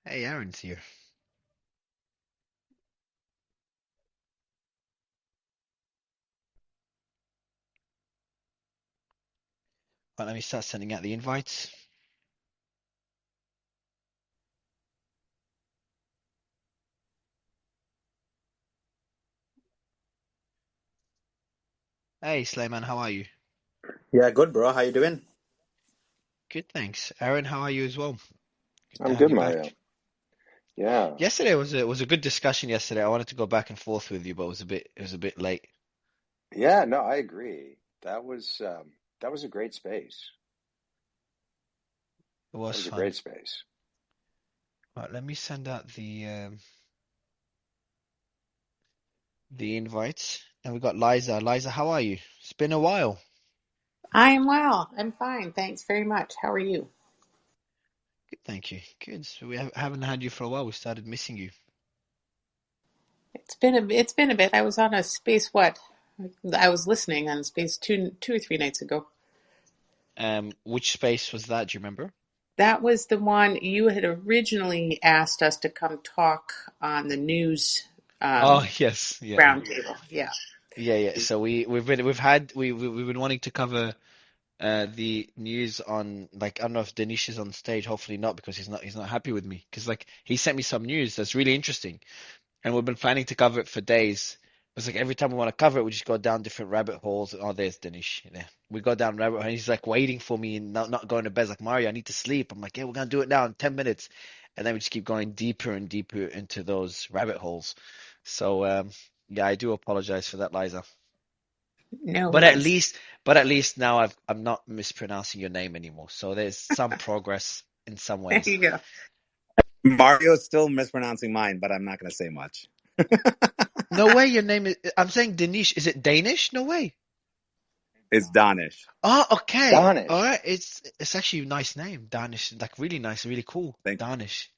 Hey, Aaron's here. Right, let me start sending out the invites. Hey, Slayman, how are you? Yeah, good, bro. How you doing? Good, thanks. Aaron, how are you as well? Good to I'm have good, you back. Mario. Yeah. Yesterday was a good discussion yesterday. I wanted to go back and forth with you, but it was a bit late. Yeah, no, I agree. That was a great space. It That was was a fun. great space. Right, let me send out the invites. And we got Liza. Liza, how are you? It's been a while. I am well. I'm fine. Thanks very much. How are you? Good, thank you. Good. So we haven't had you for a while. We started missing you. It's been a bit. I was on a space what? I was listening on space two or three nights ago. Which space was that? Do you remember? That was the one you had originally asked us to come talk on the news Oh, yes. Yeah. roundtable. Yeah. Yeah, yeah. So we've been wanting to cover the news on, like, I don't know if Danish is on stage. Hopefully not, because he's not happy with me, because like he sent me some news that's really interesting, and we've been planning to cover it for days. It's like every time we want to cover it, we just go down different rabbit holes. Oh, there's Danish. Yeah. We go down rabbit hole, and he's like waiting for me and not going to bed. He's like, Mario, I need to sleep. I'm like, yeah, we're gonna do it now in 10 minutes, and then we just keep going deeper and deeper into those rabbit holes. So yeah, I do apologize for that, Liza. No But at worries. least, but at least now I'm not mispronouncing your name anymore. So there's some progress in some There ways. you go. Mario's still mispronouncing mine, but I'm not going to say much. No way, your name is. I'm saying Danish. Is it Danish? No way. It's Danish. Oh, okay. All Donish. right. It's actually a nice name, Danish. Like really nice, really cool. Thank you. Danish.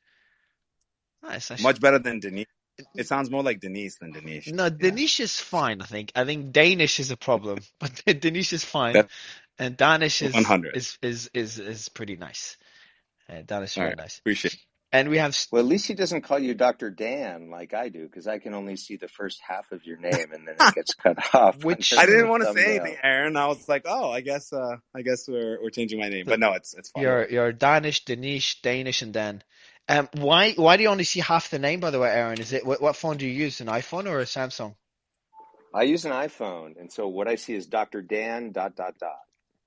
Nice. Much better than Denise. It sounds more like Denise than Danish. No, Yeah. Danish is fine. I think Danish is a problem, but Danish is fine, That's and Danish is 100. is is is is pretty nice. Danish is All very right. nice. Appreciate And we have Well, at least he doesn't call you Dr. Dan like I do, because I can only see the first half of your name and then it it. gets cut off which I under didn't the want to say anything, thumbnail. Aaron. I was like, oh, I guess we're changing my name. But no, it's fine. You're Danish, Danish, and Dan. Why do you only see half the name, by the way, Aaron? Is it what phone do you use? An iPhone or a Samsung? I use an iPhone, and so what I see is Dr. Dan dot dot dot.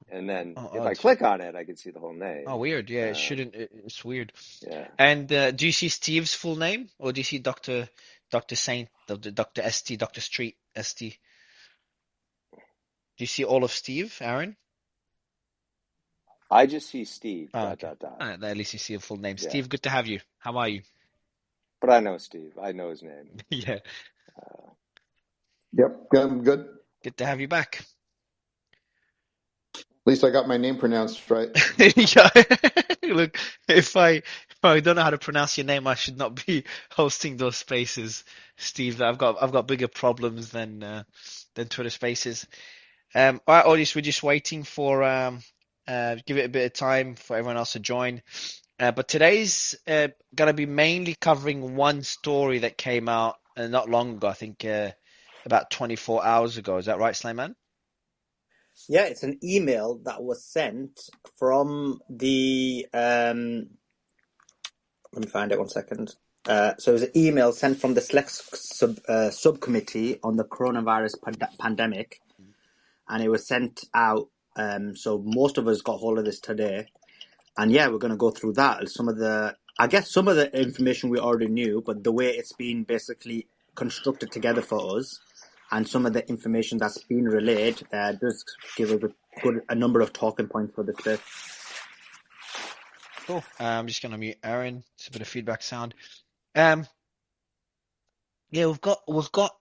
And then Oh, if I odd. click on it, I can see the whole Oh, name. weird. Yeah, it Um, shouldn't. It's weird. yeah. And do you see Steve's full name, or do you see Doctor Saint, Doctor ST, Doctor Street ST? Do you see all of Steve, Aaron? I just see Steve Oh, dot okay. dot dot. All right, at least you see a full name. Yeah. Steve, good to have you. How are you? But I know Steve. I know his name. Yeah, Uh, Yep, I'm good. At good to have you back. least I got my name pronounced right. Yeah. Look, if I don't know how to pronounce your name, I should not be hosting those spaces, Steve. I've got bigger problems than Twitter Spaces. All right, audience, we're just waiting for give it a bit of time for everyone else to join. But today's gonna be mainly covering one story that came out not long ago. I think about 24 hours ago. Is that right, Slayman? Yeah, it's an email that was sent from the let me find it 1 second. So it was an email sent from the Select subcommittee on the coronavirus pandemic, and it was sent out. So most of us got hold of this today, and yeah, we're going to go through that. I guess some of the information we already knew, but the way it's been basically constructed together for us, and some of the information that's been relayed, does give us a number of talking points for this bit. Cool. I'm just gonna mute Aaron. It's a bit of feedback sound. Um, yeah, we've got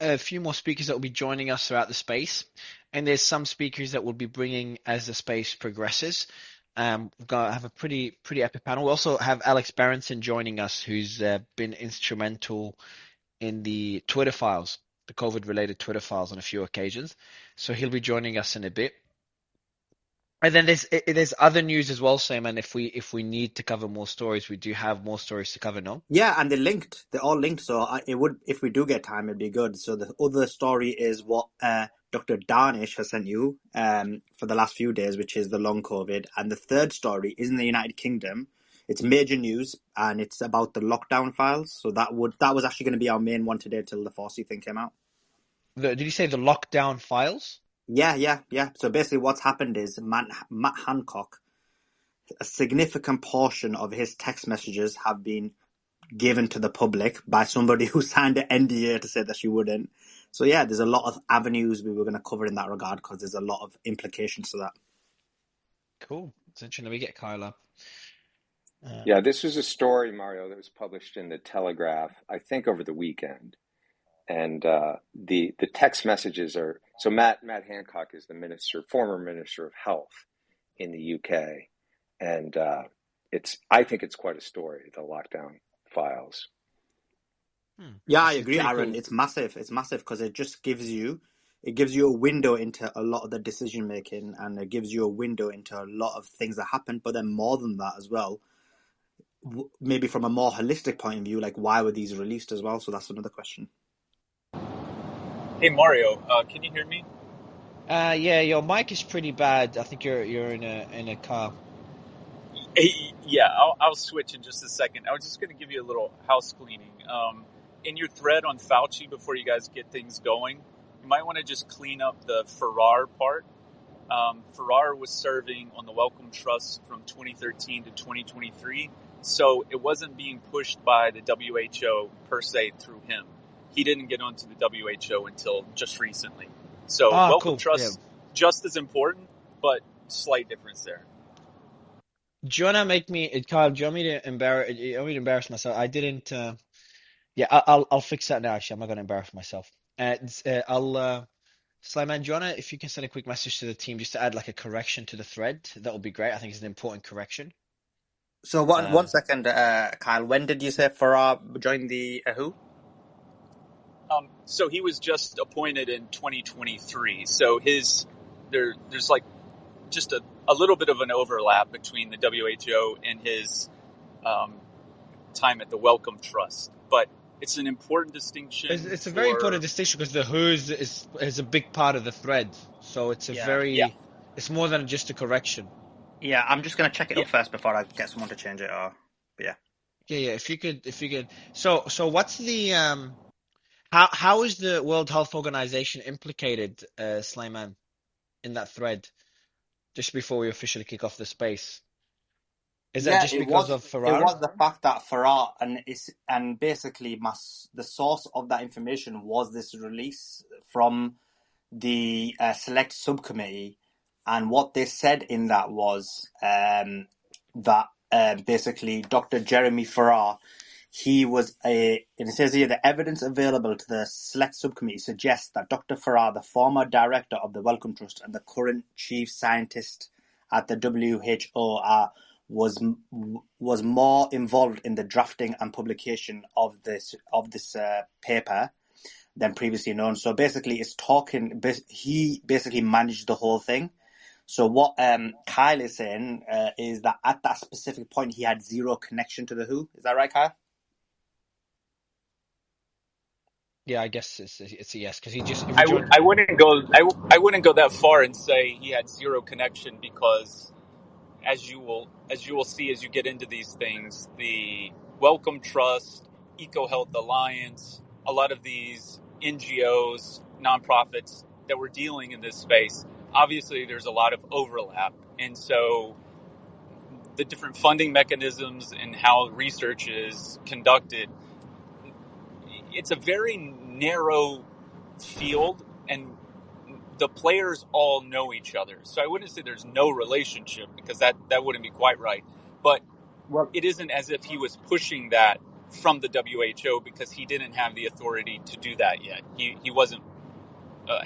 a few more speakers that will be joining us throughout the space, and there's some speakers that we'll be bringing as the space progresses. We've got have a pretty epic panel. We also have Alex Berenson joining us, who's been instrumental in the Twitter files, the COVID related Twitter files on a few occasions. So he'll be joining us in a bit. And then there's other news as well, Sam. And if we need to cover more stories, we do have more stories to cover. No. Yeah, and they're linked. They're all linked. So it would, if we do get time, it'd be good. So the other story is what Dr. Danish has sent you for the last few days, which is the long COVID. And the third story is in the United Kingdom. It's major news, and it's about the lockdown files. So that was actually going to be our main one today till the Fauci thing came out. Did you say the lockdown files? Yeah. So basically, what's happened is Matt Hancock, a significant portion of his text messages have been given to the public by somebody who signed an NDA to say that she wouldn't. So yeah, there's a lot of avenues we were going to cover in that regard because there's a lot of implications to that. Cool. It's interesting. Let me get Kyle up. Yeah, this was a story, Mario, that was published in the Telegraph, I think over the weekend. And the text messages are, so Matt Hancock is the former Minister of Health in the UK. And I think it's quite a story, the lockdown files. Yeah, I agree, Aaron. Cool. It's massive because it just gives you a window into a lot of the decision making, and it gives you a window into a lot of things that happen. But then more than that as well, maybe from a more holistic point of view, like why were these released as well? So that's another question. Hey Mario, can you hear me? Yeah, your mic is pretty bad. I think you're in a car. Yeah, I'll switch in just a second. I was just going to give you a little house cleaning. In your thread on Fauci, before you guys get things going, you might want to just clean up the Farrar part. Farrar was serving on the Wellcome Trust from 2013 to 2023, so it wasn't being pushed by the WHO per se through him. He didn't get onto the WHO until just recently. So Wellcome Trust, just as important, but slight difference there. Do you want to make me, Kyle? Do you want me to embarrass myself? I didn't. Yeah, I'll fix that now. Actually, I'm not going to embarrass myself. Sliman, do you want to, if you can send a quick message to the team just to add like a correction to the thread, that would be great. I think it's an important correction. So one second, Kyle. When did you say Farrar joined the who? So he was just appointed in 2023. So there's like just a little bit of an overlap between the WHO and his time at the Wellcome Trust, but it's an important distinction. It's a very important distinction because the WHO is a big part of the thread, so it's it's more than just a correction. Yeah, I'm just gonna check it up first before I get someone to change it. Yeah. If you could. So what's the how is the World Health Organization implicated, Slayman, in that thread? Just before we officially kick off the space, is that just because of Farrar? It was the fact that Farrar and basically the source of that information was this release from the select subcommittee, and what they said in that was that basically Dr. Jeremy Farrar, it says here, the evidence available to the select subcommittee suggests that Dr. Farrar, the former director of the Wellcome Trust and the current chief scientist at the WHO, was more involved in the drafting and publication of this paper than previously known. So basically, he basically managed the whole thing. So what Kyle is saying is that at that specific point, he had zero connection to the WHO. Is that right, Kyle? Yeah, I guess it's a yes because he just. I wouldn't go that far and say he had zero connection because, as you will see as you get into these things, the Wellcome Trust, EcoHealth Alliance, a lot of these NGOs, nonprofits that were dealing in this space, obviously there's a lot of overlap, and so the different funding mechanisms and how research is conducted. It's a very narrow field, and the players all know each other. So I wouldn't say there's no relationship because that wouldn't be quite right. But it isn't as if he was pushing that from the WHO because he didn't have the authority to do that yet. He wasn't.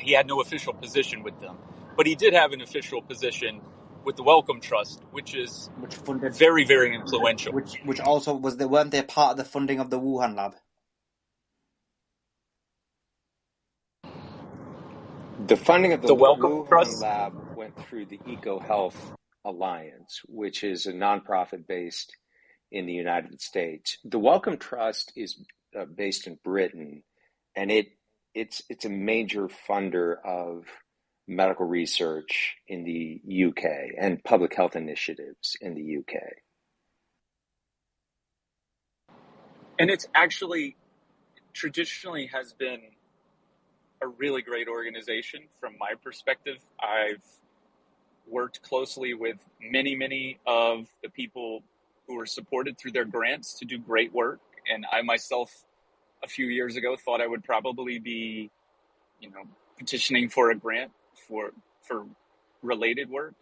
He had no official position with them, but he did have an official position with the Wellcome Trust, which funded very, very influential. Which also weren't they part of the funding of the Wuhan lab? The funding of the Wellcome Trust lab went through the EcoHealth Alliance, which is a nonprofit based in the United States. The Wellcome Trust is based in Britain, and it's a major funder of medical research in the UK and public health initiatives in the UK. And it's actually traditionally has been a really great organization from my perspective. I've worked closely with many of the people who were supported through their grants to do great work. And I myself, a few years ago, thought I would probably be, petitioning for a grant for related work.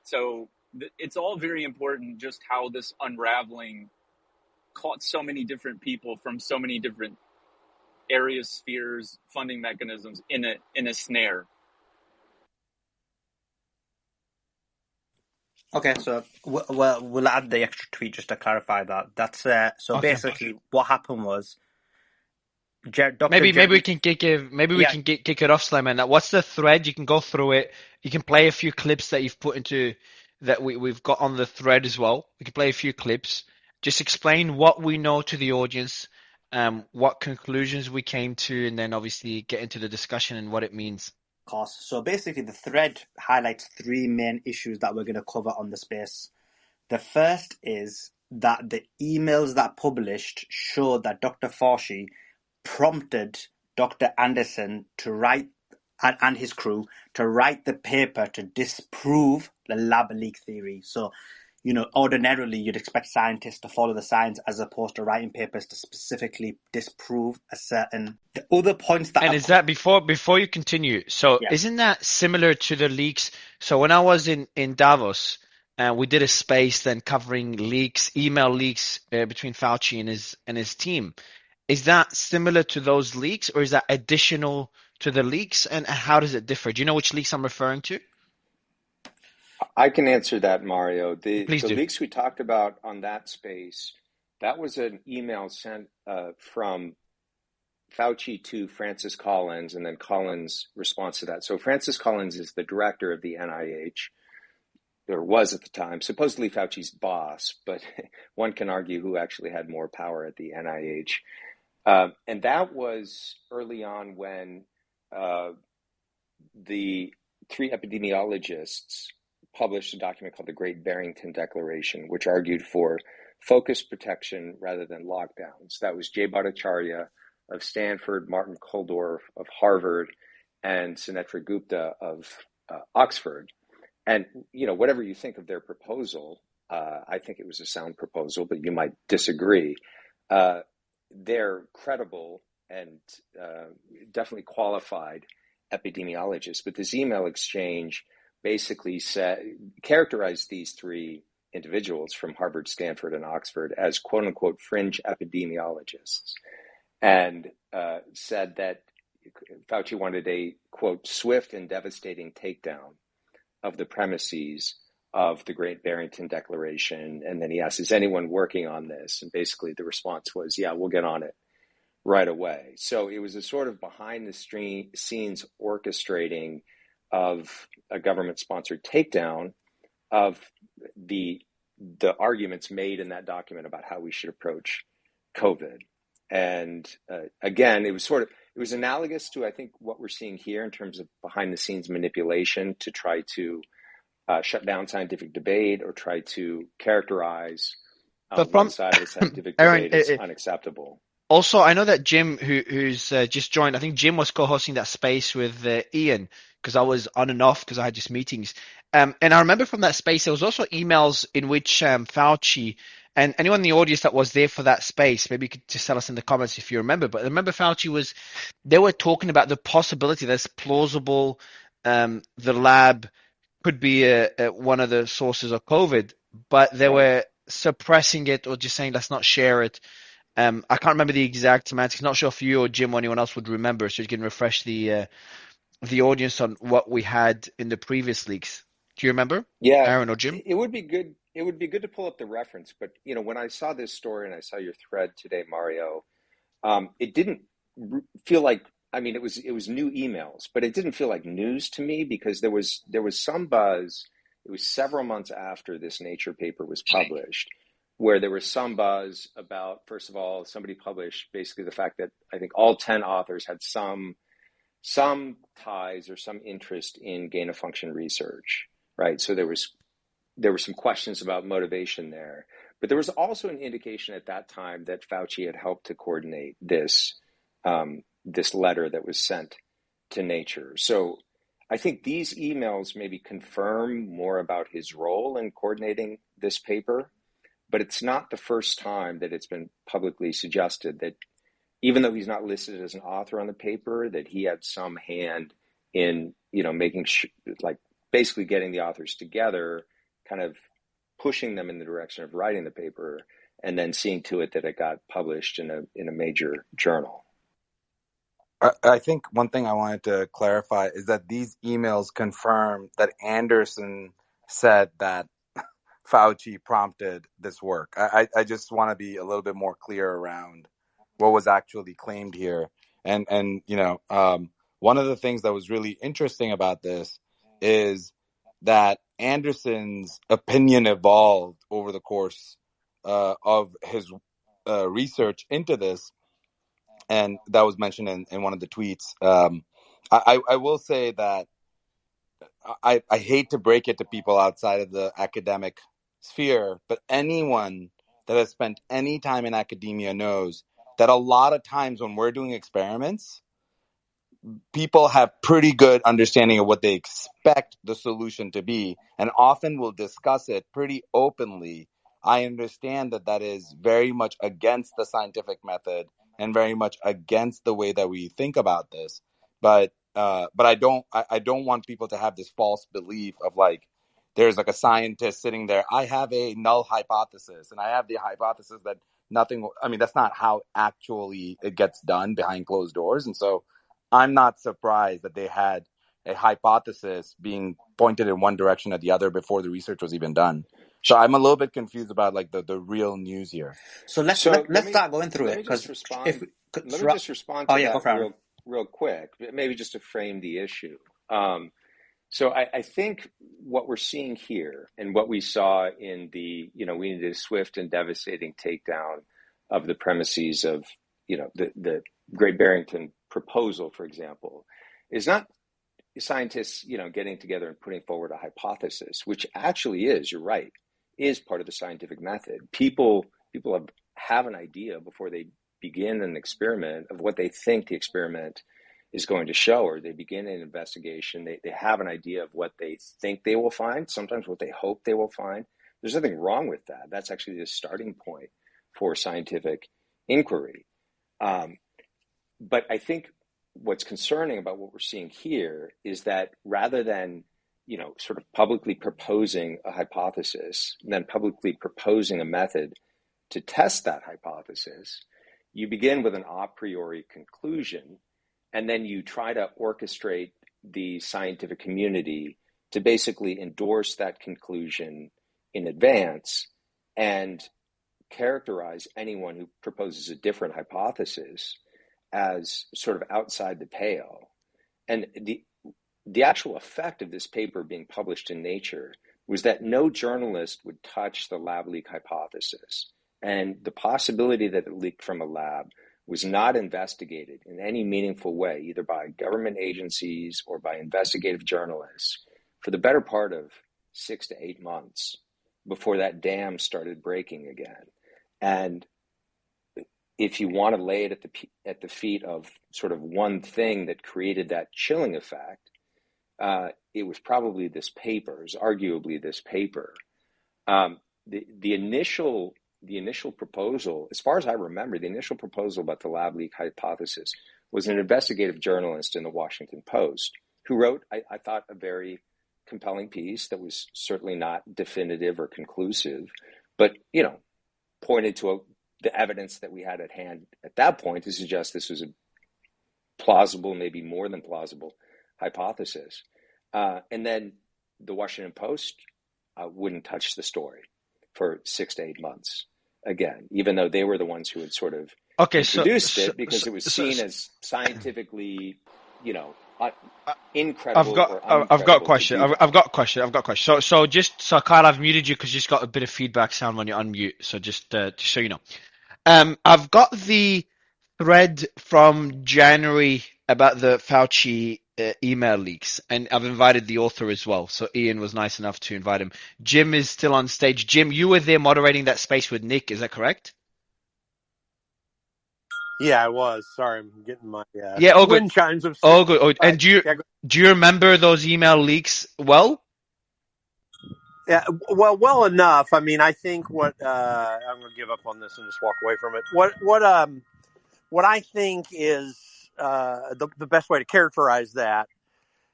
So it's all very important just how this unraveling caught so many different people from so many different areas, spheres, funding mechanisms in a snare. Okay, so we'll add the extra tweet just to clarify that. That's so Okay. basically what happened was Maybe we can kick it off, Slimane. What's the thread? You can go through it. You can play a few clips that you've put into that we've got on the thread as well. We can play a few clips. Just explain what we know to the audience, what conclusions we came to, and then obviously get into the discussion and what it means. So basically the thread highlights three main issues that we're going to cover on the space. The first is that the emails that published showed that Dr. Fauci prompted Dr. Anderson to write, and his crew, to write the paper to disprove the lab leak theory. So, ordinarily you'd expect scientists to follow the science as opposed to writing papers to specifically disprove a certain... The other points that... And is that before you continue? So Yeah. Isn't that similar to the leaks? So when I was in Davos, we did a space then covering leaks, email leaks between Fauci and his team. Is that similar to those leaks, or is that additional to the leaks? And how does it differ? Do you know which leaks I'm referring to? I can answer that, Mario. Please the do. leaks we talked about on that space, that was an email sent from Fauci to Francis Collins, and then Collins' response to that. So Francis Collins is the director of the NIH, or was at the time, supposedly Fauci's boss, but one can argue who actually had more power at the NIH. And that was early on when the three epidemiologists published a document called the Great Barrington Declaration, which argued for focused protection rather than lockdowns. That was Jay Bhattacharya of Stanford, Martin Kulldorff of Harvard, and Sunetra Gupta of Oxford. And, whatever you think of their proposal, I think it was a sound proposal, but you might disagree. They're credible and definitely qualified epidemiologists. But this email exchange basically characterized these three individuals from Harvard, Stanford, and Oxford as quote unquote fringe epidemiologists, and said that Fauci wanted a quote swift and devastating takedown of the premises of the Great Barrington Declaration. And then he asked, is anyone working on this? And basically the response was, yeah, we'll get on it right away. So it was a sort of behind the scenes orchestrating of a government-sponsored takedown of the arguments made in that document about how we should approach COVID. And again, it was analogous to, I think, what we're seeing here in terms of behind the scenes manipulation to try to shut down scientific debate or try to characterize one side of the scientific debate as unacceptable. Also, I know that Jim, who's just joined, I think Jim was co-hosting that space with Ian, because I was on and off because I had just meetings. And I remember from that space, there was also emails in which Fauci, and anyone in the audience that was there for that space, maybe you could just tell us in the comments if you remember. But I remember Fauci they were talking about the possibility that's plausible. The lab could be one of the sources of COVID, but they were suppressing it or just saying, let's not share it. I can't remember the exact semantics. Not sure if you or Jim or anyone else would remember, so you can refresh the audience on what we had in the previous leaks. Do you remember? Yeah, Aaron or Jim? It would be good. It would be good to pull up the reference. But when I saw this story and I saw your thread today, Mario, it didn't feel like I mean, it was new emails, but it didn't feel like news to me because there was some buzz. It was several months after this Nature paper was published, where there was some buzz about, first of all, somebody published basically the fact that I think all 10 authors had some ties or some interest in gain of function research, right? So there were some questions about motivation there, but there was also an indication at that time that Fauci had helped to coordinate this letter that was sent to Nature. So I think these emails maybe confirm more about his role in coordinating this paper, but it's not the first time that it's been publicly suggested that even though he's not listed as an author on the paper, that he had some hand in, making like basically getting the authors together, kind of pushing them in the direction of writing the paper, and then seeing to it that it got published in a major journal. I think one thing I wanted to clarify is that these emails confirm that Anderson said that Fauci prompted this work. I just want to be a little bit more clear around what was actually claimed here. And one of the things that was really interesting about this is that Anderson's opinion evolved over the course of his research into this. And that was mentioned in one of the tweets. I will say that I hate to break it to people outside of the academic sphere, but anyone that has spent any time in academia knows that a lot of times when we're doing experiments, people have pretty good understanding of what they expect the solution to be, and often will discuss it pretty openly. I understand that is very much against the scientific method and very much against the way that we think about this. But I don't want people to have this false belief of like, there's like a scientist sitting there. I have a null hypothesis, and I have the hypothesis that nothing. I mean, that's not how actually it gets done behind closed doors. And so I'm not surprised that they had a hypothesis being pointed in one direction or the other before the research was even done. So I'm a little bit confused about like the real news here. So let's start going through it. Let me just respond to that real quick, maybe just to frame the issue. So I think what we're seeing here and what we saw in we needed a swift and devastating takedown of the premises of, the Great Barrington proposal, for example, is not scientists, getting together and putting forward a hypothesis, which actually is, you're right, is part of the scientific method. People have an idea before they begin an experiment of what they think the experiment is going to show, or they begin an investigation. They have an idea of what they think they will find, sometimes what they hope they will find. There's nothing wrong with that. That's actually the starting point for scientific inquiry. But I think what's concerning about what we're seeing here is that rather than, sort of publicly proposing a hypothesis and then publicly proposing a method to test that hypothesis, you begin with an a priori conclusion, and then you try to orchestrate the scientific community to basically endorse that conclusion in advance and characterize anyone who proposes a different hypothesis as sort of outside the pale. And the actual effect of this paper being published in Nature was that no journalist would touch the lab leak hypothesis. And the possibility that it leaked from a lab was not investigated in any meaningful way, either by government agencies or by investigative journalists, for the better part of 6 to 8 months before that dam started breaking again. And if you want to lay it at the feet of sort of one thing that created that chilling effect, it was probably this paper. It was arguably this paper. The initial proposal, as far as I remember, the initial proposal about the lab leak hypothesis was an investigative journalist in the Washington Post who wrote, I thought, a very compelling piece that was certainly not definitive or conclusive, but, pointed to the evidence that we had at hand at that point to suggest this was a plausible, maybe more than plausible hypothesis. And then the Washington Post wouldn't touch the story for 6 to 8 months again, even though they were the ones who had sort of Okay, introduced it because it was seen as scientifically, incredible or I've got a uncredible to question. do that. I've got a question. So Kyle, I've muted you because you just got a bit of feedback sound when you unmute. So just so you know, I've got the thread from January about the Fauci email leaks, and I've invited the author as well. So Ian was nice enough to invite him. Jim is still on stage. Jim, you were there moderating that space with Nick. Is that correct? Yeah, I was. Sorry, I'm getting my Yeah, all good. wind chimes. All good. Oh, and do you remember those email leaks well? Yeah, well enough. I mean, I think what I'm going to give up on this and just walk away from it. What I think is the best way to characterize that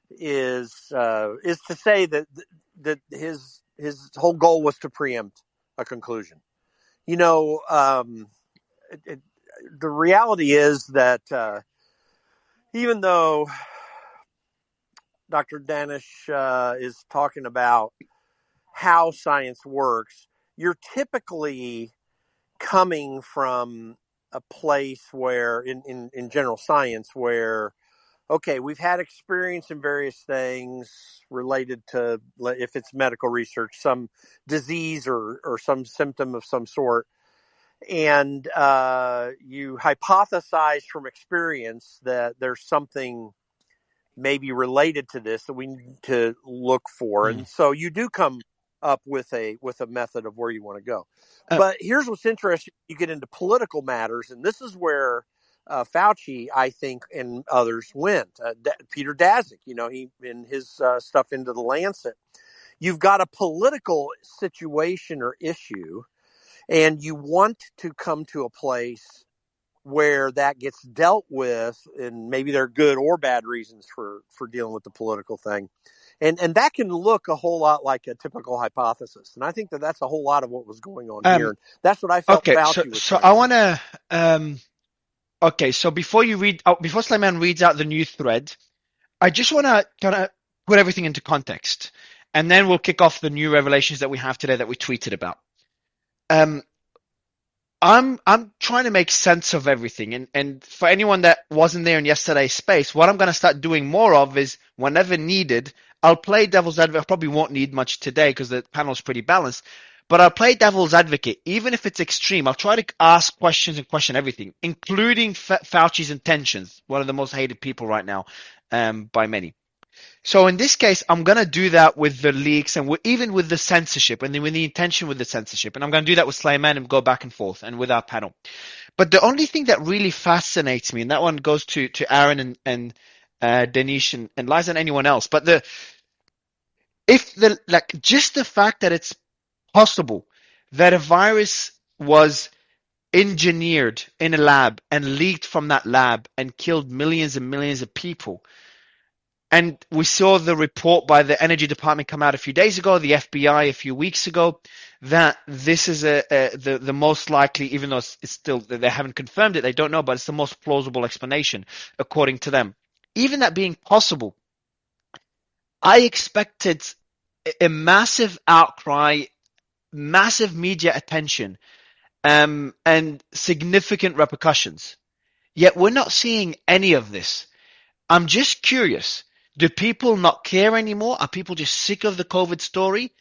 is to say that his whole goal was to preempt a conclusion. The reality is that even though Dr. Danish is talking about how science works, you're typically coming from a place where, in general science, where, okay, we've had experience in various things related to, if it's medical research, some disease or some symptom of some sort. And you hypothesize from experience that there's something maybe related to this that we need to look for. And so you do come up with a method of where you want to go. But here's what's interesting. You get into political matters, and this is where Fauci, I think, and others went. Peter Daszak, he in his stuff into the Lancet. You've got a political situation or issue, and you want to come to a place where that gets dealt with, and maybe there are good or bad reasons for dealing with the political thing. And that can look a whole lot like a typical hypothesis. And I think that's a whole lot of what was going on here. And that's what I felt Fauci was so I want to... okay, so before Sleiman reads out the new thread, I just want to kind of put everything into context. And then we'll kick off the new revelations that we have today that we tweeted about. I'm trying to make sense of everything, and for anyone that wasn't there in yesterday's space, what I'm going to start doing more of is whenever needed, I'll play devil's advocate. I probably won't need much today because the panel's pretty balanced, but I'll play devil's advocate, even if it's extreme. I'll try to ask questions and question everything, including Fauci's intentions, one of the most hated people right now by many. So in this case, I'm going to do that with the leaks and even with the censorship and then with the intention with the censorship. And I'm going to do that with Sleiman and go back and forth and with our panel. But the only thing that really fascinates me, and that one goes to Aaron and Danish and Liza and anyone else, but just the fact that it's possible that a virus was engineered in a lab and leaked from that lab and killed millions and millions of people. And we saw the report by the Energy Department come out a few days ago, the FBI a few weeks ago, that this is the most likely, even though it's still, they haven't confirmed it, they don't know, but it's the most plausible explanation, according to them. Even that being possible, I expected a massive outcry, massive media attention, and significant repercussions. Yet we're not seeing any of this. I'm just curious. Do people not care anymore? Are people just sick of the COVID story?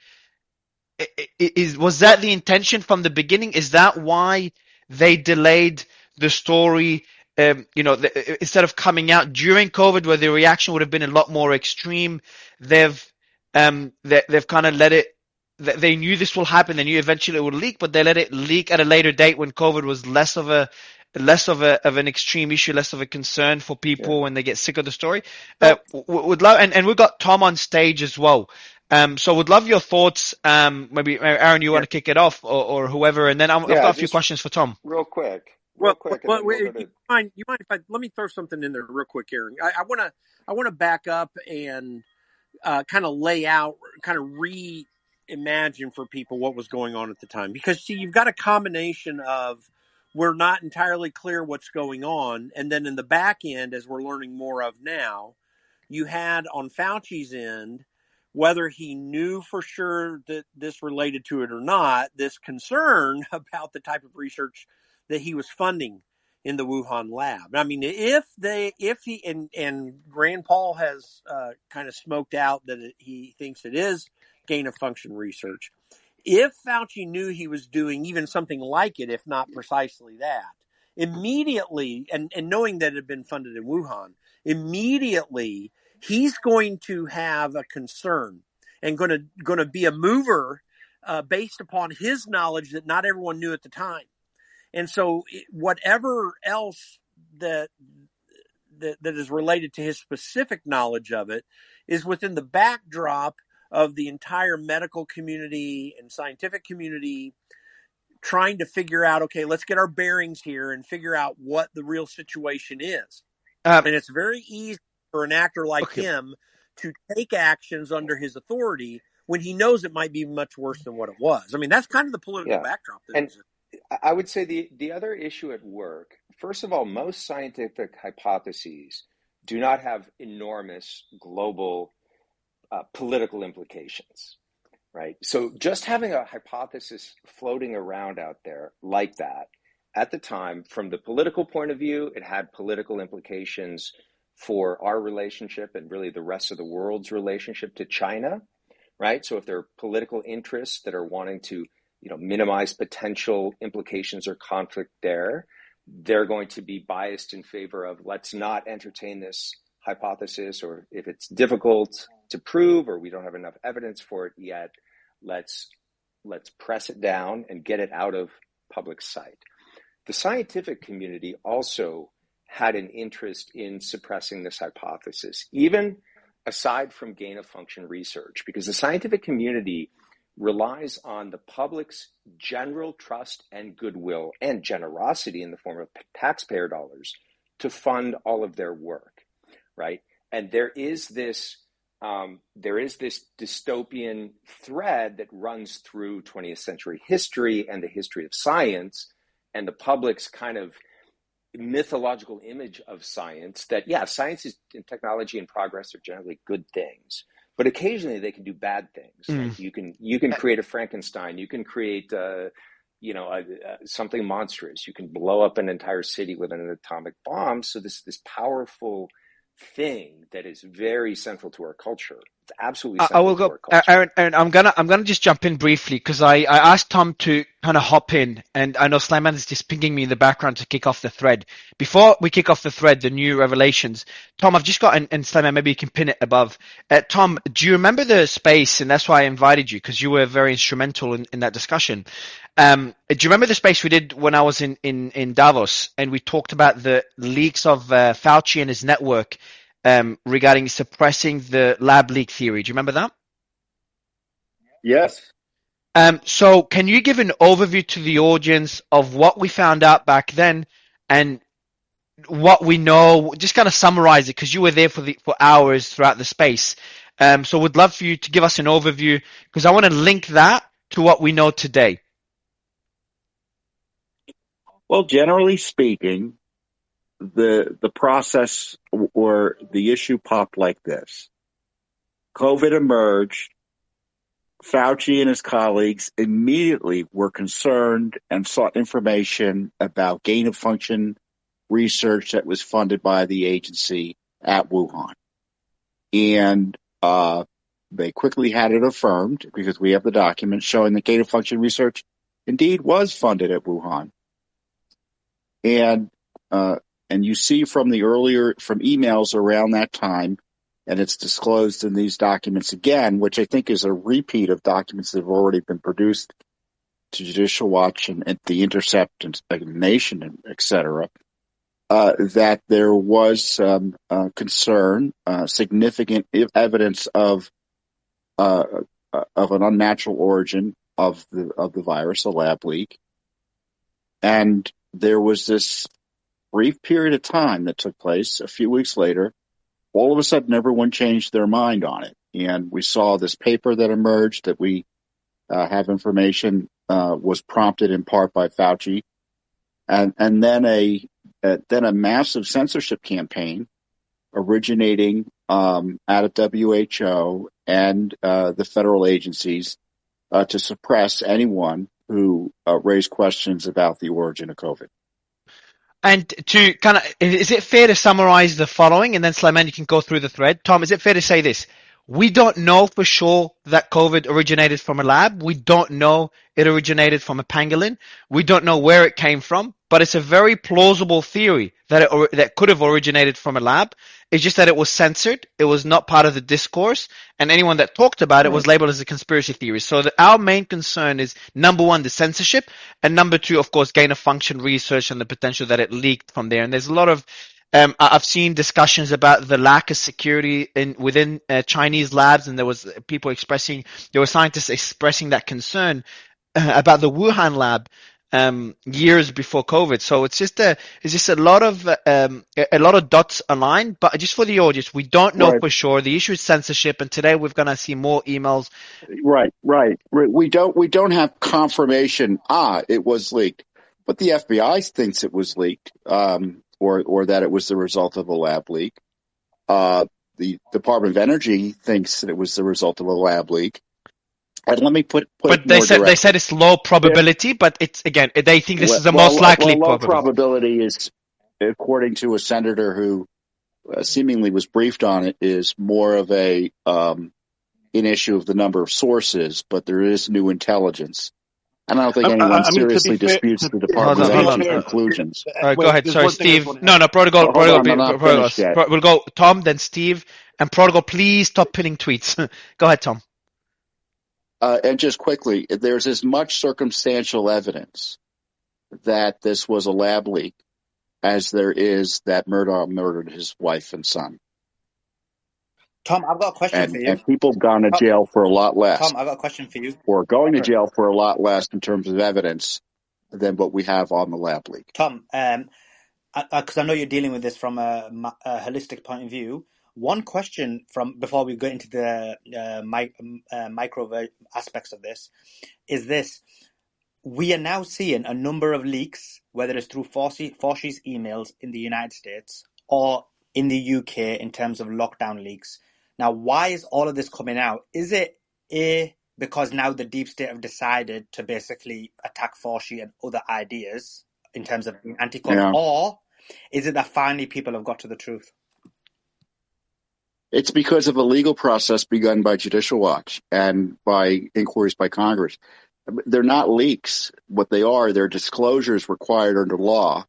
Was that the intention from the beginning? Is that why they delayed the story? Instead of coming out during COVID, where the reaction would have been a lot more extreme, they've kind of let it. They knew this will happen. They knew eventually it would leak, but they let it leak at a later date when COVID was less of an extreme issue, less of a concern for people when they get sick of the story. Would love, and we've got Tom on stage as well. So would love your thoughts. Maybe Aaron, you want to kick it off, or whoever, and then I've got a few questions for Tom. Real quick. You mind if let me throw something in there real quick, Aaron? I want to back up and kind of lay out, kind of reimagine for people what was going on at the time, because see, you've got a combination of, we're not entirely clear what's going on. And then in the back end, as we're learning more of now, you had on Fauci's end, whether he knew for sure that this related to it or not, this concern about the type of research that he was funding. in the Wuhan lab. I mean, if he and Rand Paul has kind of smoked out that he thinks it is gain of function research. If Fauci knew he was doing even something like it, if not precisely that, immediately, and knowing that it had been funded in Wuhan, immediately he's going to have a concern and going to be a mover based upon his knowledge that not everyone knew at the time. And so whatever else that is related to his specific knowledge of it is within the backdrop of the entire medical community and scientific community trying to figure out, okay, let's get our bearings here and figure out what the real situation is. And it's very easy for an actor like him to take actions under his authority when he knows it might be much worse than what it was. I mean, that's kind of the political backdrop. And I would say the other issue at work, first of all, most scientific hypotheses do not have enormous global political implications, right? So just having a hypothesis floating around out there like that, at the time, from the political point of view, it had political implications for our relationship and really the rest of the world's relationship to China, right? So if there are political interests that are wanting to, minimize potential implications or conflict there, they're going to be biased in favor of let's not entertain this hypothesis, or if it's difficult to prove or we don't have enough evidence for it yet, let's press it down and get it out of public sight. The scientific community also had an interest in suppressing this hypothesis, even aside from gain of function research, because the scientific community relies on the public's general trust and goodwill and generosity in the form of taxpayer dollars to fund all of their work, right? And there is this dystopian thread that runs through 20th century history and the history of science and the public's kind of mythological image of science that, science and technology and progress are generally good things, but occasionally they can do bad things. Like you can create a Frankenstein, you can create something monstrous, you can blow up an entire city with an atomic bomb. So this powerful thing that is very central to our culture. It's absolutely central I will to go, our culture. Aaron. I'm gonna just jump in briefly because I asked Tom to kind of hop in, and I know Sliman is just pinging me in the background to kick off the thread. Before we kick off the thread, the new revelations, Tom, I've just got, and Sliman, maybe you can pin it above. Tom, do you remember the space? And that's why I invited you, because you were very instrumental in that discussion. Do you remember the space we did when I was in Davos, and we talked about the leaks of Fauci and his network regarding suppressing the lab leak theory? Do you remember that? Yes. So can you give an overview to the audience of what we found out back then and what we know? Just kind of summarize it, because you were there for hours throughout the space. So we'd love for you to give us an overview, because I want to link that to what we know today. Well, generally speaking, the process or the issue popped like this. COVID emerged. Fauci and his colleagues immediately were concerned and sought information about gain of function research that was funded by the agency at Wuhan. And they quickly had it affirmed, because we have the document showing that gain of function research indeed was funded at Wuhan. And you see from emails around that time, and it's disclosed in these documents again, which I think is a repeat of documents that have already been produced to Judicial Watch and The Intercept and Nation, and et cetera, that there was concern, significant evidence of an unnatural origin of the virus, a lab leak. And there was this brief period of time that took place a few weeks later. All of a sudden, everyone changed their mind on it. And we saw this paper that emerged that we have information was prompted in part by Fauci. And then a massive censorship campaign originating out of WHO and the federal agencies to suppress anyone who raised questions about the origin of COVID. And to kind of, is it fair to summarize the following, and then Sulaiman, you can go through the thread. Tom, is it fair to say this? We don't know for sure that COVID originated from a lab. We don't know it originated from a pangolin. We don't know where it came from, but it's a very plausible theory that that could have originated from a lab. It's just that it was censored. It was not part of the discourse, and anyone that talked about it was labeled as a conspiracy theory. So our main concern is, number one, the censorship, and number two, of course, gain of function research and the potential that it leaked from there. And there's a lot of I've seen discussions about the lack of security within Chinese labs, and there were scientists expressing that concern about the Wuhan lab years before COVID. So it's just a lot of dots aligned. But just for the audience, we don't know for sure. The issue is censorship, and today we're going to see more emails. Right. We don't have confirmation. It was leaked, but the FBI thinks it was leaked. Or that it was the result of a lab leak. The Department of Energy thinks that it was the result of a lab leak. And let me put. But they said it's low probability, but it's again they think this is the most likely. Low probability is, according to a senator who seemingly was briefed on it, is more of an issue of the number of sources, but there is new intelligence. And I don't think anyone seriously disputes the Department of Energy conclusions. Go ahead. Sorry, Steve. No, Protocol. We'll go Tom, then Steve, and Protocol. Please stop pinning tweets. Go ahead, Tom. And just quickly, there's as much circumstantial evidence that this was a lab leak as there is that Murdoch murdered his wife and son. Tom, I've got a question for you. And people have gone to jail for a lot less. Tom, I've got a question for you. Or going to jail for a lot less in terms of evidence than what we have on the lab leak. Tom, because I know you're dealing with this from a holistic point of view. One question before we go into the micro aspects of this is this. We are now seeing a number of leaks, whether it's through Fauci's emails in the United States or in the UK in terms of lockdown leaks. Now, why is all of this coming out? Is it because now the deep state have decided to basically attack Fauci and other ideas in terms of anti-COVID, or is it that finally people have got to the truth? It's because of a legal process begun by Judicial Watch and by inquiries by Congress. They're not leaks. What they are, they're disclosures required under law,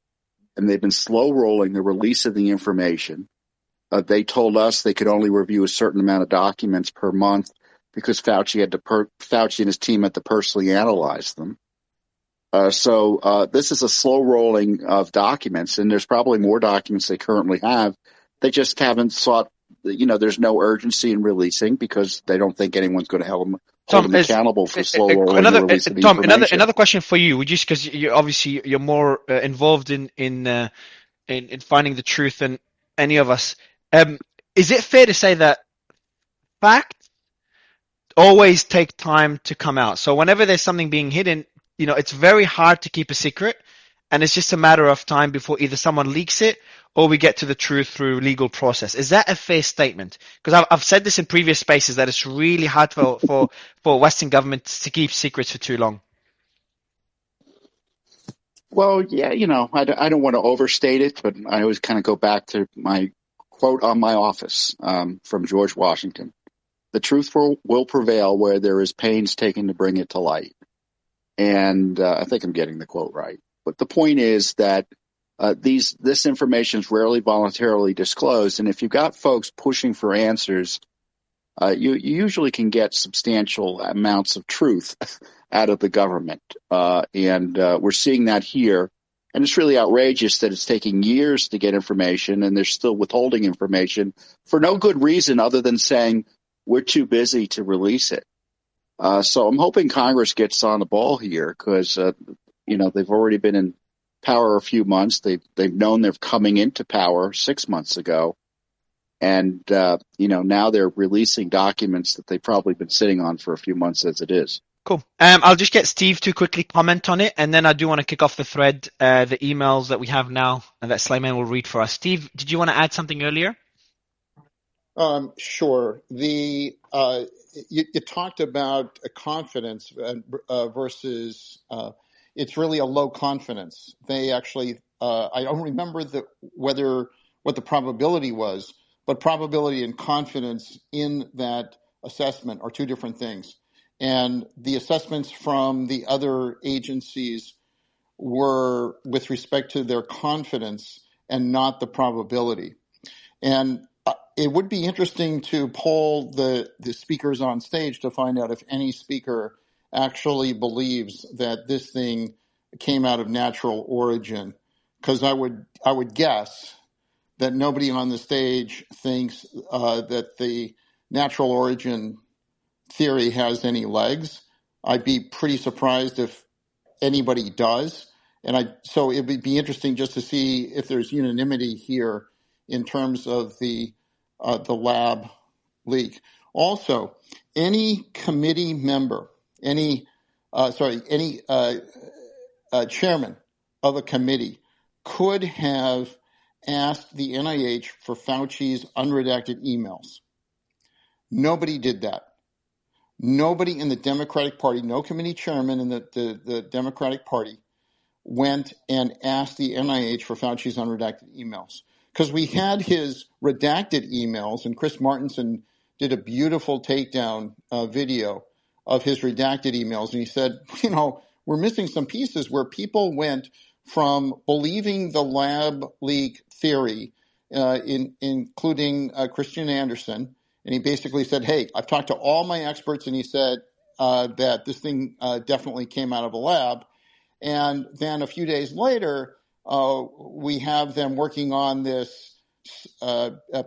and they've been slow rolling the release of the information. They told us they could only review a certain amount of documents per month because Fauci and his team had to personally analyze them. So this is a slow rolling of documents, and there's probably more documents they currently have. They just haven't sought. There's no urgency in releasing because they don't think anyone's going to hold them accountable for slow rolling the release of the information. Another question for you, just because you're more involved in finding the truth than any of us. Is it fair to say that facts always take time to come out? So whenever there's something being hidden, it's very hard to keep a secret, and it's just a matter of time before either someone leaks it or we get to the truth through legal process. Is that a fair statement? Because I've said this in previous spaces that it's really hard for Western governments to keep secrets for too long. Well, yeah, I don't want to overstate it, but I always kind of go back to my quote on my office from George Washington. The truth will prevail where there is pains taken to bring it to light. And I think I'm getting the quote right. But the point is that this information is rarely voluntarily disclosed. And if you've got folks pushing for answers, you usually can get substantial amounts of truth out of the government. And we're seeing that here. And it's really outrageous that it's taking years to get information and they're still withholding information for no good reason other than saying we're too busy to release it. So I'm hoping Congress gets on the ball here because, they've already been in power a few months. They've known they're coming into power 6 months ago. And, now they're releasing documents that they've probably been sitting on for a few months as it is. Cool. I'll just get Steve to quickly comment on it, and then I do want to kick off the thread, the emails that we have now, and that Sulaiman will read for us. Steve, did you want to add something earlier? Sure. You talked about a confidence versus it's really a low confidence. They actually I don't remember what the probability was, but probability and confidence in that assessment are two different things. And the assessments from the other agencies were with respect to their confidence and not the probability. And it would be interesting to poll the speakers on stage to find out if any speaker actually believes that this thing came out of natural origin, because I would guess that nobody on the stage thinks that the natural origin theory has any legs. I'd be pretty surprised if anybody does. So it would be interesting just to see if there's unanimity here in terms of the lab leak. Also, any committee member, any chairman of a committee could have asked the NIH for Fauci's unredacted emails. Nobody did that. Nobody in the Democratic Party, no committee chairman in the Democratic Party went and asked the NIH for Fauci's unredacted emails. Because we had his redacted emails, and Chris Martenson did a beautiful takedown video of his redacted emails. And he said, we're missing some pieces where people went from believing the lab leak theory, including Christian Anderson. And he basically said, hey, I've talked to all my experts, and he said that this thing definitely came out of a lab. And then a few days later, we have them working on this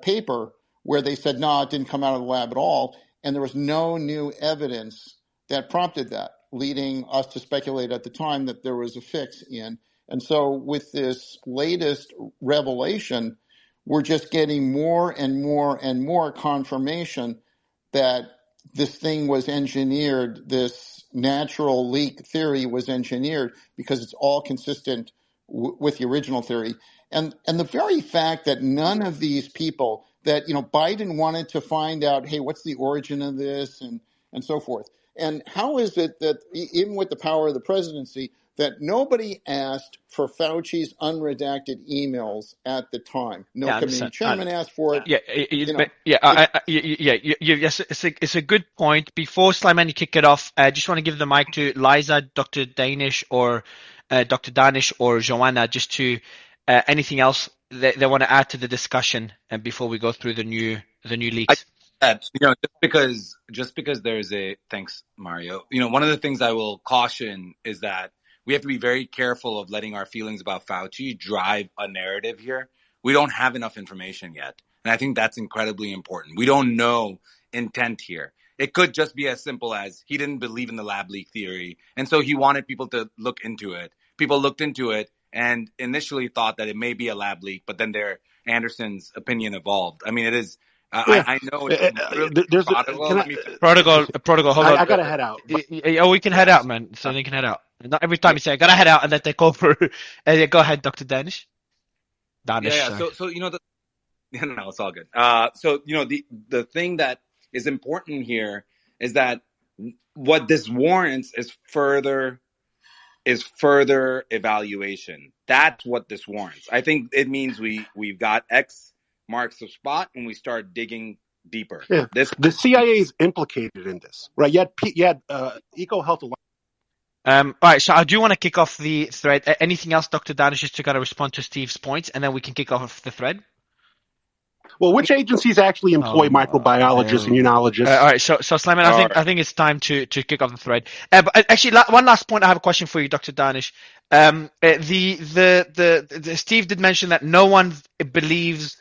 paper where they said, no, it didn't come out of the lab at all. And there was no new evidence that prompted that, leading us to speculate at the time that there was a fix in. And so with this latest revelation, we're just getting more and more and more confirmation that this thing was engineered, this natural leak theory was engineered, because it's all consistent with the original theory. And the very fact that none of these people that, Biden wanted to find out, hey, what's the origin of this and so forth. And how is it that even with the power of the presidency, that nobody asked for Fauci's unredacted emails at the time? No committee chairman asked for it. Yes, it's a good point. Before Slimani kick it off, I just want to give the mic to Liza, Dr. Danish, or Dr. Danish, or Joanna, just to anything else they want to add to the discussion, and before we go through the new leaks. Just because there's thanks, Mario. One of the things I will caution is that we have to be very careful of letting our feelings about Fauci drive a narrative here. We don't have enough information yet. And I think that's incredibly important. We don't know intent here. It could just be as simple as he didn't believe in the lab leak theory, and so he wanted people to look into it. People looked into it and initially thought that it may be a lab leak, but then Anderson's opinion evolved. I mean, it is. I know there's protocol. Hold on. I gotta head out. We can head out, man. So they can head out. Not every time you say I gotta head out and then take over. Go ahead, Dr. Danish. Yeah. So no, it's all good. So the thing that is important here is that what this warrants is further evaluation. That's what this warrants. I think it means we've got X marks the spot and we start digging deeper. Yeah. The CIA is implicated in this, right? You had EcoHealth Alliance. All right, so I do want to kick off the thread. Anything else, Dr. Danish, just to kind of respond to Steve's points, and then we can kick off the thread? Well, which agencies actually employ microbiologists and immunologists? All right, so Slimani, I think it's time to kick off the thread. But actually, one last point. I have a question for you, Dr. Danish. Steve did mention that no one believes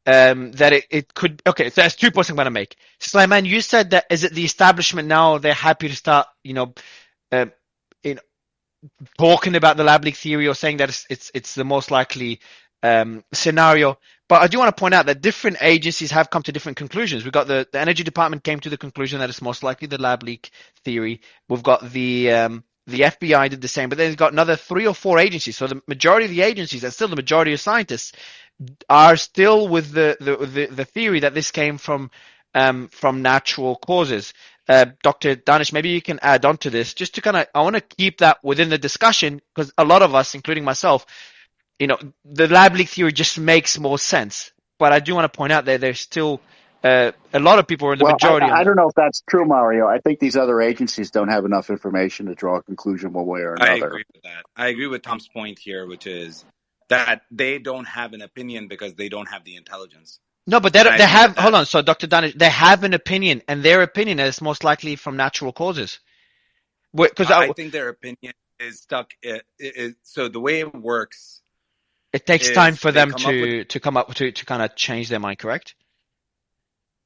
that it could. Okay, so there's 2 points I'm going to make. Slimani, you said that is it the establishment now? They're happy to start, talking about the lab leak theory or saying that it's the most likely scenario. But I do want to point out that different agencies have come to different conclusions. We've got the Energy Department came to the conclusion that it's most likely the lab leak theory. We've got the FBI did the same, but then you've got another 3 or 4 agencies. So the majority of the agencies, and still the majority of scientists, are still with the theory that this came from natural causes. Dr. Danish, maybe you can add on to this just to I want to keep that within the discussion, because a lot of us, including myself, the lab leak theory just makes more sense. But I do want to point out that there's still a lot of people, or the Well, majority on I that. don't know if that's true, Mario. I think these other agencies don't have enough information to draw a conclusion one way or I another. agree with that. I agree with Tom's point here, which is that they don't have an opinion because they don't have the intelligence. No, but they have. Hold on. So, Dr. Danish, they have an opinion, and their opinion is most likely from natural causes. Because I think their opinion is stuck. So the way it works, it takes time for them to come up to kind of change their mind. Correct?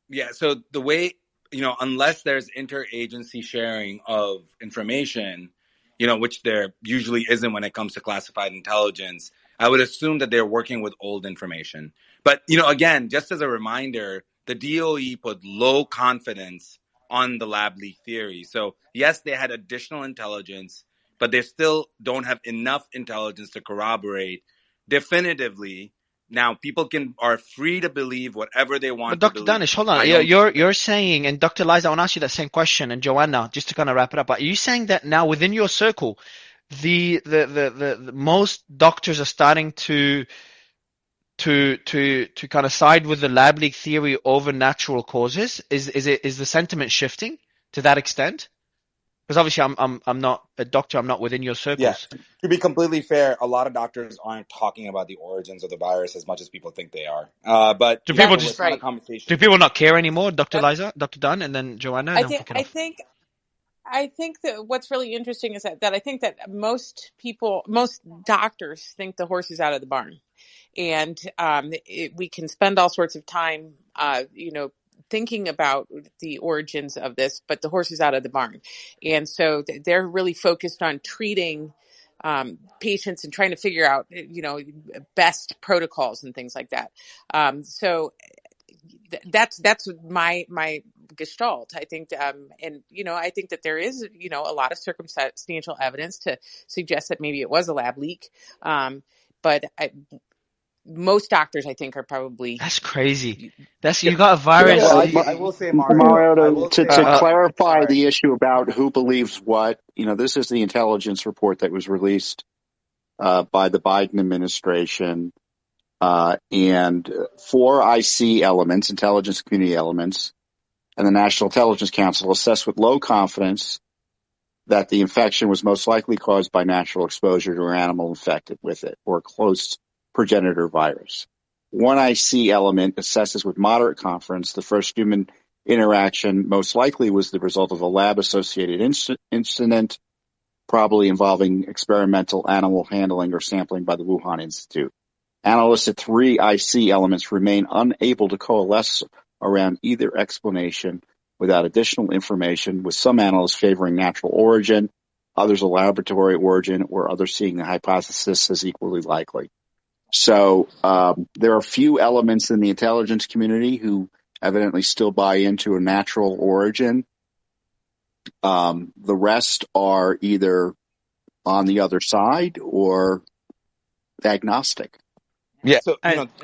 Yeah. So the way, unless there's interagency sharing of information, which there usually isn't when it comes to classified intelligence, I would assume that they're working with old information. But, again, just as a reminder, the DOE put low confidence on the lab leak theory. So, yes, they had additional intelligence, but they still don't have enough intelligence to corroborate definitively. Now, people are free to believe whatever they want. But Dr. Danish, hold on. You're saying, and Dr. Liza, I want to ask you that same question, and Joanna, just to kind of wrap it up. Are you saying that now within your circle, the most doctors are starting to kind of side with the lab leak theory over natural causes? Is the sentiment shifting to that extent? Because obviously I'm not a doctor, I'm not within your circles. Yeah. To be completely fair, a lot of doctors aren't talking about the origins of the virus as much as people think they are. But do people conversation. Do people not care anymore, Dr. Liza, Dr. Dunn, and then Joanna? I think that what's really interesting is that I think that most doctors think the horse is out of the barn, and we can spend all sorts of time, thinking about the origins of this, but the horse is out of the barn. And so they're really focused on treating patients and trying to figure out, best protocols and things like that. So that's my gestalt. I think, I think that there is, a lot of circumstantial evidence to suggest that maybe it was a lab leak. But most doctors, I think, are probably... That's crazy. You got a virus. Yeah, I will say, Mario, to clarify the issue about who believes what, this is the intelligence report that was released by the Biden administration, and 4 IC elements, intelligence community elements, and the National Intelligence Council assessed with low confidence that the infection was most likely caused by natural exposure to an animal infected with it or close progenitor virus. 1 IC element assesses with moderate confidence the first human interaction most likely was the result of a lab-associated incident, probably involving experimental animal handling or sampling by the Wuhan Institute. Analysts at 3 IC elements remain unable to coalesce around either explanation without additional information, with some analysts favoring natural origin, others a laboratory origin, or others seeing the hypothesis as equally likely. So there are few elements in the intelligence community who evidently still buy into a natural origin. The rest are either on the other side or agnostic. Yeah. So,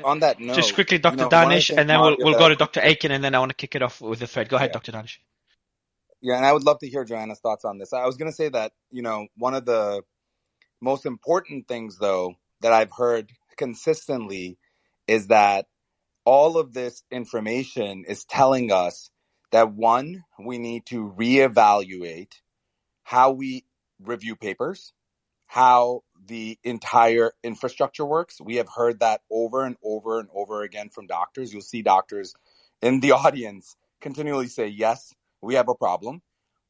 on that note, just quickly, Dr. Danish, and then we'll go to Dr. Aiken, and then I want to kick it off with the thread. Go ahead, Dr. Danish. Yeah, and I would love to hear Joanna's thoughts on this. I was going to say that, one of the most important things, though, that I've heard consistently is that all of this information is telling us that, one, we need to reevaluate how we review papers, how the entire infrastructure works. We have heard that over and over and over again from doctors. You'll see doctors in the audience continually say, yes, we have a problem.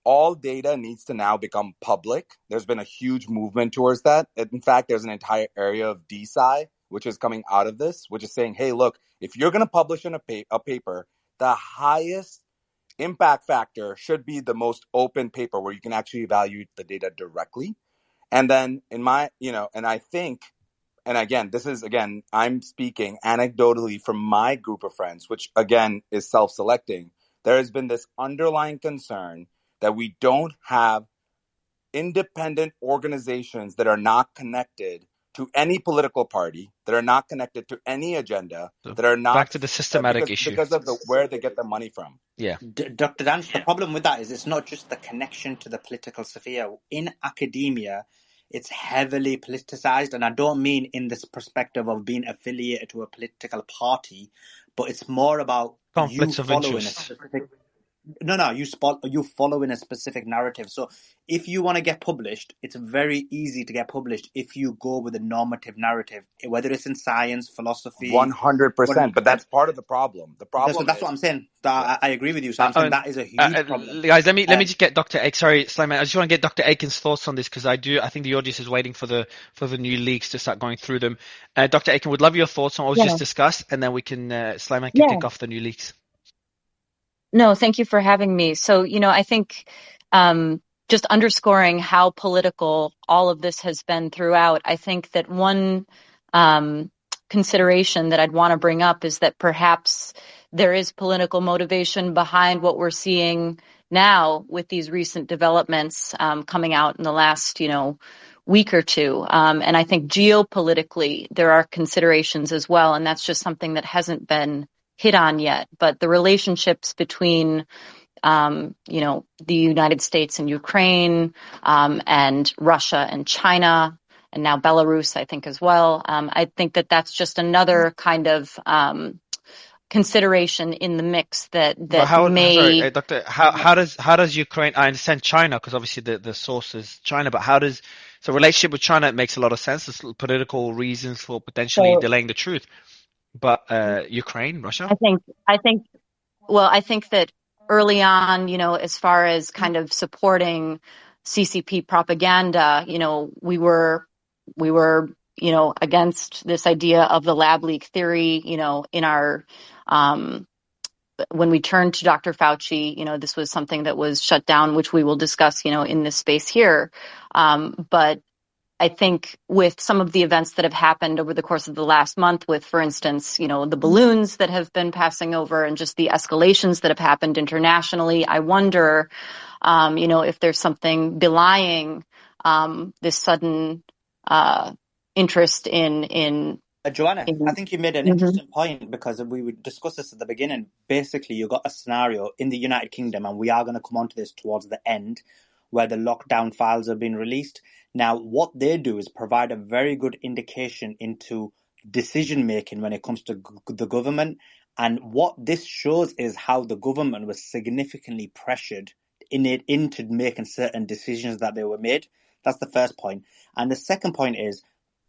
All data needs to now become public. There's been a huge movement towards that. In fact, there's an entire area of DSI, which is coming out of this, which is saying, hey, look, if you're going to publish in a paper, the highest impact factor should be the most open paper where you can actually evaluate the data directly. And then and I think, and again, I'm speaking anecdotally from my group of friends, which again is self-selecting. There has been this underlying concern that we don't have independent organizations that are not connected to any political party, that are not connected to any agenda, that are not... Back to the systematic issue. Because of where they get their money from. Yeah. Dr. Danish, the problem with that is it's not just the connection to the political sphere. In academia, it's heavily politicized. And I don't mean in this perspective of being affiliated to a political party, but it's more about you Conflicts of following a interest. specific. No, you following a specific narrative. So if you want to get published, it's very easy to get published if you go with a normative narrative, whether it's in science, philosophy, 100%. But that's part of the problem. The problem that's is, what I'm saying. yeah. I agree with you. So I'm saying that is a huge problem. Guys, let me just get Dr. Ake. Sorry, Sliman. I just want to get Dr. Aiken's thoughts on this because I think the audience is waiting for the new leaks to start going through them. Dr. Aiken, would love your thoughts on what was just discussed, and then we can Sliman can kick off the new leaks. No, thank you for having me. So, I think just underscoring how political all of this has been throughout, I think that one consideration that I'd want to bring up is that perhaps there is political motivation behind what we're seeing now with these recent developments coming out in the last, week or two. And I think geopolitically, there are considerations as well. And that's just something that hasn't been hit on yet, but the relationships between, the United States and Ukraine, and Russia and China, and now Belarus, I think as well. I think that that's just another kind of consideration in the mix that Sorry, Doctor, how does Ukraine? I understand China because obviously the source is China, but how does relationship with China? It makes a lot of sense. There's political reasons for potentially delaying the truth. But Ukraine, Russia? I think that early on, as far as kind of supporting CCP propaganda, we were against this idea of the lab leak theory, in our when we turned to Dr. Fauci, this was something that was shut down, which we will discuss, in this space here. But I think with some of the events that have happened over the course of the last month with, for instance, the balloons that have been passing over and just the escalations that have happened internationally, I wonder, if there's something belying this sudden interest in Joanna, I think you made an interesting point because we would discuss this at the beginning. Basically, you got a scenario in the United Kingdom, and we are going to come on to this towards the end, where the lockdown files have been released. Now, what they do is provide a very good indication into decision-making when it comes to the government. And what this shows is how the government was significantly pressured into making certain decisions that they were made. That's the first point. And the second point is,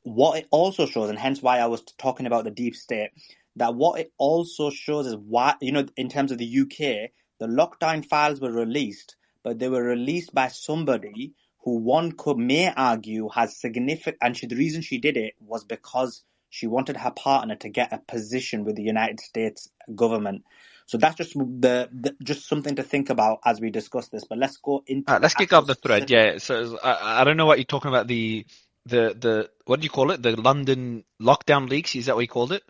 what it also shows, and hence why I was talking about the deep state, that what it also shows is why, in terms of the UK, the lockdown files were released, but they were released by somebody who may argue has significant, and the reason she did it was because she wanted her partner to get a position with the United States government. So that's just just something to think about as we discuss this. But let's go into. Let's kick off the thread. Yeah. So I don't know what you're talking about. The what do you call it? The London lockdown leaks? Is that what you called it?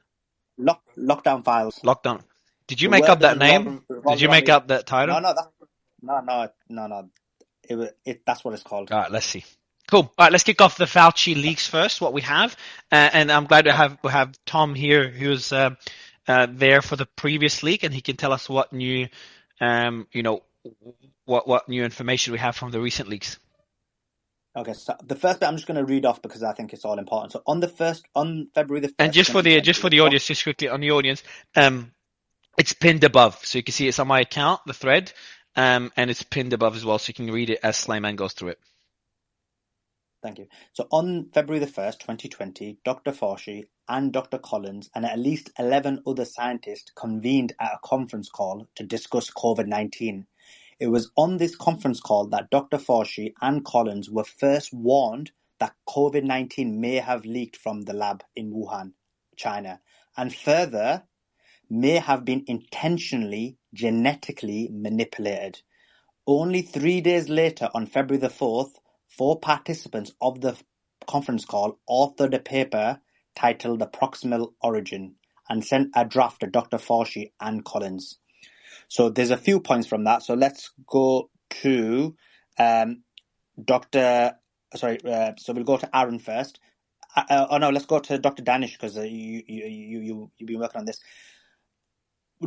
Lockdown files. Lockdown. Did you make up that name? Did you make up that title? No. That's what it's called. All right, let's see. Cool. All right, let's kick off the Fauci leaks first. What we have, and I'm glad to have Tom here, who's there for the previous leak, and he can tell us what new, what new information we have from the recent leaks. Okay, so the first bit I'm just going to read off because I think it's all important. So on February the 1st, and just for the audience, just quickly on the audience, it's pinned above, so you can see it's on my account, the thread. And it's pinned above as well, so you can read it as Sliman goes through it. Thank you. So on February the 1st, 2020, Dr. Fauci and Dr. Collins and at least 11 other scientists convened at a conference call to discuss COVID-19. It was on this conference call that Dr. Fauci and Collins were first warned that COVID-19 may have leaked from the lab in Wuhan, China, and further may have been intentionally genetically manipulated. Only 3 days later, on February the 4th, 4 participants of the conference call authored a paper titled The Proximal Origin and sent a draft to Dr. Fauci and Collins. So there's a few points from that. So let's go to so we'll go to Aaron first. Let's go to Dr. Danish because you've been working on this.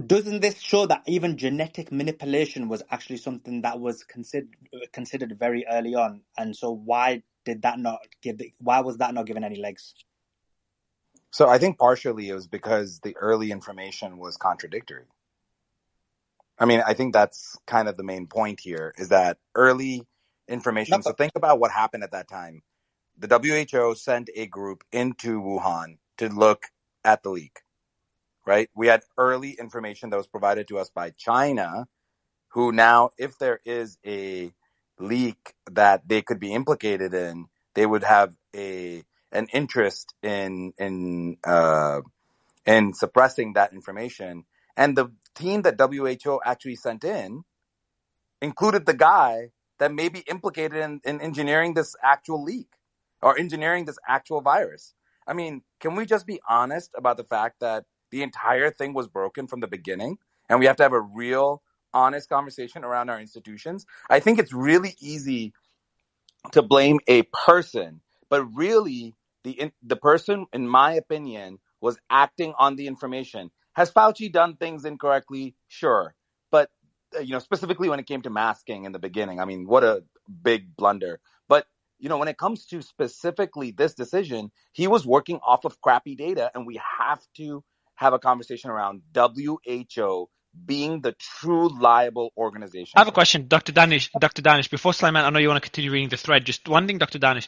Doesn't this show that even genetic manipulation was actually something that was considered very early on? And so why why was that not given any legs? So I think partially it was because the early information was contradictory. I mean, I think that's kind of the main point here, is that early information. So think about what happened at that time. The WHO sent a group into Wuhan to look at the leak, right? We had early information that was provided to us by China, who now, if there is a leak that they could be implicated in, they would have an interest in suppressing that information. And the team that WHO actually sent in included the guy that may be implicated in engineering this actual leak or engineering this actual virus. I mean, can we just be honest about the fact that the entire thing was broken from the beginning, and we have to have a real, honest conversation around our institutions? I think it's really easy to blame a person, but really the person, in my opinion, was acting on the information. Has Fauci done things incorrectly? Sure. But, specifically when it came to masking in the beginning, I mean, what a big blunder. But, when it comes to specifically this decision, he was working off of crappy data, and we have to have a conversation around WHO being the true liable organization. I have a question, Dr. Danish. Before Sulaiman, I know you want to continue reading the thread. Just one thing, Dr. Danish.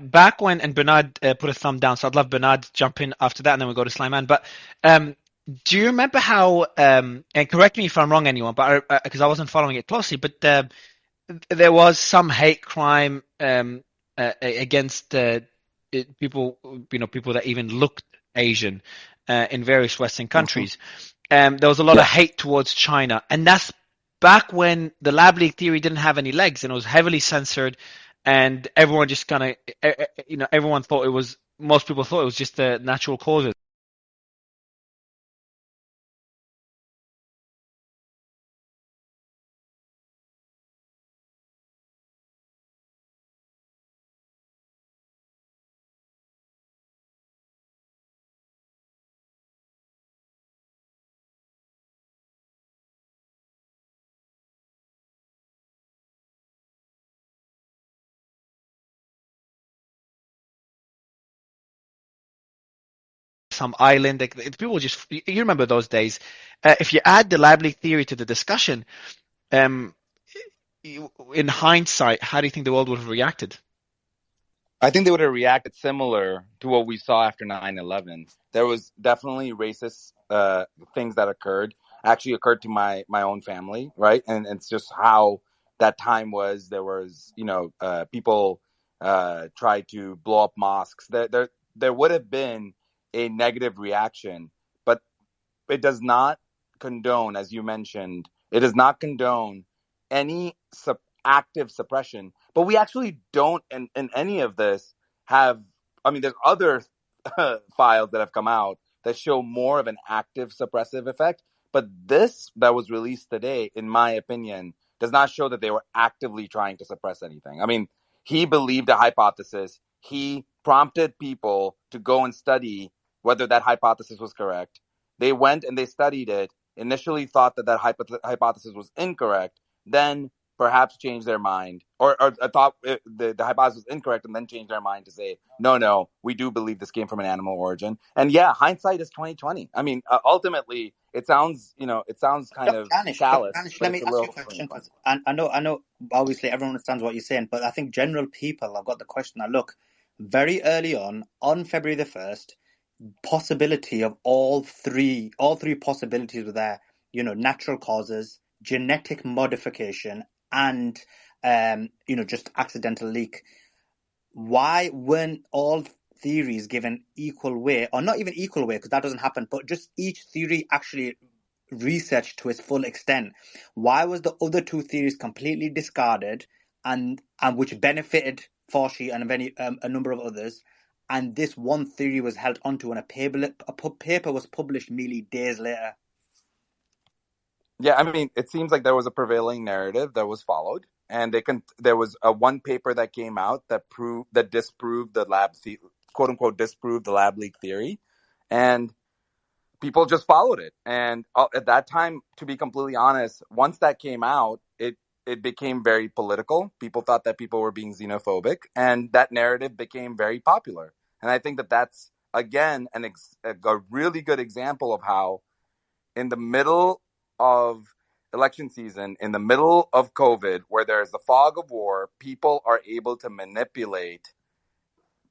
Back when, and Bernard put a thumb down, so I'd love Bernard to jump in after that, and then we'll go to Sulaiman. But do you remember how, and correct me if I'm wrong, anyone, but because I wasn't following it closely, but there was some hate crime against people, people that even looked Asian in various Western countries. There was a lot of hate towards China, and that's back when the lab leak theory didn't have any legs, and it was heavily censored, and everyone just kind of, everyone thought most people thought it was just the natural causes. Some island, people just, you remember those days. If you add the lab leak theory to the discussion, in hindsight, how do you think the world would have reacted? I think they would have reacted similar to what we saw after 9/11. There was definitely racist things that actually occurred to my own family, right? And it's just how that time was. There was, people tried to blow up mosques. There would have been a negative reaction, but it does not condone, as you mentioned, it does not condone any active suppression. But we actually don't, in any of this, have, there's other files that have come out that show more of an active suppressive effect. But this that was released today, in my opinion, does not show that they were actively trying to suppress anything. He believed a hypothesis. He prompted people to go and study whether that hypothesis was correct. They went and they studied it, initially thought that hypothesis was incorrect, then perhaps changed their mind, or thought the hypothesis was incorrect and then changed their mind to say, no, we do believe this came from an animal origin. And hindsight is 2020. Ultimately, it sounds kind of callous. Danish, let me ask you a question, because I know, obviously everyone understands what you're saying, but I think general people have got the question that, look, very early on February the 1st, possibility of all three possibilities were there, natural causes, genetic modification, and just accidental leak. Why weren't all theories given equal weight, or not even equal weight, because that doesn't happen, but just each theory actually researched to its full extent? Why was the other two theories completely discarded, and which benefited Fauci and a number of others, and this one theory was held onto, and a paper was published merely days later? Yeah, it seems like there was a prevailing narrative that was followed, and there was a one paper that came out that disproved the quote unquote disproved the lab leak theory, and people just followed it. And at that time, to be completely honest, once that came out, it became very political. People thought that people were being xenophobic, and that narrative became very popular. And I think that that's, again, a really good example of how in the middle of election season, in the middle of COVID, where there's the fog of war, people are able to manipulate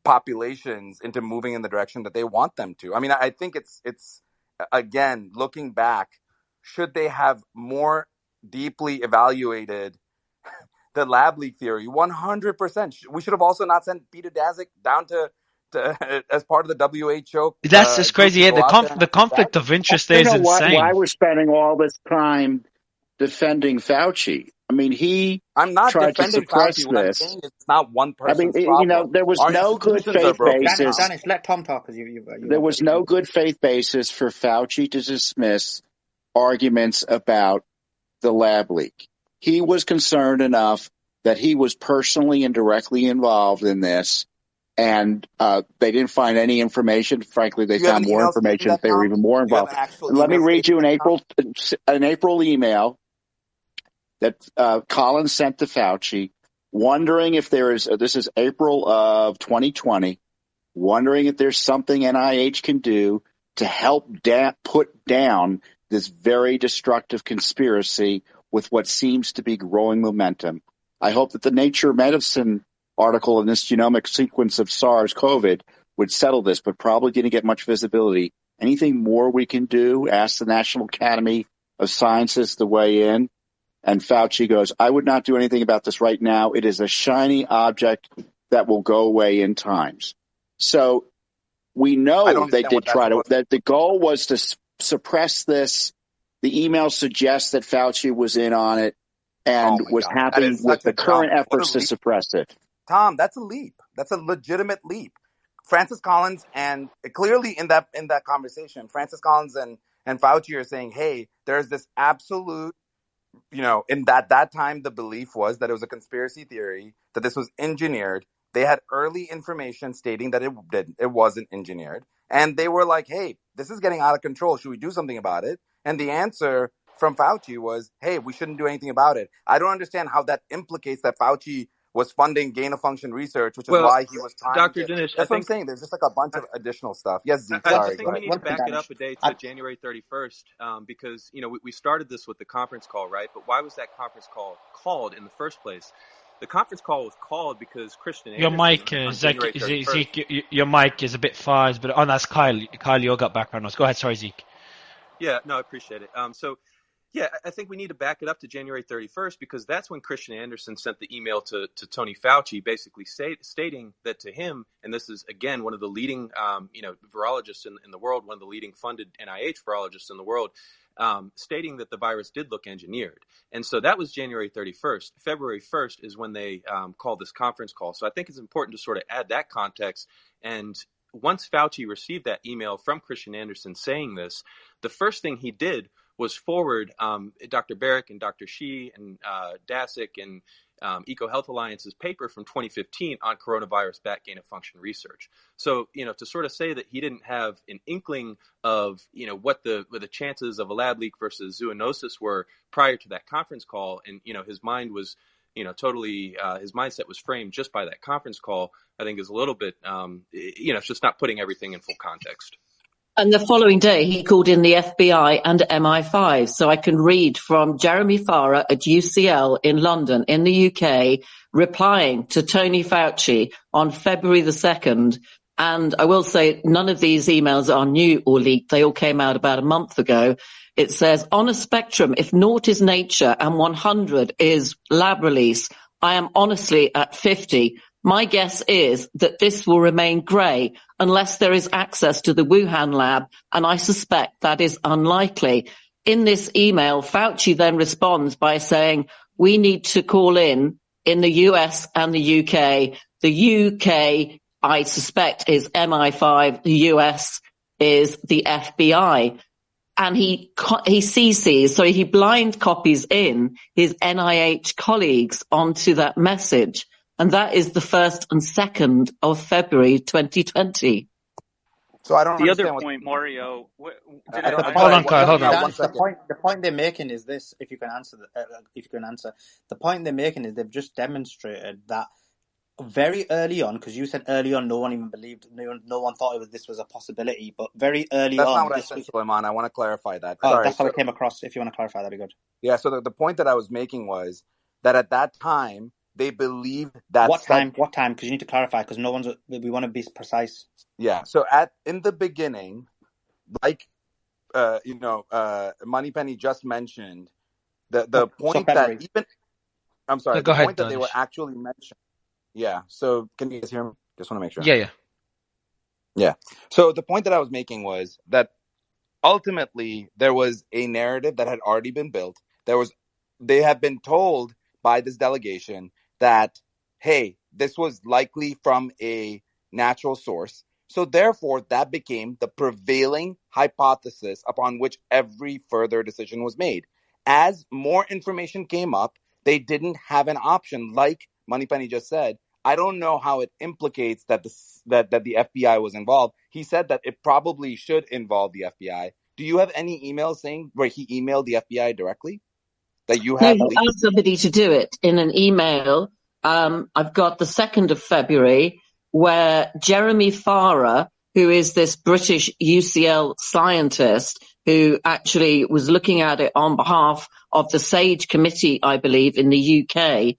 populations into moving in the direction that they want them to. I mean, I think it's again, looking back, should they have more deeply evaluated the lab leak theory? 100%. We should have also not sent Peter Daszak down to as part of the WHO. That's just crazy. Yeah, the conflict of interest there is insane. Why we're spending all this time defending Fauci? I mean, I'm not tried defending to suppress Fauci. What I'm this. saying is it's not one person's I mean, problem. there was Our no good institutions are faith broken. basis. Danish, let Tom talk. Because there was no good faith basis for Fauci to dismiss arguments about the lab leak. He was concerned enough that he was personally and directly involved in this, and they didn't find any information. Frankly, they found more information if they were even more involved. And let me read you an April email that Collins sent to Fauci, wondering if there is, this is April of 2020, wondering if there's something NIH can do to help put down this very destructive conspiracy with what seems to be growing momentum. I hope that the Nature Medicine article in this genomic sequence of SARS-CoV would settle this, but probably didn't get much visibility. Anything more we can do? Ask the National Academy of Sciences to weigh in. And Fauci goes, I would not do anything about this right now. It is a shiny object that will go away in times. So we know they did try to, that the goal was to suppress this. The email suggests that Fauci was in on it and was happy with the current efforts to suppress it. Tom, that's a leap. That's a legitimate leap. Francis Collins, and clearly in that conversation, Francis Collins and Fauci are saying, hey, there's this absolute, in that time, the belief was that it was a conspiracy theory, that this was engineered. They had early information stating that it wasn't engineered. And they were like, hey, this is getting out of control. Should we do something about it? And the answer from Fauci was, hey, we shouldn't do anything about it. I don't understand how that implicates that Fauci was funding gain-of-function research, which is why he was trying Dr. to... Dinesh, that's what I'm saying. There's just like a bunch of additional stuff. Yes, Zeke, sorry. I think we need to back it up a day to January 31st because, we started this with the conference call, right? But why was that conference call called in the first place? The conference call was called because Christian Anderson... Zeke, your mic is a bit far, but that's Kyle. Kyle, you got background noise. Go ahead. Sorry, Zeke. Yeah, no, I appreciate it. Yeah, I think we need to back it up to January 31st because that's when Christian Anderson sent the email to Tony Fauci, basically stating that to him, and this is, again, one of the leading, virologists in the world, one of the leading funded NIH virologists in the world, stating that the virus did look engineered. And so that was January 31st. February 1st is when they called this conference call. So I think it's important to sort of add that context. And once Fauci received that email from Christian Anderson saying this, the first thing he did was forward Dr. Barrick and Dr. Shi and Daszak and EcoHealth Alliance's paper from 2015 on coronavirus bat gain-of-function research. So, to sort of say that he didn't have an inkling of, what the chances of a lab leak versus zoonosis were prior to that conference call, and, his mind was, totally, his mindset was framed just by that conference call, I think is a little bit, it's just not putting everything in full context. And the following day, he called in the FBI and MI5. So I can read from Jeremy Farrar at UCL in London, in the UK, replying to Tony Fauci on February the 2nd. And I will say none of these emails are new or leaked. They all came out about a month ago. It says, on a spectrum, if 0 is nature and 100 is lab release, I am honestly at 50. My guess is that this will remain grey unless there is access to the Wuhan lab, and I suspect that is unlikely. In this email, Fauci then responds by saying, we need to call in the US and the UK. The UK, I suspect, is MI5. The US is the FBI. And he CCs, so he blind copies in his NIH colleagues onto that message. And that is the 1st and 2nd of February 2020. So I don't The other understand point, Mario. I don't. Hold on, Kyle. Hold on. One second. The point they're making is this. If you can answer, the point they're making is they've just demonstrated that very early on, because you said early on, no one even believed, no one thought this was a possibility. But very early That's on, not what I said, Suleiman. I want to clarify that. Oh, Sorry. that's how it came across. If you want to clarify, that'd be good. Yeah. So the point that I was making was that at that time they believed that. What time? Because you need to clarify. Because we want to be precise. Yeah. So in the beginning, like Moneypenny just mentioned, the point that even I'm sorry, the point that they were actually mentioned. Yeah. So can you guys hear me? Just want to make sure. Yeah. So the point that I was making was that ultimately there was a narrative that had already been built. They had been told by this delegation that, hey, this was likely from a natural source. So therefore, that became the prevailing hypothesis upon which every further decision was made. As more information came up, they didn't have an option. Like Moneypenny just said, I don't know how it implicates that the FBI was involved. He said that it probably should involve the FBI. Do you have any emails saying where he emailed the FBI directly? That you have? No, I asked somebody to do it in an email. I've got the 2nd of February, where Jeremy Farrar, who is this British UCL scientist who actually was looking at it on behalf of the SAGE committee, I believe, in the UK,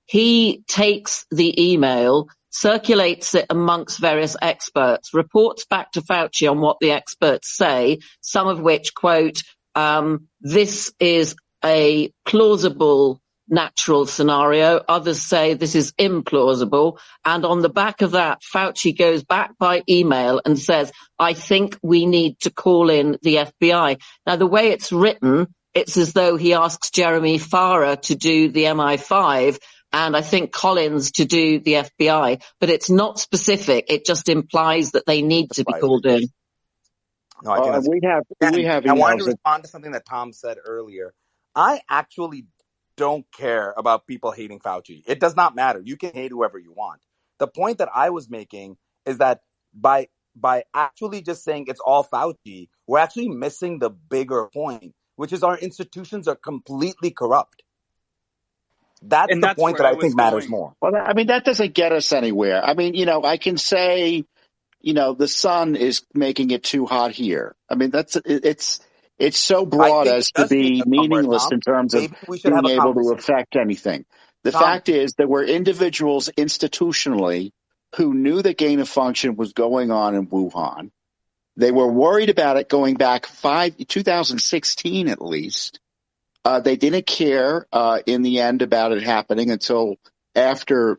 he takes the email, circulates it amongst various experts, reports back to Fauci on what the experts say, some of which quote, this is a plausible natural scenario. Others say this is implausible. And on the back of that, Fauci goes back by email and says, I think we need to call in the FBI. Now, the way it's written, it's as though he asks Jeremy Farrar to do the MI5 and I think Collins to do the FBI, but it's not specific. It just implies that they need to be called in. No, I think I wanted to respond to something that Tom said earlier. I actually don't care about people hating Fauci. It does not matter. You can hate whoever you want. The point that I was making is that by actually just saying it's all Fauci, we're actually missing the bigger point, which is our institutions are completely corrupt. That's the point that I think matters more. Well, I mean, that doesn't get us anywhere. I mean, I can say, the sun is making it too hot here. I mean, it's so broad as to be meaningless in terms of being able to affect anything. The fact is that we're individuals institutionally who knew that gain of function was going on in Wuhan. They were worried about it going back 2016 at least. They didn't care in the end about it happening until after,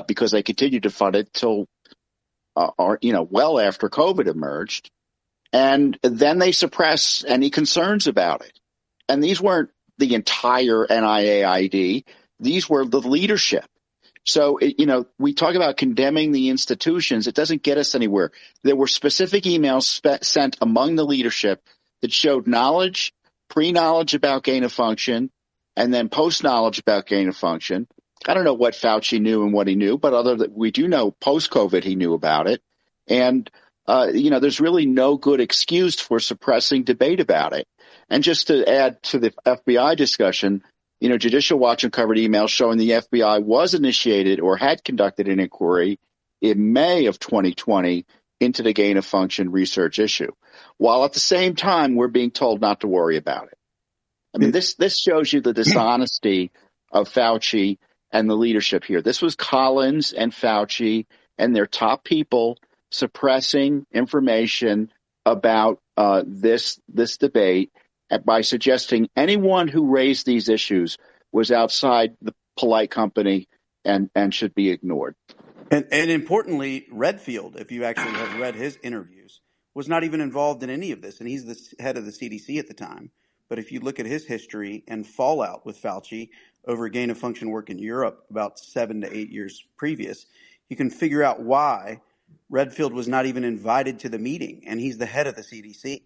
because they continued to fund it till, well after COVID emerged. And then they suppress any concerns about it. And these weren't the entire NIAID. These were the leadership. So, we talk about condemning the institutions. It doesn't get us anywhere. There were specific emails sent among the leadership that showed knowledge, pre-knowledge about gain of function, and then post-knowledge about gain of function. I don't know what Fauci knew and what he knew, but we do know post-COVID he knew about it. And there's really no good excuse for suppressing debate about it. And just to add to the FBI discussion, Judicial Watch uncovered emails showing the FBI was initiated or had conducted an inquiry in May of 2020 into the gain of function research issue, while at the same time we're being told not to worry about it. I mean, this shows you the dishonesty of Fauci and the leadership here. This was Collins and Fauci and their top people suppressing information about this debate by suggesting anyone who raised these issues was outside the polite company and should be ignored. And importantly, Redfield, if you actually have read his interviews, was not even involved in any of this. And he's the head of the CDC at the time. But if you look at his history and fallout with Fauci over gain of function work in Europe about 7 to 8 years previous, you can figure out why Redfield was not even invited to the meeting. And he's the head of the CDC.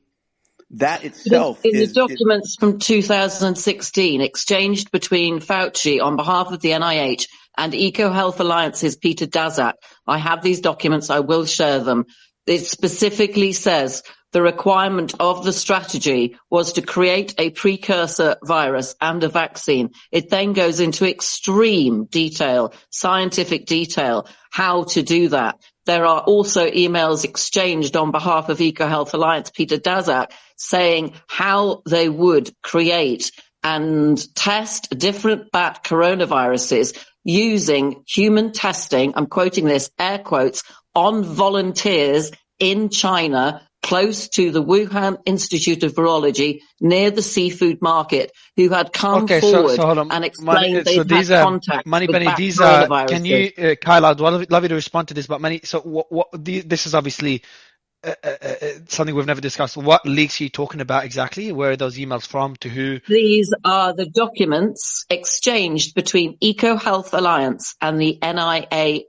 That itself is the documents from 2016 exchanged between Fauci on behalf of the NIH and EcoHealth Alliance's Peter Daszak. I have these documents. I will share them. It specifically says the requirement of the strategy was to create a precursor virus and a vaccine. It then goes into extreme detail, scientific detail, how to do that. There are also emails exchanged on behalf of EcoHealth Alliance, Peter Daszak, saying how they would create and test different bat coronaviruses using human testing, I'm quoting this, air quotes, on volunteers in China, close to the Wuhan Institute of Virology, near the seafood market, who had come forward so hold on. and explained they've had these contact Money with Benny, bat these coronaviruses. can you, Kyle, I'd love you to respond to this, but this is obviously something we've never discussed. What leaks are you talking about exactly? Where are those emails from? To who? These are the documents exchanged between EcoHealth Alliance and the NIAID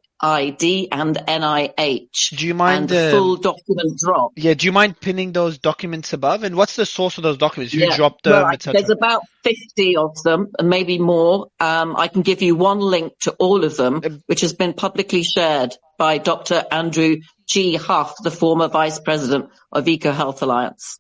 and NIH. Do you mind and the full document drop? Yeah, do you mind pinning those documents above? And what's the source of those documents? Who Yeah, dropped them, well, etc.? there's about 50 of them, and maybe more. I can give you one link to all of them, which has been publicly shared by Dr. Andrew G. Huff, the former vice president of EcoHealth Alliance.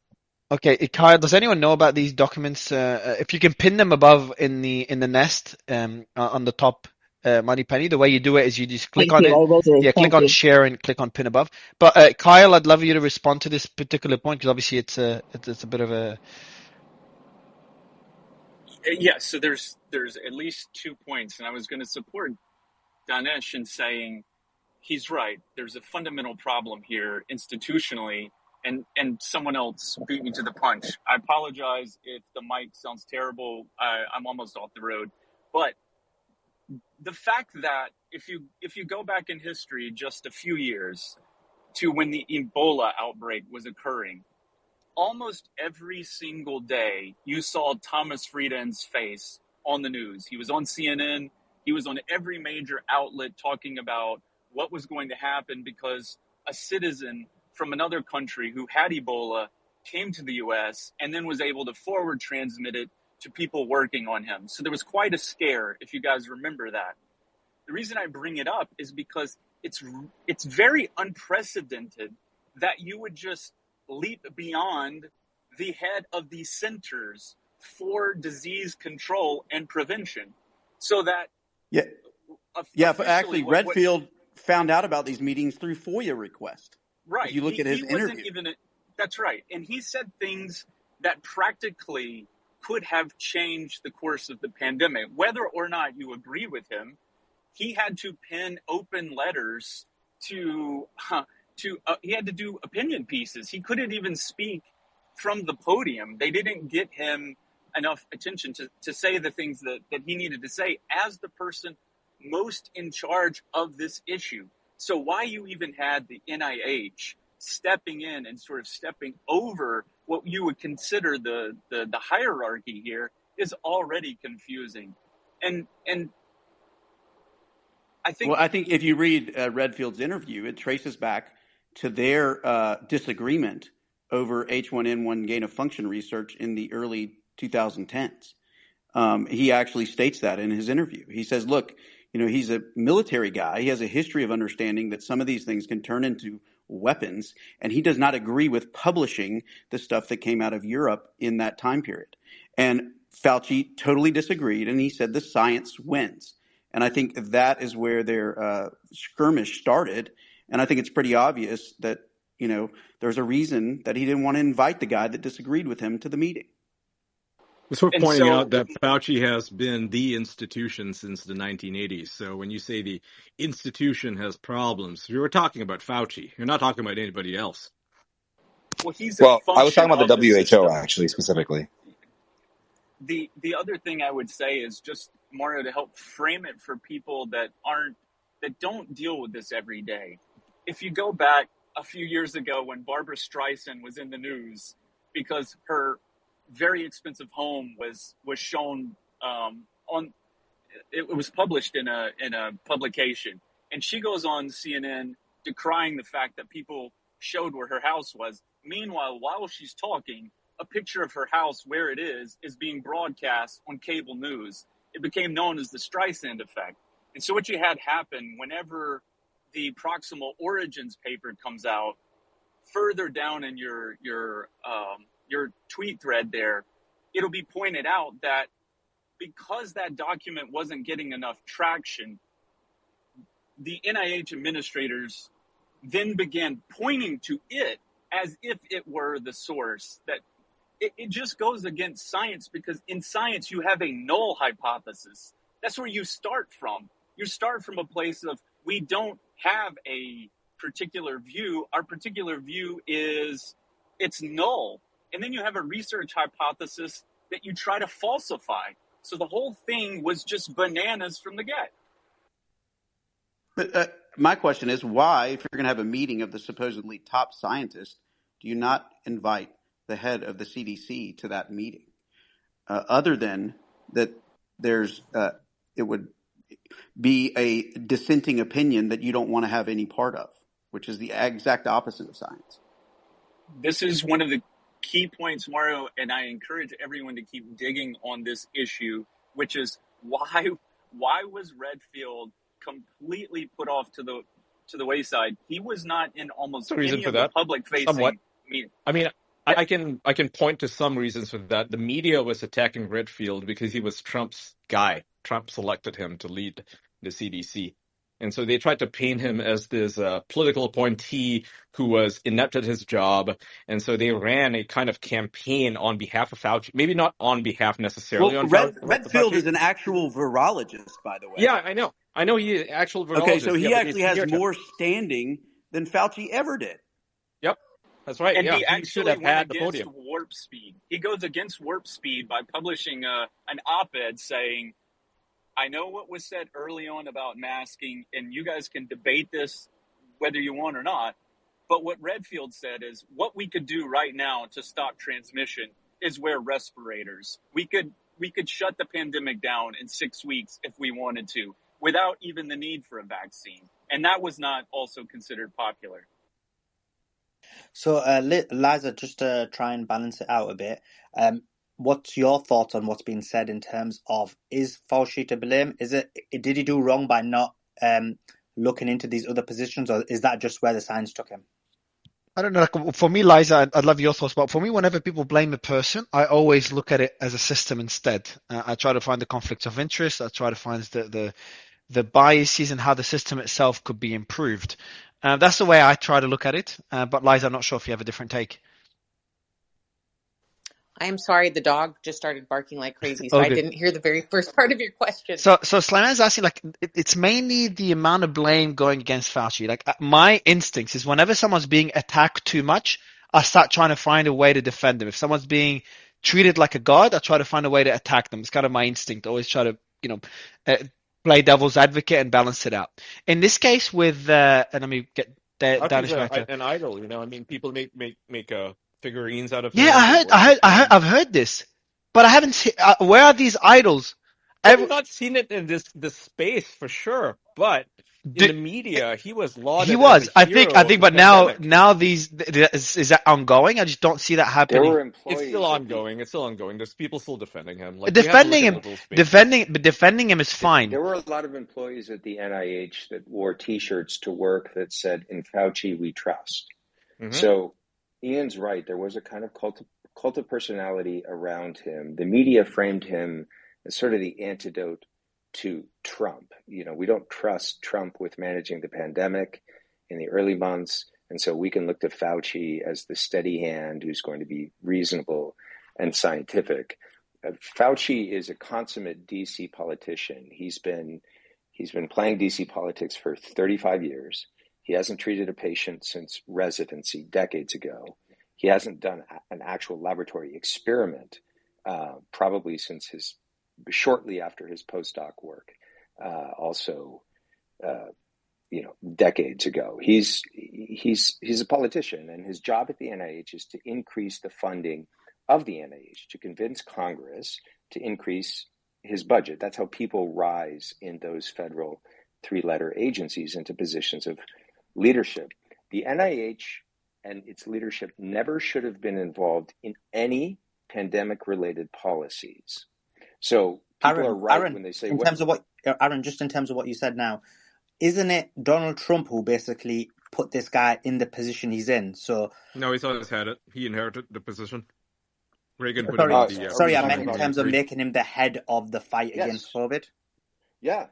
Okay, Kyle, does anyone know about these documents? If you can pin them above in the nest, on the top, Money Penny. The way you do it is you just click on it. Yeah, click on share and click on pin above. But Kyle, I'd love you to respond to this particular point, because obviously it's a bit of a. Yeah, so there's at least 2 points, and I was going to support Danesh in saying he's right. There's a fundamental problem here institutionally, and someone else beat me to the punch. I apologize if the mic sounds terrible. I'm almost off the road, but the fact that if you go back in history just a few years to when the Ebola outbreak was occurring, almost every single day you saw Thomas Friedan's face on the news. He was on CNN. He was on every major outlet talking about what was going to happen because a citizen from another country who had Ebola came to the U.S. and then was able to forward transmit it to people working on him. So there was quite a scare, if you guys remember that. The reason I bring it up is because it's very unprecedented that you would just leap beyond the head of the Centers for Disease Control and Prevention, so that actually, Redfield found out about these meetings through FOIA request. Right. If you look at his interview. That's right, and he said things that practically could have changed the course of the pandemic. Whether or not you agree with him, he had to pen open letters he had to do opinion pieces. He couldn't even speak from the podium. They didn't get him enough attention to say the things that he needed to say as the person most in charge of this issue. So why you even had the NIH stepping in and sort of stepping over what you would consider the hierarchy here is already confusing. And I think if you read Redfield's interview, it traces back to their disagreement over H1N1 gain of function research in the early 2010s. He actually states that in his interview. He says, look, he's a military guy. He has a history of understanding that some of these things can turn into weapons, and he does not agree with publishing the stuff that came out of Europe in that time period. And Fauci totally disagreed, and he said the science wins. And I think that is where their skirmish started. And I think it's pretty obvious that, there's a reason that he didn't want to invite the guy that disagreed with him to the meeting. It's worth pointing out that Fauci has been the institution since the 1980s. So when you say the institution has problems, you're talking about Fauci. You're not talking about anybody else. Well, I was talking about the WHO, actually, specifically. The other thing I would say is just, Mario, to help frame it for people that don't deal with this every day. If you go back a few years ago when Barbara Streisand was in the news because her very expensive home was shown it was published in a publication, and she goes on CNN decrying the fact that people showed where her house was. Meanwhile, while she's talking, a picture of her house where it is being broadcast on cable news. It became known as the Streisand effect. And so what you had happen whenever the Proximal Origins paper comes out, further down in your tweet thread there, it'll be pointed out that because that document wasn't getting enough traction, the NIH administrators then began pointing to it as if it were the source. That it just goes against science, because in science you have a null hypothesis. That's where you start from. You start from a place of, we don't have a particular view. Our particular view is, it's null. And then you have a research hypothesis that you try to falsify. So the whole thing was just bananas from the get. But my question is, why, if you're going to have a meeting of the supposedly top scientists, do you not invite the head of the CDC to that meeting? Other than that, it would be a dissenting opinion that you don't want to have any part of, which is the exact opposite of science. This is one of the key points, Mario, and I encourage everyone to keep digging on this issue, which is why was Redfield completely put off to the wayside? He was not in almost any of the public-facing meetings. I mean, I can point to some reasons for that. The media was attacking Redfield because he was Trump's guy. Trump selected him to lead the CDC. And so they tried to paint him as this political appointee who was inept at his job. And so they ran a kind of campaign on behalf of Fauci. Maybe not on behalf necessarily on Fauci. Redfield is an actual virologist, by the way. Yeah, I know. I know he's an actual virologist. Okay, so he actually has more standing than Fauci ever did. Yep, that's right. And yeah, he actually should have had the against podium. Warp Speed. He goes against Warp Speed by publishing an op-ed saying, I know what was said early on about masking, and you guys can debate this whether you want or not, but what Redfield said is, what we could do right now to stop transmission is wear respirators. We could shut the pandemic down in 6 weeks if we wanted to, without even the need for a vaccine. And that was not also considered popular. So, Liza, just to try and balance it out a bit, what's your thoughts on what's been said in terms of, is Fauci to blame? Did he do wrong by not looking into these other positions, or is that just where the science took him? I don't know. Like, for me, Liza, I'd love your thoughts, but for me, whenever people blame a person, I always look at it as a system instead. I try to find the conflicts of interest. I try to find the biases and how the system itself could be improved. That's the way I try to look at it. But Liza, I'm not sure if you have a different take. I am sorry, the dog just started barking like crazy, so I didn't hear the very first part of your question. So Slayman's asking, like, it's mainly the amount of blame going against Fauci. Like, my instincts is whenever someone's being attacked too much, I start trying to find a way to defend them. If someone's being treated like a god, I try to find a way to attack them. It's kind of my instinct. I always try to, play devil's advocate and balance it out. In this case with, and let me get Danish back to an idol, I mean, people make figurines out of him. Yeah, I've heard this, but I haven't seen. Where are these idols? I've not seen it in this space for sure, but in the media, he was lauded. He was, as a hero I think, but now is that ongoing? I just don't see that happening. There were employees. It's still ongoing. There's people still defending him. Like, defending him is fine. There were a lot of employees at the NIH that wore T-shirts to work that said, "In Fauci we trust." Mm-hmm. So Ian's right. There was a kind of cult of personality around him. The media framed him as sort of the antidote to Trump. We don't trust Trump with managing the pandemic in the early months, and so we can look to Fauci as the steady hand who's going to be reasonable and scientific. Fauci is a consummate DC politician. He's been playing DC politics for 35 years. He hasn't treated a patient since residency decades ago. He hasn't done an actual laboratory experiment probably since shortly after his postdoc work, decades ago. He's a politician, and his job at the NIH is to increase the funding of the NIH, to convince Congress to increase his budget. That's how people rise in those federal three-letter agencies into positions of leadership. The NIH and its leadership never should have been involved in any pandemic-related policies. So people are right when they say... Aaron, just in terms of what you said now, isn't it Donald Trump who basically put this guy in the position he's in. So No, he's always had it. He inherited the position. Reagan put him sorry, in the sorry, I position meant in in terms of 1983. making him the head of the fight Yes. against COVID. Yeah,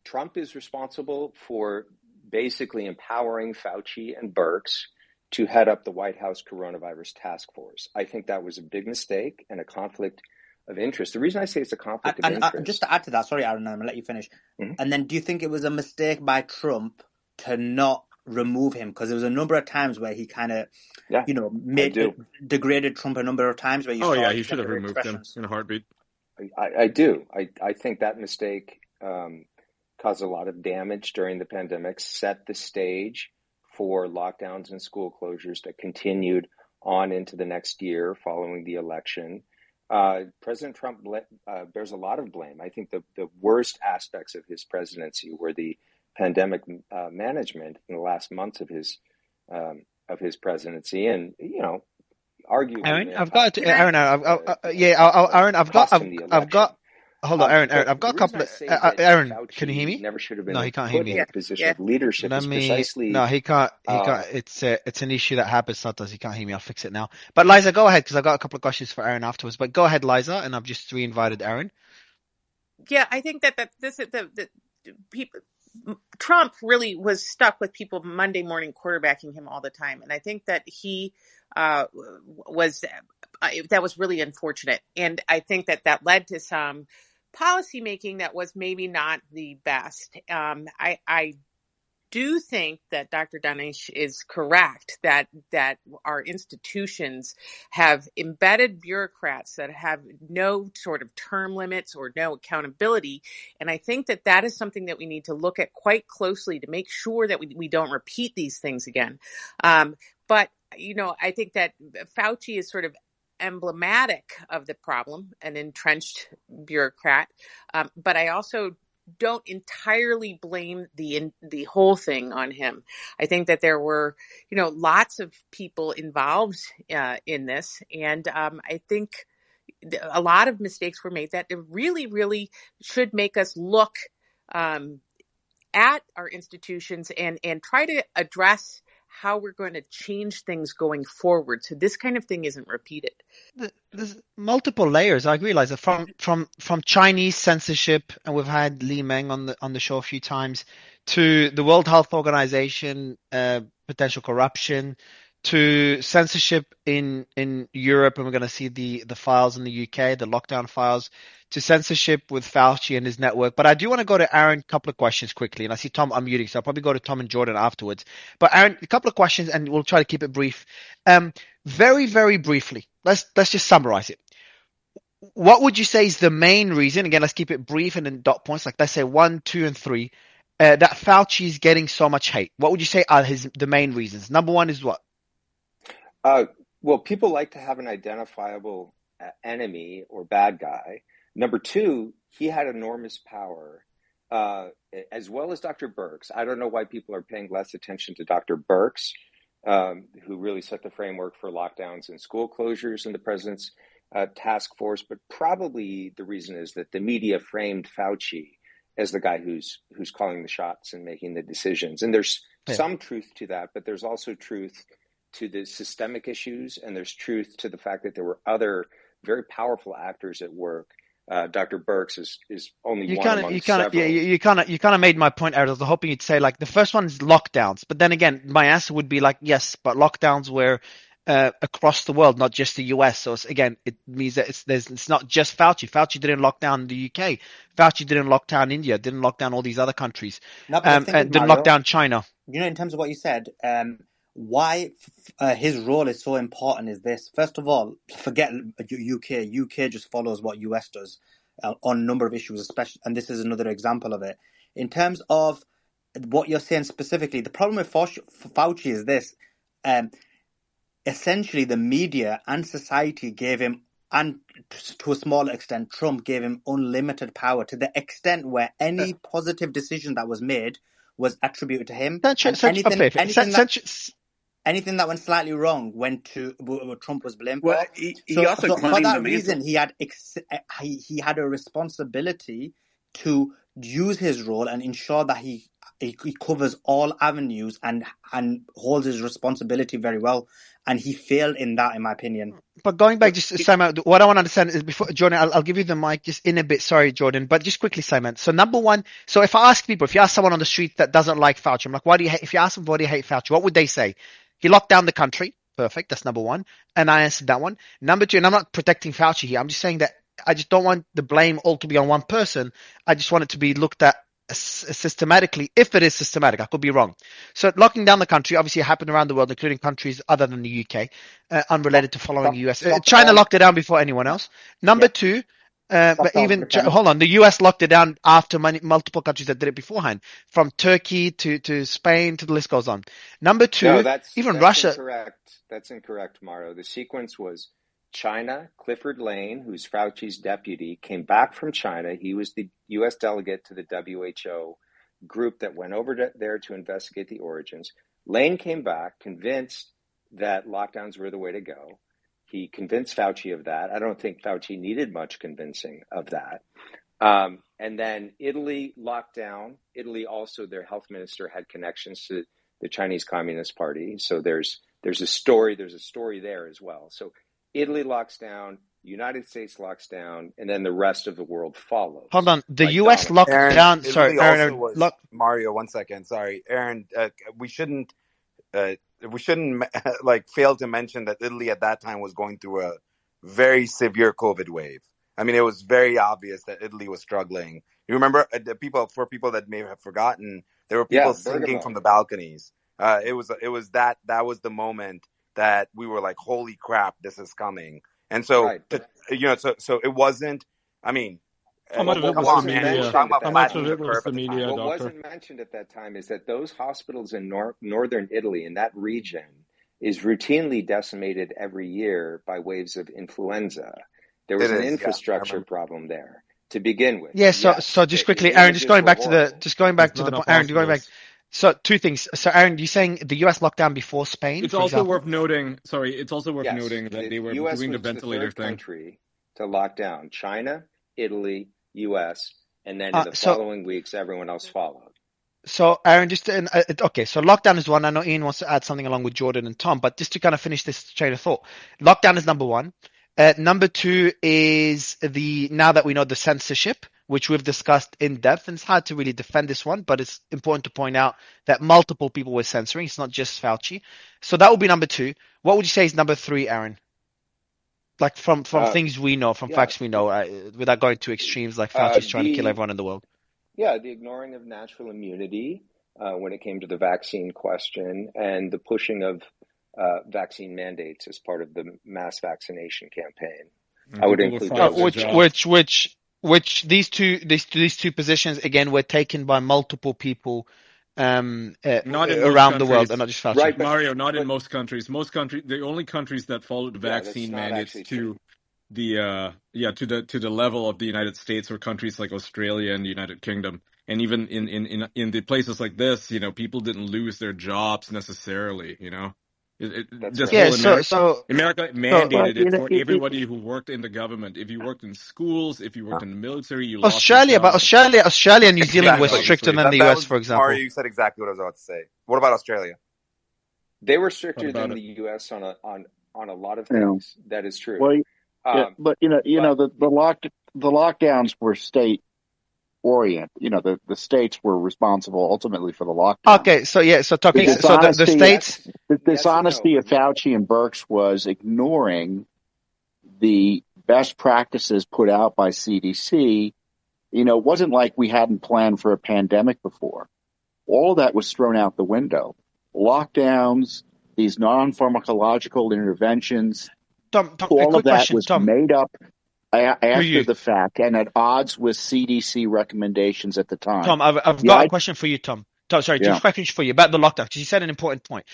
Trump is responsible for basically empowering Fauci and Birx to head up the White House coronavirus task force. I think that was a big mistake and a conflict of interest. The reason I say it's a conflict of interest... And just to add to that, sorry, Aaron, I'm going to let you finish. Mm-hmm. And then do you think it was a mistake by Trump to not remove him? Because there was a number of times where he kind of, degraded Trump a number of times. Where you he should have removed him in a heartbeat. I do. I think that mistake caused a lot of damage during the pandemic, set the stage for lockdowns and school closures that continued on into the next year following the election. President Trump bears a lot of blame. I think the worst aspects of his presidency were the pandemic management in the last months of his presidency, and arguably. Aaron, I've got Hold on, Aaron. I've got a couple of. Aaron, can you hear me? Never should have been. No, he can't hear me. In a position of leadership. No, he can't. It's an issue that happens sometimes. He can't hear me. I'll fix it now. But Liza, go ahead because I've got a couple of questions for Aaron afterwards. But go ahead, Liza, and I've just re-invited Aaron. Yeah, I think that this is the people. Trump really was stuck with people Monday morning quarterbacking him all the time, and I think that he was really unfortunate, and I think that led to some policy making that was maybe not the best. I do think that Dr. Danish is correct that our institutions have embedded bureaucrats that have no sort of term limits or no accountability. And I think that is something that we need to look at quite closely to make sure that we don't repeat these things again. But, I think that Fauci is sort of emblematic of the problem, an entrenched bureaucrat. But I also don't entirely blame the whole thing on him. I think that there were, lots of people involved in this, and I think a lot of mistakes were made that really, really should make us look at our institutions and try to address how we're going to change things going forward, so this kind of thing isn't repeated. There's multiple layers. I agree, Liza. From Chinese censorship, and we've had Li Meng on the show a few times, to the World Health Organization, potential corruption, to censorship in Europe, and we're going to see the files in the UK, the lockdown files, to censorship with Fauci and his network. But I do want to go to Aaron, a couple of questions quickly, and I see Tom unmuting, so I'll probably go to Tom and Jordan afterwards. But Aaron, a couple of questions, and we'll try to keep it brief. Very, very briefly, let's just summarize it. What would you say is the main reason? Again, let's keep it brief and then dot points, like let's say 1, 2, and 3, that Fauci is getting so much hate. What would you say are the main reasons? Number one is what? Well, people like to have an identifiable enemy or bad guy. Number two, he had enormous power, as well as Dr. Birx. I don't know why people are paying less attention to Dr. Birx, who really set the framework for lockdowns and school closures in the president's task force. But probably the reason is that the media framed Fauci as the guy who's calling the shots and making the decisions. And there's some truth to that, but there's also truth to the systemic issues, and there's truth to the fact that there were other very powerful actors at work. Dr. Birx is only one among several. You kind of made my point, Aaron. I was hoping you'd say, like, the first one is lockdowns, but then again, my answer would be like, yes, but lockdowns were across the world, not just the US. So it means that it's not just Fauci. Fauci didn't lock down the UK. Fauci didn't lock down India. Didn't lock down all these other countries. And didn't lock down China. In terms of what you said, why his role is so important is this. First of all, forget UK. UK just follows what US does on a number of issues, especially, and this is another example of it. In terms of what you're saying specifically, the problem with Fauci is this. Essentially, the media and society gave him, and to a smaller extent, Trump gave him unlimited power, to the extent where any positive decision that was made was attributed to him. Anything that went slightly wrong went to Trump was blamed for. He also for that reason, he had a responsibility to use his role and ensure that he he covers all avenues and holds his responsibility very well. And he failed in that, in my opinion. But going back, just Simon, what I want to understand is before Jordan, I'll give you the mic just in a bit. Sorry, Jordan, but just quickly, Simon. So number one, so if I ask people, if you ask someone on the street that doesn't like Fauci, I'm like, why do you hate? If you ask them why do you hate Fauci, what would they say? He locked down the country. Perfect. That's number one. And I answered that one. Number two, and I'm not protecting Fauci here. I'm just saying that I just don't want the blame all to be on one person. I just want it to be looked at systematically, if it is systematic. I could be wrong. So locking down the country obviously happened around the world, including countries other than the UK, unrelated to following the US. China locked it down before anyone else. Number two, but even hold on, the US locked it down after multiple countries that did it beforehand, from Turkey to Spain, to the list goes on. Number two, that's Russia. That's incorrect, Mario. The sequence was China. Clifford Lane, who's Fauci's deputy, came back from China. He was the U.S. delegate to the WHO group that went over there to investigate the origins. Lane came back, convinced that lockdowns were the way to go. He convinced Fauci of that. I don't think Fauci needed much convincing of that. And then Italy locked down. Italy also, their health minister had connections to the Chinese Communist Party. So there's a story there as well. So Italy locks down, United States locks down, and then the rest of the world follows. Hold on, the U.S. locked down. Sorry, Aaron. Mario, 1 second. Sorry, Aaron. We shouldn't like fail to mention that Italy at that time was going through a very severe COVID wave. I mean, it was very obvious that Italy was struggling. You remember for people that may have forgotten, there were people singing from the balconies. It was that was the moment that we were like, holy crap, this is coming. And so, so it wasn't, I mean, how much of it was the media? What wasn't mentioned at that time is that those hospitals in northern Italy, in that region, is routinely decimated every year by waves of influenza. There was an infrastructure problem there to begin with. Yeah, so just quickly, Aaron, going back to the point, Aaron, going back. So two things. So Aaron, you're saying the U.S. lockdown before Spain? It's also worth noting. Sorry, it's also worth noting that they were doing the ventilator the third country to lock down: China, Italy, U.S., and then in the following weeks, everyone else followed. So Aaron, okay. So lockdown is one. I know Ian wants to add something along with Jordan and Tom, but just to kind of finish this train of thought, lockdown is number one. Number two is now that we know the censorship, which we've discussed in depth, and it's hard to really defend this one, but it's important to point out that multiple people were censoring. It's not just Fauci. So that would be number two. What would you say is number three, Aaron? Like from things we know, from facts we know, without going to extremes like Fauci's trying to kill everyone in the world. Yeah, the ignoring of natural immunity when it came to the vaccine question, and the pushing of vaccine mandates as part of the mass vaccination campaigin. I would include those. Which these two positions again were taken by multiple people around the world, and not just Fauci. Right, Mario, not in most countries. Most countries, the only countries that followed vaccine mandates to the level of the United States were countries like Australia and the United Kingdom. And even in the places like this, people didn't lose their jobs necessarily, America mandated it for everybody who worked in the government. If you worked in schools, if you worked in the military, you lost Australia and New Zealand were stricter than the US, for example. Mario, you said exactly what I was about to say. What about Australia? They were stricter than the US on a lot of things. That is true. Well, but the lockdowns were state orient. The states were responsible ultimately for the lockdown. Okay, so talking the states. The dishonesty of Fauci and Birx was ignoring the best practices put out by CDC. It wasn't like we hadn't planned for a pandemic before. All of that was thrown out the window. Lockdowns, these non-pharmacological interventions, all of that was made up after the fact and at odds with CDC recommendations at the time. Tom, I've got a question for you, Tom. Sorry, just a question for you about the lockdown, because you said an important point.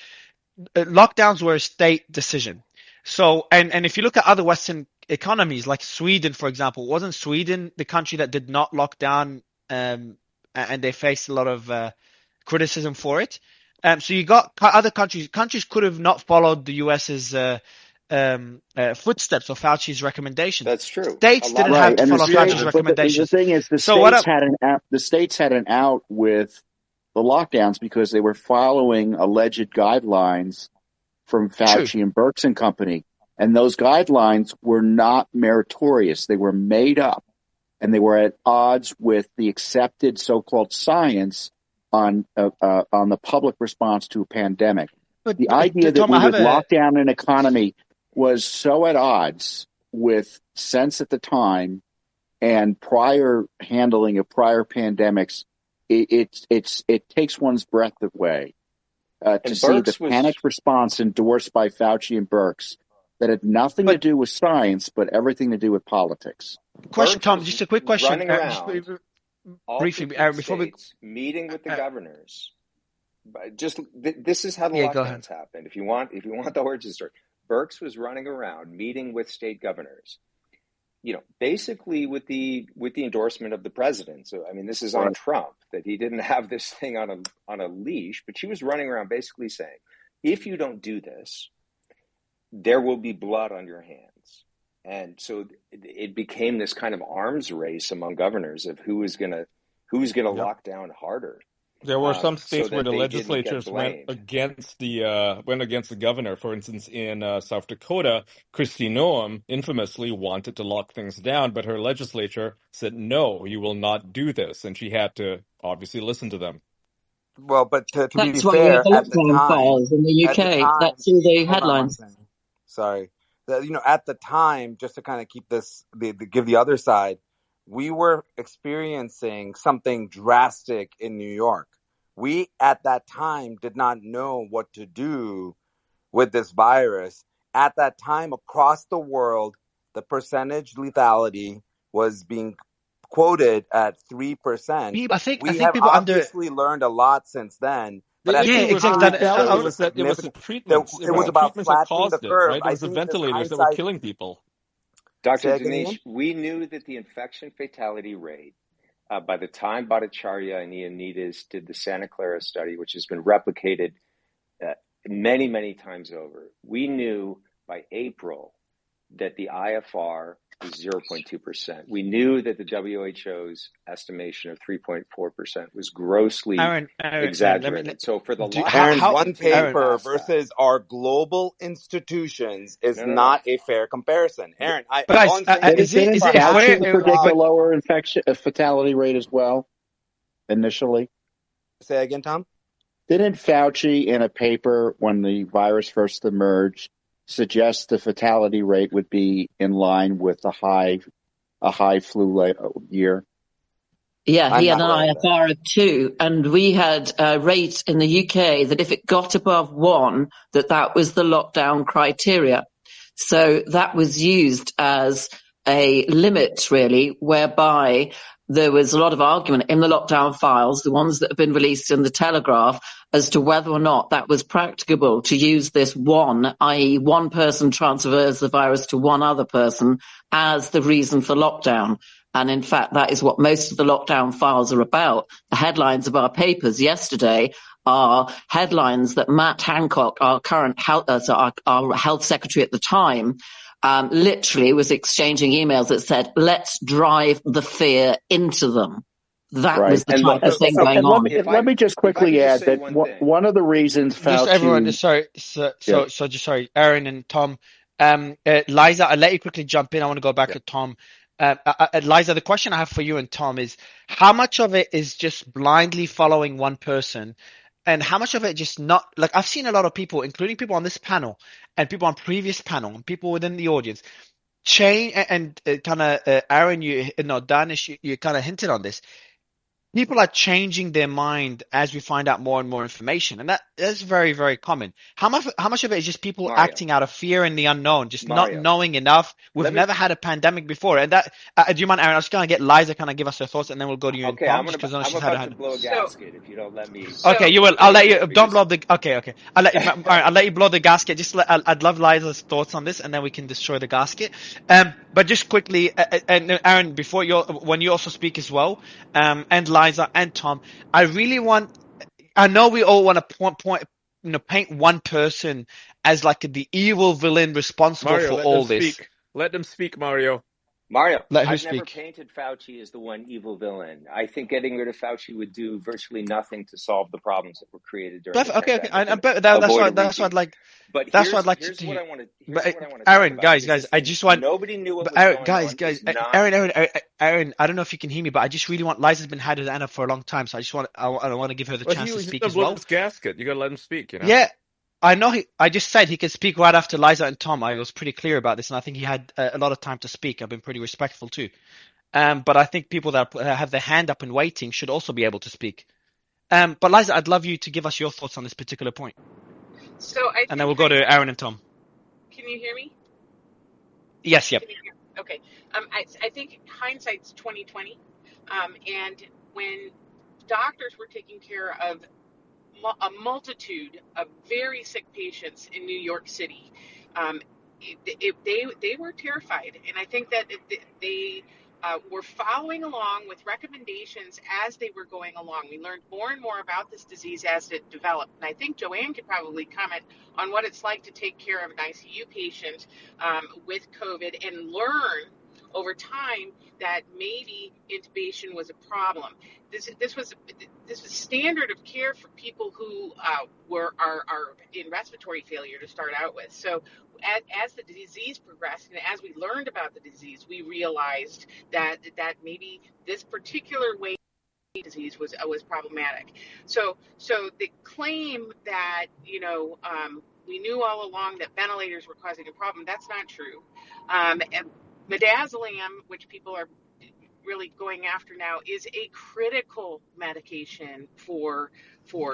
Lockdowns were a state decision. So, and if you look at other Western economies, like Sweden, for example, wasn't Sweden the country that did not lock down, and they faced a lot of criticism for it? So you got other countries could have not followed the US's footsteps or Fauci's recommendations. That's true. States didn't have to follow Fauci's recommendations. The thing is, the states had an out with the lockdowns because they were following alleged guidelines from Fauci and Birx and company. And those guidelines were not meritorious. They were made up, and they were at odds with the accepted so-called science on the public response to a pandemic. But the idea that Tom, we would lock down an economy was so at odds with sense at the time and prior handling of prior pandemics. It takes one's breath away to see the panic response endorsed by Fauci and Birx that had nothing to do with science, but everything to do with politics. Question, Tom, just a quick question. Running around briefly, before we meeting with the governors. Just this is how the lockdowns happened. If you want the origin story, Birx was running around meeting with state governors. Basically with the endorsement of the president. So I mean, this is on Trump that he didn't have this thing on a leash, but she was running around basically saying, if you don't do this, there will be blood on your hands. And so it became this kind of arms race among governors of who was going to lock down harder. There were some states where the they legislatures went against the governor. For instance, in South Dakota, Kristi Noem infamously wanted to lock things down, but her legislature said, no, you will not do this. And she had to obviously listen to them. Well, but to be That's why we fair, have the lockdown files in the UK. That's all the headlines. Sorry. At the time, just to kind of keep this, give the other side, we were experiencing something drastic in New York. We, at that time, did not know what to do with this virus. At that time, across the world, the percentage lethality was being quoted at 3%. I think we have people obviously learned a lot since then. But it was the treatments. It was about flattening the curve. Right? It was the ventilators that were killing people. Dr. Dinesh, we knew that the infection fatality rate, by the time Bhattacharya and Ioannidis did the Santa Clara study, which has been replicated many, many times over, we knew by April that the IFR was 0.2%. We knew that the WHO's estimation of 3.4% was grossly exaggerated. So for the one paper versus our global institutions is not a fair comparison. Aaron, didn't Fauci predict a lower infection fatality rate as well initially? Say again, Tom? Didn't Fauci in a paper when the virus first emerged suggest the fatality rate would be in line with a high flu year? Yeah, he had an IFR of 2, and we had a rate in the UK that if it got above 1, that was the lockdown criteria. So that was used as a limit, really, whereby there was a lot of argument in the lockdown files, the ones that have been released in the Telegraph, as to whether or not that was practicable to use this i.e. one person transfers the virus to one other person, as the reason for lockdown. And in fact, that is what most of the lockdown files are about. The headlines of our papers yesterday are headlines that Matt Hancock, our current our health secretary at the time, literally was exchanging emails that said, let's drive the fear into them. That was the type of thing going on. Let me just quickly add that one of the reasons Fauci... Just everyone, sorry, Aaron and Tom. Liza, I'll let you quickly jump in. I want to go back to Tom. Liza, the question I have for you and Tom is, how much of it is just blindly following one person? And how much of it just not, like I've seen a lot of people, including people on this panel and people on previous panel and people within the audience, change and kind of, Aaron, Danish, you kind of hinted on this. People are changing their mind as we find out more and more information, and that's very, very common. How much of it is just people acting out of fear in the unknown, just not knowing enough? We've never had a pandemic before, and that. Do you mind, Aaron? I was going to get Liza kind of give us her thoughts, and then we'll go to you. Okay, I'm about to blow a gasket if you don't let me. Okay, you will. I'll let you. Don't blow the. Okay. I'll let you. All right, I'll let you blow the gasket. I'd love Liza's thoughts on this, and then we can destroy the gasket. But just quickly, and Aaron, when you also speak as well, and Liza and Tom, I know we all want to paint one person as like the evil villain responsible Mario, for all this. Let them speak, Mario. Mario, Let her I've never speak. painted Fauci as the one evil villain. I think getting rid of Fauci would do virtually nothing to solve the problems that were created during the Okay. pandemic and But avoid a that's what I'd repeat. like. But That's what I'd like here's to what do. I want to But talk Aaron, about, guys, because this I thing just want. nobody knew what But was going on. guys, It's not. Aaron, I don't know if you can hear me, but I just really want. Liza's been had with Anna for a long time, so I want to give her the chance to He's speak gonna as blow well. his gasket. You gotta let him speak. Yeah, I know. I just said he could speak right after Liza and Tom. I was pretty clear about this, and I think he had a lot of time to speak. I've been pretty respectful too. But I think people that have their hand up and waiting should also be able to speak. But Liza, I'd love you to give us your thoughts on this particular point. So and then we'll go to Aaron and Tom. Can you hear me? Yes. Yep. Okay. I think hindsight's 20/20. And when doctors were taking care of a multitude of very sick patients in New York City, they were terrified, and I think that they were following along with recommendations as they were going along. We learned more and more about this disease as it developed, and I think Joanne could probably comment on what it's like to take care of an ICU patient with COVID and learn over time that maybe intubation was a problem. This was standard of care for people who are in respiratory failure to start out with. So as the disease progressed and as we learned about the disease, we realized that maybe this particular way of disease was problematic. So the claim that we knew all along that ventilators were causing a problem, that's not true. And midazolam, which people are really going after now, is a critical medication for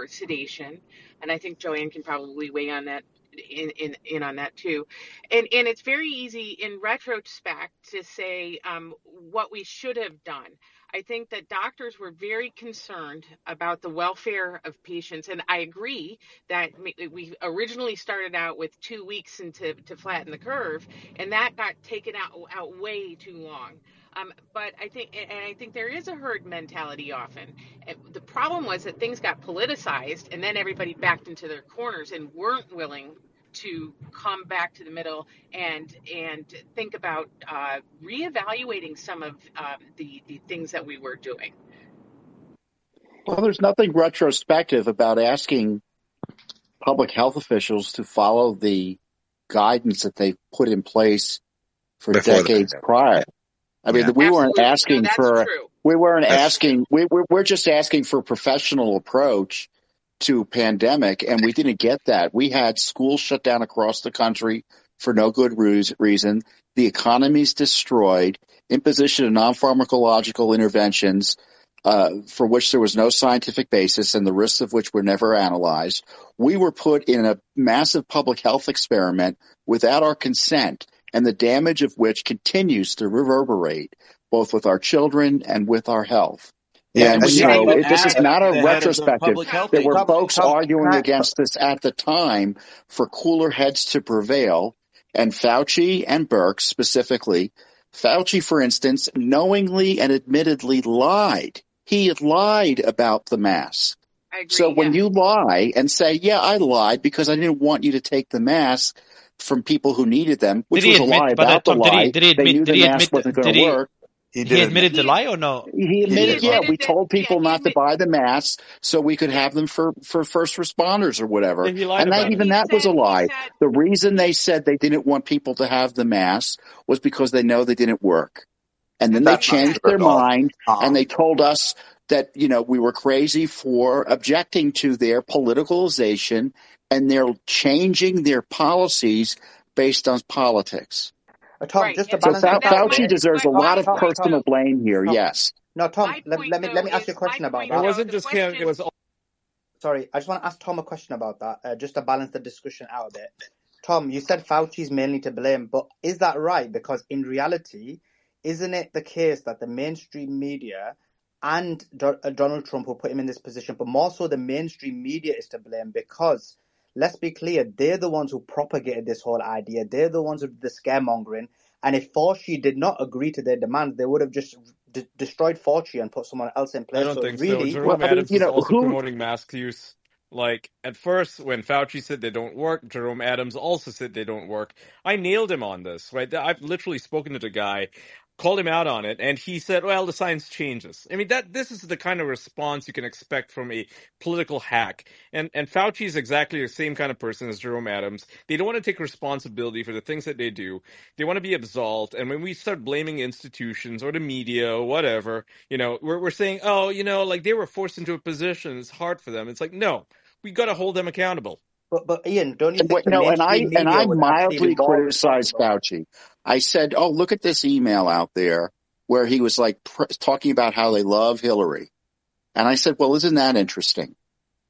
sedation, and I think Joanne can probably weigh on that in on that too. And it's very easy in retrospect to say what we should have done. I think that doctors were very concerned about the welfare of patients, and I agree that we originally started out with 2 weeks to flatten the curve, and that got taken out way too long. But I think there is a herd mentality often. The problem was that things got politicized, and then everybody backed into their corners and weren't willing to come back to the middle and think about reevaluating some of the things that we were doing. Well, there's nothing retrospective about asking public health officials to follow the guidance that they put in place for decades prior. I mean, we weren't asking for. We weren't asking. We're just asking for a professional approach to pandemic, and we didn't get that. We had schools shut down across the country for no good reason. The economy's destroyed. Imposition of non-pharmacological interventions for which there was no scientific basis and the risks of which were never analyzed. We were put in a massive public health experiment without our consent, and the damage of which continues to reverberate both with our children and with our health. Yeah, and so this is not a retrospective. There were folks arguing against this at the time for cooler heads to prevail, and Fauci and Birx specifically. Fauci, for instance, knowingly and admittedly lied. He had lied about the mask. I agree, so when you lie and say, yeah, I lied because I didn't want you to take the mask from people who needed them, which was a lie about the lie. They knew the mask wasn't going to work. He admitted the lie or no? He admitted, we told people not to buy the masks so we could have them for first responders or whatever. And that was a lie. The reason they said they didn't want people to have the masks was because they know they didn't work. And then they changed their mind and they told us that, we were crazy for objecting to their politicalization, and they're changing their policies based on politics. Tom, just to balance Fauci deserves a lot of personal blame here. Yes. No, Tom. Let me ask you a question about that. It wasn't just him. It was. Sorry, I just want to ask Tom a question about that, just to balance the discussion out a bit. Tom, you said Fauci's mainly to blame, but is that right? Because in reality, isn't it the case that the mainstream media and Donald Trump will put him in this position, but more so the mainstream media is to blame? Because let's be clear, they're the ones who propagated this whole idea. They're the ones who did the scaremongering. And if Fauci did not agree to their demands, they would have just destroyed Fauci and put someone else in place. I don't think so. Jerome Adams is also promoting mask use. Like, at first, when Fauci said they don't work, Jerome Adams also said they don't work. I nailed him on this, right? I've literally spoken to the guy. called him out on it, and he said, well, the science changes. I mean, this is the kind of response you can expect from a political hack. And Fauci is exactly the same kind of person as Jerome Adams. They don't want to take responsibility for the things that they do. They want to be absolved. And when we start blaming institutions or the media or whatever, we're saying, oh, like they were forced into a position. It's hard for them. It's like, no, we got to hold them accountable. But Ian, don't you think the No, mainstream and I media would actually be mildly more criticized responsible? Fauci. I said, "Oh, look at this email out there where he was like talking about how they love Hillary," and I said, "Well, isn't that interesting?"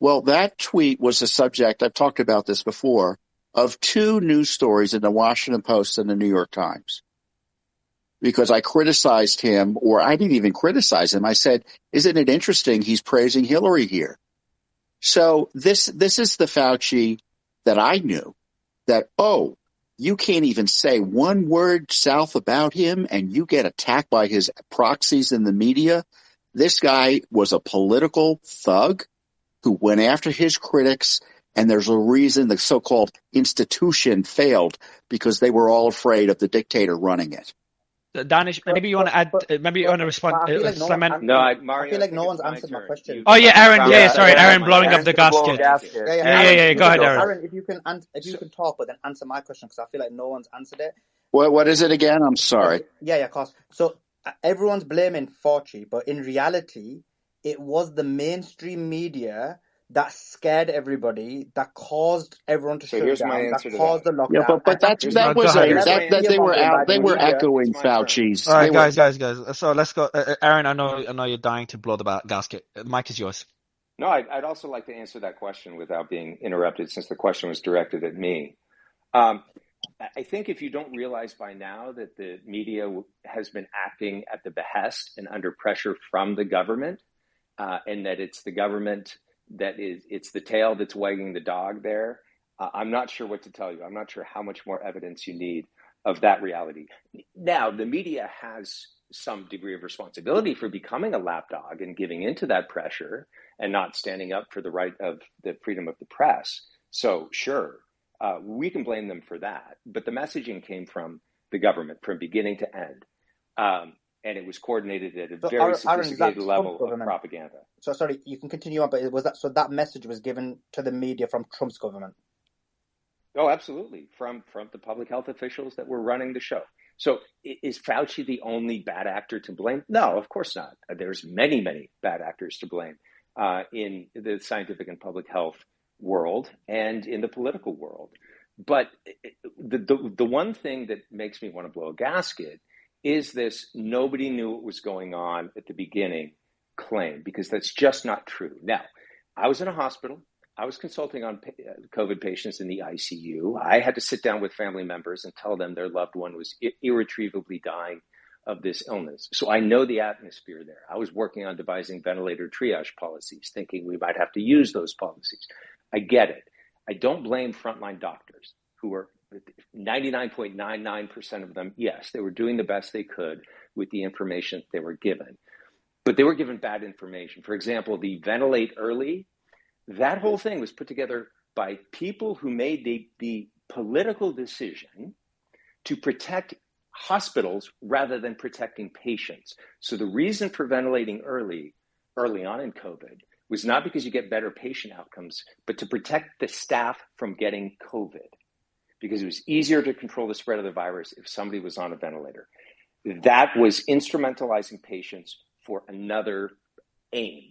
Well, that tweet was the subject. I've talked about this before of 2 news stories in the Washington Post and the New York Times because I criticized him, or I didn't even criticize him. I said, "Isn't it interesting? He's praising Hillary here." So this is the Fauci that I knew that, oh, you can't even say one word south about him and you get attacked by his proxies in the media. This guy was a political thug who went after his critics, and there's a reason the so-called institution failed because they were all afraid of the dictator running it. Danish, maybe you want to add, maybe you want to respond. I feel like Mario, I feel like no one's answered my question. Oh yeah, Aaron. Sorry, Aaron blowing up the gasket. Yeah. Go ahead, Aaron. Aaron, if you can talk, but then answer my question because I feel like no one's answered it. What is it again? I'm sorry. Yeah, of course. So everyone's blaming Fauci, but in reality, it was the mainstream media that scared everybody, that caused everyone to shut down, that caused the lockdown. Yeah, but they were echoing Fauci's. All right, guys. So let's go. Aaron, I know you're dying to blow the gasket. Mike is yours. No, I'd also like to answer that question without being interrupted, since the question was directed at me. I think if you don't realize by now that the media has been acting at the behest and under pressure from the government, and that it's the government it's the tail that's wagging the dog there, I'm not sure what to tell you. I'm not sure how much more evidence you need of that reality. Now, the media has some degree of responsibility for becoming a lapdog and giving into that pressure and not standing up for the right of the freedom of the press. So sure, we can blame them for that. But the messaging came from the government from beginning to end. And it was coordinated at a very sophisticated level of propaganda. So sorry, you can continue on, but that message was given to the media from Trump's government? Oh, absolutely. From the public health officials that were running the show. So is Fauci the only bad actor to blame? No, of course not. There's many, many bad actors to blame in the scientific and public health world and in the political world. But the one thing that makes me want to blow a gasket is this nobody knew what was going on at the beginning claim, because that's just not true. Now, I was in a hospital. I was consulting on COVID patients in the ICU. I had to sit down with family members and tell them their loved one was irretrievably dying of this illness. So I know the atmosphere there. I was working on devising ventilator triage policies, thinking we might have to use those policies. I get it. I don't blame frontline doctors who were 99.99% of them, yes, they were doing the best they could with the information they were given. But they were given bad information. For example, the ventilate early, that whole thing was put together by people who made the political decision to protect hospitals rather than protecting patients. So the reason for ventilating early on in COVID was not because you get better patient outcomes, but to protect the staff from getting COVID, because it was easier to control the spread of the virus if somebody was on a ventilator. That was instrumentalizing patients for another aim.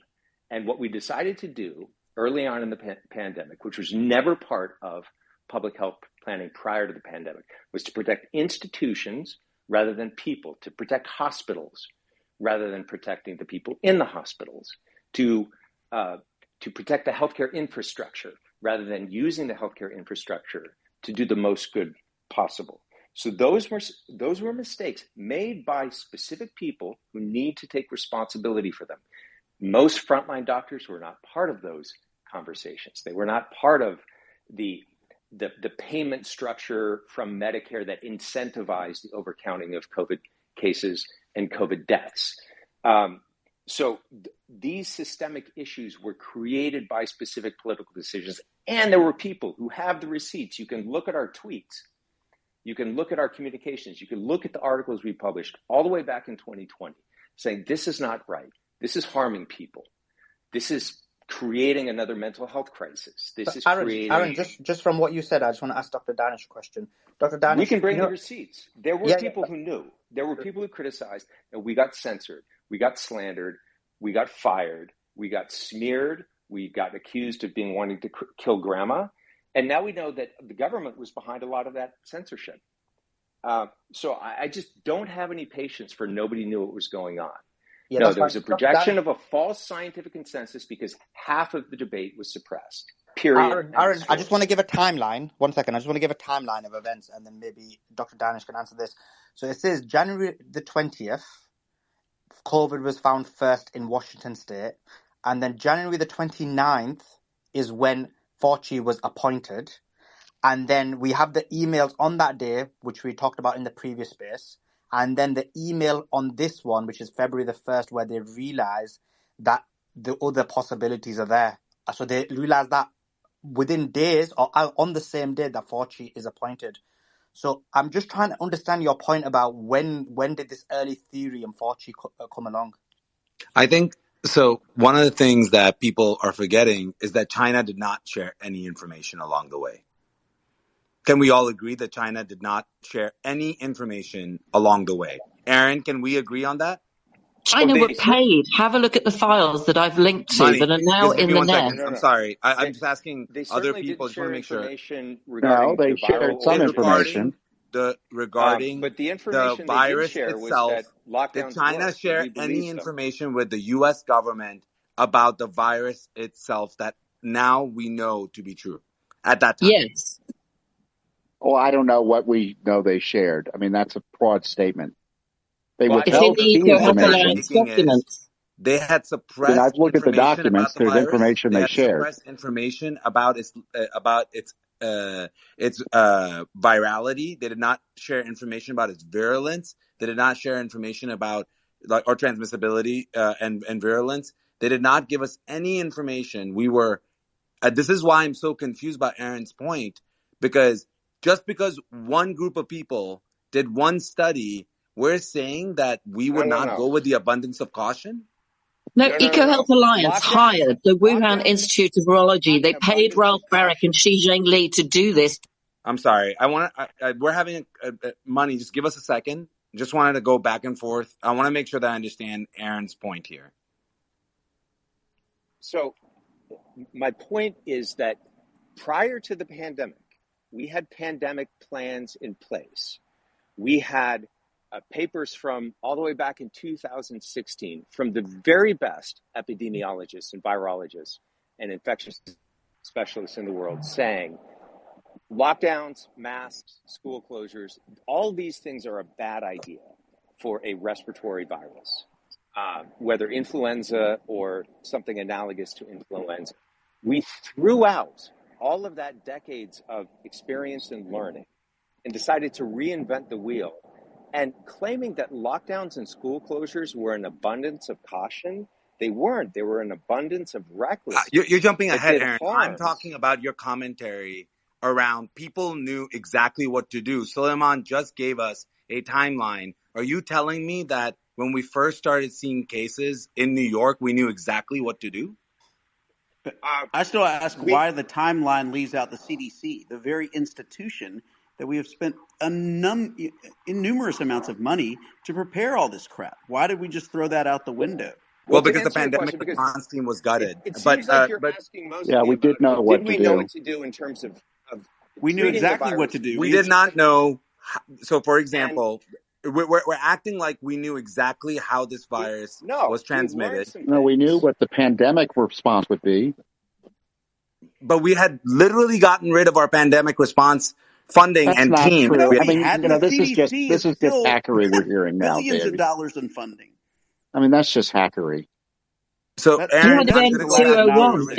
And what we decided to do early on in the pandemic, which was never part of public health planning prior to the pandemic, was to protect institutions rather than people, to protect hospitals rather than protecting the people in the hospitals, to protect the healthcare infrastructure rather than using the healthcare infrastructure to do the most good possible. So those were mistakes made by specific people who need to take responsibility for them. Most frontline doctors were not part of those conversations. They were not part of the payment structure from Medicare that incentivized the overcounting of COVID cases and COVID deaths. So these systemic issues were created by specific political decisions. And there were people who have the receipts. You can look at our tweets You can look at our communications. You can look at the articles we published all the way back in 2020 saying this is not right. This is harming people. This is creating another mental health crisis. This is creating... Aaron, just from what you said, I just want to ask Dr. Danish a question. Dr. Danish, we can bring the receipts. There were people who knew. There were people who criticized, and we got censored. We got slandered. We got fired. We got smeared. We got accused of wanting to kill grandma. And now we know that the government was behind a lot of that censorship. So I just don't have any patience for nobody knew what was going on. Yeah, no, there was a projection of a false scientific consensus because half of the debate was suppressed. Period. Aaron, I just want to give a timeline. 1 second. I just want to give a timeline of events, and then maybe Dr. Danish can answer this. So it says January the 20th, COVID was found first in Washington State. And then January the 29th is when Fauci was appointed. And then we have the emails on that day, which we talked about in the previous space. And then the email on this one, which is February the 1st, where they realize that the other possibilities are there. So they realize that within days or on the same day that Fauci is appointed. So I'm just trying to understand your point about when did this early theory on Fauci come along? I think so. One of the things that people are forgetting is that China did not share any information along the way. Can we all agree that China did not share any information along the way? Aaron, can we agree on that? China were paid. Have a look at the files that I've linked to that are now in the net. I'm sorry. I'm just asking other people. Just want to make sure. No, they shared some information. Regarding but the information the virus itself, did China share any information with the U.S. government about the virus itself that now we know to be true at that time? Yes. Oh, I don't know what we know they shared. I mean, that's a broad statement. They withheld key information. They had suppressed. I've looked at the documents. There's information they shared. Suppressed information about its virality. They did not share information about its virulence. They did not share information about or transmissibility and virulence. They did not give us any information. We were. This is why I'm so confused by Aaron's point, because just because one group of people did one study, we're saying that we would not go with the abundance of caution? No, EcoHealth Alliance hired the Wuhan Institute of Virology. They paid Ralph Baric and Xi Zhengli to do this. I'm sorry. We're having money. Just give us a second. Just wanted to go back and forth. I want to make sure that I understand Aaron's point here. So my point is that prior to the pandemic, we had pandemic plans in place. We had papers from all the way back in 2016 from the very best epidemiologists and virologists and infectious specialists in the world saying lockdowns, masks, school closures, all these things are a bad idea for a respiratory virus, whether influenza or something analogous to influenza. We threw out all of that decades of experience and learning and decided to reinvent the wheel. And claiming that lockdowns and school closures were an abundance of caution, they weren't. They were an abundance of recklessness. You're jumping ahead, Aaron. I'm talking about your commentary around people knew exactly what to do. Suleiman just gave us a timeline. Are you telling me that when we first started seeing cases in New York, we knew exactly what to do? I still ask why the timeline leaves out the CDC, the very institution that we have spent numerous amounts of money to prepare all this crap. Why did we just throw that out the window? Well, because the pandemic response team was gutted. It seems like you're asking most yeah, we did know what to do. Did we know what to do in terms of we knew exactly what to do. We did not know. So, for example, we're acting like we knew exactly how this virus was transmitted. No, we knew what the pandemic response would be. But we had literally gotten rid of our pandemic response funding and team. True. I mean, this is just hackery we're hearing now. Billions of dollars in funding. I mean, that's just hackery. So, Aaron, you had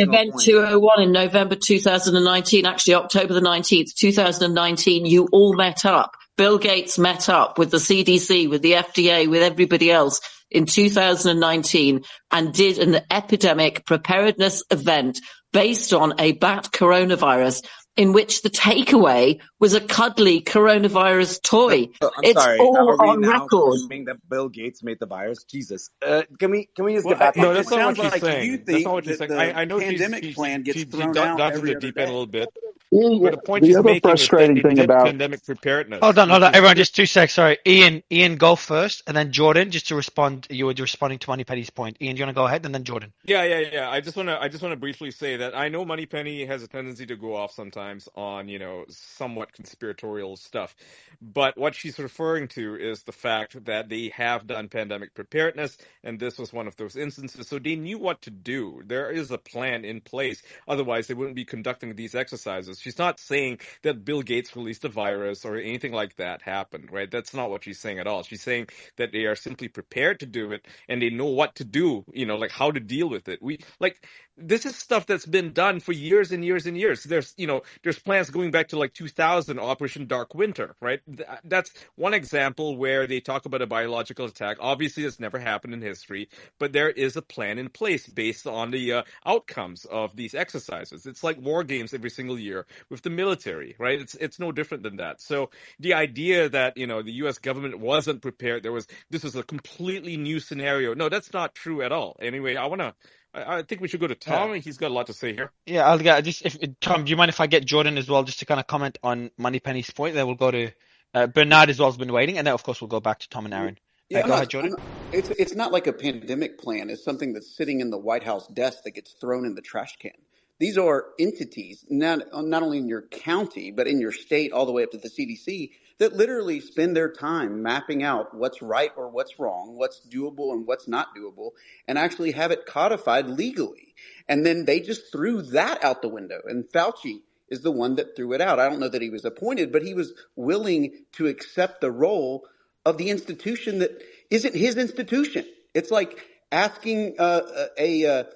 Event 201 in November 2019, actually October the 19th, 2019, you all met up. Bill Gates met up with the CDC, with the FDA, with everybody else in 2019 and did an epidemic preparedness event based on a bat coronavirus in which the takeaway was a cuddly coronavirus toy. I'm It's sorry. all Are we on now record. claiming that Bill Gates made the virus? Jesus. Can we just Well, get back on No, it that's point? not what sounds she's like you saying. That's not think what she's that saying. the I know pandemic plan gets she thrown out dodged every the other deep end a day. little bit. Yeah, But the point the she's other making is that frustrating it thing did about pandemic preparedness, Hold on, which is everyone, just 2 secs. Sorry, Ian, go first, and then Jordan, just to respond. You were responding to Moneypenny's point. Ian, do you want to go ahead, and then Jordan? yeah. I just wanna briefly say that I know Moneypenny has a tendency to go off sometimes on, somewhat conspiratorial stuff. But what she's referring to is the fact that they have done pandemic preparedness, and this was one of those instances. So they knew what to do. There is a plan in place. Otherwise, they wouldn't be conducting these exercises. She's not saying that Bill Gates released a virus or anything like that happened, right? That's not what she's saying at all. She's saying that they are simply prepared to do it and they know what to do, like how to deal with it. This is stuff that's been done for years and years and years. There's plans going back to like 2000, Operation Dark Winter, right? That's one example where they talk about a biological attack. Obviously, it's never happened in history, but there is a plan in place based on the outcomes of these exercises. It's like war games every single year with the military, right? It's no different than that. So the idea that the U.S. government wasn't prepared, this was a completely new scenario. No, that's not true at all. Anyway, I think we should go to Tom. He's got a lot to say here. Yeah, I'll get just if Tom, do you mind if I get Jordan as well, just to kind of comment on Moneypenny's point? Then we'll go to Bernard as well has been waiting, and then of course we'll go back to Tom and Aaron. Yeah, Go ahead, Jordan. it's not like a pandemic plan. It's something that's sitting in the White House desk that gets thrown in the trash can. These are entities, not only in your county, but in your state, all the way up to the CDC, that literally spend their time mapping out what's right or what's wrong, what's doable and what's not doable, and actually have it codified legally. And then they just threw that out the window. And Fauci is the one that threw it out. I don't know that he was appointed, but he was willing to accept the role of the institution that isn't his institution. It's like asking a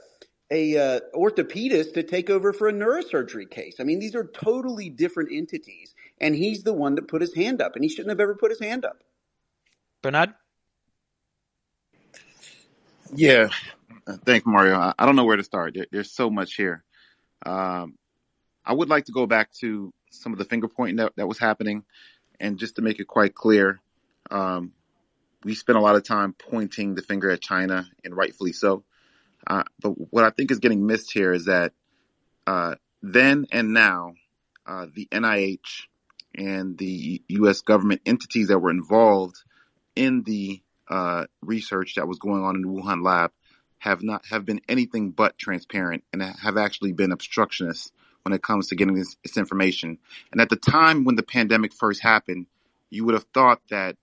orthopedist to take over for a neurosurgery case. I mean, these are totally different entities, and he's the one that put his hand up, and he shouldn't have ever put his hand up. Bernard? Yeah, thanks, Mario. I don't know where to start. There's so much here. I would like to go back to some of the finger pointing that was happening, and just to make it quite clear, we spent a lot of time pointing the finger at China, and rightfully so. But what I think is getting missed here is that then and now, the NIH and the U.S. government entities that were involved in the research that was going on in the Wuhan lab have been anything but transparent, and have actually been obstructionists when it comes to getting this information. And at the time when the pandemic first happened, you would have thought that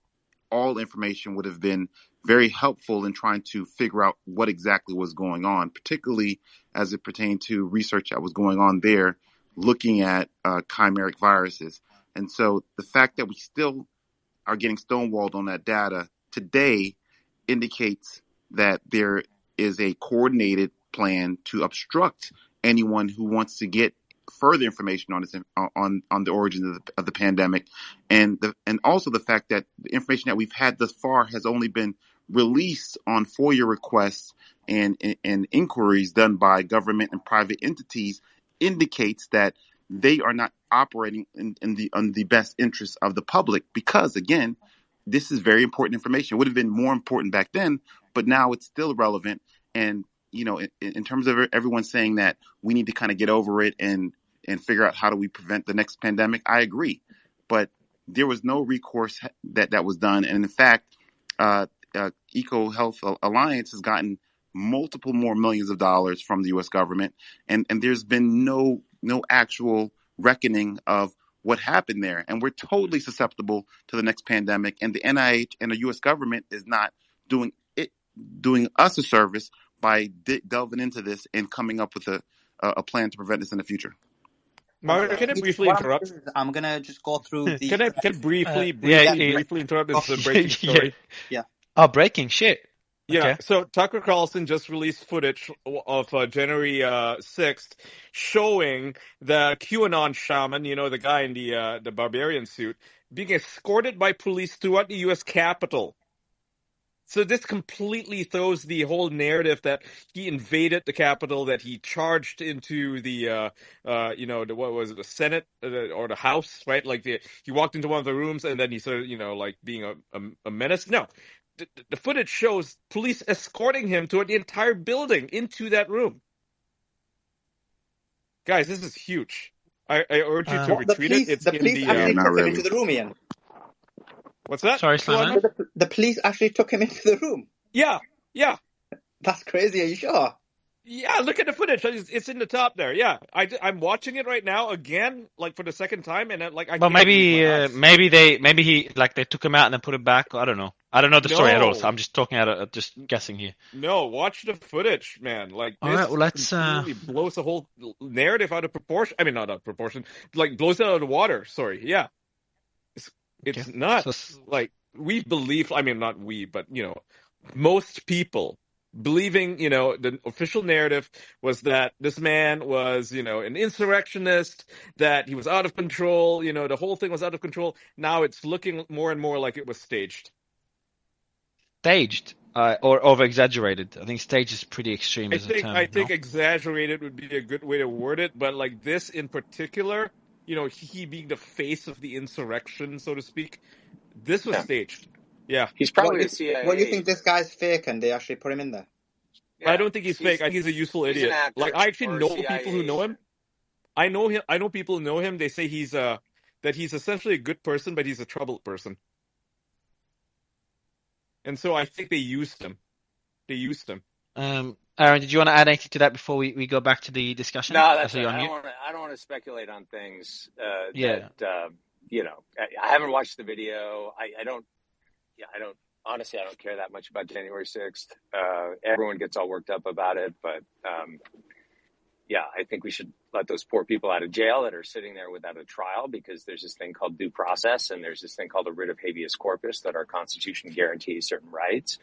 all information would have been very helpful in trying to figure out what exactly was going on, particularly as it pertained to research that was going on there, looking at chimeric viruses. And so the fact that we still are getting stonewalled on that data today indicates that there is a coordinated plan to obstruct anyone who wants to get further information on this, on the origins of the pandemic, and also the fact that the information that we've had thus far has only been released on FOIA requests and inquiries done by government and private entities, indicates that they are not operating in the best interests of the public, because again, this is very important information. It would have been more important back then, but now it's still relevant. And in terms of everyone saying that we need to kind of get over it and figure out how do we prevent the next pandemic, I agree. But there was no recourse that was done. And in fact, Eco Health Alliance has gotten multiple more millions of dollars from the U.S. government. And there's been no actual reckoning of what happened there. And we're totally susceptible to the next pandemic. And the NIH and the U.S. government is not doing us a service by delving into this and coming up with a plan to prevent this in the future. Mario, can I briefly interrupt? I'm gonna just go through the. Can I briefly interrupt? This is a breaking story. Yeah. Oh, breaking shit. Yeah, Okay. so Tucker Carlson just released footage of January 6th showing the QAnon shaman, the guy in the barbarian suit, being escorted by police throughout the U.S. Capitol. So this completely throws the whole narrative that he invaded the Capitol, that he charged into the, what was it, the Senate or the House, right? Like he walked into one of the rooms and then he started, like being a menace. No, the footage shows police escorting him toward the entire building into that room. Guys, this is huge. I urge you to retweet it. It's The police actually not took him really. into the room, Ian. What's that? Sorry, Sliman? The police actually took him into the room. Yeah. That's crazy. Are you sure? Yeah, look at the footage. It's in the top there. Yeah, I'm watching it right now again, like for the second time, and Well, maybe they took him out and then put him back. I don't know. I don't know the story at all. So I'm just talking just guessing here. No, watch the footage, man. Like all this right, well, let's completely blows the whole narrative out of proportion. I mean, not out of proportion. Like blows it out of the water. Sorry. Yeah, it's nuts. Like we believe. I mean, not we, but most people. Believing, the official narrative was that this man was, an insurrectionist, that he was out of control, the whole thing was out of control. Now it's looking more and more like it was staged. Staged or over-exaggerated. I think staged is pretty extreme as a term. I think exaggerated would be a good way to word it, but like this in particular, he being the face of the insurrection, so to speak, this was staged. Yeah. He's probably a CIA. What do you think this guy's fake and they actually put him in there? Yeah. I don't think he's fake. I think he's a useful idiot. Like I actually know people who know him. I know him. I know people who know him. They say that he's essentially a good person, but he's a troubled person. And so I think they used him. Aaron, did you want to add anything to that before we go back to the discussion? No, that's right. I don't want to speculate on things. I haven't watched the video. I don't. Honestly, I don't care that much about January 6th. Everyone gets all worked up about it, but I think we should let those poor people out of jail that are sitting there without a trial, because there's this thing called due process and there's this thing called a writ of habeas corpus that our Constitution guarantees certain rights.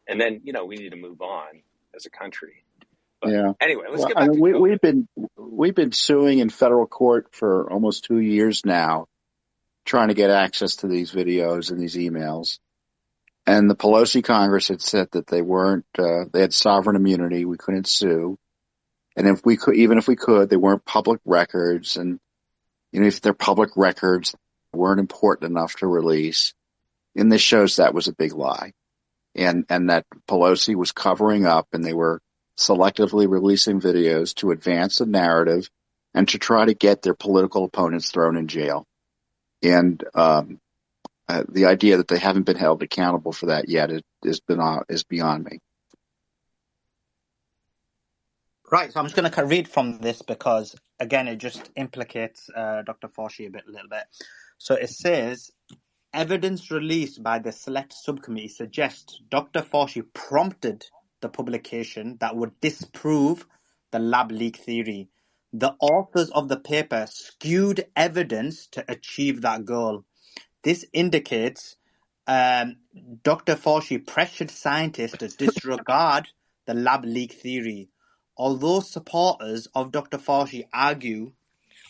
And then, we need to move on as a country. But anyway, let's get back to COVID. We've been suing in federal court for almost 2 years now, trying to get access to these videos and these emails. And the Pelosi Congress had said that they had sovereign immunity. We couldn't sue. And even if we could, they weren't public records. And, if they're public records, they weren't important enough to release. And this shows that was a big lie. And that Pelosi was covering up and they were selectively releasing videos to advance the narrative and to try to get their political opponents thrown in jail. And, the idea that they haven't been held accountable for that yet is beyond me. Right, so I'm just going to read from this because, again, it just implicates Dr. Fauci a little bit. So it says, evidence released by the select subcommittee suggests Dr. Fauci prompted the publication that would disprove the lab leak theory. The authors of the paper skewed evidence to achieve that goal. This indicates Dr. Fauci pressured scientists to disregard the lab leak theory. Although supporters of Dr. Fauci argue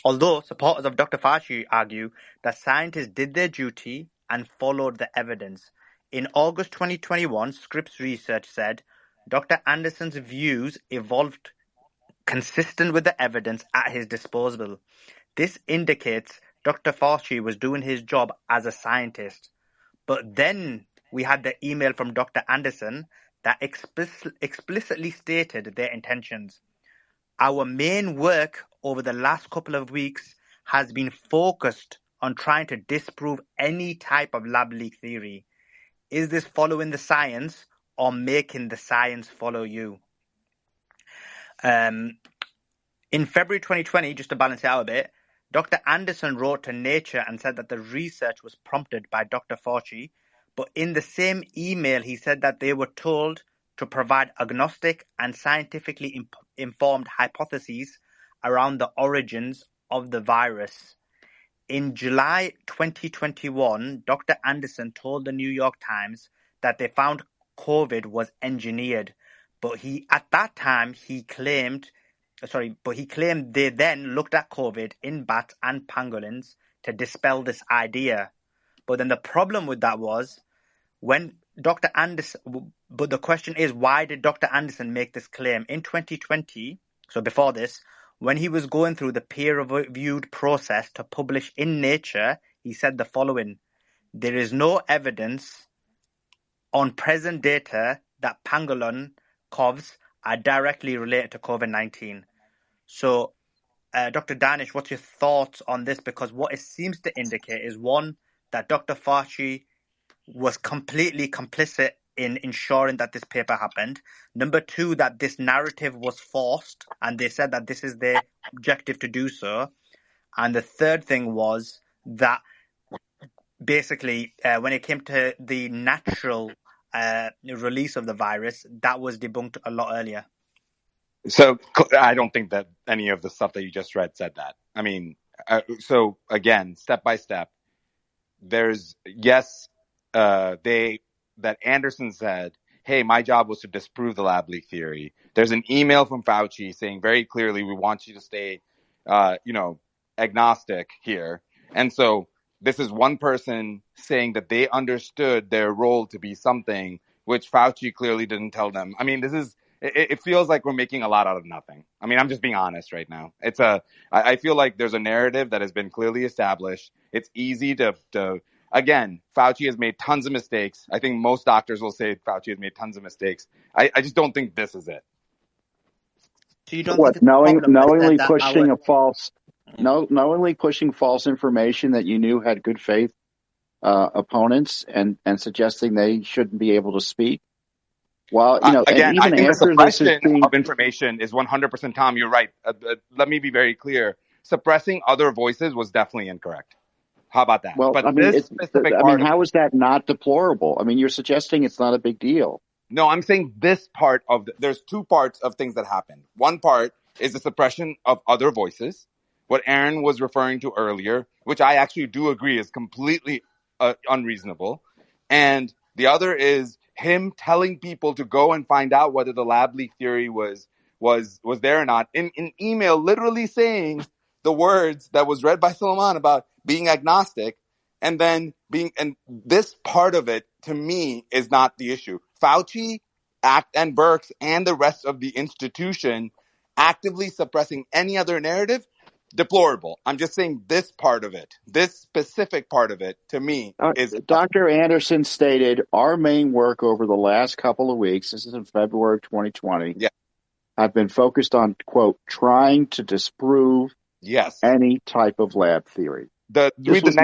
that scientists did their duty and followed the evidence. In August 2021, Scripps Research said Dr. Anderson's views evolved consistent with the evidence at his disposal. This indicates Dr. Fauci was doing his job as a scientist. But then we had the email from Dr. Anderson that explicitly stated their intentions. Our main work over the last couple of weeks has been focused on trying to disprove any type of lab leak theory. Is this following the science or making the science follow you? In February 2020, just to balance it out a bit, Dr. Anderson wrote to Nature and said that the research was prompted by Dr. Fauci, but in the same email he said that they were told to provide agnostic and scientifically informed hypotheses around the origins of the virus. In July 2021, Dr. Anderson told the New York Times that they found COVID was engineered, but he claimed they then looked at COVID in bats and pangolins to dispel this idea. But then the problem with that was when Dr. Anderson, but the question is, why did Dr. Anderson make this claim in 2020? So before this, when he was going through the peer-reviewed process to publish in Nature, he said the following: "There is no evidence on present data that pangolin coughs are directly related to COVID-19." So, Dr. Danish, what's your thoughts on this? Because what it seems to indicate is, one, that Dr. Fauci was completely complicit in ensuring that this paper happened. Number two, that this narrative was forced, and they said that this is their objective to do so. And the third thing was that basically, when it came to the natural release of the virus, that was debunked a lot earlier. So I don't think that any of the stuff that you just read said that. I mean, so again, step by step, there's that Anderson said, hey, my job was to disprove the lab leak theory. There's an email from Fauci saying very clearly, we want you to stay, agnostic here. And so this is one person saying that they understood their role to be something which Fauci clearly didn't tell them. I mean, it feels like we're making a lot out of nothing. I mean, I'm just being honest right now. I feel like there's a narrative that has been clearly established. It's easy to again, Fauci has made tons of mistakes. I think most doctors will say Fauci has made tons of mistakes. I just don't think this is it. So you don't think it's knowingly pushing knowingly pushing false information that you knew had good faith opponents and suggesting they shouldn't be able to speak? Well, again, I think the suppression of information is 100%, Tom, you're right. Let me be very clear. Suppressing other voices was definitely incorrect. How about that? Well, but how is that not deplorable? I mean, you're suggesting it's not a big deal. No, I'm saying this part there's two parts of things that happen. One part is the suppression of other voices, what Aaron was referring to earlier, which I actually do agree is completely unreasonable. And the other is him telling people to go and find out whether the lab leak theory was there or not. In email, literally saying the words that was read by Suleiman about being agnostic, and then and this part of it to me is not the issue. Fauci, and Birx and the rest of the institution actively suppressing any other narrative, deplorable. I'm just saying this part of it, this specific part of it, to me is. Dr. Anderson stated, our main work over the last couple of weeks, this is in February of 2020, have been focused on, quote, trying to disprove any type of lab theory. This was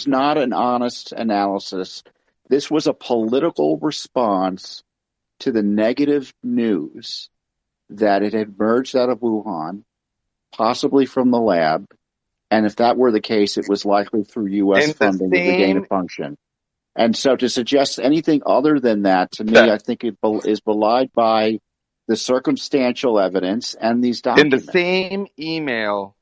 not an honest analysis. This was a political response to the negative news that it had emerged out of Wuhan, possibly from the lab, and if that were the case, it was likely through U.S. funding of the gain of function. And so to suggest anything other than that, to me, I think it is belied by the circumstantial evidence and these documents. In the same email,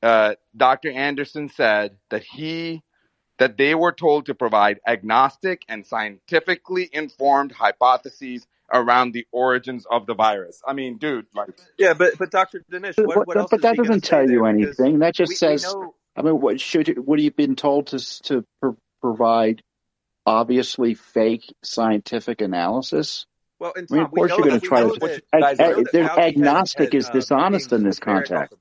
Dr. Anderson said that they were told to provide agnostic and scientifically informed hypotheses around the origins of the virus. I mean, dude, like. Yeah, but Dr. Dinesh, what else? But that doesn't tell you anything. That just says. I mean, what have you been told to provide? Obviously, fake scientific analysis. Well, and Tom, of course, you're going to try to. Agnostic is dishonest in this context.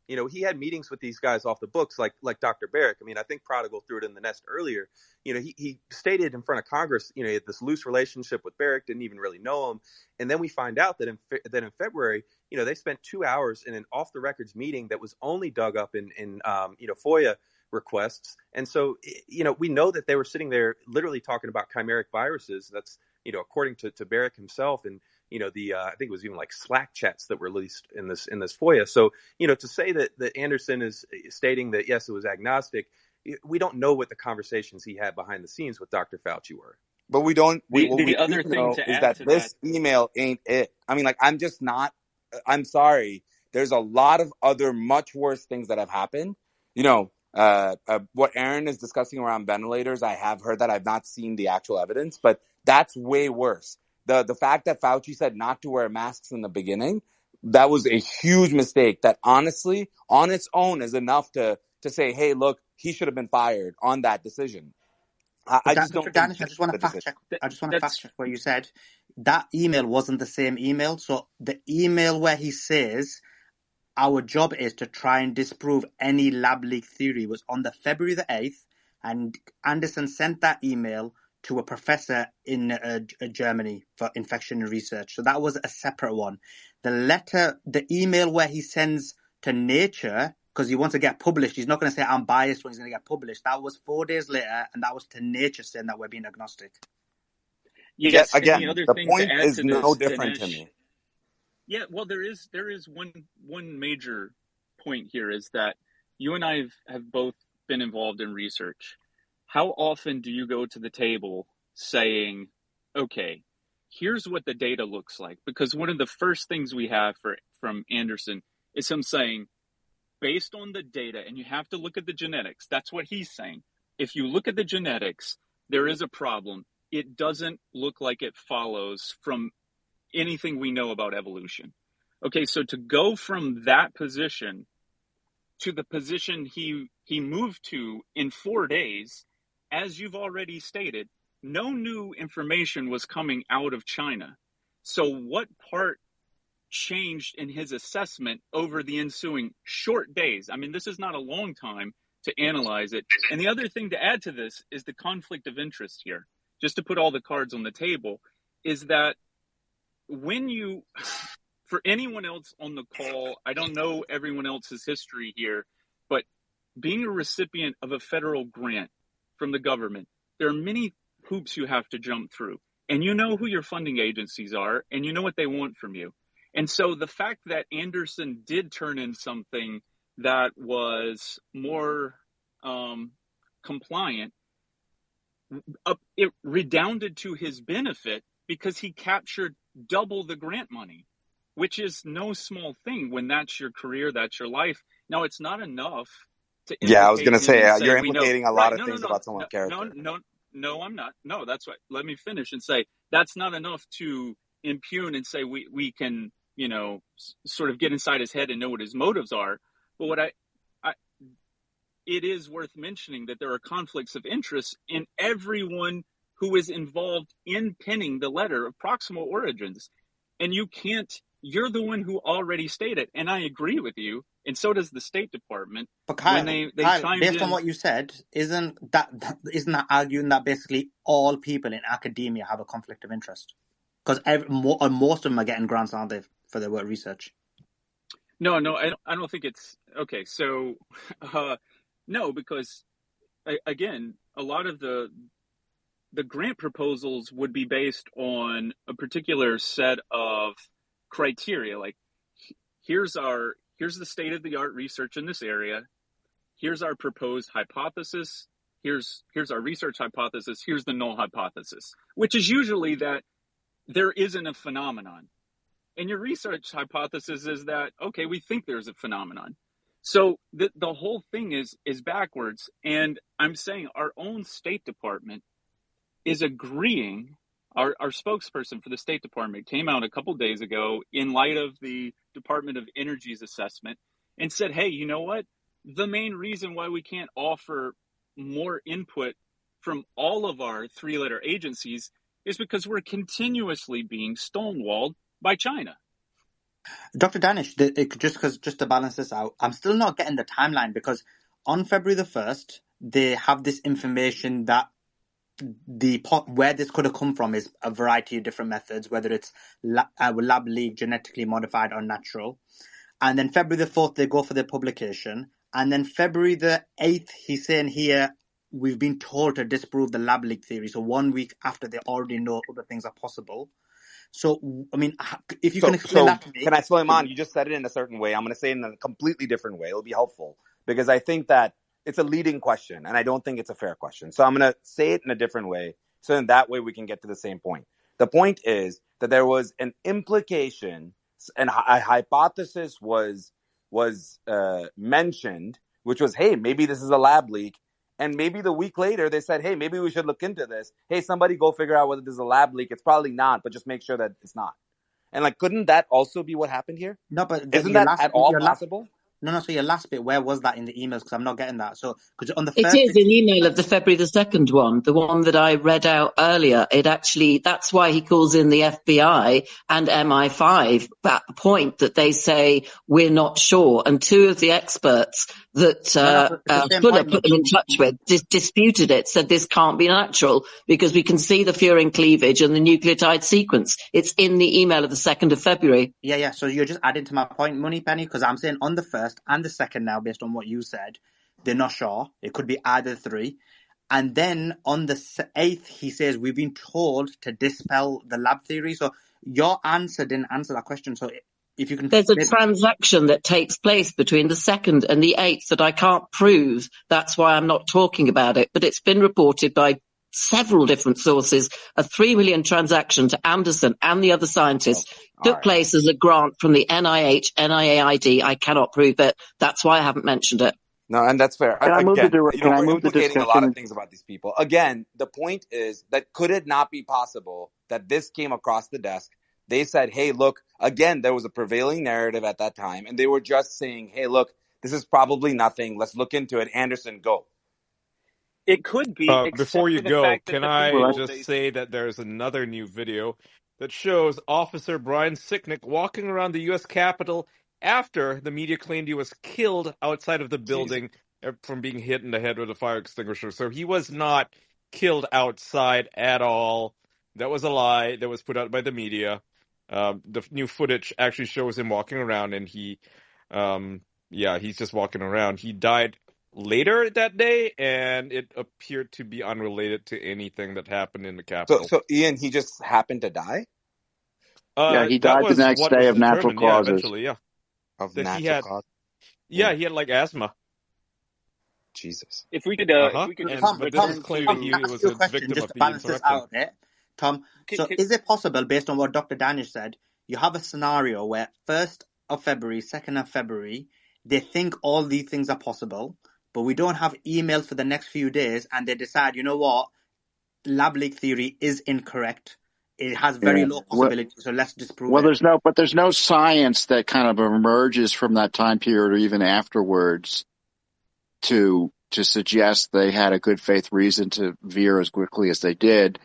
You know, he had meetings with these guys off the books, like Dr. Barrick. I mean, I think Prodigal threw it in the nest earlier. You know, he stated in front of Congress, you know, he had this loose relationship with Barrick, didn't even really know him. And then we find out that in February, you know, they spent 2 hours in an off the records meeting that was only dug up in FOIA requests. And so, you know, we know that they were sitting there literally talking about chimeric viruses. That's, you know, according to Barrick himself. And you know, I think it was even like Slack chats that were released in this FOIA. So, you know, to say that Anderson is stating that, yes, it was agnostic, we don't know what the conversations he had behind the scenes with Dr. Fauci were. But we don't. The other thing to add to this email ain't it. I mean, like, I'm sorry. There's a lot of other much worse things that have happened. You know, what Aaron is discussing around ventilators, I have heard that. I've not seen the actual evidence, but that's way worse. The fact that Fauci said not to wear masks in the beginning, that was a huge mistake that honestly, on its own, is enough to say, hey, look, he should have been fired on that decision. I just Dr. don't think Danish, I this just is want the to fact decision. check. I just want to fact That's check what you said. That email wasn't the same email. So the email where he says our job is to try and disprove any lab leak theory was on the February the 8th, and Anderson sent that email to a professor in Germany for infection research. So that was a separate one. The email where he sends to Nature, because he wants to get published, he's not going to say I'm biased when he's going to get published. That was 4 days later, and that was to Nature saying that we're being agnostic. yes, and the Again, other the thing to point add is to no this, different to Dinesh. me. Yeah, well, there is one major point here is that you and I have both been involved in research. How often do you go to the table saying, okay, here's what the data looks like? Because one of the first things we have from Anderson is him saying, based on the data, and you have to look at the genetics. That's what he's saying. If you look at the genetics, there is a problem. It doesn't look like it follows from anything we know about evolution. Okay, so to go from that position to the position he moved to in 4 days, as you've already stated, no new information was coming out of China. So what part changed in his assessment over the ensuing short days? I mean, this is not a long time to analyze it. And the other thing to add to this is the conflict of interest here, just to put all the cards on the table, is that when you, for anyone else on the call, I don't know everyone else's history here, but being a recipient of a federal grant from the government, there are many hoops you have to jump through. And you know who your funding agencies are, and you know what they want from you. And so the fact that Anderson did turn in something that was more compliant, it redounded to his benefit because he captured double the grant money, which is no small thing when that's your career, that's your life. Now, it's not enough to Yeah, I was implicate going to him and say, say, you're we know. implicating a lot Right, of things about someone's character. No, I'm not. No, that's right. Let me finish and say that's not enough to impugn and say we can, sort of get inside his head and know what his motives are. But what it is worth mentioning that there are conflicts of interest in everyone who is involved in penning the letter of proximal origins. And you're the one who already stated, and I agree with you, and so does the State Department. But Kyle, when they Kyle, chimed based in, on what you said, isn't that arguing that basically all people in academia have a conflict of interest? Because most of them are getting grants, aren't they, for their work research? No, I don't think it's okay. So, no, because again, a lot of the grant proposals would be based on a particular set of criteria. Like, here's the state of the art research in this area. Here's our proposed hypothesis. Here's our research hypothesis. Here's the null hypothesis, which is usually that there isn't a phenomenon. And your research hypothesis is that, okay, we think there's a phenomenon. So the whole thing is backwards. And I'm saying our own State Department is agreeing. Our spokesperson for the State Department came out a couple days ago in light of the Department of Energy's assessment and said, hey, you know what? The main reason why we can't offer more input from all of our 3-letter agencies is because we're continuously being stonewalled by China. Dr. Danish, just to balance this out, I'm still not getting the timeline, because on February the 1st, they have this information that where this could have come from is a variety of different methods, whether it's lab leak, genetically modified, or natural. And then February the 4th, they go for their publication. And then February the 8th, he's saying here, we've been told to disprove the lab leak theory. So 1 week after they already know other things are possible. So, I mean, if you can explain that to me. Can I, Suleiman, you just said it in a certain way. I'm going to say it in a completely different way. It'll be helpful, because I think that it's a leading question, and I don't think it's a fair question. So I'm going to say it in a different way, so in that way we can get to the same point. The point is that there was an implication, and a hypothesis was mentioned, which was, hey, maybe this is a lab leak. And maybe the week later, they said, hey, maybe we should look into this. Hey, somebody go figure out whether this is a lab leak. It's probably not, but just make sure that it's not. And couldn't that also be what happened here? No, but isn't that at all possible? No. So your last bit, where was that in the emails? Because I'm not getting that. So, because on the It first is bit, an email of the February the 2nd one, the one that I read out earlier. That's why he calls in the FBI and MI5 at the point that they say, we're not sure. And two of the experts that it's the same Fuller point. put them in touch with disputed it, said this can't be natural because we can see the furin cleavage and the nucleotide sequence. It's in the email of the 2nd of February. Yeah. So you're just adding to my point, Moneypenny, because I'm saying on the first and the second now, based on what you said, they're not sure. It could be either three. And then on the 8th, he says, we've been told to dispel the lab theory. So your answer didn't answer that question. So if you can... There's a transaction that takes place between the 2nd and the 8th that I can't prove. That's why I'm not talking about it. But it's been reported by several different sources. A 3 million transaction to Anderson and the other scientists took place as a grant from the NIH, NIAID. I cannot prove it. That's why I haven't mentioned it. No, and that's fair. Can I move Again, the we're the implicating a lot of discussion? things about these people. Again, the point is that could it not be possible that this came across the desk? They said, hey, look, again, there was a prevailing narrative at that time, and they were just saying, hey, look, this is probably nothing. Let's look into it. Anderson, go. It could be, Before except you for the go, fact that can the I people just say that there's another new video that shows Officer Brian Sicknick walking around the U.S. Capitol after the media claimed he was killed outside of the building from being hit in the head with a fire extinguisher. So he was not killed outside at all. That was a lie that was put out by the media. The new footage actually shows him walking around, and he's just walking around. He died later that day, and it appeared to be unrelated to anything that happened in the Capitol. So Ian, he just happened to die? Yeah, he died the next day of natural causes. Eventually, yeah. Of that natural causes? Yeah, he had like asthma. Jesus. If we could, but this is claiming he was a victim just of to balance this out, Tom. Is it possible, based on what Dr. Danish said, you have a scenario where 1st of February, 2nd of February, they think all these things are possible, but we don't have emails for the next few days, and they decide, you know what, lab leak theory is incorrect. It has very low possibility, so let's disprove it. There's no science that kind of emerges from that time period or even afterwards to suggest they had a good faith reason to veer as quickly as they did.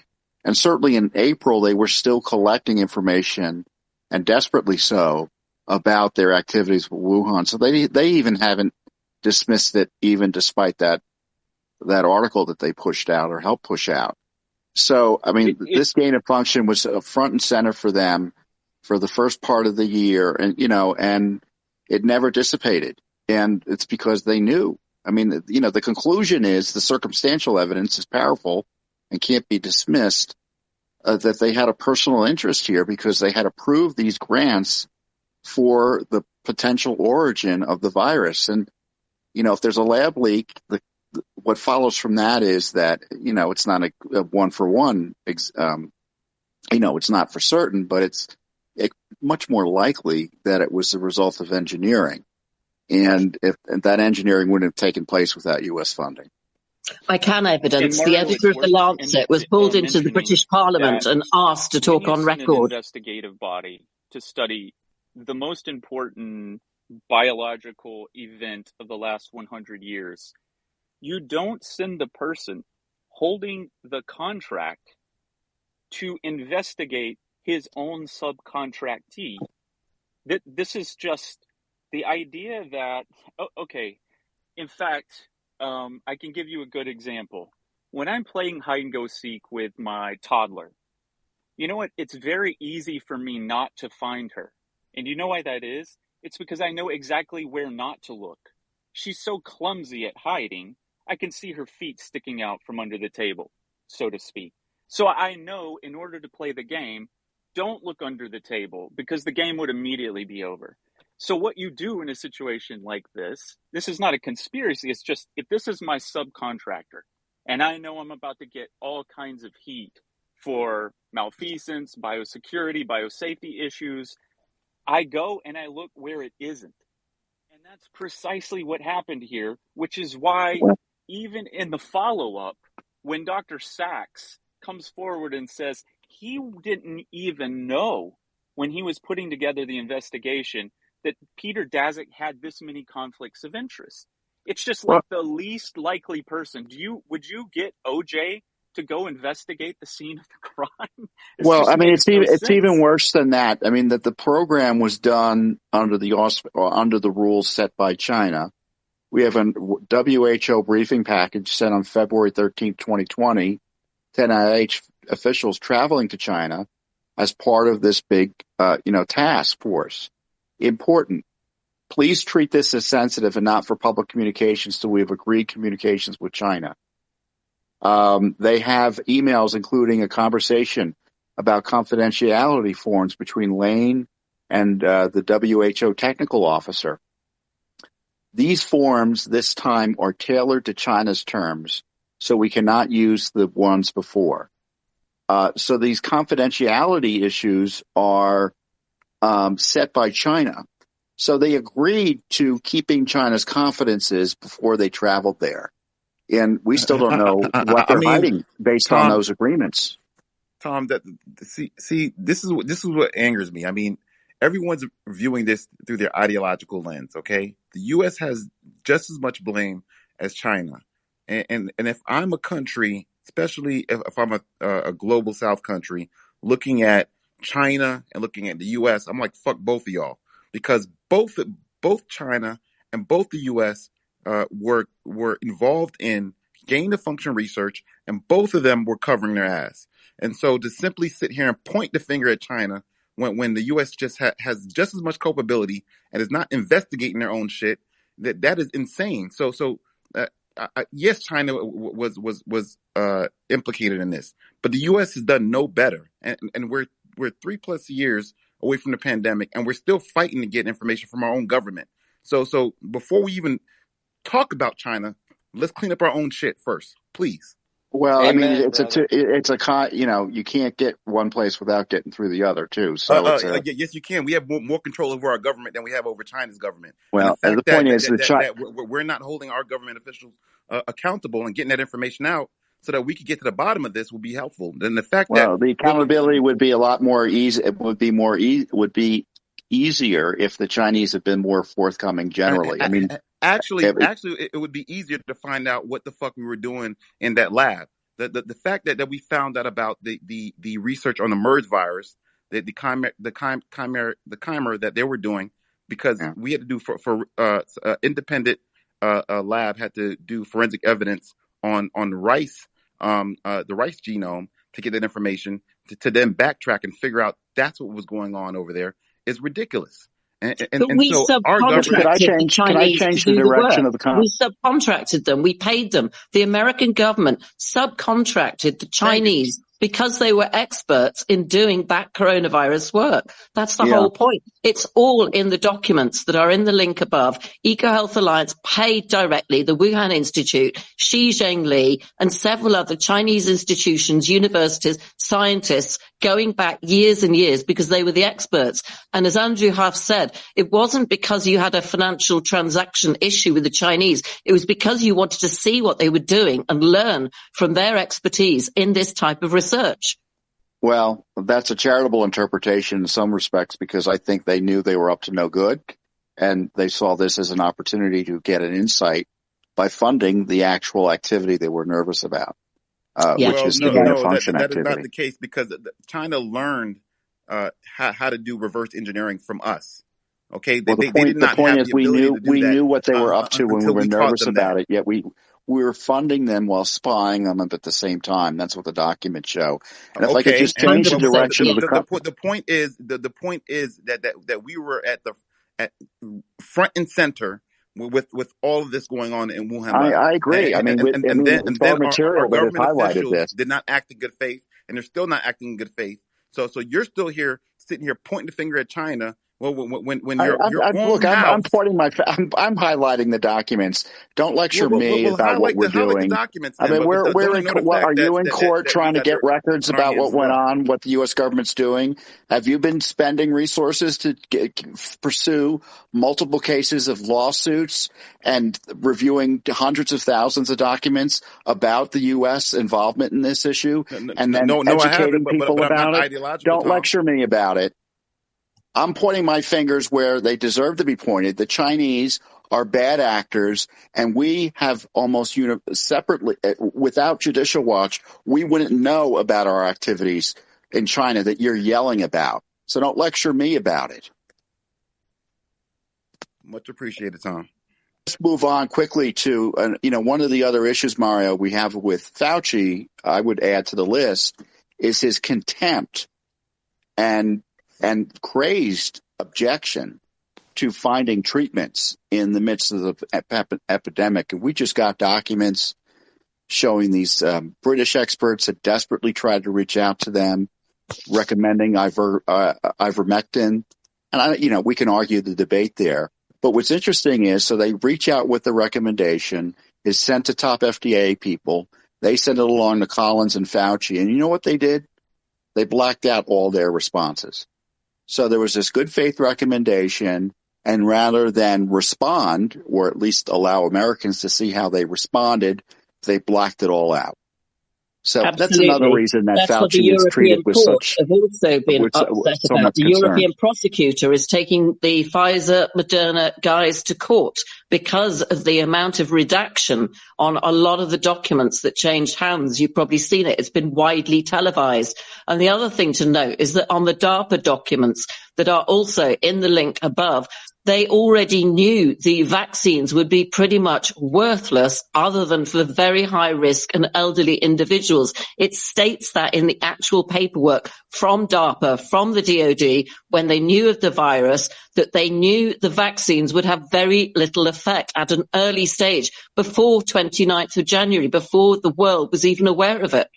And certainly in April, they were still collecting information, and desperately so, about their activities with Wuhan. So they even haven't dismissed it, even despite that article that they pushed out or helped push out. So, I mean, this gain of function was front and center for them for the first part of the year, and it never dissipated. And it's because they knew. I mean, the conclusion is the circumstantial evidence is powerful and can't be dismissed, that they had a personal interest here because they had approved these grants for the potential origin of the virus. And, if there's a lab leak, what follows from that is that, it's not a one-for-one, it's not for certain, but it's much more likely that it was the result of engineering. And that engineering wouldn't have taken place without U.S. funding. I can evidence the editor of The Lancet was pulled into the British Parliament and asked to talk on record. An investigative body to study the most important biological event of the last 100 years. You don't send the person holding the contract to investigate his own subcontractee. This is just the idea that, in fact, I can give you a good example. When I'm playing hide and go seek with my toddler, you know what? It's very easy for me not to find her. And you know why that is? It's because I know exactly where not to look. She's so clumsy at hiding, I can see her feet sticking out from under the table, so to speak. So I know in order to play the game, don't look under the table because the game would immediately be over. So what you do in a situation like this is not a conspiracy. It's just, if this is my subcontractor and I know I'm about to get all kinds of heat for malfeasance, biosecurity, biosafety issues, I go and I look where it isn't. And that's precisely what happened here, which is why even in the follow-up, when Dr. Sachs comes forward and says he didn't even know when he was putting together the investigation that Peter Daszak had this many conflicts of interest. It's just like the least likely person. Would you get OJ to go investigate the scene of the crime? Well, I mean, it's even worse than that. I mean, that the program was done under the rules set by China. We have a WHO briefing package sent on February 13th, 2020, to NIH officials traveling to China as part of this big, task force. Important. Please treat this as sensitive and not for public communications till we have agreed communications with China. They have emails including a conversation about confidentiality forms between Lane and the WHO technical officer. These forms this time are tailored to China's terms, so we cannot use the ones before. So these confidentiality issues are set by China. So they agreed to keeping China's confidences before they traveled there. And we still don't know what they're hiding based on those agreements. Tom, this is what angers me. I mean, everyone's viewing this through their ideological lens, okay? The U.S. has just as much blame as China. And if I'm a country, especially if I'm a global South country, looking at China and looking at the U.S., I'm like, fuck both of y'all. Because both China and both the U.S. were involved in gain-of-function research, and both of them were covering their ass. And so to simply sit here and point the finger at China when the U.S. just has just as much culpability and is not investigating their own shit, that is insane. So yes, China was implicated in this, but the U.S. has done no better, and we're 3+ years away from the pandemic, and we're still fighting to get information from our own government. So before we even talk about China, let's clean up our own shit first, please. Well, Amen, I mean, you can't get one place without getting through the other too. So yes, you can. We have more control over our government than we have over China's government. Well, and the point is that we're not holding our government officials accountable and getting that information out so that we could get to the bottom of this would be helpful. And the fact that the accountability would be a lot more easy. It would be easier if the Chinese had been more forthcoming generally. I mean, actually, it would be easier to find out what the fuck we were doing in that lab. The fact that we found out about the research on the MERS virus, the chimer that they were doing, because we had to do for independent lab had to do forensic evidence on rice, the rice genome to get that information to then backtrack and figure out that's what was going on over there is ridiculous. But we subcontracted the Chinese to do the work. We subcontracted them. We paid them. The American government subcontracted the Chinese because they were experts in doing that coronavirus work. That's the whole point. It's all in the documents that are in the link above. EcoHealth Alliance paid directly the Wuhan Institute, Xi Zhengli, and several other Chinese institutions, universities, scientists, going back years and years because they were the experts. And as Andrew Huff said, it wasn't because you had a financial transaction issue with the Chinese. It was because you wanted to see what they were doing and learn from their expertise in this type of research. Well, that's a charitable interpretation in some respects because I think they knew they were up to no good and they saw this as an opportunity to get an insight by funding the actual activity they were nervous about, which is the gain-of-function activity. That is not the case because China learned how to do reverse engineering from us. Okay, the point is we knew what they were up to when we were nervous about it, yet we were funding them while spying on them at the same time. That's what the documents show. And if I could just change the direction of the point is that we were at front and center with all of this going on in Wuhan. I agree. And then our government officials did not act in good faith, and they're still not acting in good faith. So you're still sitting here pointing the finger at China. Well, when you're I'm highlighting the documents. Don't lecture me about what we're doing. I mean, are you in court trying to get records about what went on, what the U.S. government's doing? Have you been spending resources to pursue multiple cases of lawsuits and reviewing hundreds of thousands of documents about the U.S. involvement in this issue and then educating people about it? Don't lecture me about it. I'm pointing my fingers where they deserve to be pointed. The Chinese are bad actors, and we have almost separately, without judicial watch, we wouldn't know about our activities in China that you're yelling about. So don't lecture me about it. Much appreciated, Tom. Let's move on quickly to, one of the other issues, Mario, we have with Fauci, I would add to the list, is his contempt and crazed objection to finding treatments in the midst of the epidemic. And we just got documents showing these British experts had desperately tried to reach out to them, recommending ivermectin. And, we can argue the debate there. But what's interesting is, so they reach out with the recommendation, is sent to top FDA people. They send it along to Collins and Fauci. And you know what they did? They blacked out all their responses. So there was this good faith recommendation, and rather than respond, or at least allow Americans to see how they responded, they blacked it all out. So that's another reason that Fauci is treated with such have also been upset so about. much The concern. European prosecutor is taking the Pfizer Moderna guys to court because of the amount of redaction on a lot of the documents that changed hands. You've probably seen it. It's been widely televised. And the other thing to note is that on the DARPA documents that are also in the link above, they already knew the vaccines would be pretty much worthless other than for very high risk and elderly individuals. It states that in the actual paperwork from DARPA, from the DoD, when they knew of the virus, that they knew the vaccines would have very little effect at an early stage before 29th of January, before the world was even aware of it.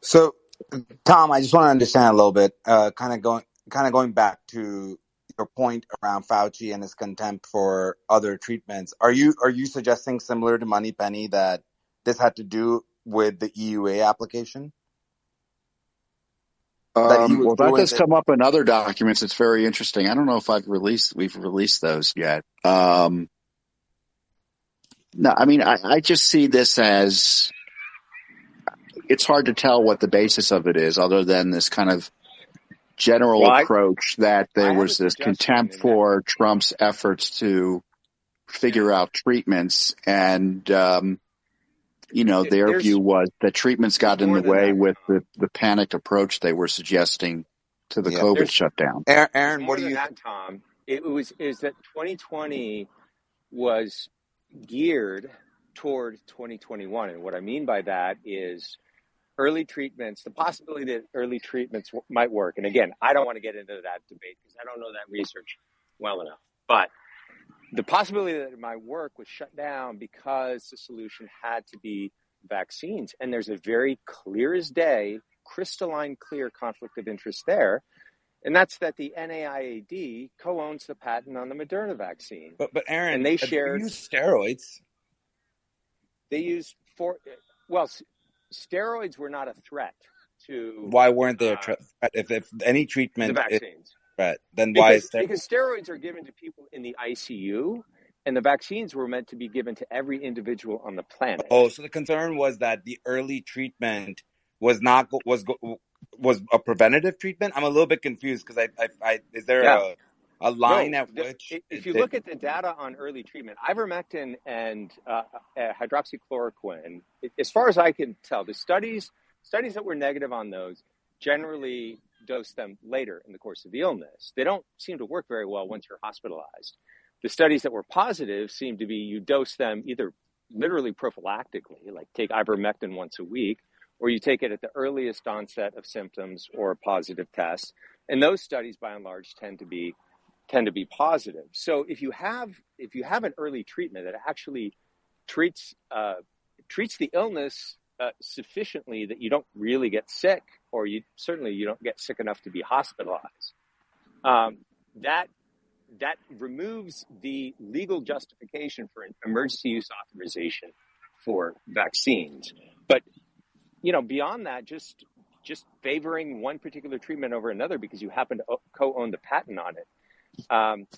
So, Tom, I just want to understand a little bit, kind of going back to your point around Fauci and his contempt for other treatments. Are you suggesting, similar to Moneypenny, that this had to do with the EUA application? That does come up in other documents. It's very interesting. I don't know if we've released those yet. No, I mean, I just see this as, it's hard to tell what the basis of it is, other than this kind of general approach that there was this contempt for Trump's efforts to figure out treatments. And, their view was that treatments got in the way with the panicked approach they were suggesting to the COVID shutdown. Aaron, what do you think, Tom? Is that 2020 was geared toward 2021. And what I mean by that is early treatments, the possibility that early treatments might work. And again, I don't want to get into that debate because I don't know that research well enough. But the possibility that it might work was shut down because the solution had to be vaccines. And there's a very clear as day, crystalline clear conflict of interest there. And that's that the NIAID co-owns the patent on the Moderna vaccine. But Aaron, and they use steroids. They used steroids were not a threat to. Why weren't they a threat? If any treatment, the vaccines. Right. Then why is there? Because steroids are given to people in the ICU, and the vaccines were meant to be given to every individual on the planet. Oh, so the concern was that the early treatment was a preventative treatment? I'm a little bit confused because is there a line at which? If you look at the data on early treatment, ivermectin and hydroxychloroquine, as far as I can tell, the studies that were negative on those generally dose them later in the course of the illness. They don't seem to work very well once you're hospitalized. The studies that were positive seem to be you dose them either literally prophylactically, like take ivermectin once a week, or you take it at the earliest onset of symptoms or a positive test. And those studies, by and large, tend to be positive. So if you have an early treatment that actually treats the illness sufficiently that you don't really get sick, or you don't get sick enough to be hospitalized, that removes the legal justification for an emergency use authorization for vaccines. But beyond that, just favoring one particular treatment over another because you happen to co-own the patent on it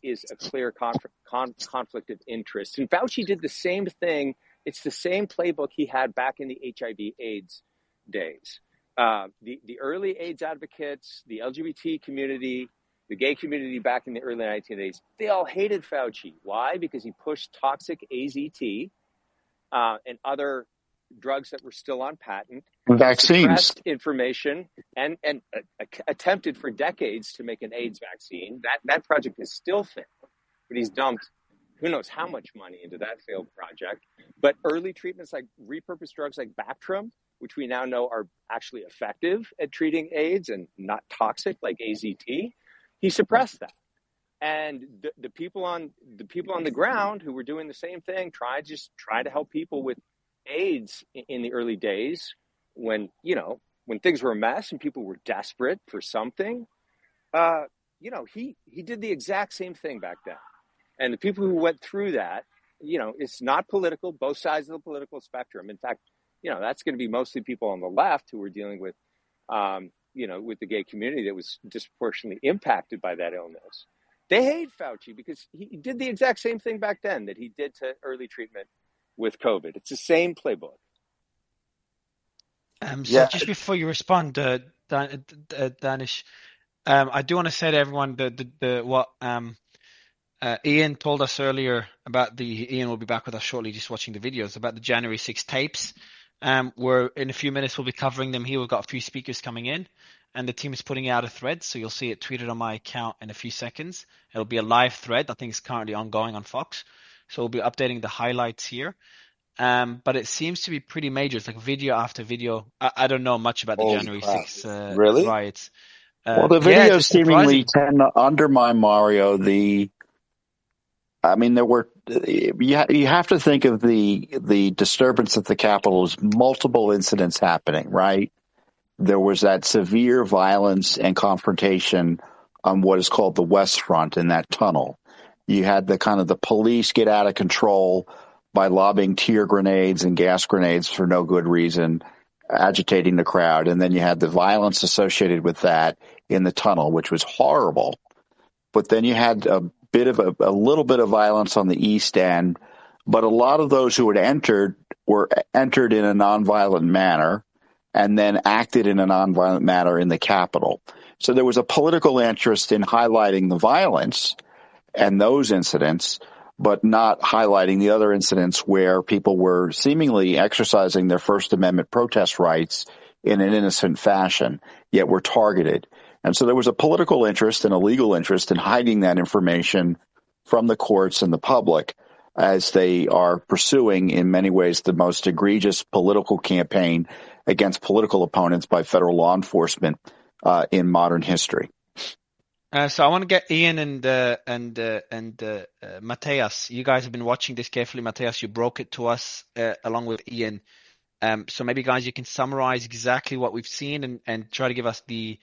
is a clear conflict of interest. And Fauci did the same thing. It's the same playbook he had back in the HIV/AIDS days. The early AIDS advocates, the LGBT community, the gay community back in the early 1980s, they all hated Fauci. Why? Because he pushed toxic AZT and other drugs that were still on patent. Vaccines. Suppressed information and attempted for decades to make an AIDS vaccine. That project is still failed, but he's dumped who knows how much money into that failed project. But early treatments like repurposed drugs like Bactrim, which we now know are actually effective at treating AIDS and not toxic like AZT, he suppressed that. And the people on the ground who were doing the same thing, try to help people with AIDS in the early days, when things were a mess and people were desperate for something, he did the exact same thing back then. And the people who went through that, it's not political, both sides of the political spectrum. In fact, that's going to be mostly people on the left who were dealing with, with the gay community that was disproportionately impacted by that illness. They hate Fauci because he did the exact same thing back then that he did to early treatment with COVID. It's the same playbook. So just before you respond, Danish, I do want to say to everyone what Ian told us earlier about Ian will be back with us shortly, just watching the videos about the January 6 tapes. Where in a few minutes we'll be covering them here. We've got a few speakers coming in, and the team is putting out a thread, so you'll see it tweeted on my account in a few seconds. It'll be a live thread. I think it's currently ongoing on Fox, so we'll be updating the highlights here. But it seems to be pretty major. It's like video after video. I don't know much about the January 6 really? riots. Well, the videos seemingly tend to undermine, Mario, there were. You have to think of the disturbance at the Capitol as multiple incidents happening, right? There was that severe violence and confrontation on what is called the West Front in that tunnel. You had the police get out of control by lobbing tear grenades and gas grenades for no good reason, agitating the crowd, and then you had the violence associated with that in the tunnel, which was horrible. But then you had a little bit of violence on the East End, but a lot of those who had entered were entered in a nonviolent manner and then acted in a nonviolent manner in the Capitol. So there was a political interest in highlighting the violence and those incidents, but not highlighting the other incidents where people were seemingly exercising their First Amendment protest rights in an innocent fashion, yet were targeted. And so there was a political interest and a legal interest in hiding that information from the courts and the public as they are pursuing, in many ways, the most egregious political campaign against political opponents by federal law enforcement in modern history. So I want to get Ian and Matthias. You guys have been watching this carefully. Matthias, you broke it to us along with Ian. So maybe, guys, you can summarize exactly what we've seen and try to give us the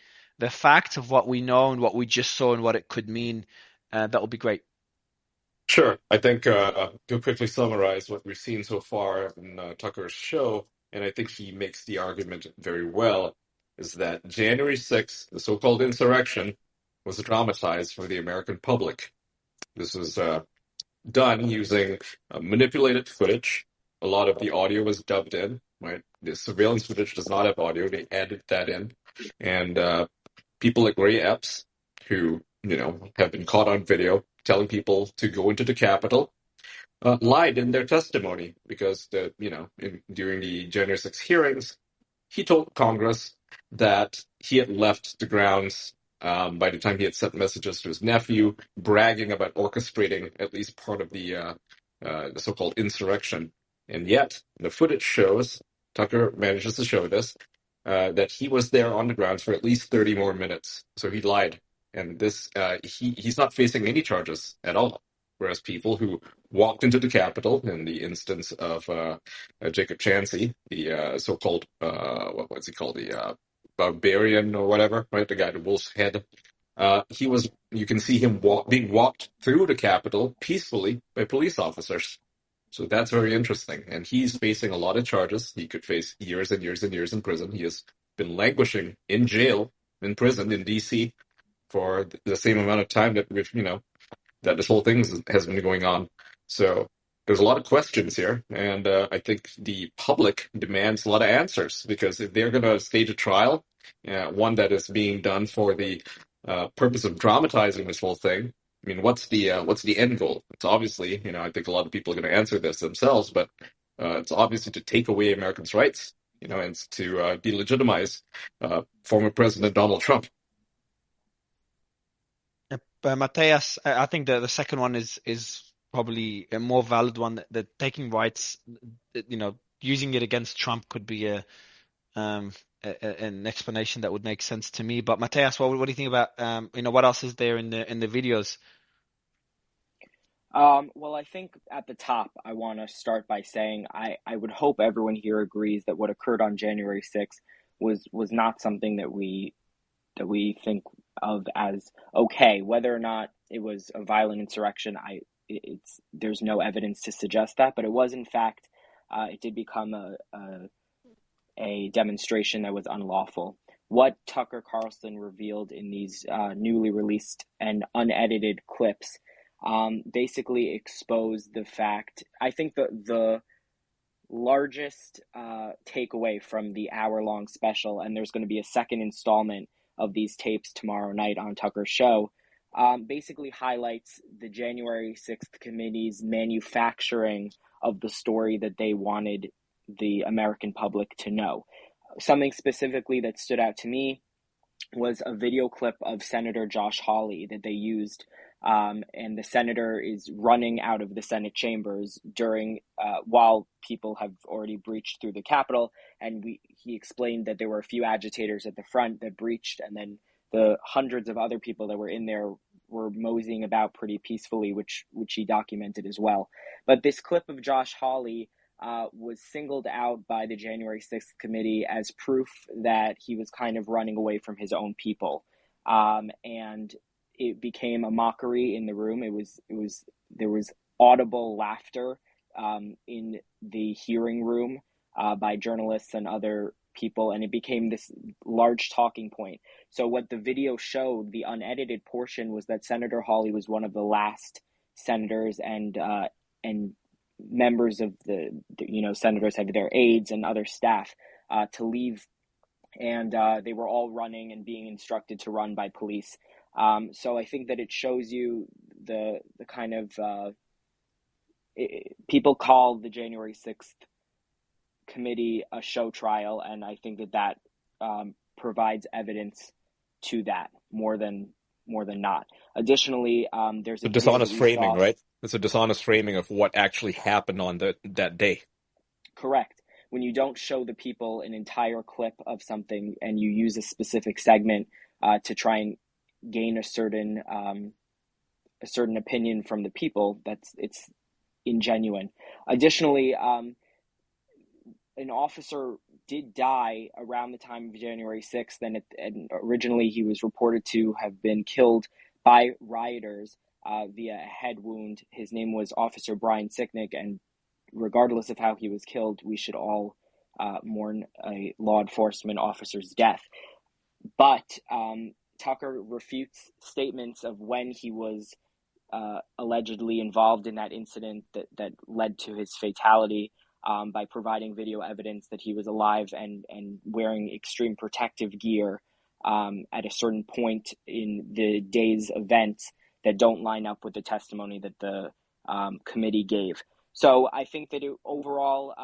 facts of what we know and what we just saw and what it could mean. That would be great. Sure. I think to quickly summarize what we've seen so far in Tucker's show, and I think he makes the argument very well, is that January 6th, the so-called insurrection, was dramatized for the American public. This was done using manipulated footage. A lot of the audio was dubbed in, right? The surveillance footage does not have audio. They added that in. And people like Ray Epps, who, have been caught on video telling people to go into the Capitol, lied in their testimony because, during the January 6 hearings, he told Congress that he had left the grounds by the time he had sent messages to his nephew, bragging about orchestrating at least part of the so-called insurrection. And yet, the footage shows, Tucker manages to show this, that he was there on the grounds for at least 30 more minutes. So he lied. And this, he's not facing any charges at all. Whereas people who walked into the Capitol, in the instance of Jacob Chansey, the so-called, what's he called, the barbarian or whatever, right? The guy with wolf's head. You can see him being walked through the Capitol peacefully by police officers. So that's very interesting. And he's facing a lot of charges. He could face years and years and years in prison. He has been languishing in jail, in prison, in D.C. for the same amount of time that that this whole thing has been going on. So there's a lot of questions here, and I think the public demands a lot of answers, because if they're going to stage a trial, one that is being done for the purpose of dramatizing this whole thing, I mean, what's the end goal? It's obviously, I think a lot of people are going to answer this themselves, but it's obviously to take away Americans' rights, and to delegitimize former President Donald Trump. Matthias, I think the second one is probably a more valid one. That taking rights, using it against Trump could be an explanation that would make sense to me. But Matthias, what do you think about what else is there in the videos? Well, I think at the top, I want to start by saying I would hope everyone here agrees that what occurred on January 6th was not something that we think of as okay. Whether or not it was a violent insurrection, there's no evidence to suggest that, but it was in fact it did become a demonstration that was unlawful. What Tucker Carlson revealed in these newly released and unedited clips basically exposed the fact. I think the largest takeaway from the hour-long special, and there's going to be a second installment of these tapes tomorrow night on Tucker's show, basically highlights the January 6th committee's manufacturing of the story that they wanted the American public to know. Something specifically that stood out to me was a video clip of Senator Josh Hawley that they used, and the senator is running out of the Senate chambers during while people have already breached through the Capitol, and he explained that there were a few agitators at the front that breached, and then the hundreds of other people that were in there were moseying about pretty peacefully, which he documented as well. But this clip of Josh Hawley was singled out by the January 6th committee as proof that he was kind of running away from his own people. And it became a mockery in the room. There was audible laughter in the hearing room by journalists and other people, and it became this large talking point. So what the video showed, the unedited portion, was that Senator Hawley was one of the last senators and members of the senators had their aides and other staff to leave, and they were all running and being instructed to run by police. So I think that it shows you the kind of people call the January 6th committee a show trial, and I think that provides evidence to that more than not. Additionally, there's a dishonest framing, right? It's a dishonest framing of what actually happened on that day. Correct. When you don't show the people an entire clip of something and you use a specific segment to try and gain a certain opinion from the people, it's ingenuine. Additionally, an officer did die around the time of January 6th, and originally he was reported to have been killed by rioters via a head wound. His name was Officer Brian Sicknick, and regardless of how he was killed, we should all mourn a law enforcement officer's death. But Tucker refutes statements of when he was allegedly involved in that incident that led to his fatality by providing video evidence that he was alive and wearing extreme protective gear at a certain point in the day's events that don't line up with the testimony that the committee gave. So I think that overall,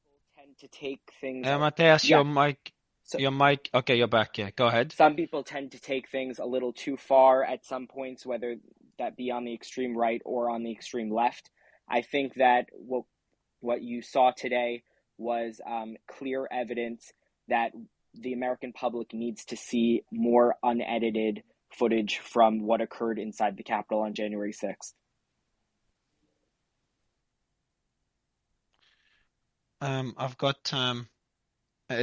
people tend to take things. Matthias, your mic. Okay, you're back. Yeah, go ahead. Some people tend to take things a little too far at some points, whether that be on the extreme right or on the extreme left. I think that what you saw today was clear evidence that the American public needs to see more unedited footage from what occurred inside the Capitol on January 6th. I've got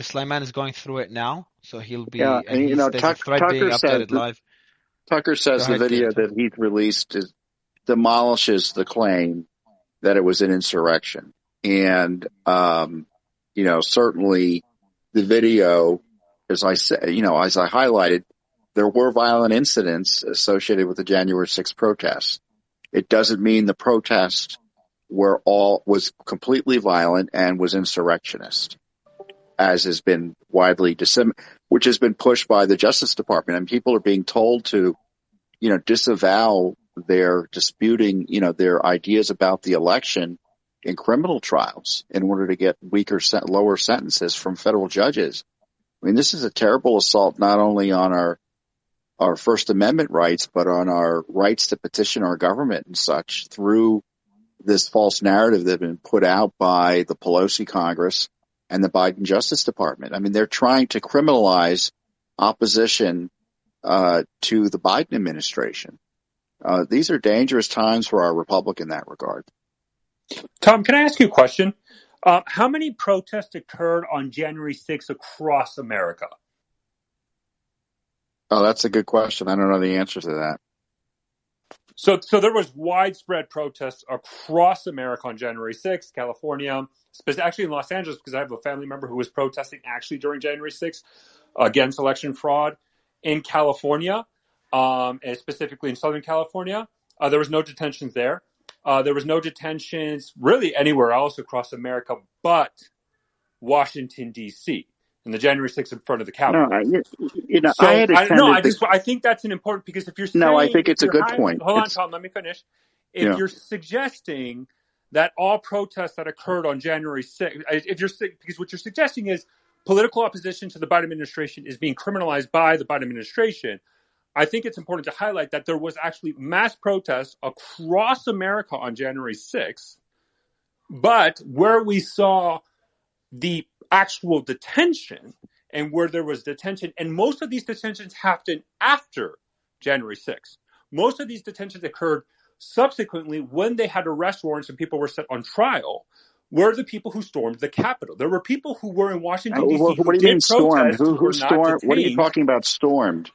Sleiman is going through it now, so he'll be. Yeah, and there's a thread being updated live. Tucker says the video that he's released demolishes the claim that it was an insurrection, and certainly the video, as I said, as I highlighted, there were violent incidents associated with the January 6th protests. It doesn't mean the protests was completely violent and was insurrectionist, as has been widely which has been pushed by the Justice Department. And people are being told to, disavow their disputing, their ideas about the election in criminal trials in order to get lower sentences from federal judges. I mean, this is a terrible assault not only on our First Amendment rights, but on our rights to petition our government and such through this false narrative that has been put out by the Pelosi Congress and the Biden Justice Department. I mean, they're trying to criminalize opposition to the Biden administration. These are dangerous times for our republic in that regard. Tom, can I ask you a question? How many protests occurred on January 6th across America? Oh, that's a good question. I don't know the answer to that. So there was widespread protests across America on January 6th, California, actually in Los Angeles, because I have a family member who was protesting actually during January 6th against election fraud in California, and specifically in Southern California. There was no detentions there. There was no detentions really anywhere else across America but Washington, D.C., and the January 6th in front of the Capitol. I think that's an important, because if you're saying... No, I think it's a good point. Hold on, Tom, let me finish. If you're suggesting that all protests that occurred on January 6th, because what you're suggesting is political opposition to the Biden administration is being criminalized by the Biden administration, I think it's important to highlight that there was actually mass protests across America on January 6th, but where we saw the actual detention and where there was detention, and most of these detentions happened after January 6th. Most of these detentions occurred subsequently when they had arrest warrants and people were set on trial, were the people who stormed the Capitol. There were people who were in Washington, D.C. What do you mean stormed? Who stormed? What are you talking about stormed?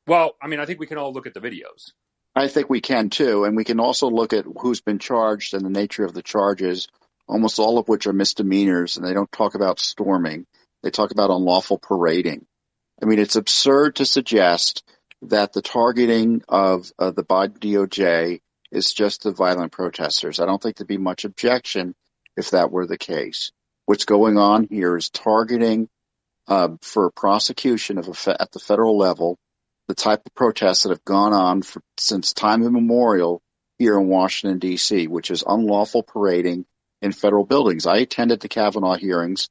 Well, I mean, I think we can all look at the videos. I think we can too, and we can also look at who's been charged and the nature of the charges, almost all of which are misdemeanors, and they don't talk about storming. They talk about unlawful parading. I mean, it's absurd to suggest that the targeting of the Biden DOJ is just the violent protesters. I don't think there'd be much objection if that were the case. What's going on here is targeting for prosecution at the federal level the type of protests that have gone on since time immemorial here in Washington, D.C., which is unlawful parading in federal buildings. I attended the Kavanaugh hearings.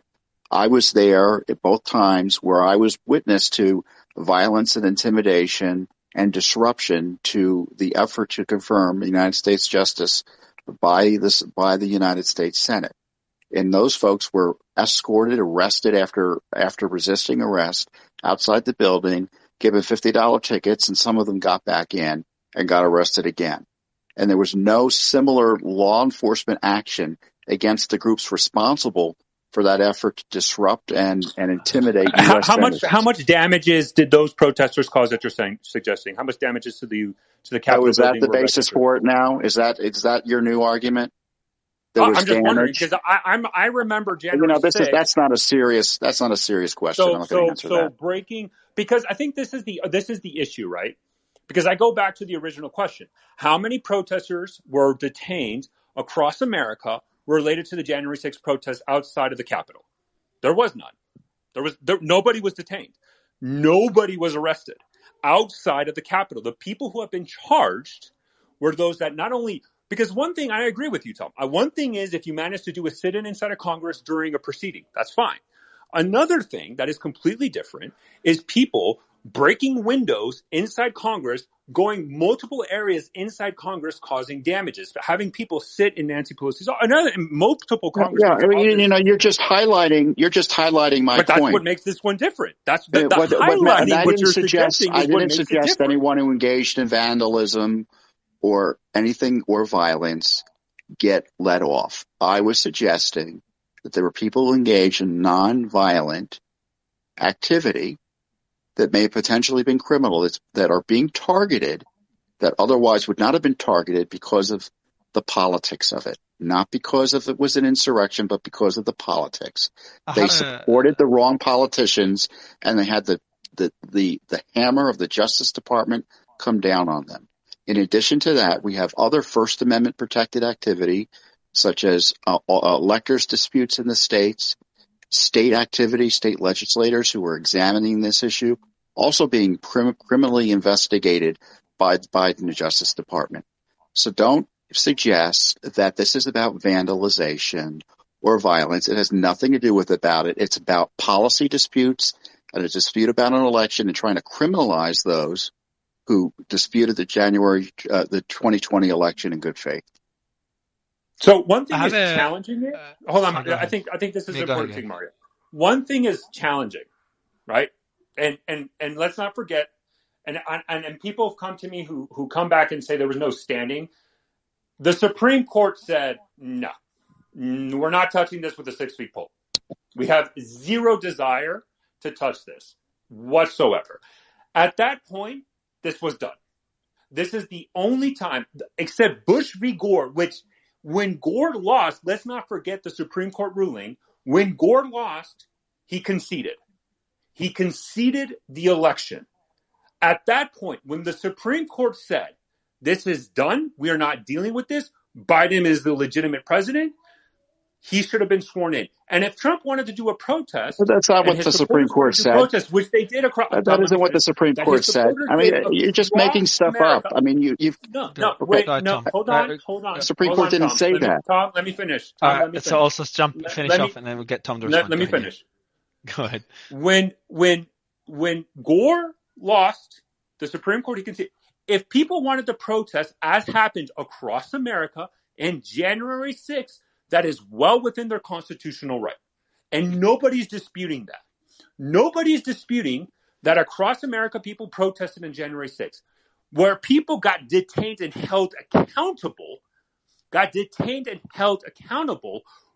I was there at both times where I was witness to violence and intimidation and disruption to the effort to confirm the United States justice by the United States Senate. And those folks were escorted, arrested after resisting arrest outside the building, given $50 tickets, and some of them got back in and got arrested again. And there was no similar law enforcement action against the groups responsible for that effort to disrupt and intimidate U.S. senators. How much damages did those protesters cause that you're suggesting? How much damages to the Capitol? Is that the basis for it now? Is that your new argument? I'm just wondering, because I remember January 6th. That's not a serious question. I'm not going to answer that. Breaking, because I think this is the issue, right? Because I go back to the original question: how many protesters were detained across America related to the January 6th protests outside of the Capitol? There was none. Nobody was detained. Nobody was arrested outside of the Capitol. The people who have been charged were those that not only. Because one thing, I agree with you, Tom. One thing is if you manage to do a sit-in inside of Congress during a proceeding, that's fine. Another thing that is completely different is people breaking windows inside Congress, going multiple areas inside Congress, causing damages, having people sit in Nancy Pelosi's multiple Congress. Yeah, you're just highlighting my point. But that's what makes this one different. That's highlighting what you're suggesting. I didn't suggest anyone who engaged in vandalism or anything or violence get let off. I was suggesting that there were people who engaged in non-violent activity that may have potentially been criminal, that are being targeted, that otherwise would not have been targeted because of the politics of it. Not because of it was an insurrection, but because of the politics. They supported the wrong politicians, and they had the the hammer of the Justice Department come down on them. In addition to that, we have other First Amendment protected activity, such as electors' disputes in the states, state activity, state legislators who are examining this issue, also being criminally investigated by the Biden Justice Department. So don't suggest that this is about vandalization or violence. It has nothing to do with about it. It's about policy disputes and a dispute about an election and trying to criminalize those who disputed the 2020 election in good faith. So one thing is challenging it. Hold on, I think this is an important thing, Mario. One thing is challenging, right? And let's not forget. And people have come to me who come back and say there was no standing. The Supreme Court said no, we're not touching this with a 6-feet pole. We have zero desire to touch this whatsoever. At that point, this was done. This is the only time, except Bush v. Gore, which when Gore lost, let's not forget the Supreme Court ruling. When Gore lost, he conceded. He conceded the election. At that point, when the Supreme Court said, this is done, we are not dealing with this, Biden is the legitimate president, he should have been sworn in. And if Trump wanted to do a protest... But that's not what the Supreme Court said. Protest, which they did across... That isn't what the Supreme Court said. I mean, you're just making stuff up. I mean, you've... No, hold on. The Supreme Court didn't say that. Tom, let me finish. So also finish off and then we'll get Tom to respond. Let me finish. Go ahead. When Gore lost, the Supreme Court, he conceded. If people wanted to protest, as happened across America in January 6th, that is well within their constitutional right. And nobody's disputing that. Nobody's disputing that across America, people protested on January 6th. Where people got detained and held accountable,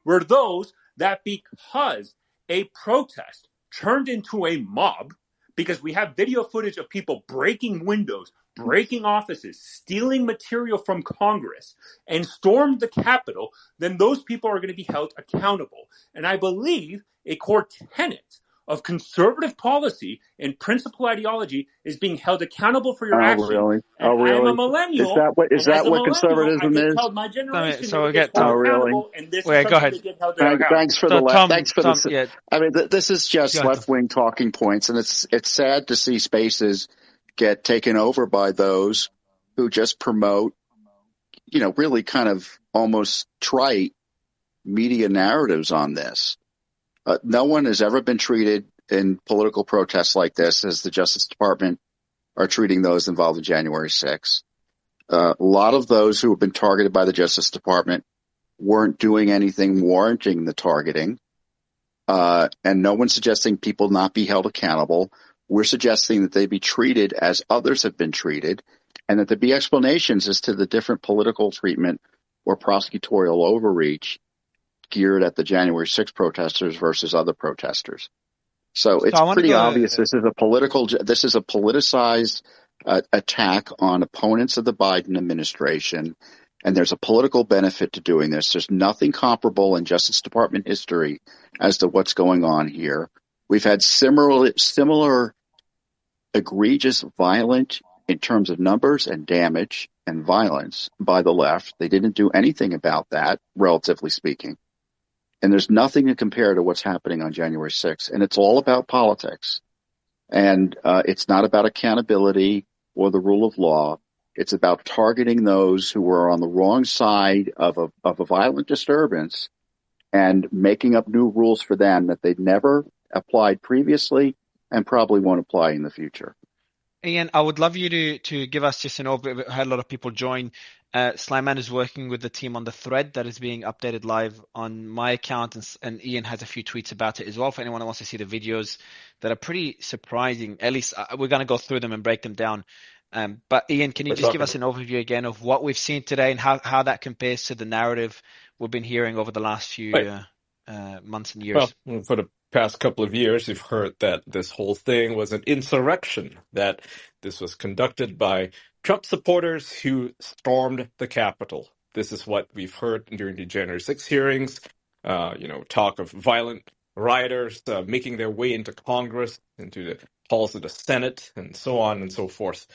were those that because a protest turned into a mob, because we have video footage of people breaking windows, breaking offices, stealing material from Congress, and stormed the Capitol, then those people are going to be held accountable. And I believe a core tenet of conservative policy and principal ideology is being held accountable for your actions. Really? And I'm a millennial. Is that what conservatism is? My generation so we get Tom. And this Wait, go ahead. Thanks for so the left. Thanks for the. Yeah. I mean, this is just left-wing talking points, and it's sad to see spaces get taken over by those who just promote, really kind of almost trite media narratives on this. No one has ever been treated in political protests like this as the Justice Department are treating those involved in January 6th. A lot of those who have been targeted by the Justice Department weren't doing anything warranting the targeting. And no one's suggesting people not be held accountable. We're suggesting that they be treated as others have been treated and that there be explanations as to the different political treatment or prosecutorial overreach geared at the January 6th protesters versus other protesters. So it's pretty obvious this is a politicized attack on opponents of the Biden administration, and there's a political benefit to doing this. There's nothing comparable in Justice Department history as to what's going on here. We've had similar egregious, violent in terms of numbers and damage and violence by the left. They didn't do anything about that, relatively speaking. And there's nothing to compare to what's happening on January 6th. And it's all about politics. And it's not about accountability or the rule of law. It's about targeting those who are on the wrong side of a violent disturbance and making up new rules for them that they'd never applied previously and probably won't apply in the future. Ian, I would love you to give us just an overview. I had a lot of people join. Slyman is working with the team on the thread that is being updated live on my account, and Ian has a few tweets about it as well for anyone who wants to see the videos that are pretty surprising. At least we're going to go through them and break them down. But Ian, can you just give us an overview again of what we've seen today and how that compares to the narrative we've been hearing over the last few months and years? Well, for the past couple of years, you've heard that this whole thing was an insurrection, that this was conducted by Trump supporters who stormed the Capitol. This is what we've heard during the January 6th hearings, talk of violent rioters making their way into Congress, into the halls of the Senate, and so on and so forth.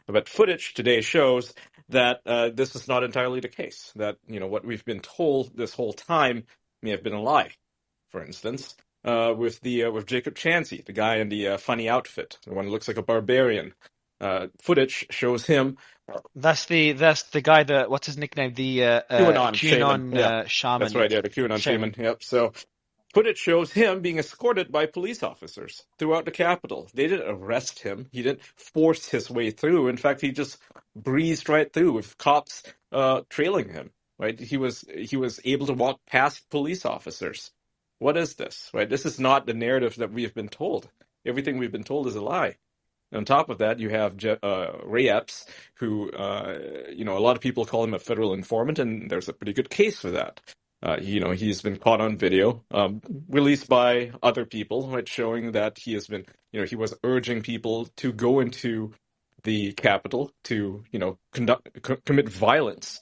But footage today shows that this is not entirely the case, that what we've been told this whole time may have been a lie. For instance, with Jacob Chansey, the guy in the funny outfit, the one who looks like a barbarian. Footage shows him. That's the guy that, what's his nickname? The QAnon shaman. shaman. That's right. Yeah, the QAnon shaman. Yep. So footage shows him being escorted by police officers throughout the Capitol. They didn't arrest him. He didn't force his way through. In fact, he just breezed right through with cops trailing him. Right. He was able to walk past police officers. What is this? Right. This is not the narrative that we have been told. Everything we've been told is a lie. On top of that, you have Ray Epps, who, a lot of people call him a federal informant, and there's a pretty good case for that. He's been caught on video, released by other people, right, showing that he has been, he was urging people to go into the Capitol to, commit violence.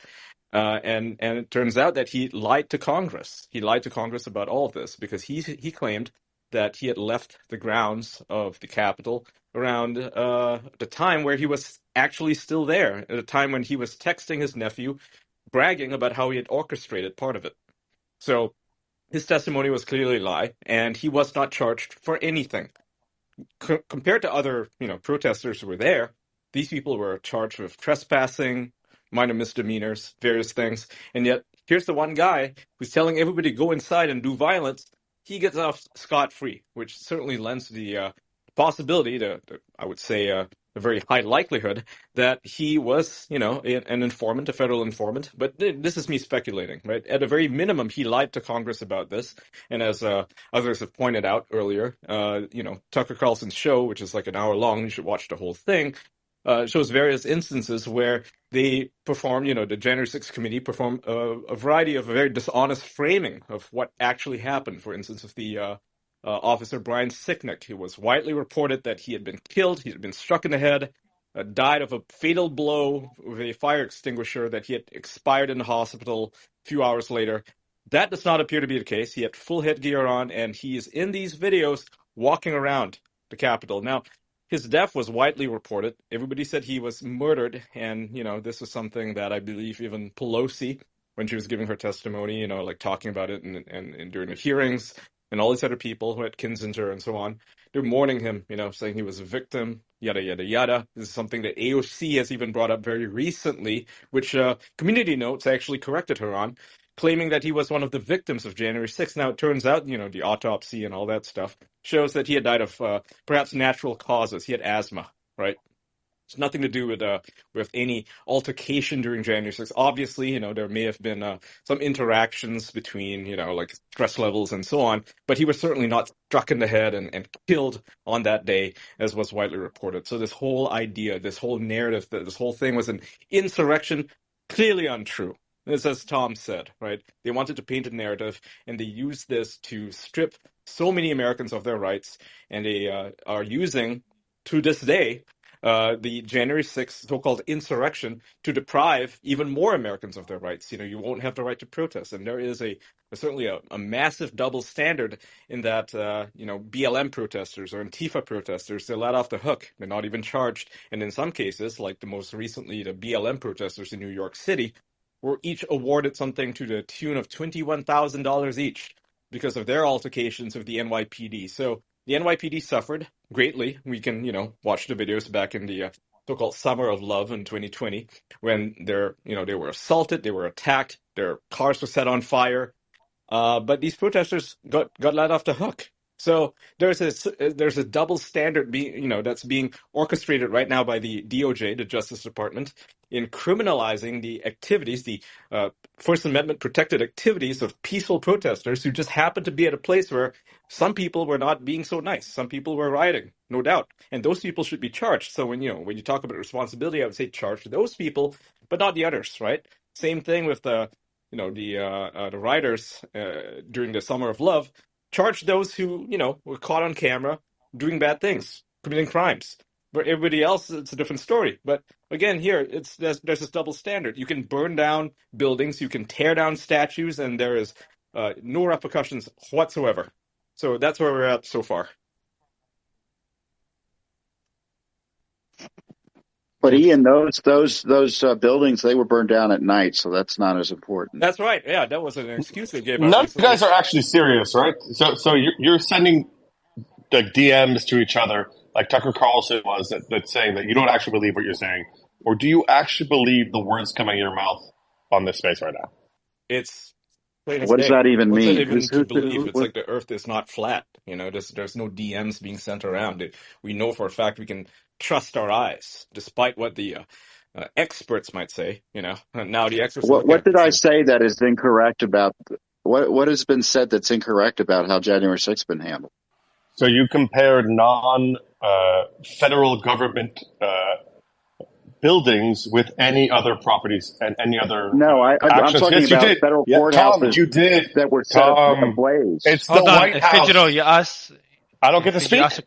And it turns out that he lied to Congress. He lied to Congress about all of this because he claimed that he had left the grounds of the Capitol around the time where he was actually still there, at a time when he was texting his nephew, bragging about how he had orchestrated part of it. So his testimony was clearly a lie, and he was not charged for anything. Compared to other, protesters who were there, these people were charged with trespassing, minor misdemeanors, various things, and yet here's the one guy who's telling everybody to go inside and do violence. He gets off scot-free, which certainly lends the possibility I would say, a very high likelihood that he was, an informant, a federal informant. But this is me speculating, right? At a very minimum, he lied to Congress about this. And as others have pointed out earlier, Tucker Carlson's show, which is like an hour long, you should watch the whole thing, shows various instances where they perform, the January 6th committee performed a variety of very dishonest framing of what actually happened. For instance, with the Officer Brian Sicknick, it was widely reported that he had been killed, he had been struck in the head, died of a fatal blow with a fire extinguisher, that he had expired in the hospital a few hours later. That does not appear to be the case. He had full headgear on, and he is in these videos walking around the Capitol. Now, his death was widely reported. Everybody said he was murdered, and, this was something that I believe even Pelosi, when she was giving her testimony, talking about it and during the hearings, and all these other people who had Kinzinger and so on, they're mourning him, saying he was a victim, yada, yada, yada. This is something that AOC has even brought up very recently, which Community Notes actually corrected her on, claiming that he was one of the victims of January 6th. Now, it turns out, the autopsy and all that stuff shows that he had died of perhaps natural causes. He had asthma, right? It's nothing to do with any altercation during January 6th. Obviously, there may have been some interactions between, like stress levels and so on, but he was certainly not struck in the head and killed on that day, as was widely reported. So this whole idea, this whole narrative, that this whole thing was an insurrection, clearly untrue. This, as Tom said, right? They wanted to paint a narrative, and they used this to strip so many Americans of their rights, and they are using, to this day, the January 6th so-called insurrection to deprive even more Americans of their rights. You won't have the right to protest. And there is certainly a massive double standard in that, BLM protesters or Antifa protesters, they're let off the hook. They're not even charged. And in some cases, like the most recently, the BLM protesters in New York City, were each awarded something to the tune of $21,000 each because of their altercations with the NYPD. So the NYPD suffered greatly. We can, watch the videos back in the so-called Summer of Love in 2020 when they were assaulted, they were attacked, their cars were set on fire. But these protesters got let off the hook. So there's a double standard that's being orchestrated right now by the DOJ, the Justice Department, in criminalizing the activities, the First Amendment protected activities of peaceful protesters who just happen to be at a place where some people were not being so nice. Some people were rioting, no doubt. And those people should be charged. So when you talk about responsibility, I would say charge those people, but not the others, right? Same thing with the rioters during the Summer of Love. Charge those who, were caught on camera doing bad things, committing crimes. For everybody else, it's a different story. But again, here, there's this double standard. You can burn down buildings, you can tear down statues, and there is no repercussions whatsoever. So that's where we're at so far. But Ian, those buildings, they were burned down at night, so that's not as important. That's right. Yeah, that was an excuse they gave None out of you recently. guys are actually serious, right? So you're sending like DMs to each other, like Tucker Carlson was, that's saying that you don't actually believe what you're saying, or do you actually believe the words coming out of your mouth on this space right now? It's plain as What does day. that even What's mean? that even to believe? It's like the Earth is not flat. You know, there's no DMs being sent around. We know for a fact we can trust our eyes, despite what the experts might say. You know, now the experts look What at did this I and say that is incorrect about what has been said that's incorrect about how January 6th been handled? So you compared non-federal government buildings with any other properties and any other I'm actions. talking Yes, you about did. federal Yeah, Tom, courthouses you did. that were set ablaze. It's Hold the on, White House. Fidjiro, you asked. I don't get to Fidjiro, speak. you asked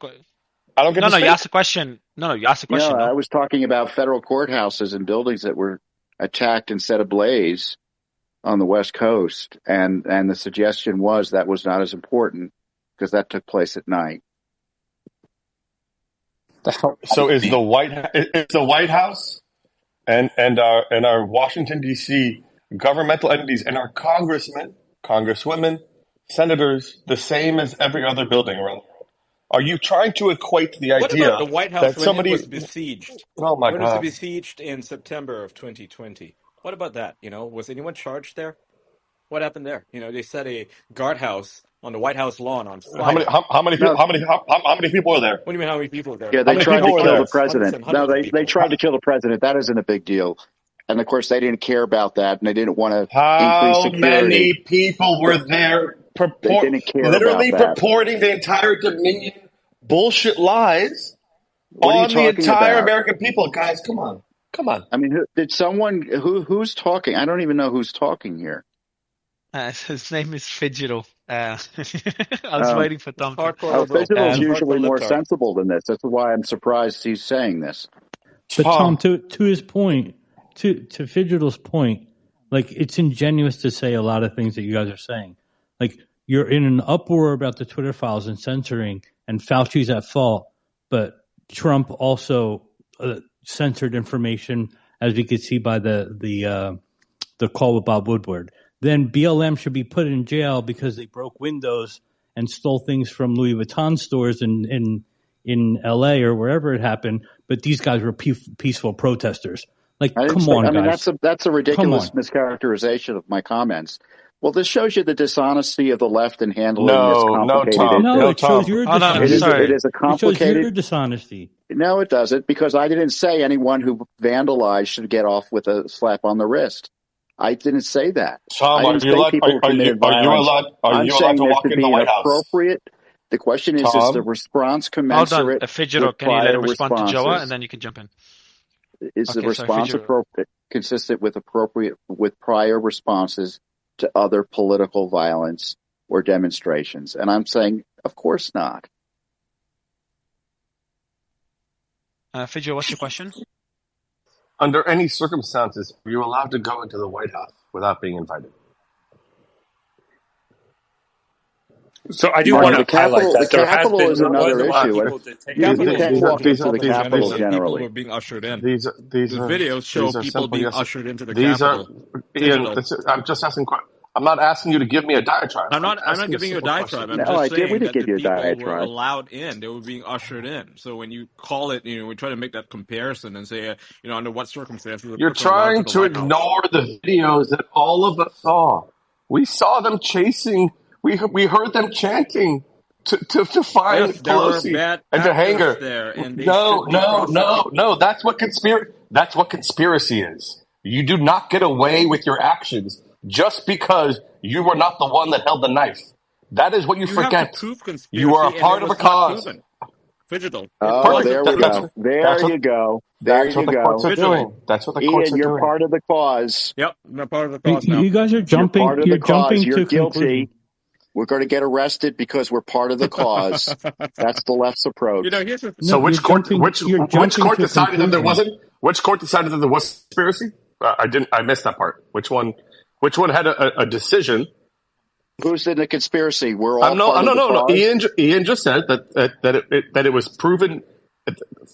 I don't get to no, speak. you asked a question. No, you asked a question. I was talking about federal courthouses and buildings that were attacked and set ablaze on the West Coast, and the suggestion was that was not as important because that took place at night. So is the White House and our Washington D.C. governmental entities and our congressmen, congresswomen, senators the same as every other building around the world? Are you trying to equate the what idea about the White House that somebody? when it was besieged? Oh my When it was God! besieged in September of 2020. What about that? You know, was anyone charged there? What happened there? You know, they set a guardhouse on the White House lawn on fire. How many people? How many people were there? What do you mean? How many people were there? Yeah, they tried to kill the president. No, Hundreds they tried to kill the president. That isn't a big deal. And of course, they didn't care about that, and they didn't want to increase security. How many people were there? They didn't care literally about that. purporting the entire Dominion bullshit lies What are you on the talking entire about? American people. Guys, come on. I mean, who's talking? I don't even know who's talking here. His name is Fidjiro. I was waiting for Tom. Fidjiro is usually more sensible than this. That's why I'm surprised he's saying this. But Tom, to his point, to Fidjiro's point, like it's ingenuous to say a lot of things that you guys are saying. Like you're in an uproar about the Twitter files and censoring, and Fauci's at fault, but Trump also censored information, as we could see by the call with Bob Woodward. Then BLM should be put in jail because they broke windows and stole things from Louis Vuitton stores in LA or wherever it happened. But these guys were peaceful protesters. Like, come on, guys. That's a ridiculous mischaracterization of my comments. Well, this shows you the dishonesty of the left in handling this complicated issue. No, it shows your dishonesty. It is a complicated. It shows your dishonesty. No, it doesn't, because I didn't say anyone who vandalized should get off with a slap on the wrist. I didn't say that. Tom, are you allowed to walk in the White House? The question is the response commensurate with can you let him respond responses? to Joa, and then you can jump in? Is the response consistent with prior responses to other political violence or demonstrations? And I'm saying, of course not. Fidjiro, what's your question? Under any circumstances, are you allowed to go into the White House without being invited? So I do want to highlight that the Capitol is another issue. You can't walk into the Capitol generally. People are being ushered in. These the videos show people being ushered into the Capitol. I'm just asking. I'm not asking you to give me a diatribe. I'm not giving you a diatribe. I'm just saying that the people were allowed in. They were being ushered in. So when you call it, we try to make that comparison and say, under what circumstances. You're trying to ignore the videos that all of us saw. We saw them chasing. We heard them chanting to find Pelosi and to hang her. No. That's what conspiracy is. You do not get away with your actions just because you were not the one that held the knife. That is what you forget. You are a part of a cause. Digital. Oh, there we go. There you go. That's what the courts are doing. That's what the courts are doing. You're part of the cause. Yep, I'm part of the cause now. You guys are jumping. You're part of the cause. You're guilty. Conclusion. We're going to get arrested because we're part of the cause. That's the left's approach. So which court decided that there wasn't? Which court decided that there was conspiracy? I missed that part. Which one had a decision Who's in the conspiracy? We're all No. cause? Ian just said that it was proven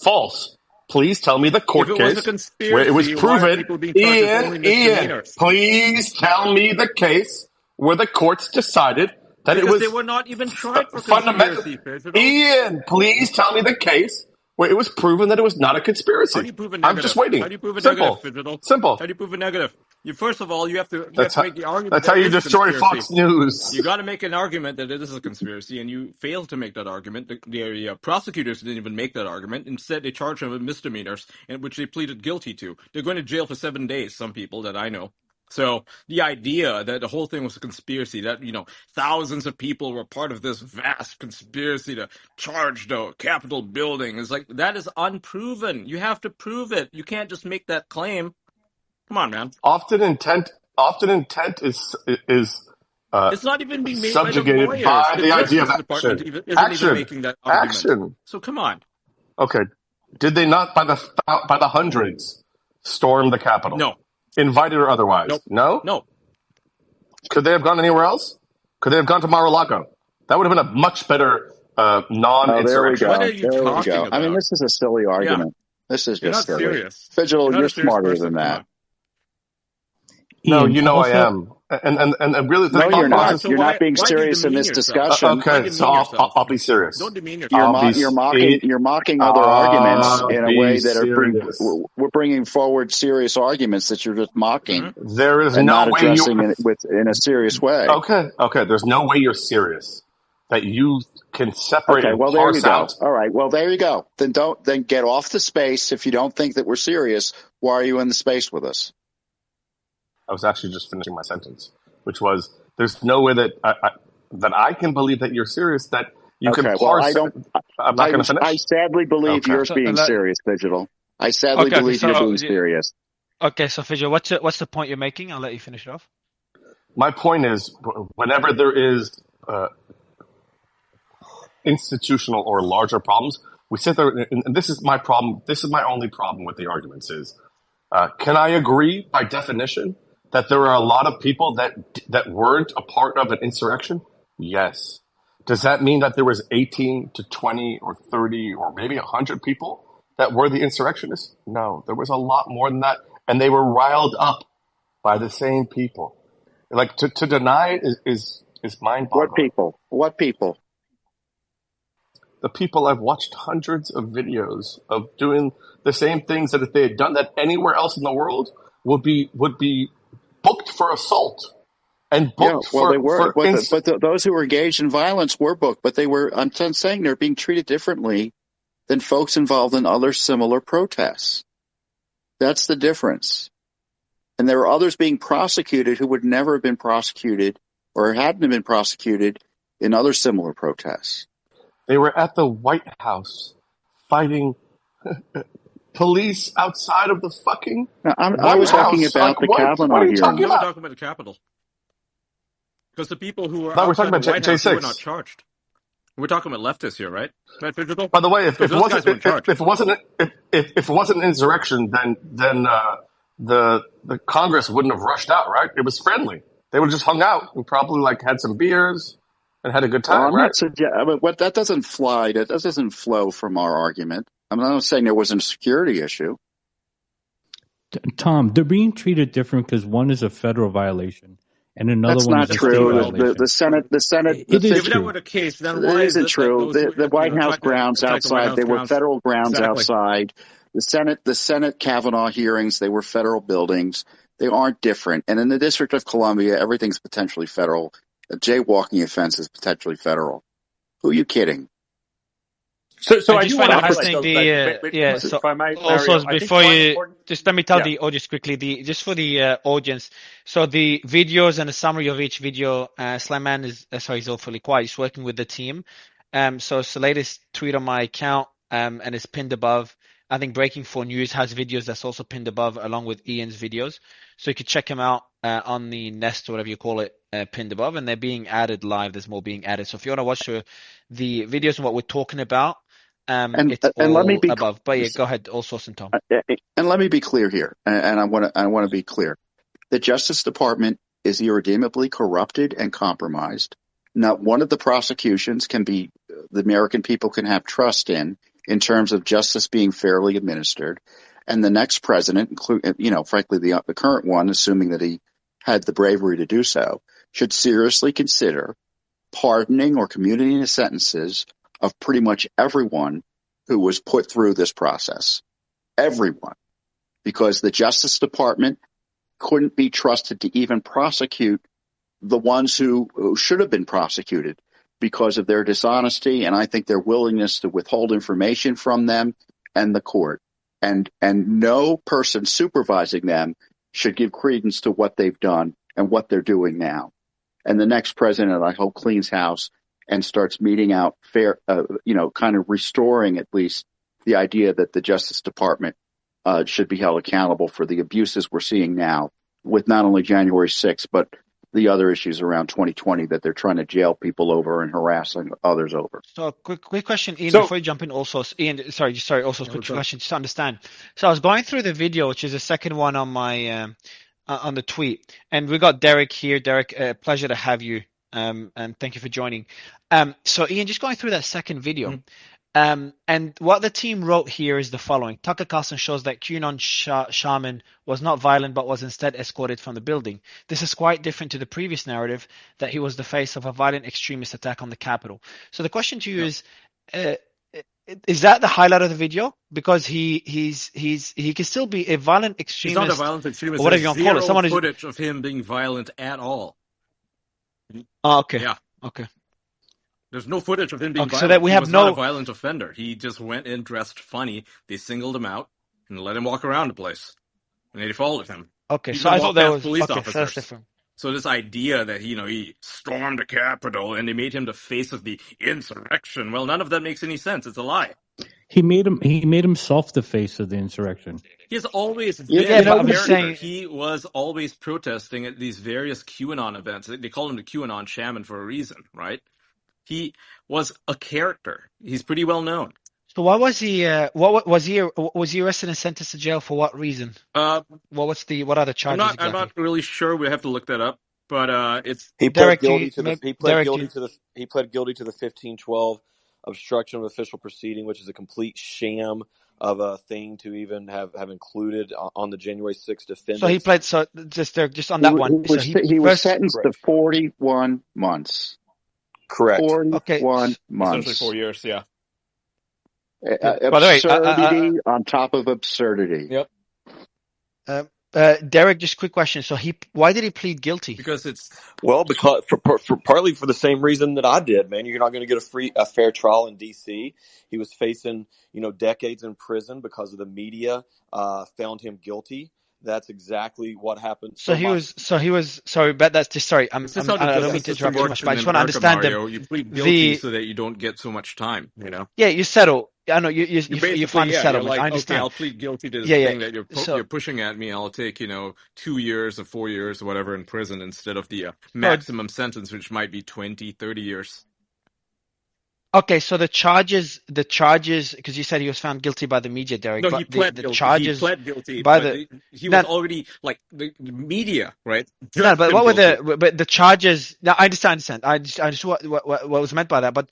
false. Please tell me the court If it was a case conspiracy, where it was why are proven. people being charged with only Ian, misdemeanors? please tell me the case where the courts decided that Because it was they were not even tried for fundamental. conspiracy. Ian, please tell me the case where it was proven that it was not a conspiracy. How do you prove a negative? I'm just waiting. How do you prove a Simple. negative, Digital? Simple. How do you prove a negative? First of all, you have to That's make the argument. That's how that you it is a destroy conspiracy. Fox News. You got to make an argument that it is a conspiracy, and you failed to make that argument. The prosecutors didn't even make that argument. Instead, they charged them with misdemeanors, in which they pleaded guilty to. They're going to jail for 7 days, some people that I know. So the idea that the whole thing was a conspiracy, that, thousands of people were part of this vast conspiracy to charge the Capitol building, is like, that is unproven. You have to prove it. You can't just make that claim. Come on, man. Often intent is it's not even being made subjugated by the lawyers. by the idea of Justice action. Department isn't even making that argument. Action. So come on. Okay. Did they not, by the hundreds, storm the Capitol? No. Invited or otherwise? Nope. No? No. Could they have gone anywhere else? Could they have gone to Mar-a-Lago? That would have been a much better non-insurrection. What are you talking about? I mean, this is a silly argument. Yeah. This is just silly. Serious. Fidgetal, you're smarter than that. No, I am. And really, no, you're not. You're not being serious in this discussion. Okay, so I'll be serious. Don't demean yourself. You're mocking other arguments in a way that we're bringing forward serious arguments that you're just mocking. Mm-hmm. There is and no not way addressing it in a serious way. Okay. There's no way you're serious that you can separate. Okay, well, and there parse you go. out. All right, well, there you go. Then get off the space. If you don't think that we're serious, why are you in the space with us? I was actually just finishing my sentence, which was, there's no way that I can believe that you're serious, that you can parse. Well, I'm not going to finish. I sadly believe you're being serious, Digital. I sadly believe you're being serious. Okay, so Fidgetal, what's the point you're making? I'll let you finish it off. My point is, whenever there is institutional or larger problems, we sit there, and this is my problem. This is my only problem with the arguments is, can I agree by definition that there are a lot of people that weren't a part of an insurrection? Yes. Does that mean that there was 18 to 20 or 30 or maybe 100 people that were the insurrectionists? No, there was a lot more than that. And they were riled up by the same people. Like, to deny it is mind-boggling. What people? The people, I've watched hundreds of videos of doing the same things that if they had done that anywhere else in the world would be booked for assault and booked they were. But those who were engaged in violence were booked, but I'm saying they're being treated differently than folks involved in other similar protests. That's the difference. And there are others being prosecuted who would never have been prosecuted or hadn't been prosecuted in other similar protests. They were at the White House fighting police outside of the fucking I was talking about the Kavanaugh hearing. We're talking about the Capitol. Because the people who were outside the White House were not charged. We're talking about leftists here, right? By the way, if it wasn't an insurrection, then the Congress wouldn't have rushed out, right? It was friendly. They would have just hung out and probably had some beers and had a good time, right? That doesn't fly. That doesn't flow from our argument. I'm not saying there wasn't a security issue. Tom, they're being treated different because one is a federal violation and another one is a state violation. The Senate. If that were the case, then why isn't true? The White House grounds outside, they were federal grounds outside. The Senate Kavanaugh hearings, they were federal buildings. They aren't different. And in the District of Columbia, everything's potentially federal. A jaywalking offense is potentially federal. Who are you kidding? So I just do want to highlight So also before you, just let me tell the audience quickly. Just for the audience. So the videos and a summary of each video. Sliman he's awfully quiet. He's working with the team. So it's the latest tweet on my account. And it's pinned above. I think Breaking 4 News has videos that's also pinned above, along with Ian's videos. So you could check them out on the Nest or whatever you call it, pinned above, and they're being added live. There's more being added. So if you want to watch the videos and what we're talking about, it's all let me be above. But yeah, go ahead, all source and Tom. And let me be clear here, and I want to be clear. The Justice Department is irredeemably corrupted and compromised. Not one of the prosecutions can be the American people can have trust in terms of justice being fairly administered. And the next president, frankly, the current one, assuming that he had the bravery to do so, should seriously consider pardoning or commuting the sentences of pretty much everyone who was put through this process. Everyone. Because the Justice Department couldn't be trusted to even prosecute the ones who should have been prosecuted because of their dishonesty and I think their willingness to withhold information from them and the court. And no person supervising them should give credence to what they've done and what they're doing now. And the next president, I hope, cleans house and starts meting out fair, kind of restoring at least the idea that the Justice Department should be held accountable for the abuses we're seeing now with not only January 6th, but the other issues around 2020 that they're trying to jail people over and harassing others over. So quick question, Ian, before you jump in also, Ian, sorry, also quick question just to understand. So I was going through the video, which is the second one on my, on the tweet, and we got Derek here. Derek, pleasure to have you. And thank you for joining. So Ian, just going through that second video, and what the team wrote here is the following. Tucker Carlson shows that QAnon shaman was not violent, but was instead escorted from the building. This is quite different to the previous narrative that he was the face of a violent extremist attack on the Capitol. So the question to you is that the highlight of the video? Because he can still be a violent extremist. He's not a violent extremist. Or whatever you want to call it. Someone footage of him being violent at all. Oh, okay. Yeah. Okay. There's no footage of him being violent. So that we have not a violent offender. He just went in dressed funny. They singled him out and let him walk around the place. And they followed him. Okay, so I thought that was police officers. So that's different. So this idea that he stormed the Capitol and they made him the face of the insurrection. Well, none of that makes any sense. It's a lie. He made himself the face of the insurrection. He has always been a character. He was always protesting at these various QAnon events. They call him the QAnon shaman for a reason, right? He was a character. He's pretty well known. So why was he? What was he arrested and sentenced to jail for? What reason? What are the charges? I'm not really sure. We have to look that up. But he pled guilty to the 1512 obstruction of official proceeding, which is a complete sham of a thing to even have included on the January 6th defendants. So he pled. So just on that one. He was sentenced to 41 months. Correct. 41 months. Essentially 4 years, yeah. Absurdity on top of absurdity. Yep. Derek, just a quick question. So why did he plead guilty? Because partly for the same reason that I did, man. You're not going to get a fair trial in D.C. He was facing, decades in prison because of the media found him guilty. That's exactly what happened. Sorry, but that's just, sorry. I don't mean to interrupt too much, but I just want to understand Mario, you plead guilty so that you don't get so much time, Yeah, you settle. I know you find a settlement. Like, I understand. Okay, I'll plead guilty to this thing that you're pushing at me. I'll take 2 years or 4 years or whatever in prison instead of the maximum sentence, which might be 20, 30 years. Okay, so the charges, because you said he was found guilty by the media, Derek. No, but he pled the guilty. Charges he pled guilty by he was already like the media, right? No, but what were the charges? Now I understand. I just what was meant by that. But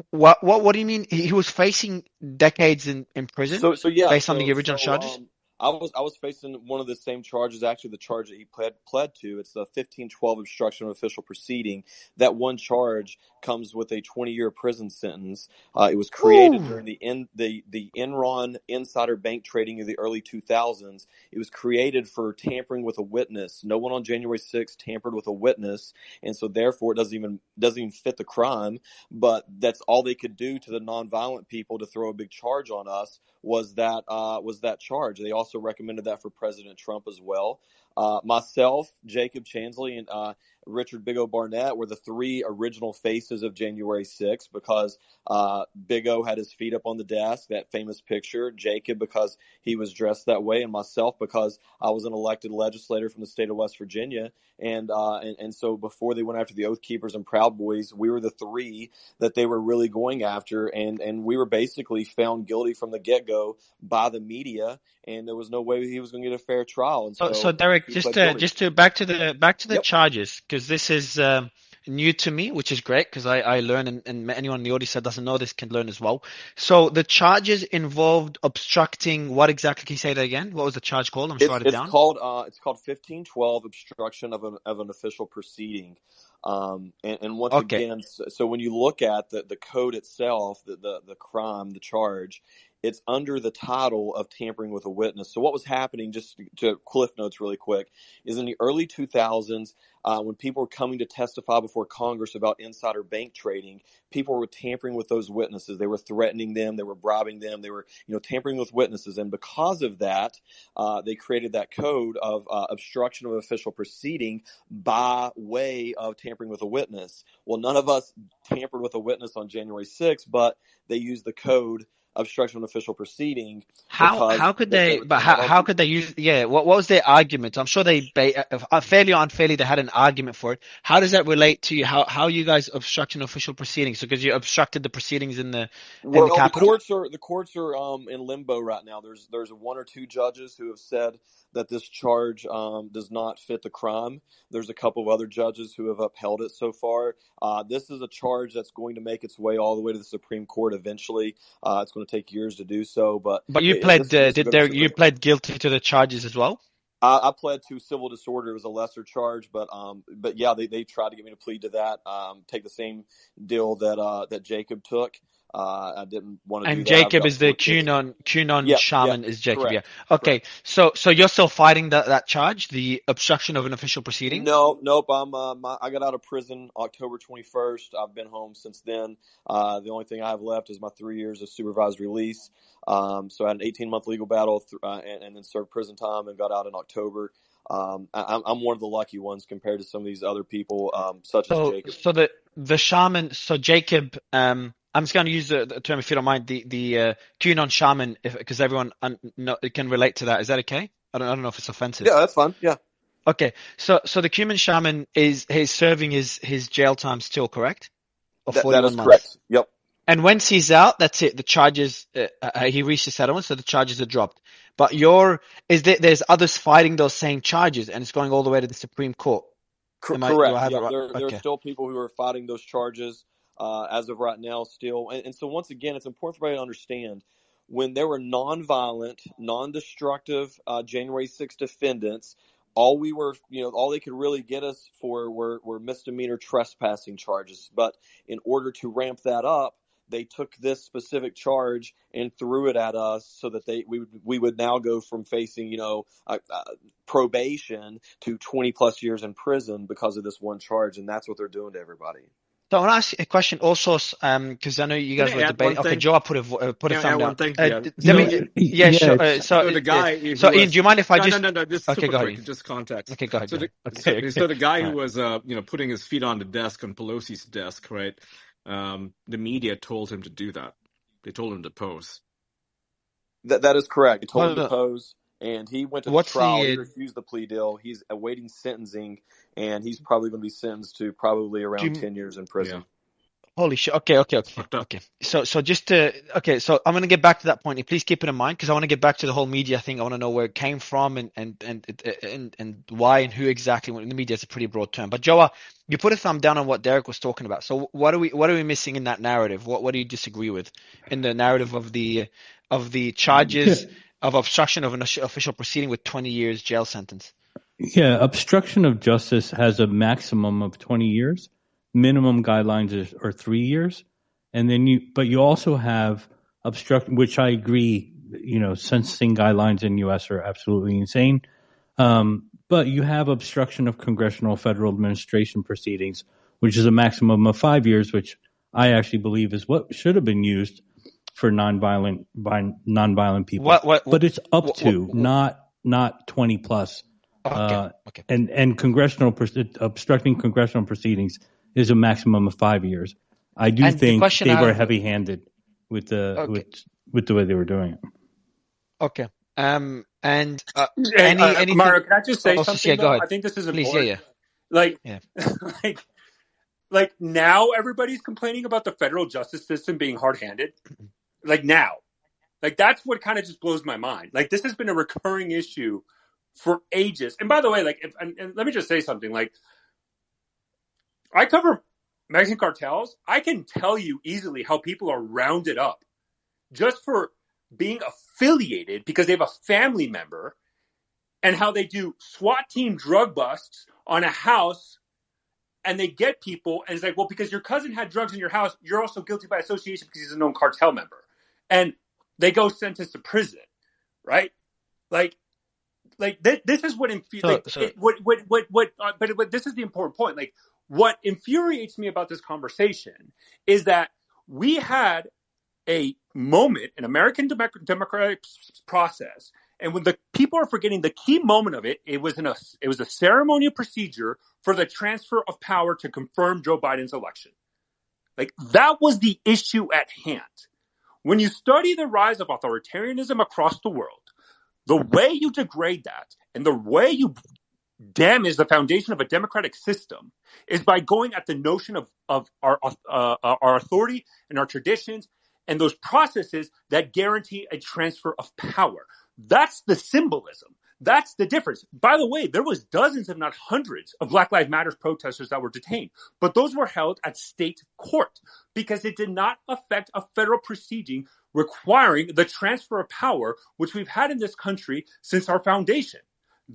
what do you mean? He was facing decades in prison. Based on the original charges. I was facing one of the same charges, actually the charge that he pled to. It's the 1512 obstruction of official proceeding. That one charge comes with a 20-year prison sentence. It was created during the Enron insider bank trading of the early 2000s. It was created for tampering with a witness. No one on January 6th tampered with a witness, and so therefore it doesn't even fit the crime. But that's all they could do to the nonviolent people to throw a big charge on us was that charge. They also recommended that for President Trump as well. Myself, Jacob Chansley, and Richard Big O Barnett were the three original faces of January 6th because Big O had his feet up on the desk, that famous picture. Jacob because he was dressed that way, and myself because I was an elected legislator from the state of West Virginia. And so before they went after the Oath Keepers and Proud Boys, we were the three that they were really going after, and we were basically found guilty from the get-go by the media, and there was no way he was going to get a fair trial. And so Derek, Just to back to the charges, because this is new to me, which is great because I learn, and anyone in the audience that doesn't know this can learn as well. So the charges involved obstructing what exactly? Can you say that again? What was the charge called? I'm just write it down. It's called 1512, obstruction of an official proceeding. And once again, so when you look at the code itself, the crime, the charge, it's under the title of tampering with a witness. So what was happening, just to Cliff Notes really quick, is in the early 2000s, when people were coming to testify before Congress about insider bank trading, people were tampering with those witnesses. They were threatening them. They were bribing them. They were, tampering with witnesses. And because of that, they created that code of obstruction of official proceeding by way of tampering with a witness. Well, none of us tampered with a witness on January 6th, but they used the code obstruction of official proceeding. How could they use? Yeah, what was their argument? I'm sure they fairly or unfairly they had an argument for it. How does that relate to you? How you guys obstructing official proceedings? So because you obstructed the proceedings in the Capitol? The courts are in limbo right now. There's one or two judges who have said that this charge does not fit the crime. There's a couple of other judges who have upheld it so far. This is a charge that's going to make its way all the way to the Supreme Court eventually. It's going to take years to do so, but you pled you pled guilty to the charges as well? I pled to civil disorder. It was a lesser charge, but yeah, they tried to get me to plead to that. Take the same deal that Jacob took. I didn't want to do that. And Jacob is the QAnon shaman is Jacob. Correct, yeah. Okay. Correct. So you're still fighting that charge, the obstruction of an official proceeding? Nope. I got out of prison October 21st. I've been home since then. The only thing I have left is my 3 years of supervised release. So I had an 18-month legal battle and then served prison time and got out in October. I'm one of the lucky ones compared to some of these other people, such as Jacob. So the shaman, so Jacob, I'm just going to use the term, if you don't mind, the QAnon shaman, because everyone can relate to that. Is that okay? I don't know if it's offensive. Yeah, that's fine. Yeah. Okay. So the QAnon shaman is serving his jail time still, correct? Or 41 that is months? Correct. Yep. And once he's out, that's it. The charges, he reached a settlement, so the charges are dropped. But there's others fighting those same charges, and it's going all the way to the Supreme Court. Correct. There are still people who are fighting those charges. As of right now still. And so once again, it's important for everybody to understand when there were nonviolent, non-destructive January 6th defendants, all they could really get us for were misdemeanor trespassing charges. But in order to ramp that up, they took this specific charge and threw it at us so that we would now go from facing, probation to 20 plus years in prison because of this one charge. And that's what they're doing to everybody. So I want to ask a question also, because I know you guys were debating. Okay, Joe, put a thumb down. Sure. So the guy. Ian, do you mind if I just? No. Just okay, go quick, just context. Okay, go ahead. So the guy who was, putting his feet on the desk on Pelosi's desk, right? The media told him to do that. They told him to pose. That is correct. They told him to pose. And he went to trial. He refused the plea deal. He's awaiting sentencing, and he's probably going to be sentenced to probably around 10 years in prison. Yeah. Holy shit! Okay. So So I'm going to get back to that point. Please keep it in mind because I want to get back to the whole media thing. I want to know where it came from and why and who exactly. When the media is a pretty broad term. But Joa, you put a thumb down on what Derek was talking about. So what are we missing in that narrative? What do you disagree with in the narrative of the charges? Of obstruction of an official proceeding with 20 years jail sentence. Yeah, obstruction of justice has a maximum of 20 years. Minimum guidelines are 3 years. And then you also have obstruction, which I agree, sentencing guidelines in U.S. are absolutely insane. But you have obstruction of congressional federal administration proceedings, which is a maximum of 5 years, which I actually believe is what should have been used for nonviolent people. But it's up to not 20 plus. Okay. And obstructing congressional proceedings is a maximum of 5 years. I do think they were heavy-handed with the way they were doing it. Okay. Mario, can I just say something? Yeah, go ahead. I think this is important. Please, like now everybody's complaining about the federal justice system being hard-handed. Like now, like that's what kind of just blows my mind. Like this has been a recurring issue for ages. And by the way, like, and let me just say something. Like, I cover Mexican cartels. I can tell you easily how people are rounded up just for being affiliated because they have a family member, and how they do SWAT team drug busts on a house, and they get people, and it's like, well, because your cousin had drugs in your house, you're also guilty by association because he's a known cartel member. And they go sentenced to prison, right? Like this is what but this is the important point. Like, what infuriates me about this conversation is that we had a moment in American democratic process, and when the people are forgetting the key moment of it, it was a ceremonial procedure for the transfer of power to confirm Joe Biden's election. Like, that was the issue at hand. When you study the rise of authoritarianism across the world, the way you degrade that and the way you damage the foundation of a democratic system is by going at the notion of our authority and our traditions and those processes that guarantee a transfer of power. That's the symbolism. That's the difference. By the way, there was dozens, if not hundreds, of Black Lives Matter protesters that were detained, but those were held at state court because it did not affect a federal proceeding requiring the transfer of power, which we've had in this country since our foundation.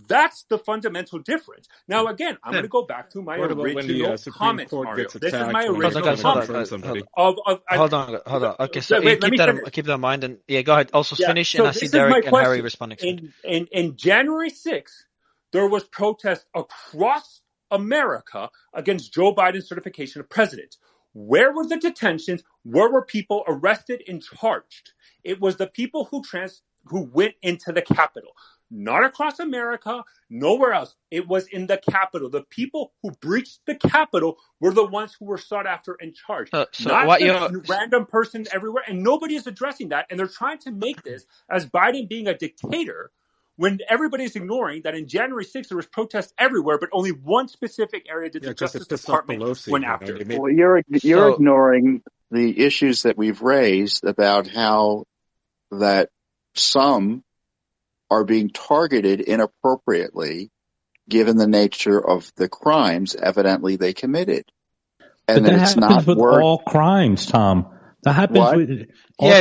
That's the fundamental difference. Now, again, I'm going to go back to my original comments, Mario. This is my original comment. Hold on. Okay, so keep that in mind, and go ahead. Also, finish, and I see Derek and Harry responding. In January 6th, there was protest across America against Joe Biden's certification of president. Where were the detentions? Where were people arrested and charged? It was the people who went into the Capitol. Not across America, nowhere else. It was in the Capitol. The people who breached the Capitol were the ones who were sought after and charged. Not random person everywhere. And nobody is addressing that. And they're trying to make this as Biden being a dictator when everybody's ignoring that in January 6th, there was protests everywhere, but only one specific area did the Justice Department went after. Well, you're ignoring the issues that we've raised about how that some are being targeted inappropriately given the nature of the crimes evidently they committed. And but that happens with all crimes, Tom. That happens with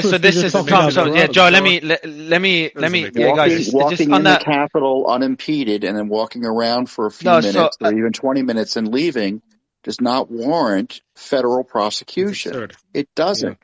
so this is Tom. So Joe, let me guys. Walking in the Capitol unimpeded and then walking around for a few minutes or even 20 minutes and leaving does not warrant federal prosecution. It doesn't.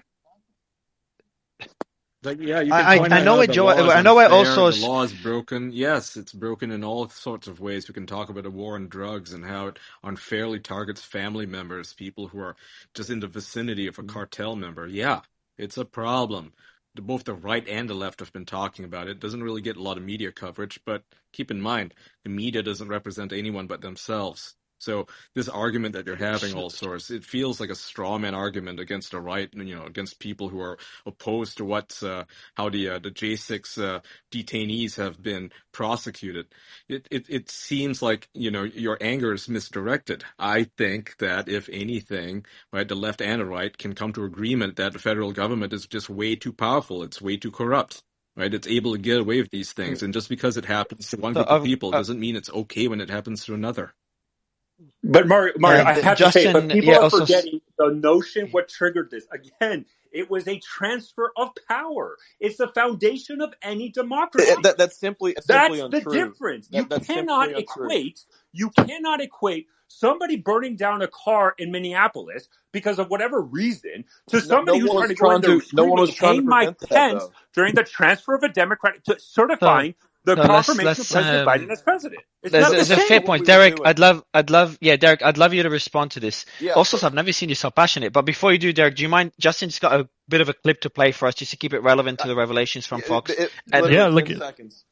Like, you can I know it, Joe. I know it also. The law is broken. Yes, it's broken in all sorts of ways. We can talk about the war on drugs and how it unfairly targets family members, people who are just in the vicinity of a cartel member. Yeah, it's a problem. Both the right and the left have been talking about it. It doesn't really get a lot of media coverage, but keep in mind, the media doesn't represent anyone but themselves. So this argument that you're having, all sorts, it feels like a straw man argument against the right, against people who are opposed to how the J6 detainees have been prosecuted. It seems like your anger is misdirected. I think that if anything, right, the left and the right can come to agreement that the federal government is just way too powerful. It's way too corrupt. Right, it's able to get away with these things, and just because it happens to one group of people doesn't mean it's okay when it happens to another. But Mario, I have to say, but people are forgetting the notion what triggered this. Again, it was a transfer of power. It's the foundation of any democracy. That's simply untrue. The difference. You cannot equate somebody burning down a car in Minneapolis because of whatever reason to somebody who's trying to go in there screaming, Mike Pence during the transfer of a Democrat to certifying the confirmation of President Biden as president. There's a fair point, Derek. I'd love you to respond to this. Also, I've never seen you so passionate. But before you do, Derek, do you mind? Justin's got a bit of a clip to play for us just to keep it relevant to the revelations from Fox. Look at seconds.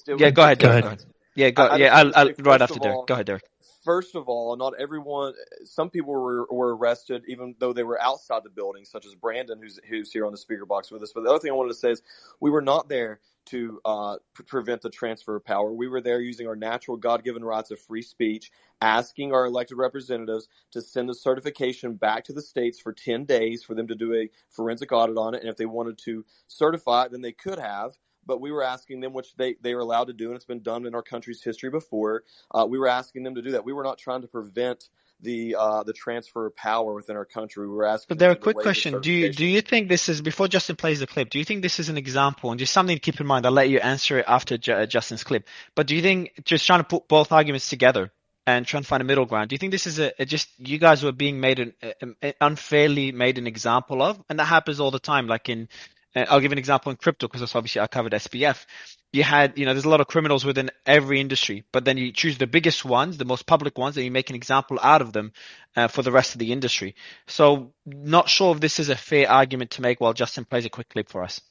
Go ahead. I'll right after Derek. Go ahead, Derek. First of all, not everyone. Some people were arrested, even though they were outside the building, such as Brandon, who's here on the speaker box with us. But the other thing I wanted to say is, we were not there to prevent the transfer of power. We were there using our natural God-given rights of free speech, asking our elected representatives to send the certification back to the states for 10 days for them to do a forensic audit on it. And if they wanted to certify it, then they could have. but we were asking them, which they were allowed to do, and it's been done in our country's history before. We were asking them to do that. We were not trying to prevent the transfer of power within our country. We were asking. But there, a quick question: Do you think this is, before Justin plays the clip? Do you think this is an example, and just something to keep in mind? I'll let you answer it after Justin's clip. But do you think, just trying to put both arguments together and trying to find a middle ground, do you think this is just you guys were being made unfairly made an example of, and that happens all the time? Like I'll give an example in crypto, because that's obviously I covered SBF. You had, there's a lot of criminals within every industry, but then you choose the biggest ones, the most public ones, and you make an example out of them for the rest of the industry. So not sure if this is a fair argument to make while Justin plays a quick clip for us.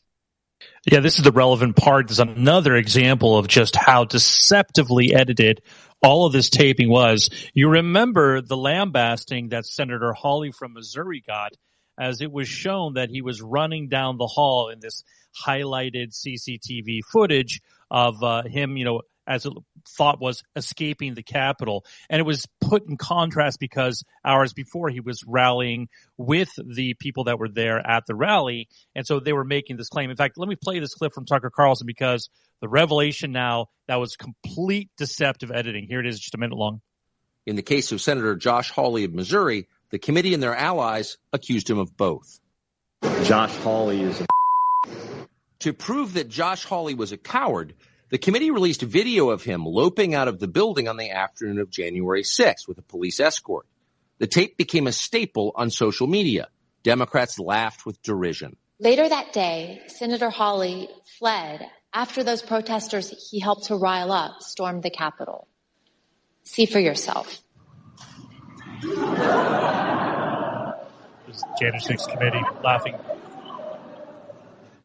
Yeah, this is the relevant part. There's another example of just how deceptively edited all of this taping was. You remember the lambasting that Senator Hawley from Missouri got, as it was shown that he was running down the hall in this highlighted CCTV footage of him, as it thought was escaping the Capitol. And it was put in contrast because hours before he was rallying with the people that were there at the rally. And so they were making this claim. In fact, let me play this clip from Tucker Carlson, because the revelation now, that was complete deceptive editing. Here it is, just a minute long. In the case of Senator Josh Hawley of Missouri, the committee and their allies accused him of both. Josh Hawley is a... To prove that Josh Hawley was a coward, the committee released video of him loping out of the building on the afternoon of January 6th with a police escort. The tape became a staple on social media. Democrats laughed with derision. Later that day, Senator Hawley fled after those protesters he helped to rile up stormed the Capitol. See for yourself. January 6th committee laughing.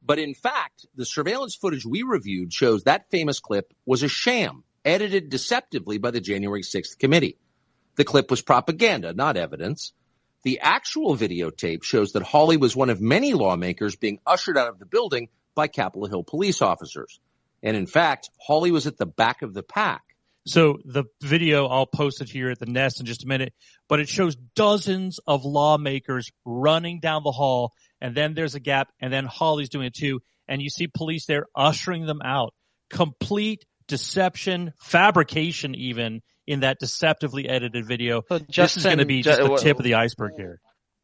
But in fact, the surveillance footage we reviewed shows that famous clip was a sham, edited deceptively by the January 6th committee. The clip was propaganda, not evidence. The actual videotape shows that Hawley was one of many lawmakers being ushered out of the building by Capitol Hill police officers. And in fact, Hawley was at the back of the pack. So the video, I'll post it here at the Nest in just a minute, but it shows dozens of lawmakers running down the hall, and then there's a gap, and then Hawley's doing it too, and you see police there ushering them out. Complete deception, fabrication even, in that deceptively edited video. So this is going to be just the tip of the iceberg here.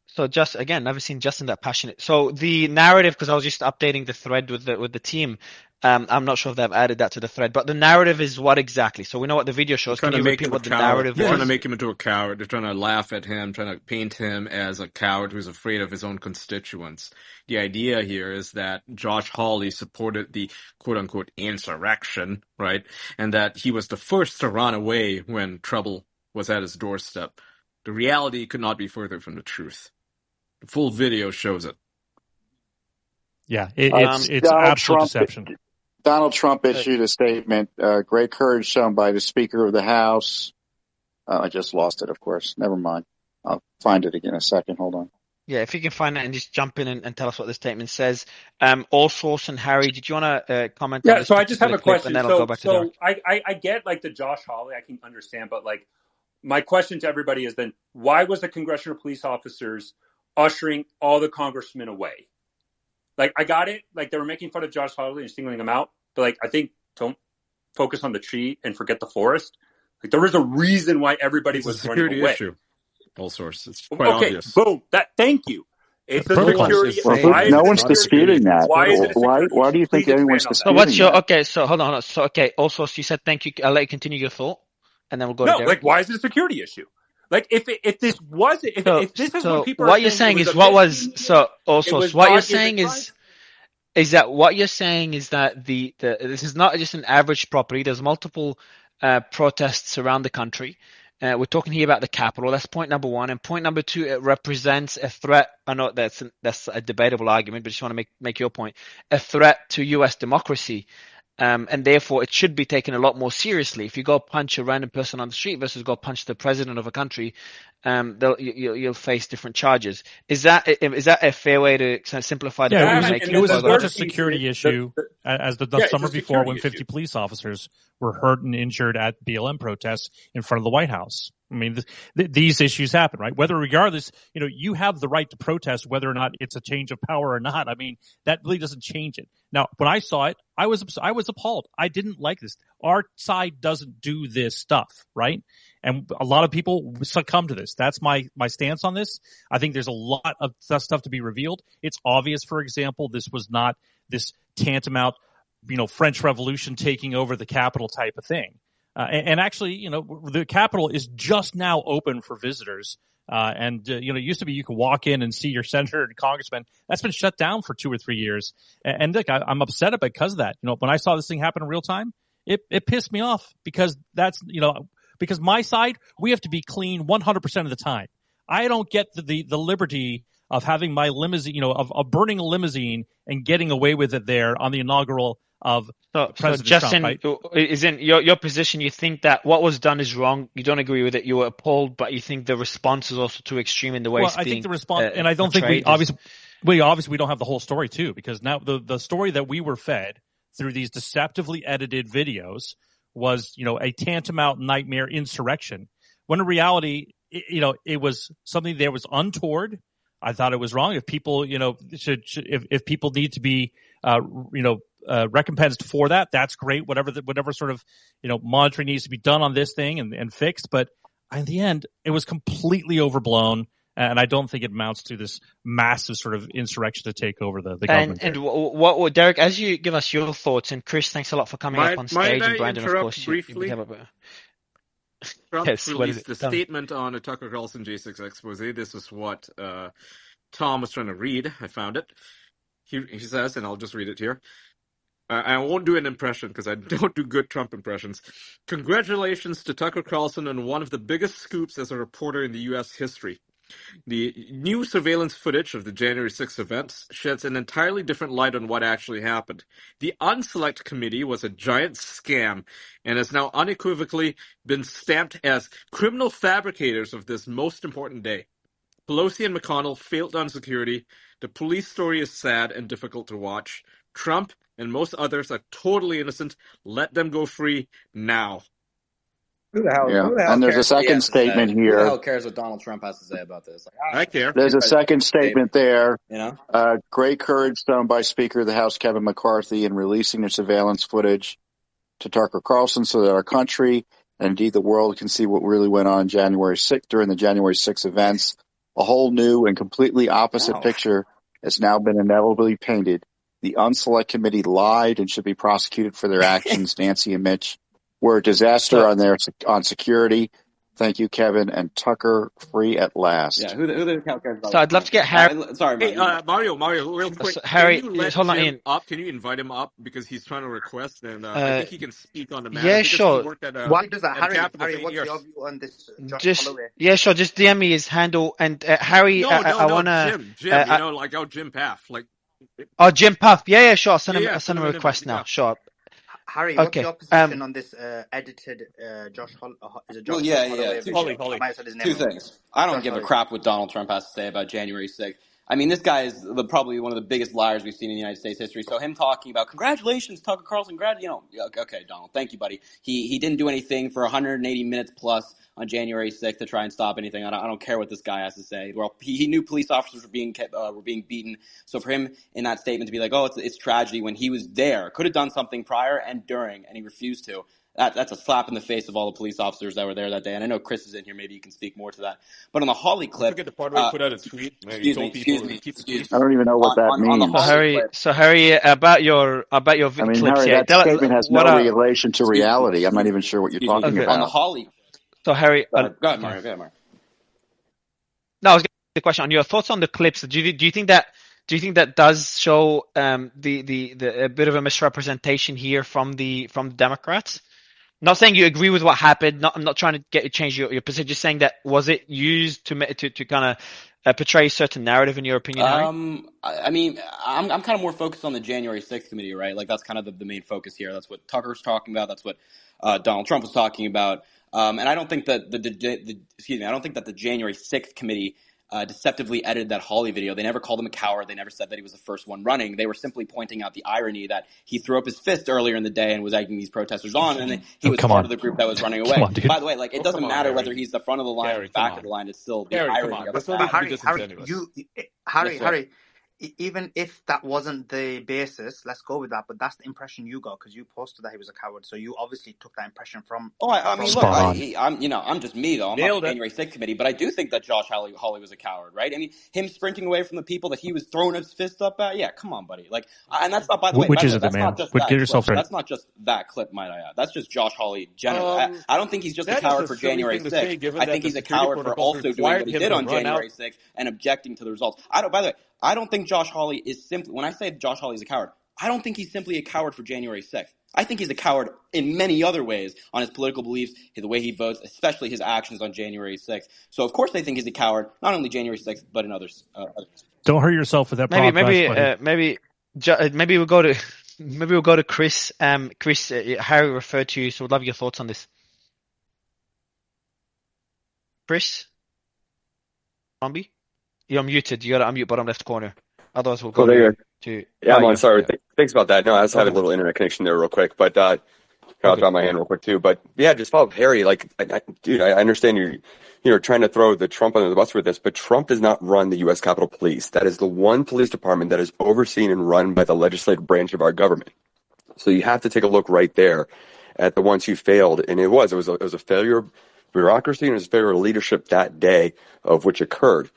So just again, never seen Justin that passionate. So the narrative, because I was just updating the thread with the team. I'm not sure if they've added that to the thread, but the narrative is what exactly? So we know what the video shows. Can you repeat what the narrative was? They're trying to make him into a coward. They're trying to laugh at him, trying to paint him as a coward who's afraid of his own constituents. The idea here is that Josh Hawley supported the quote-unquote insurrection, right? And that he was the first to run away when trouble was at his doorstep. The reality could not be further from the truth. The full video shows it. Yeah, it's absolute deception. Donald Trump issued a statement, great courage shown by the Speaker of the House. I just lost it, of course. Never mind. I'll find it again in a second. Hold on. Yeah, if you can find that and just jump in and tell us what the statement says. All Source and Harry, did you want to comment on this? So I just have a question. And then I'll go back to I get like the Josh Hawley, I can understand, but like my question to everybody is then why was the congressional police officers ushering all the congressmen away? Like, I got it. Like, they were making fun of Josh Hawley and singling him out. But, like, I think don't focus on the tree and forget the forest. Like, there was a reason why everybody was running away. Issue. All Source. It's quite obvious. Boom. Thank you. It's a security issue. No one's disputing that. Why do you think anyone's disputing that? So hold on. So, All Source, you said thank you. I'll let you continue your thought, and then we'll go to Derek. Like, why is it a security issue? Like, if this wasn't, if this is what people are what you're saying is what was, so also, what you're saying is that what you're saying is that this is not just an average property. There's multiple protests around the country. We're talking here about the Capitol. That's point number one. And point number two, it represents a threat. I know that's a debatable argument, but I just want to make your point. A threat to U.S. democracy. And therefore, it should be taken a lot more seriously. If you go punch a random person on the street versus go punch the president of a country, you'll face different charges. Is that a fair way to kind of simplify the Yeah, point? it was as much a security issue as the summer before when 50 police officers were hurt and injured at BLM protests in front of the White House. I mean, these issues happen, right? Whether regardless, you have the right to protest whether or not it's a change of power or not. I mean, that really doesn't change it. Now, when I saw it, I was appalled. I didn't like this. Our side doesn't do this stuff, right? And a lot of people succumb to this. That's my stance on this. I think there's a lot of stuff to be revealed. It's obvious, for example, this was not this tantamount, French Revolution taking over the Capitol type of thing. And actually, the Capitol is just now open for visitors. It used to be you could walk in and see your senator and congressman. That's been shut down for 2 or 3 years. And look, I'm upset about it because of that. When I saw this thing happen in real time, it pissed me off because because my side, we have to be clean 100% of the time. I don't get the liberty of having my limousine, of burning a limousine and getting away with it there on the inaugural of President Justin, Trump, right? Is in your position, you think that what was done is wrong. You don't agree with it. You were appalled, but you think the response is also too extreme in the way it's being. I think the response, and I don't think we obviously don't have the whole story too, because now the story that we were fed through these deceptively edited videos was, a tantamount nightmare insurrection. When in reality, it was something that was untoward. I thought it was wrong. If people, if people need to be, recompensed for that, that's great. Whatever sort of, monitoring needs to be done on this thing and fixed. But in the end, it was completely overblown. And I don't think it amounts to this massive sort of insurrection to take over the government. And what, Derek, as you give us your thoughts, and Chris, thanks a lot for coming up on stage, and Brandon, of course, briefly? Trump released the statement on a Tucker Carlson J6 expose. This is what Tom was trying to read. I found it. He says, and I'll just read it here. I won't do an impression because I don't do good Trump impressions. Congratulations to Tucker Carlson on one of the biggest scoops as a reporter in the U.S. history. The new surveillance footage of the January 6th events sheds an entirely different light on what actually happened. The Unselect Committee was a giant scam and has now unequivocally been stamped as criminal fabricators of this most important day. Pelosi and McConnell failed on security. The police story is sad and difficult to watch. Trump and most others are totally innocent. Let them go free now. Who the hell and there's a second statement here. Who the hell cares what Donald Trump has to say about this? I care. There's a second statement there. Great courage shown by Speaker of the House Kevin McCarthy in releasing the surveillance footage to Tucker Carlson so that our country and indeed the world can see what really went on January 6th during the January 6th events. A whole new and completely opposite picture has now been inevitably painted. The Unselect Committee lied and should be prosecuted for their actions. Nancy and Mitch were a disaster on security. Thank you, Kevin. And Tucker free at last. Yeah, who the hell cares about So I'd love to get Harry. Sorry, Mario, real quick. Harry, can you let hold on, Jim Ian. up? Can you invite him up because he's trying to request, and I think he can speak on the matter. Yeah, sure. Why does that, Harry? What's your view on this? Yeah, sure. Just DM me his handle, and Harry. I wanna Jim. Jim Paff, Jim Puff. Yeah, sure. I'll send him a request now. Sure. Harry, what's your position on this edited Josh Holloway? Holly. Two things. I don't give a crap what Donald Trump has to say about January 6th. I mean, this guy is probably one of the biggest liars we've seen in United States history. So him talking about congratulations, Tucker Carlson, okay, Donald, thank you, buddy. He didn't do anything for 180 minutes plus on January 6th to try and stop anything. I don't care what this guy has to say. Well, he knew police officers were being beaten. So for him in that statement to be like, oh, it's tragedy when he was there, could have done something prior and during, and he refused to. That's a slap in the face of all the police officers that were there that day. And I know Chris is in here. Maybe you can speak more to that. But on the Hawley clip, forget the part where he put out a tweet. Excuse me. I don't even know what that means. So Harry, about your clips. Harry, that statement has no relation to reality. I'm not even sure what you're talking about. On the Hawley. So Harry, go ahead, Mario. No, I was getting the question on your thoughts on the clips. Do you think that does show the a bit of a misrepresentation here from the Democrats? Not saying you agree with what happened. I'm not trying to get you to change your position. Just saying that was it used to kind of portray a certain narrative in your opinion, Harry? I mean, I'm kind of more focused on the January 6th committee, right? Like that's kind of the main focus here. That's what Tucker's talking about. That's what Donald Trump was talking about. And I don't think that I don't think that the January 6th committee deceptively edited that Hawley video. They never called him a coward. They never said that he was the first one running. They were simply pointing out the irony that he threw up his fist earlier in the day and was egging these protesters on, and then he was part of the group that was running away. By the way, like, it doesn't matter whether he's the front of the line or the back of the line. It's still the irony of it. Harry, even if that wasn't the basis, let's go with that. But that's the impression you got because you posted that he was a coward. So you obviously took that impression from. Oh, I mean, look, I'm just me though. I'm not the January 6th committee, but I do think that Josh Hawley was a coward, right? I mean, him sprinting away from the people that he was throwing his fist up at. Yeah, come on, buddy. Like, and that's not, by the way, which is it, man? Get yourself right. That's not just that clip, might I add. That's just Josh Hawley generally. I don't think he's just a coward for January 6th. I think he's a coward for also doing what he did on January 6th and objecting to the results. By the way, I don't think Josh Hawley is simply, when I say Josh Hawley is a coward, I don't think he's simply a coward for January 6th. I think he's a coward in many other ways on his political beliefs, the way he votes, especially his actions on January 6th. So, of course, they think he's a coward, not only January 6th, but in others. Don't hurt yourself with that. Maybe we'll go to Chris. Chris, Harry referred to you, so we'd love your thoughts on this. Chris? Zombie? You're muted. You got to unmute bottom left corner. Otherwise, we'll go to. Yeah, I'm on. Sorry. Thanks about that. No, I was having a little internet connection there real quick, but I'll drop my hand real quick too. But yeah, just follow up Harry. Like, dude, I understand you're trying to throw the Trump under the bus with this, but Trump does not run the U.S. Capitol Police. That is the one police department that is overseen and run by the legislative branch of our government. So you have to take a look right there at the ones who failed, and it was a failure of bureaucracy and it was a failure of leadership that day of which occurred.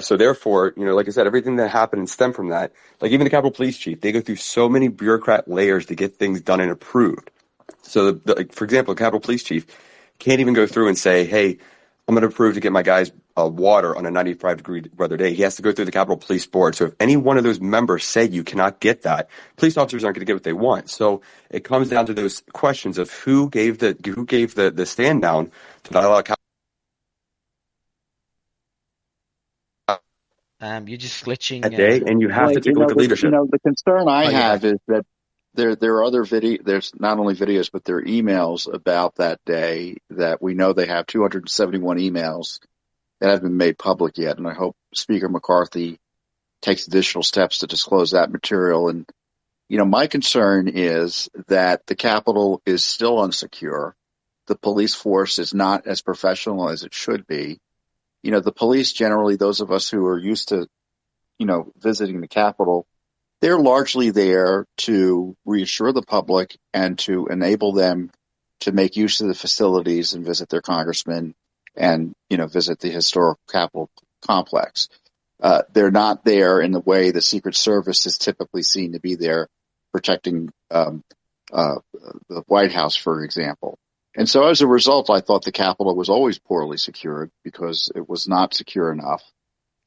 So therefore, like I said, everything that happened and stemmed from that, like even the Capitol Police Chief, they go through so many bureaucrat layers to get things done and approved. So, like, for example, the Capitol Police Chief can't even go through and say, hey, I'm going to approve to get my guys water on a 95-degree weather day. He has to go through the Capitol Police Board. So if any one of those members say you cannot get that, police officers aren't going to get what they want. So it comes down to those questions of who gave the stand down to not allow you're just glitching. That day, and you have to take a look at leadership. The concern I have is that there are other there's not only videos, but there are emails about that day that we know they have 271 emails that haven't been made public yet. And I hope Speaker McCarthy takes additional steps to disclose that material. And, my concern is that the Capitol is still unsecure. The police force is not as professional as it should be. The police generally, those of us who are used to, visiting the Capitol, they're largely there to reassure the public and to enable them to make use of the facilities and visit their congressmen and, visit the historic Capitol complex. They're not there in the way the Secret Service is typically seen to be there protecting the White House, for example. And so as a result, I thought the Capitol was always poorly secured because it was not secure enough.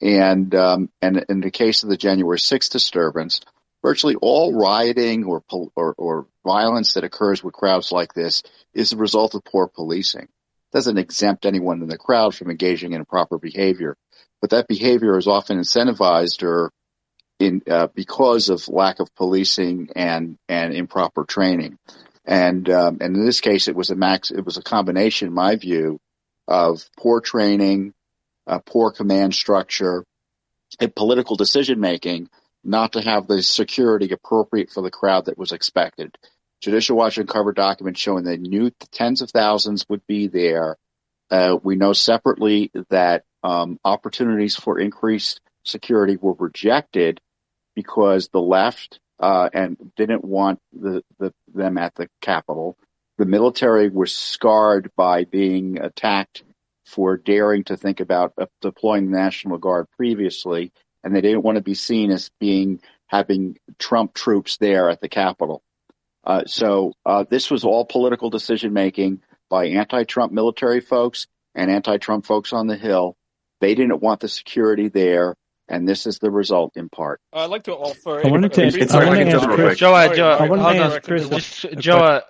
And in the case of the January 6th disturbance, virtually all rioting or violence that occurs with crowds like this is the result of poor policing. It doesn't exempt anyone in the crowd from engaging in improper behavior, but that behavior is often incentivized because of lack of policing and improper training. And in this case, it was a combination, in my view, of poor training, poor command structure, and political decision making, not to have the security appropriate for the crowd that was expected. Judicial Watch uncovered documents showing they knew tens of thousands would be there. We know separately that opportunities for increased security were rejected because the left and didn't want them at the Capitol. The military was scarred by being attacked for daring to think about deploying the National Guard previously, and they didn't want to be seen as having Trump troops there at the Capitol. So this was all political decision making by anti-Trump military folks and anti-Trump folks on the Hill. They didn't want the security there. And this is the result, in part. I'd like to offer. Joe,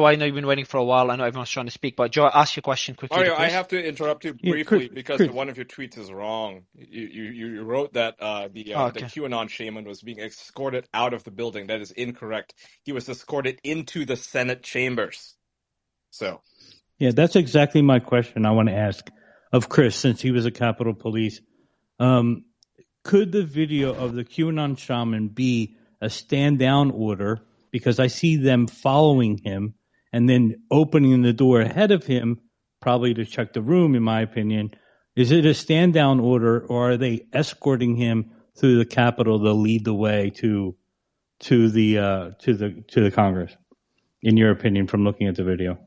I know you've been waiting for a while. I know everyone's trying to speak, but Joe, ask your question quickly. Mario, I have to interrupt you briefly because one of your tweets is wrong. You wrote that the QAnon shaman was being escorted out of the building. That is incorrect. He was escorted into the Senate chambers. So. Yeah, that's exactly my question I want to ask of Chris, since he was a Capitol Police. Could the video of the QAnon shaman be a stand down order? Because I see them following him and then opening the door ahead of him, probably to check the room, in my opinion. Is it a stand down order, or are they escorting him through the Capitol to lead the way to the Congress? In your opinion, from looking at the video?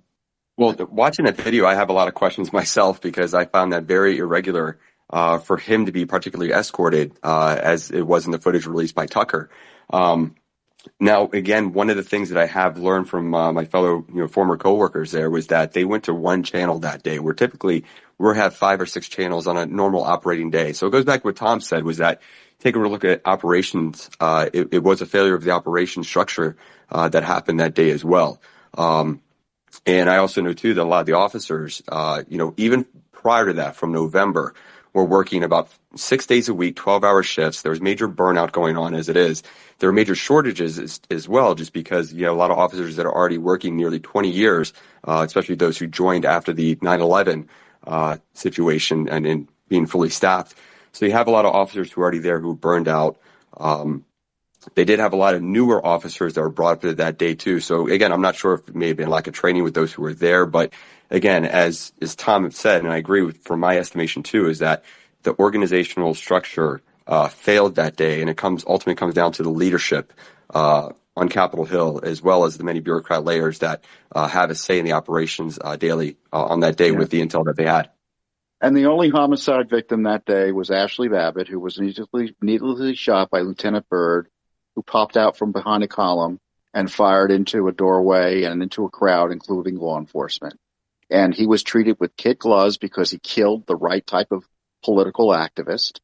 Well, watching that video, I have a lot of questions myself because I found that very irregular for him to be particularly escorted, as it was in the footage released by Tucker. Now, again, one of the things that I have learned from my fellow, former coworkers there was that they went to one channel that day, where typically we have 5 or 6 channels on a normal operating day. So it goes back to what Tom said, was that taking a look at operations, it was a failure of the operation structure that happened that day as well. And I also know, too, that a lot of the officers, even prior to that, from November, were working about 6 days a week, 12-hour shifts. There was major burnout going on as it is. There were major shortages as well, just because you have a lot of officers that are already working nearly 20 years, especially those who joined after the 9/11 situation and in being fully staffed. So you have a lot of officers who are already there who burned out. They did have a lot of newer officers that were brought up that day too. So again, I'm not sure if it may have been lack of training with those who were there, but again, as Tom said, and I agree with, from my estimation too, is that the organizational structure failed that day, and it ultimately comes down to the leadership on Capitol Hill, as well as the many bureaucrat layers that have a say in the operations daily on that day with the intel that they had. And the only homicide victim that day was Ashley Babbitt, who was needlessly shot by Lieutenant Byrd, who popped out from behind a column and fired into a doorway and into a crowd, including law enforcement. And he was treated with kid gloves because he killed the right type of political activist,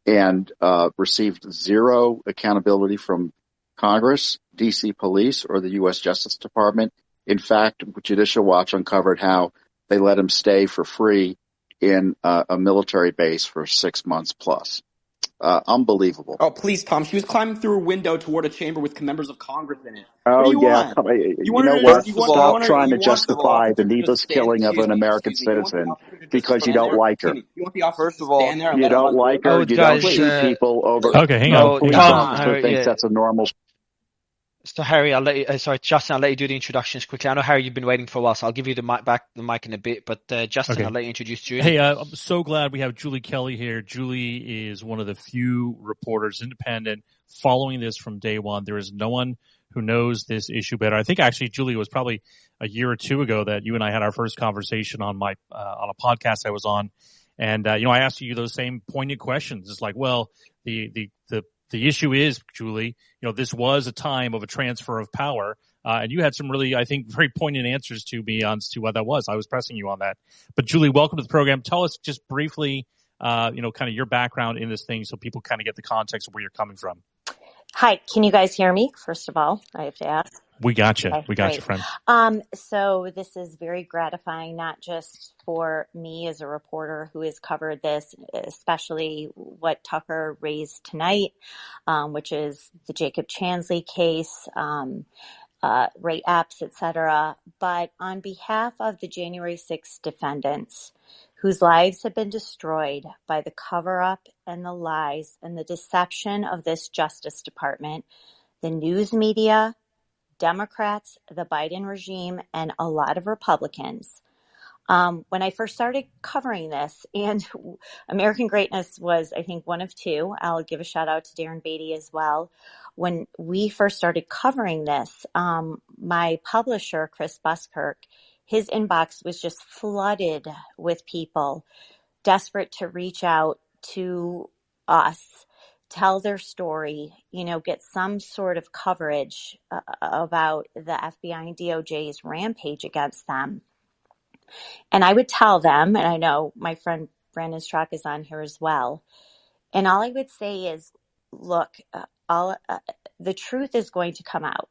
and received zero accountability from Congress, D.C. Police, or the U.S. Justice Department. In fact, Judicial Watch uncovered how they let him stay for free in a military base for 6 months plus. Unbelievable. Oh, please, Tom. She was climbing through a window toward a chamber with members of Congress in it. Oh, yeah. You know what? Stop trying to justify the needless killing of an American citizen because you don't like her. First of all, you don't like her. You don't shoot people over. Okay, hang on. Police officer thinks that's a normal. So Harry, Justin, I'll let you do the introductions quickly. I know, Harry, you've been waiting for a while, so I'll give you the mic in a bit. But Justin, okay. I'll let you introduce Julie. Hey, I'm so glad we have Julie Kelly here. Julie is one of the few reporters, independent, following this from day one. There is no one who knows this issue better. I think actually, Julie, was probably a year or two ago that you and I had our first conversation on on a podcast I was on, and I asked you those same poignant questions. It's like, well, the issue is, Julie, this was a time of a transfer of power, and you had some really, I think, very poignant answers to me on to what that was. I was pressing you on that. But Julie, welcome to the program. Tell us just briefly, kind of your background in this thing, so people kind of get the context of where you're coming from. Hi, can you guys hear me? First of all, I have to ask. We got you. Okay, we got you, friend. So this is very gratifying, not just for me as a reporter who has covered this, especially what Tucker raised tonight, which is the Jacob Chansley case, Ray Epps, etc. But on behalf of the January 6th defendants, whose lives have been destroyed by the cover-up and the lies and the deception of this Justice Department, the news media, Democrats, the Biden regime, and a lot of Republicans. When I first started covering this, and American Greatness was, I think, one of two. I'll give a shout out to Darren Beatty as well. When we first started covering this, my publisher, Chris Buskirk, his inbox was just flooded with people desperate to reach out to us, tell their story, get some sort of coverage about the FBI and DOJ's rampage against them. And I would tell them, and I know my friend Brandon Strzok is on here as well, and all I would say is, look, the truth is going to come out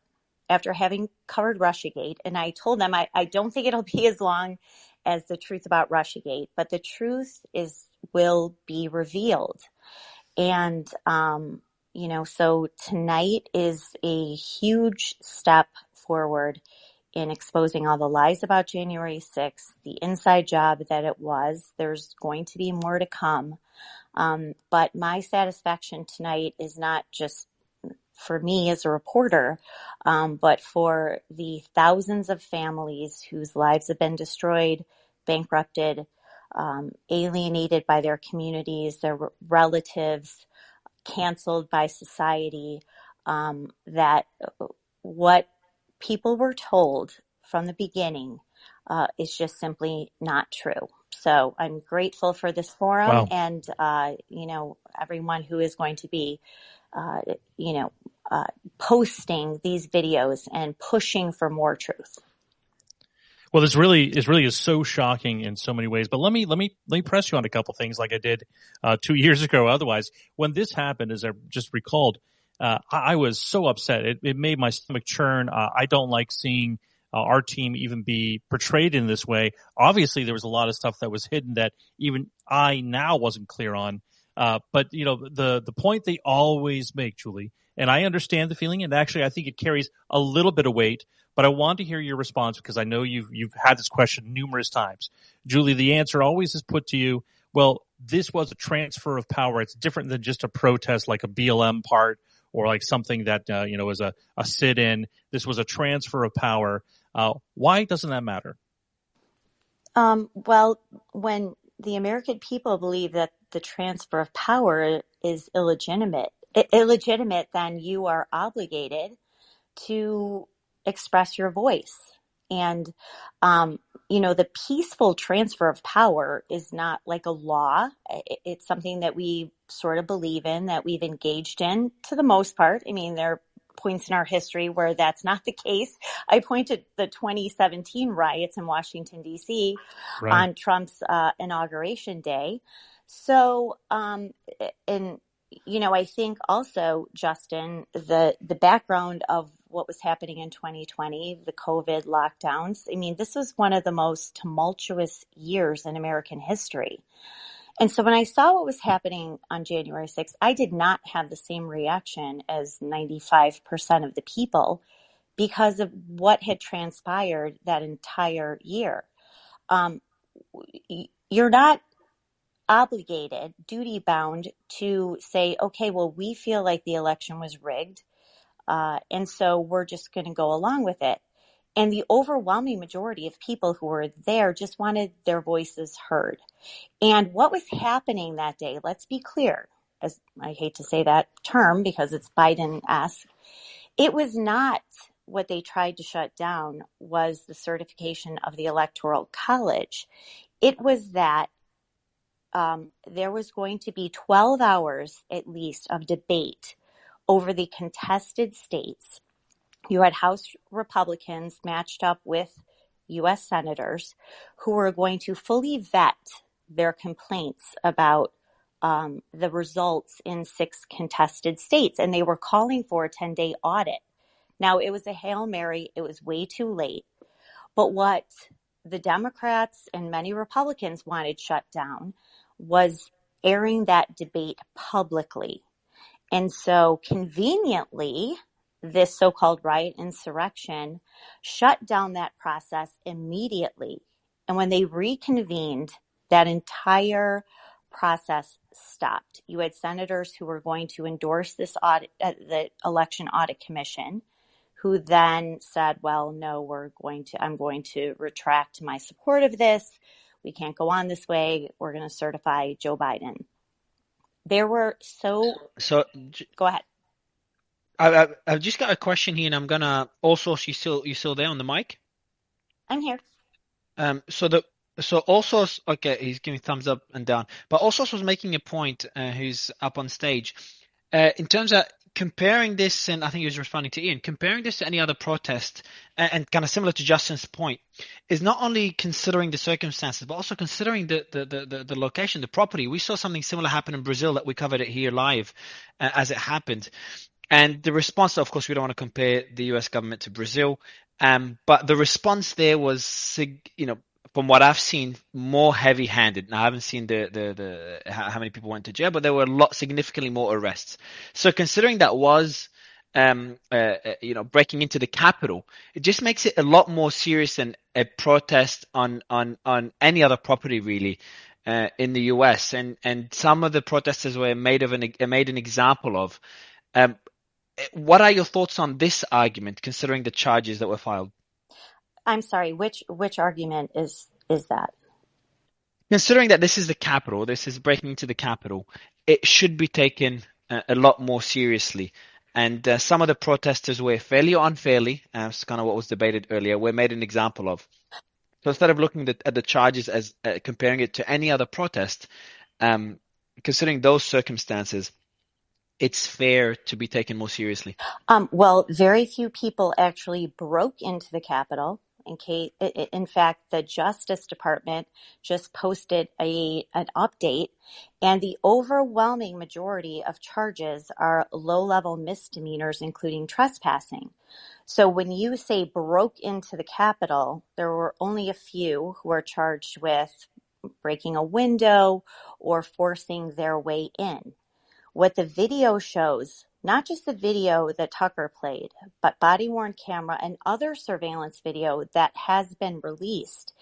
after having covered Russiagate. And I told them I don't think it'll be as long as the truth about Russiagate, but the truth will be revealed. And, so tonight is a huge step forward in exposing all the lies about January 6th, the inside job that it was. There's going to be more to come. But my satisfaction tonight is not just for me as a reporter, but for the thousands of families whose lives have been destroyed, bankrupted, alienated by their communities, their relatives, canceled by society, that what people were told from the beginning is just simply not true. So I'm grateful for this forum and, everyone who is going to be, posting these videos and pushing for more truth. Well, this really is so shocking in so many ways. But let me press you on a couple things like I did 2 years ago. Otherwise, when this happened, as I just recalled, I was so upset. It made my stomach churn. I don't like seeing our team even be portrayed in this way. Obviously, there was a lot of stuff that was hidden that even I now wasn't clear on. But the point they always make, Julie, and I understand the feeling, and actually I think it carries a little bit of weight, but I want to hear your response because I know you've had this question numerous times. Julie, the answer always is put to you, well, this was a transfer of power. It's different than just a protest like a BLM part or like something that, was a sit-in. This was a transfer of power. Why doesn't that matter? Well, when the American people believe that the transfer of power is illegitimate, then you are obligated to express your voice. And, the peaceful transfer of power is not like a law. It's something that we sort of believe in, that we've engaged in to the most part. I mean, there are points in our history where that's not the case. I pointed the 2017 riots in Washington, D.C. on Trump's inauguration day. So, I think also, Justin, the background of what was happening in 2020, the COVID lockdowns, I mean, this was one of the most tumultuous years in American history. And so when I saw what was happening on January 6th, I did not have the same reaction as 95% of the people because of what had transpired that entire year. You're not obligated, duty bound to say, okay, well, we feel like the election was rigged. And so we're just going to go along with it. And the overwhelming majority of people who were there just wanted their voices heard. And what was happening that day, let's be clear, as I hate to say that term because it's Biden-esque, it was not what they tried to shut down was the certification of the Electoral College. It was that there was going to be 12 hours at least of debate over the contested states. You had House Republicans matched up with U.S. senators who were going to fully vet their complaints about the results in 6 contested states. And they were calling for a 10-day audit. Now, it was a Hail Mary. It was way too late. But what the Democrats and many Republicans wanted shut down was airing that debate publicly. And so conveniently, this so-called riot insurrection shut down that process immediately. And when they reconvened, that entire process stopped. You had senators who were going to endorse this audit, the Election Audit Commission, who then said, well, no, I'm going to retract my support of this. We can't go on this way. We're going to certify Joe Biden. There were go ahead. I've just got a question here, and I'm gonna also. You still there on the mic? I'm here. So also, okay, he's giving thumbs up and down. But also was making a point. Who's up on stage? In terms of comparing this, and I think he was responding to Ian, comparing this to any other protest, and kind of similar to Justin's point, is not only considering the circumstances, but also considering the location, the property. We saw something similar happen in Brazil that we covered it here live as it happened. And the response, of course, we don't want to compare the U.S. government to Brazil, but the response there was, from what I've seen, more heavy-handed. Now, I haven't seen how many people went to jail, but there were significantly more arrests. So considering that was breaking into the Capitol, it just makes it a lot more serious than a protest on any other property, really, in the U.S. And some of the protesters were made an example of. What are your thoughts on this argument, considering the charges that were filed? I'm sorry, which argument is that? Considering that this is the Capitol, this is breaking into the Capitol, it should be taken a lot more seriously. And some of the protesters were fairly or unfairly, it's kind of what was debated earlier, were made an example of. So instead of looking at the charges as comparing it to any other protest, considering those circumstances, it's fair to be taken more seriously. Well, very few people actually broke into the Capitol. In fact, the Justice Department just posted an update, and the overwhelming majority of charges are low-level misdemeanors, including trespassing. So when you say broke into the Capitol, there were only a few who are charged with breaking a window or forcing their way in. What the video shows, not just the video that Tucker played, but body-worn camera and other surveillance video that has been released,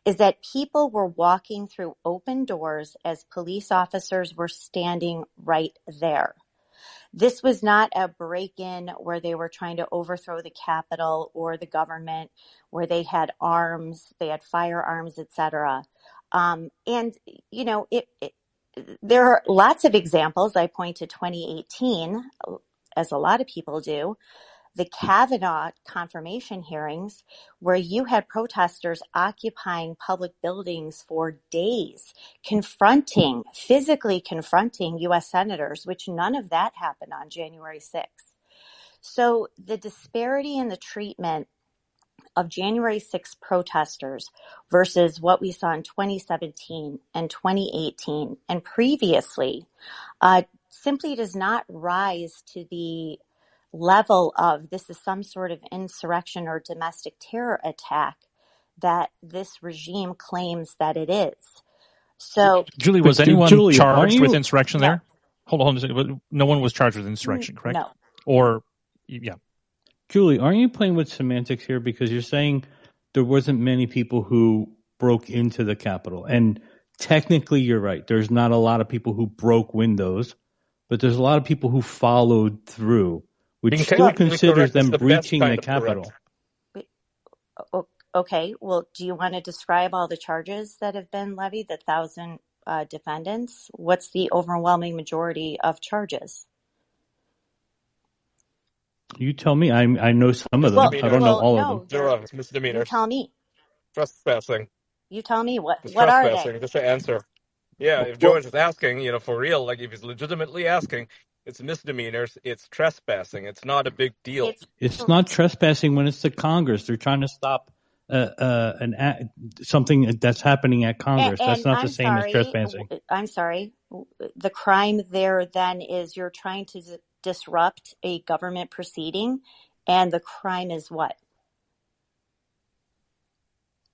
is that people were walking through open doors as police officers were standing right there. This was not a break-in where they were trying to overthrow the Capitol or the government, where they had arms, they had firearms, etc. There are lots of examples. I point to 2018, as a lot of people do, the Kavanaugh confirmation hearings, where you had protesters occupying public buildings for days, physically confronting U.S. senators, which none of that happened on January 6th. So the disparity in the treatment of January 6th protesters versus what we saw in 2017 and 2018 and previously simply does not rise to the level of this is some sort of insurrection or domestic terror attack that this regime claims that it is. So, Julie, was anyone charged with insurrection there? Hold on a second. No one was charged with insurrection, correct? No. Or, yeah. Julie, aren't you playing with semantics here? Because you're saying there wasn't many people who broke into the Capitol. And technically, you're right. There's not a lot of people who broke windows, but there's a lot of people who followed through, which still considers them breaching the Capitol. Okay. Well, do you want to describe all the charges that have been levied, the 1,000 defendants? What's the overwhelming majority of charges? You tell me. I know some of them. I don't know all of them. There are misdemeanors. You tell me. Trespassing. You tell me what are they? Just to answer. Yeah, if George is asking, for real, like if he's legitimately asking, it's misdemeanors. It's trespassing. It's not a big deal. It's not trespassing when it's the Congress. They're trying to stop something that's happening at Congress. That's not the same as trespassing. I'm sorry. The crime there then is you're trying to disrupt a government proceeding, and the crime is what?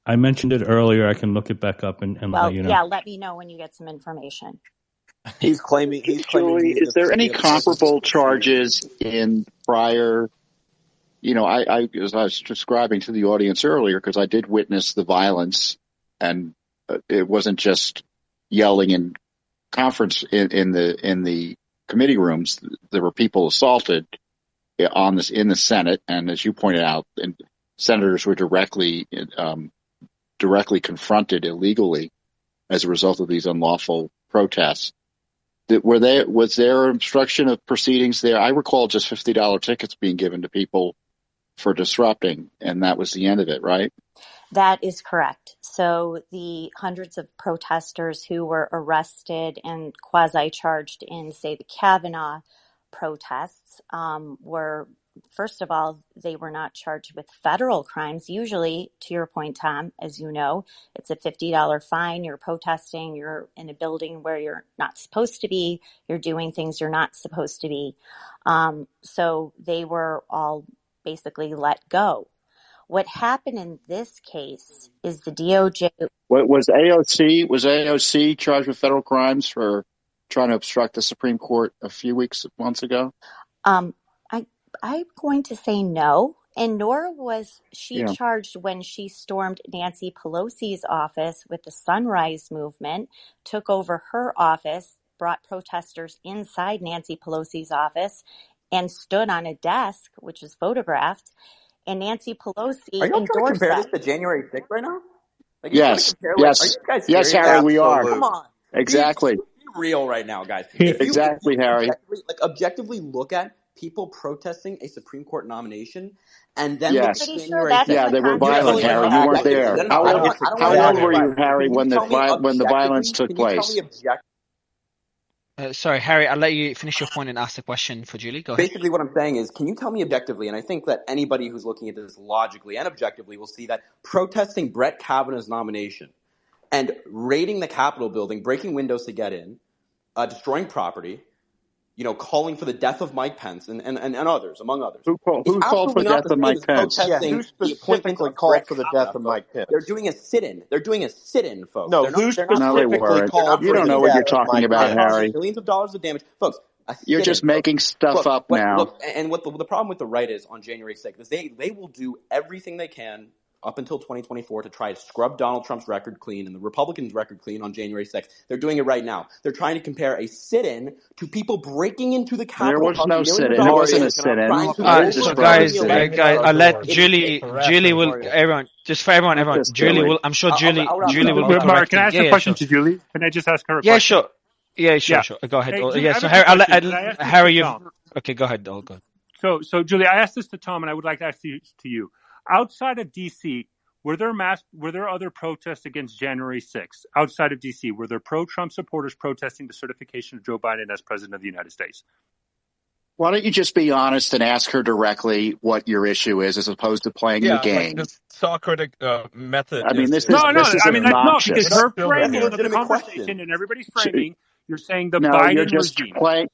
I mentioned it earlier. I can look it back up and let you know. Yeah, let me know when you get some information. He's claiming. Julie, is there any comparable charges in prior? I as I was describing to the audience earlier, because I did witness the violence, and it wasn't just yelling in conference in the committee rooms. There were people assaulted in the Senate, and as you pointed out, and senators were directly confronted illegally as a result of these unlawful protests. Was there obstruction of proceedings there? I recall just $50 tickets being given to people for disrupting, and that was the end of it, right? That is correct. So the hundreds of protesters who were arrested and quasi-charged in, say, the Kavanaugh protests were, first of all, they were not charged with federal crimes. Usually, to your point, Tom, as you know, it's a $50 fine. You're protesting. You're in a building where you're not supposed to be. You're doing things you're not supposed to be. So they were all basically let go. What happened in this case is the DOJ. What was AOC? Was AOC charged with federal crimes for trying to obstruct the Supreme Court a few months ago? I'm going to say no. And nor was she charged when she stormed Nancy Pelosi's office with the Sunrise Movement, took over her office, brought protesters inside Nancy Pelosi's office, and stood on a desk, which is photographed. And Nancy Pelosi Are you all trying to endorsed compare that. this to January 6th right now? Like, Yes. are Yes. you guys Yes, serious? Harry, we are. Come on. Exactly. Be real right now, guys. Exactly, Harry. Objectively look at people protesting a Supreme Court nomination, and then Yes. look at Pretty sure January that's 6th. Yeah, in the they were violent, Constitution. Harry. You weren't there. No, How I old, don't how want old to were you, Harry, when the violence took place? Sorry, Harry, I'll let you finish your point and ask the question for Julie. Go ahead. Basically, what I'm saying is, can you tell me objectively, and I think that anybody who's looking at this logically and objectively will see that protesting Brett Kavanaugh's nomination and raiding the Capitol building, breaking windows to get in, destroying property, calling for the death of Mike Pence and others, among others. Who called for the death of Mike Pence? Who specifically called for the death of Mike Pence? They're doing a sit-in. folks. No, who specifically called You don't know what you're talking about, Harry. Millions of dollars of damage. Folks, you're just making stuff up now. Look, and what the problem with the right is on January 6th is they will do everything they can up until 2024 to try to scrub Donald Trump's record clean and the Republicans' record clean on January 6th. They're doing it right now. They're trying to compare a sit-in to people breaking into the Capitol. There was no sit-in. There wasn't a sit-in. So guys, I'll let Julie will, everyone, just for everyone, Julie will, I'm sure Julie will be Mark, can I ask correcting. a question to Julie? Can I just ask her a question? Yeah, sure. Yeah, sure. Go ahead. Hey, so Harry, okay, go ahead. Go ahead. So Julie, I asked this to Tom, and I would like to ask this to you. Outside of D.C., were there other protests against January 6th? Outside of D.C., were there pro-Trump supporters protesting the certification of Joe Biden as president of the United States? Why don't you just be honest and ask her directly what your issue is, as opposed to playing the game? Like the Socratic method. I mean, this is because her framing of the conversation and everybody's framing, you're saying the Biden regime.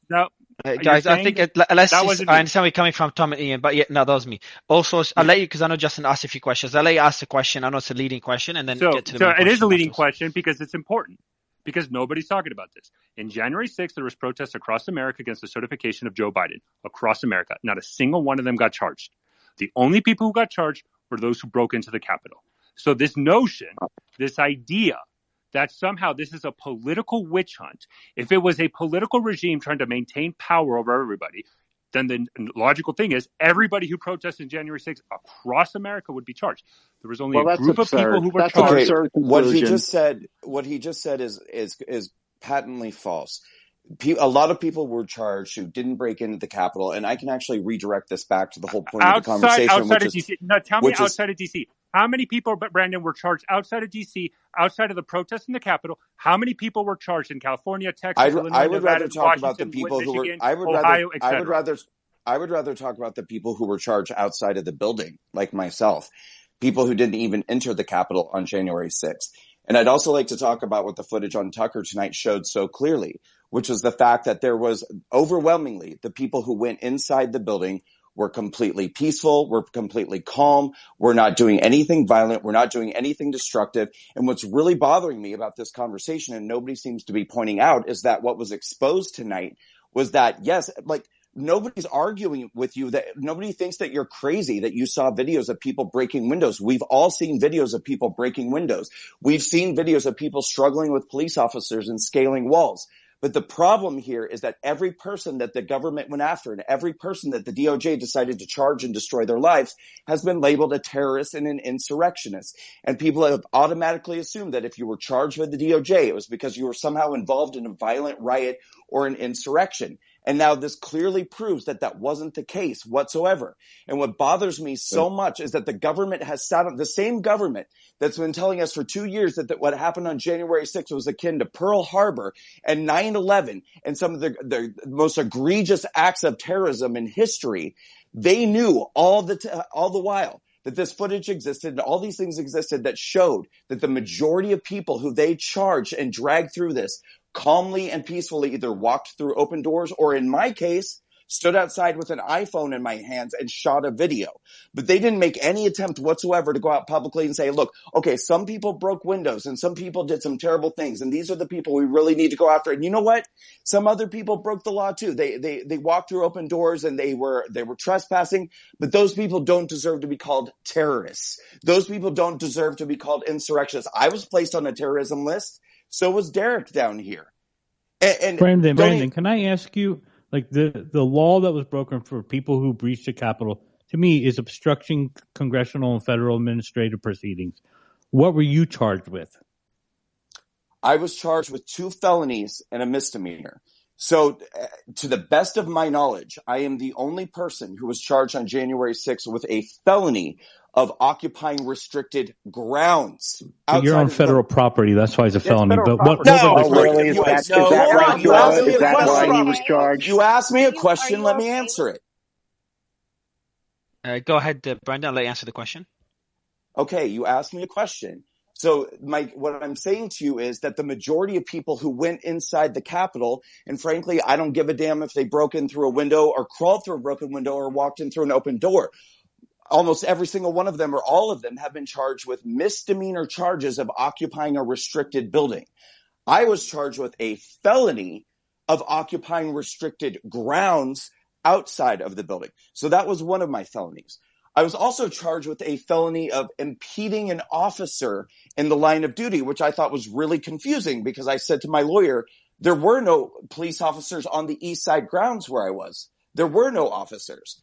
No. Guys, I think I understand where you're coming from, Tom and Ian, but that was me. Also, I'll let you, because I know Justin asked a few questions. I'll let you ask the question. I know it's a leading question, and then get to the main question. It is a leading question because it's important, because nobody's talking about this. In January 6th, there was protests across America against the certification of Joe Biden. Across America. Not a single one of them got charged. The only people who got charged were those who broke into the Capitol. So this notion, this idea that somehow this is a political witch hunt. If it was a political regime trying to maintain power over everybody, then the logical thing is everybody who protested January 6th across America would be charged. There was only a group of people who were charged. What he just said is patently false. A lot of people were charged who didn't break into the Capitol, and I can actually redirect this back to the whole point of the conversation. Outside of D.C. No, tell me outside of D.C. How many people, Brandon, were charged outside of D.C., outside of the protests in the Capitol? How many people were charged in California, Texas, Illinois, I would Nevada, rather talk Washington, about the people Michigan, who were. Ohio, I would rather talk about the people who were charged outside of the building, like myself, people who didn't even enter the Capitol on January 6th. And I'd also like to talk about what the footage on Tucker tonight showed so clearly, which was the fact that there was overwhelmingly the people who went inside the building were completely peaceful. We're completely calm. We're not doing anything violent. We're not doing anything destructive. And what's really bothering me about this conversation, and nobody seems to be pointing out, is that what was exposed tonight was that, yes, like nobody's arguing with you, that nobody thinks that you're crazy, that you saw videos of people breaking windows. We've all seen videos of people breaking windows. We've seen videos of people struggling with police officers and scaling walls. But the problem here is that every person that the government went after and every person that the DOJ decided to charge and destroy their lives has been labeled a terrorist and an insurrectionist. And people have automatically assumed that if you were charged with the DOJ, it was because you were somehow involved in a violent riot or an insurrection. And now this clearly proves that that wasn't the case whatsoever. And what bothers me so much is that the government has sat on the same government that's been telling us for 2 years that what happened on January 6th was akin to Pearl Harbor and 9/11 and some of the most egregious acts of terrorism in history. They knew all the while that this footage existed and all these things existed that showed that the majority of people who they charged and dragged through this calmly and peacefully either walked through open doors or, in my case, stood outside with an iPhone in my hands and shot a video. But they didn't make any attempt whatsoever to go out publicly and say, look, okay, some people broke windows and some people did some terrible things, and these are the people we really need to go after. And you know what? Some other people broke the law too. They walked through open doors and they were trespassing, but those people don't deserve to be called terrorists. Those people don't deserve to be called insurrectionists. I was placed on a terrorism list. So was Derek down here. And Brandon, can I ask you, like the law that was broken for people who breached the Capitol, to me, is obstructing congressional and federal administrative proceedings. What were you charged with? I was charged with 2 felonies and a misdemeanor. So to the best of my knowledge, I am the only person who was charged on January 6th with a felony of occupying restricted grounds. You're on federal property. That's why it's a felony. But what? Really? Is that why he was charged? You asked me a question. Let me answer it. Go ahead, Brandon. I'll let you answer the question. Okay, you asked me a question. So what I'm saying to you is that the majority of people who went inside the Capitol, and frankly, I don't give a damn if they broke in through a window or crawled through a broken window or walked in through an open door. Almost every single one of them or all of them have been charged with misdemeanor charges of occupying a restricted building. I was charged with a felony of occupying restricted grounds outside of the building. So that was one of my felonies. I was also charged with a felony of impeding an officer in the line of duty, which I thought was really confusing because I said to my lawyer, there were no police officers on the east side grounds where I was. There were no officers.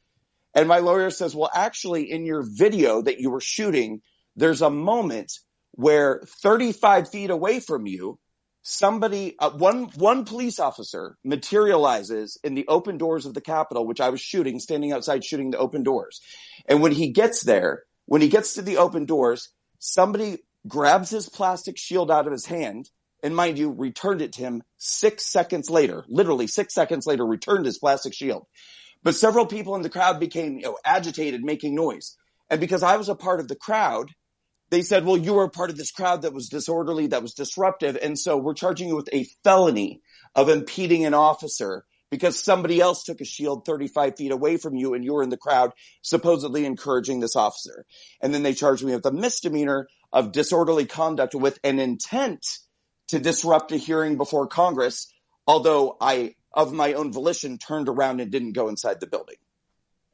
And my lawyer says, well, actually, in your video that you were shooting, there's a moment where 35 feet away from you, somebody, one police officer materializes in the open doors of the Capitol, which I was shooting, standing outside shooting the open doors. And when he gets there, when he gets to the open doors, somebody grabs his plastic shield out of his hand and, mind you, returned it to him 6 seconds later, literally 6 seconds later, returned his plastic shield. But several people in the crowd became agitated, making noise. And because I was a part of the crowd, they said, well, you were a part of this crowd that was disorderly, that was disruptive. And so we're charging you with a felony of impeding an officer because somebody else took a shield 35 feet away from you and you were in the crowd supposedly encouraging this officer. And then they charged me with a misdemeanor of disorderly conduct with an intent to disrupt a hearing before Congress, although I, of my own volition, turned around and didn't go inside the building.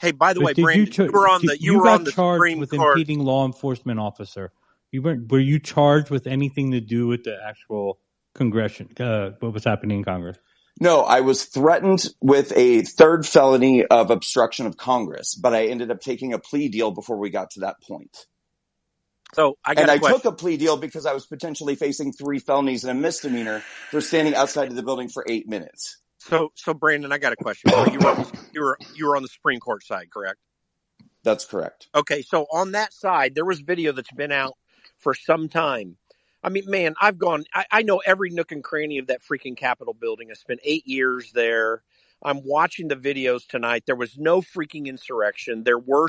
Hey, by the way, Brandon, you were on the charged Supreme with Court. Impeding law enforcement officer. Were you charged with anything to do with the actual Congression? What was happening in Congress? No, I was threatened with a third felony of obstruction of Congress, but I ended up taking a plea deal before we got to that point. So I took a plea deal because I was potentially facing 3 felonies and a misdemeanor for standing outside of the building for 8 minutes. So Brandon, I got a question. You were on the Supreme Court side, correct? That's correct. Okay, so on that side, there was video that's been out for some time. I mean, man, I know every nook and cranny of that freaking Capitol building. I spent 8 years there. I'm watching the videos tonight. There was no freaking insurrection. There were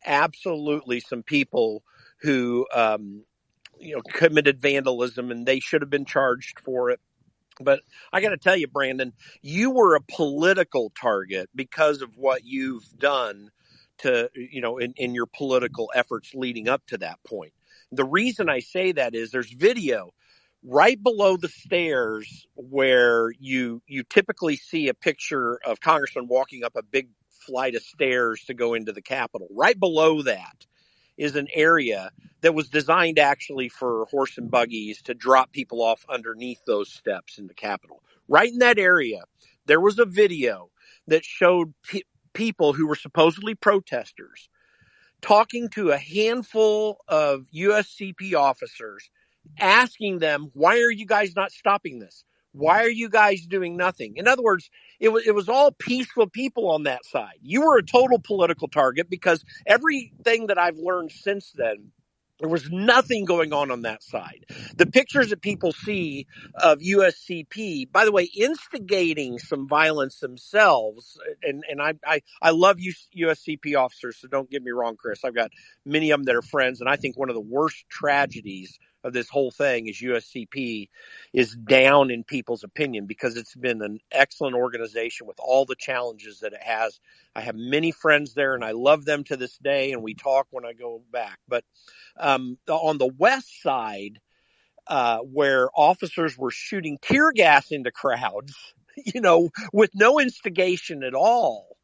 absolutely some people who, committed vandalism, and they should have been charged for it. But I got to tell you, Brandon, you were a political target because of what you've done to, in your political efforts leading up to that point. The reason I say that is there's video right below the stairs where you typically see a picture of Congressman walking up a big flight of stairs to go into the Capitol. Right below that is an area that was designed actually for horse and buggies to drop people off underneath those steps in the Capitol. Right in that area, there was a video that showed people who were supposedly protesters talking to a handful of USCP officers, asking them, why are you guys not stopping this? Why are you guys doing nothing? In other words, it was all peaceful people on that side. You were a total political target because everything that I've learned since then, there was nothing going on that side. The pictures that people see of USCP, by the way, instigating some violence themselves, and I love USCP officers, so don't get me wrong, Chris. I've got many of them that are friends, and I think one of the worst tragedies of this whole thing is USCP is down in people's opinion because it's been an excellent organization with all the challenges that it has. I have many friends there and I love them to this day, and we talk when I go back. But on the west side, where officers were shooting tear gas into crowds, with no instigation at all.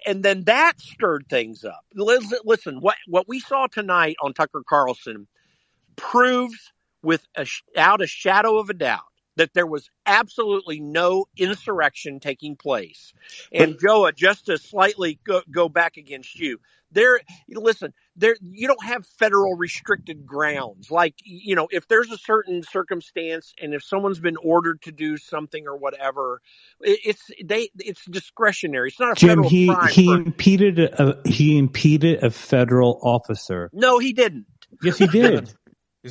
And then that stirred things up. Listen, what we saw tonight on Tucker Carlson proves without a shadow of a doubt that there was absolutely no insurrection taking place. And Joa, just to slightly go back against you, you don't have federal restricted grounds. Like, if there's a certain circumstance and if someone's been ordered to do something or whatever, it's discretionary. It's not a Jim, federal crime. He impeded a federal officer. No, he didn't. Yes, he did.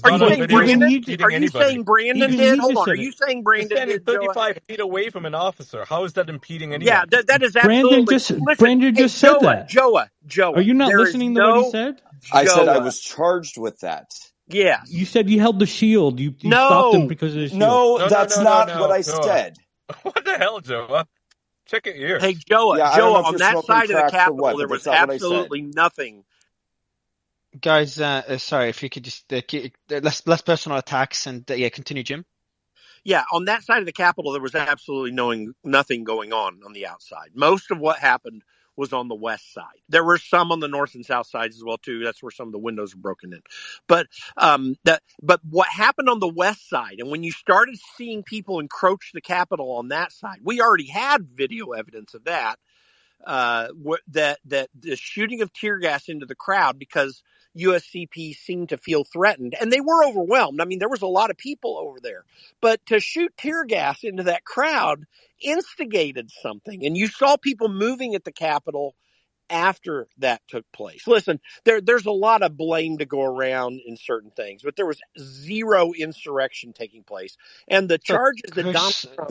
Are you saying Brandon did? Hold on. Are you saying Brandon did? 35 feet away from an officer. How is that impeding anyone? Yeah, that is absolutely. Brandon just said that. Joa. Are you not listening to what he said? I said I was charged with that. Yeah. You said you held the shield. You stopped him because of the shield. No, that's not what I said. What the hell, Joa? Check it here. Hey, Joa, on that side of the Capitol, there was absolutely nothing. Guys, sorry, if you could just less personal attacks and continue, Jim. Yeah, on that side of the Capitol, there was absolutely nothing going on the outside. Most of what happened was on the west side. There were some on the north and south sides as well too. That's where some of the windows were broken in. But what happened on the west side, and when you started seeing people encroach the Capitol on that side, we already had video evidence of that. That the shooting of tear gas into the crowd because USCP seemed to feel threatened, and they were overwhelmed. I mean, there was a lot of people over there, but to shoot tear gas into that crowd instigated something, and you saw people moving at the Capitol after that took place. Listen, there's a lot of blame to go around in certain things, but there was zero insurrection taking place. And the charges that Donald Trump...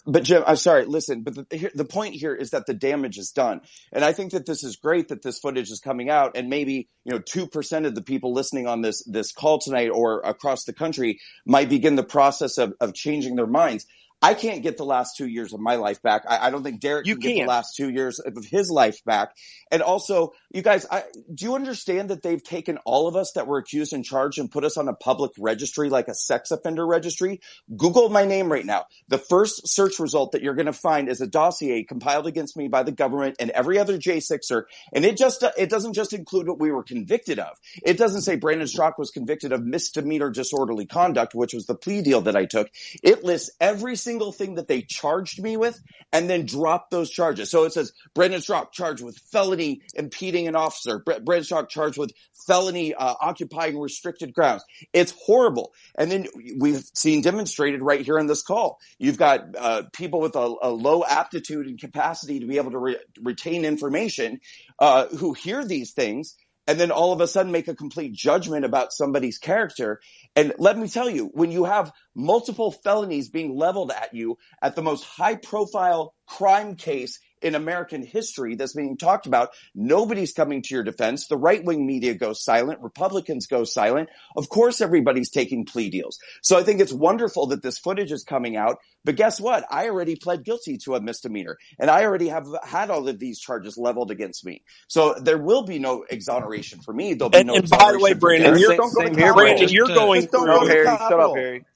But Jim, I'm sorry, listen, but the point here is that the damage is done. And I think that this is great that this footage is coming out, and maybe, 2% of the people listening on this call tonight or across the country might begin the process of changing their minds. I can't get the last 2 years of my life back. I don't think Derek can get the last 2 years of his life back. And also, you guys, do you understand that they've taken all of us that were accused and charged and put us on a public registry, like a sex offender registry? Google my name right now. The first search result that you're going to find is a dossier compiled against me by the government and every other J6er. And it doesn't just include what we were convicted of. It doesn't say Brandon Straka was convicted of misdemeanor disorderly conduct, which was the plea deal that I took. It lists every single thing that they charged me with and then dropped those charges. So it says Brandon Straka charged with felony impeding an officer. Brandon Straka charged with felony occupying restricted grounds. It's horrible. And then we've seen demonstrated right here in this call. You've got people with a low aptitude and capacity to be able to retain information who hear these things and then all of a sudden make a complete judgment about somebody's character. And let me tell you, when you have multiple felonies being leveled at you at the most high-profile crime case in American history that's being talked about, nobody's coming to your defense. The right-wing media goes silent. Republicans go silent. Of course, everybody's taking plea deals. So I think it's wonderful that this footage is coming out. But guess what? I already pled guilty to a misdemeanor, and I already have had all of these charges leveled against me. So there will be no exoneration for me. There'll be no exoneration. And by the way, Brandon, you're going through Harry. Shut up, Harry.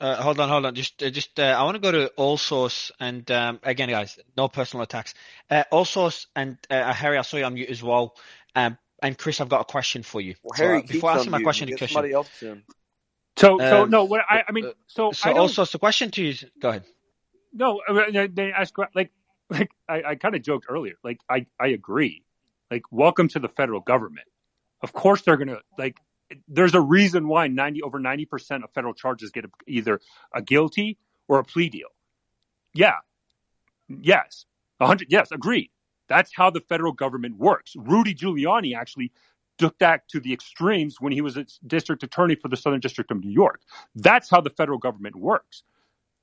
Hold on. Just I want to go to Allsource and again, guys, no personal attacks. Allsource and Harry, I saw you on mute as well. And Chris, I've got a question for you. Well, Harry, before asking my question to Chris, somebody else in. So Allsource, the question to you. Go ahead. No, they ask like I kind of joked earlier. Like I agree. Like, welcome to the federal government. Of course, they're gonna like. There's a reason why over 90% of federal charges get either a guilty or a plea deal. Yeah. Yes. 100. Yes. Agreed. That's how the federal government works. Rudy Giuliani actually took that to the extremes when he was a district attorney for the Southern District of New York. That's how the federal government works.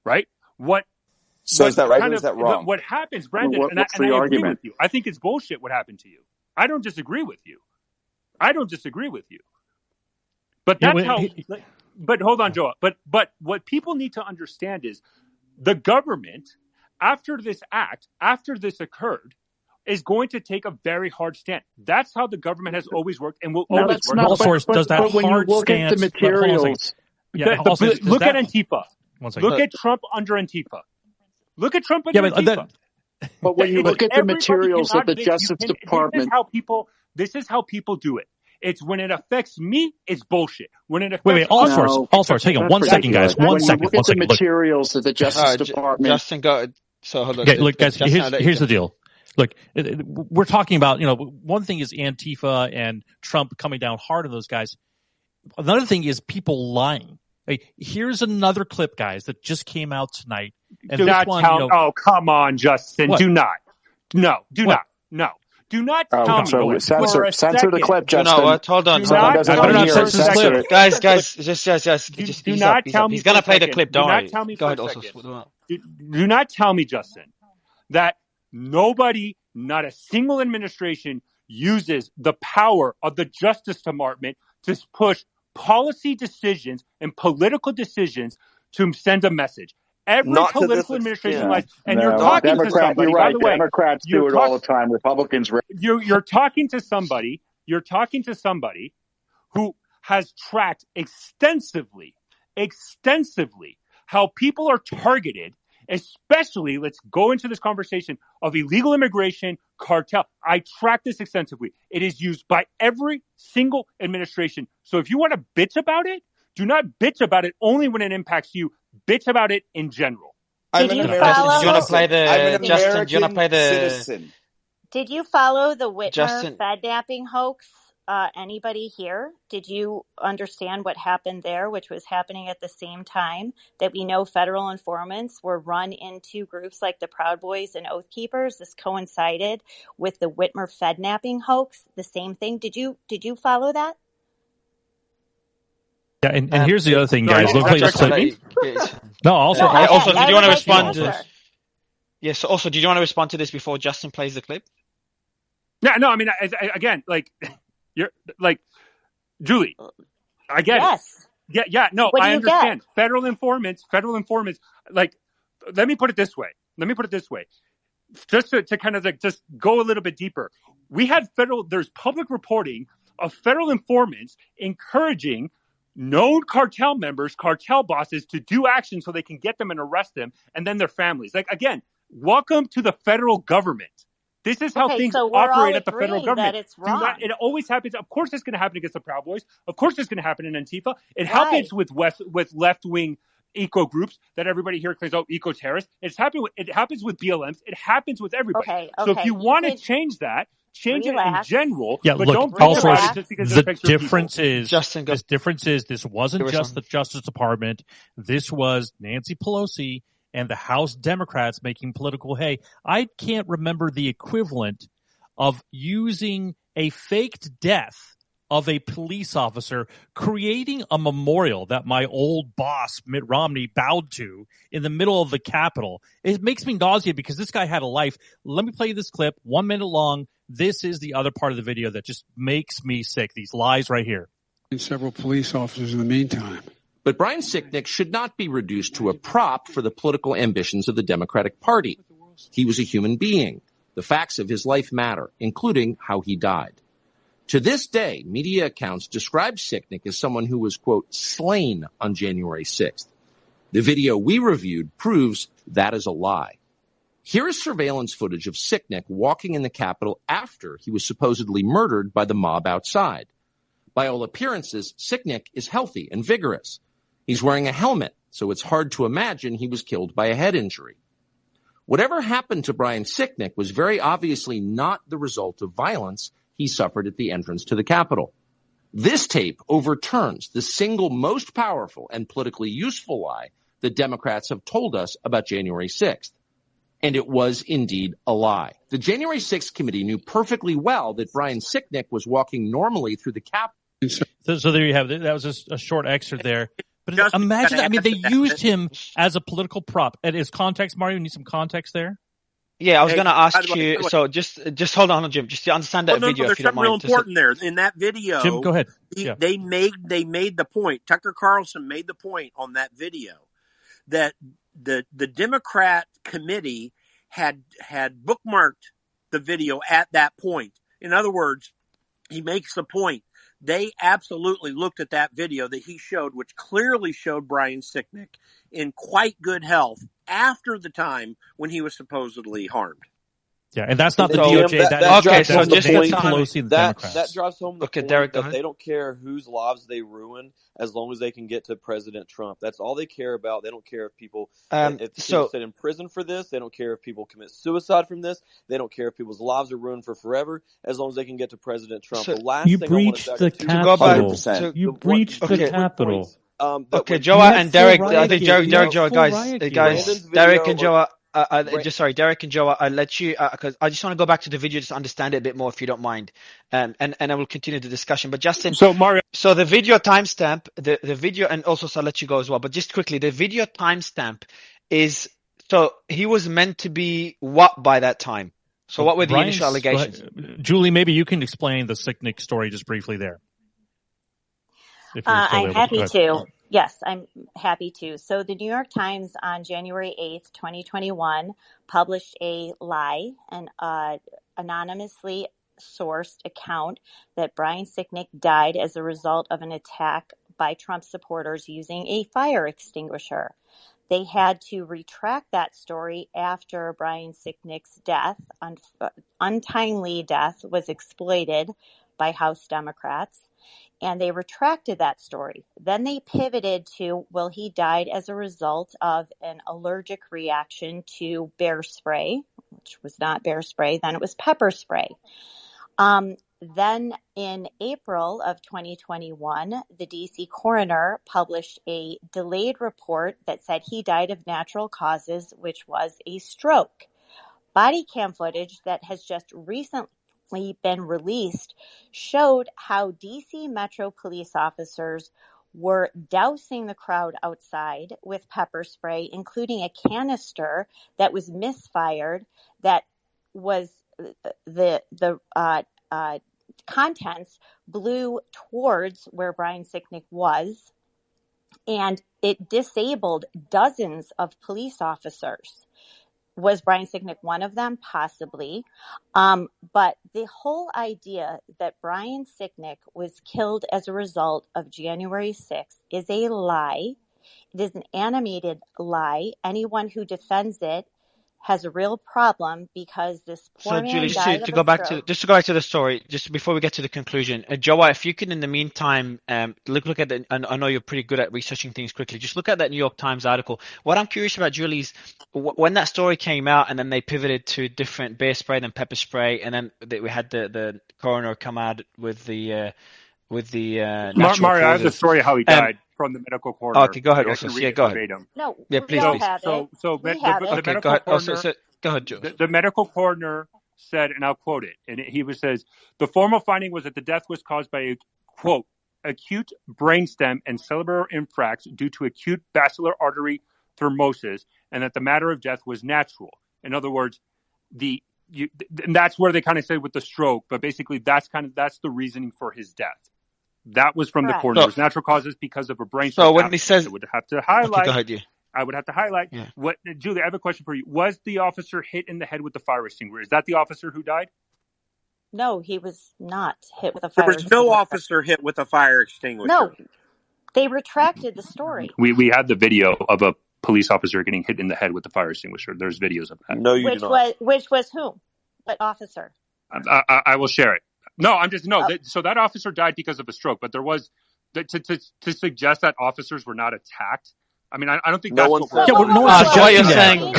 Right? So is that right or is that wrong? What happens, Brandon, and I agree with you. I think it's bullshit what happened to you. I don't disagree with you. But that's how. But hold on, Joe. But what people need to understand is the government, after this occurred, is going to take a very hard stand. That's how the government has always worked and will always work. All sorts does that but when hard you look stance. at the materials, look at Antifa. Look at Trump under Antifa. Look at Trump under Antifa. But when you look at the materials of the Justice Department, this is how people do it. It's when it affects me, it's bullshit. When it affects wait, all sorts. Hang on, 1 second, guys. One second. Look at the materials of the Justice Department. Justin, go. So hold on. Okay, look, guys. Here's the deal. Look, we're talking about, one thing is Antifa and Trump coming down hard on those guys. Another thing is people lying. Here's another clip, guys, that just came out tonight. And do not tell. Oh, come on, Justin. What? Do not. No, do not. No. Do not tell me. Censor the clip, Justin. You know what? Hold on. Guys, just do not tell me. He's going to play the clip. Don't worry. Go ahead, also. Do not tell me, Justin, that nobody, not a single administration, uses the power of the Justice Department to push policy decisions and political decisions to send a message. Every political administration lies, and you're talking to somebody. You're right. By the way, Democrats do it all the time. Republicans. You're talking to somebody. You're talking to somebody who has tracked extensively how people are targeted. Especially, let's go into this conversation of illegal immigration, cartel. I track this extensively. It is used by every single administration. So if you want to bitch about it, do not bitch about it only when it impacts you. Bitch about it in general. I'm an American citizen. Did you follow the Whitmer Fednapping hoax? Anybody here? Did you understand what happened there, which was happening at the same time that we know federal informants were run into groups like the Proud Boys and Oath Keepers? This coincided with the Whitmer Fednapping hoax, the same thing. Did you follow that? Yeah, and here's the other thing, guys. Look, did you want to respond? Yes. Also, did you want to respond to this before Justin plays the clip? No. I mean, again, you're like Julie. I get it. Yeah. No, I understand. Federal informants. Like, let me put it this way. Just to kind of just go a little bit deeper. We had there's public reporting of federal informants encouraging known cartel members, cartel bosses to do action so they can get them and arrest them and then their families. Like, again, welcome to the federal government. This is how things operate at the federal government. It's wrong. It always happens. Of course, it's going to happen against the Proud Boys. Of course, it's going to happen in Antifa. It happens with left-wing eco groups that everybody here claims, eco-terrorists. It happens with BLMs. It happens with everybody. Okay. So if you want to change that, change it in general. Yeah, but look, don't bring it about it just because it affects your difference is this wasn't just the Justice Department. This was Nancy Pelosi and the House Democrats making political hay. I can't remember the equivalent of using a faked death of a police officer, creating a memorial that my old boss, Mitt Romney, bowed to in the middle of the Capitol. It makes me nauseated because this guy had a life. Let me play you this clip, 1 minute long. This is the other part of the video that just makes me sick. These lies right here. And several police officers in the meantime. But Brian Sicknick should not be reduced to a prop for the political ambitions of the Democratic Party. He was a human being. The facts of his life matter, including how he died. To this day, media accounts describe Sicknick as someone who was, quote, slain on January 6th. The video we reviewed proves that is a lie. Here is surveillance footage of Sicknick walking in the Capitol after he was supposedly murdered by the mob outside. By all appearances, Sicknick is healthy and vigorous. He's wearing a helmet, so it's hard to imagine he was killed by a head injury. Whatever happened to Brian Sicknick was very obviously not the result of violence he suffered at the entrance to the Capitol. This tape overturns the single most powerful and politically useful lie the Democrats have told us about January 6th. And it was indeed a lie. The January 6th committee knew perfectly well that Brian Sicknick was walking normally through the Capitol. So there you have it. That was just a short excerpt there. But imagine that. I mean, they used him as a political prop. And is context, Mario, you need some context there? Yeah, I was going to ask you. So just hold on, Jim. Just to understand that video, there's if you don't something real mind. important there in that video. Jim, go ahead. They made the point. Tucker Carlson made the point on that video that the Democrat committee had bookmarked the video at that point. In other words, he makes the point. They absolutely looked at that video that he showed, which clearly showed Brian Sicknick in quite good health after the time when he was supposedly harmed. Yeah, and that's not the DOJ. That drops home the point Derek, that they don't care whose lives they ruin as long as they can get to President Trump. That's all they care about. They don't care if people sit in prison for this. They don't care if people commit suicide from this. They don't care if people's lives are ruined for forever as long as they can get to President Trump. So the last you thing breached I want the to Capitol. You breached the Capitol. Okay, Joa and Derek. I think Derek, Joa, guys, Derek and Joa. Derek and Joe, I'll let you, because I just want to go back to the video just to understand it a bit more, if you don't mind. And I will continue the discussion. But Justin, so the video timestamp, the video, and also so I'll let you go as well. But just quickly, the video timestamp is, so he was meant to be what by that time? So what were the initial allegations? Julie, maybe you can explain the Sicknick story just briefly there. I'm happy to. Yes, I'm happy to. So the New York Times on January 8th, 2021, published a lie, an anonymously sourced account that Brian Sicknick died as a result of an attack by Trump supporters using a fire extinguisher. They had to retract that story after Brian Sicknick's death, untimely death, was exploited by House Democrats. And they retracted that story. Then they pivoted to, well, he died as a result of an allergic reaction to bear spray, which was not bear spray. Then it was pepper spray. Then in April of 2021, the DC coroner published a delayed report that said he died of natural causes, which was a stroke. Body cam footage that has just recently been released showed how DC Metro police officers were dousing the crowd outside with pepper spray, including a canister that was misfired, that was the contents blew towards where Brian Sicknick was, and it disabled dozens of police officers. Was Brian Sicknick one of them? Possibly. But the whole idea that Brian Sicknick was killed as a result of January 6th is a lie. It is an animated lie. Anyone who defends it has a real problem because this poor man Julie, died to go back to the story, just before we get to the conclusion, Joa, if you can, in the meantime, look at the. I know you're pretty good at researching things quickly. Just look at that New York Times article. What I'm curious about, Julie, is when that story came out, and then they pivoted to different bear spray, then pepper spray, and then we had the coroner come out with the natural Mario, I have the story of how he died. From the medical coroner. Okay, go ahead. Also, go ahead. No, yeah, please. The medical coroner said, and I'll quote it, and he says, the formal finding was that the death was caused by a, quote, acute brainstem and cerebral infarct due to acute basilar artery thrombosis, and that the matter of death was natural. In other words, and that's where they kind of say with the stroke, but basically that's the reasoning for his death. That was from the coroner. It was natural causes because of a brain stroke. So when he says, I would have to highlight. Okay, go ahead, I would have to highlight what, Julie. I have a question for you. Was the officer hit in the head with the fire extinguisher? Is that the officer who died? No, he was not hit with a fire extinguisher. There was no officer hit with a fire extinguisher. No, they retracted the story. We had the video of a police officer getting hit in the head with the fire extinguisher. There's videos of that. No, you do not. Which was whom? What officer? I will share it. No, so that officer died because of a stroke, but there was to suggest that officers were not attacked. I mean, I don't think that's what you're saying.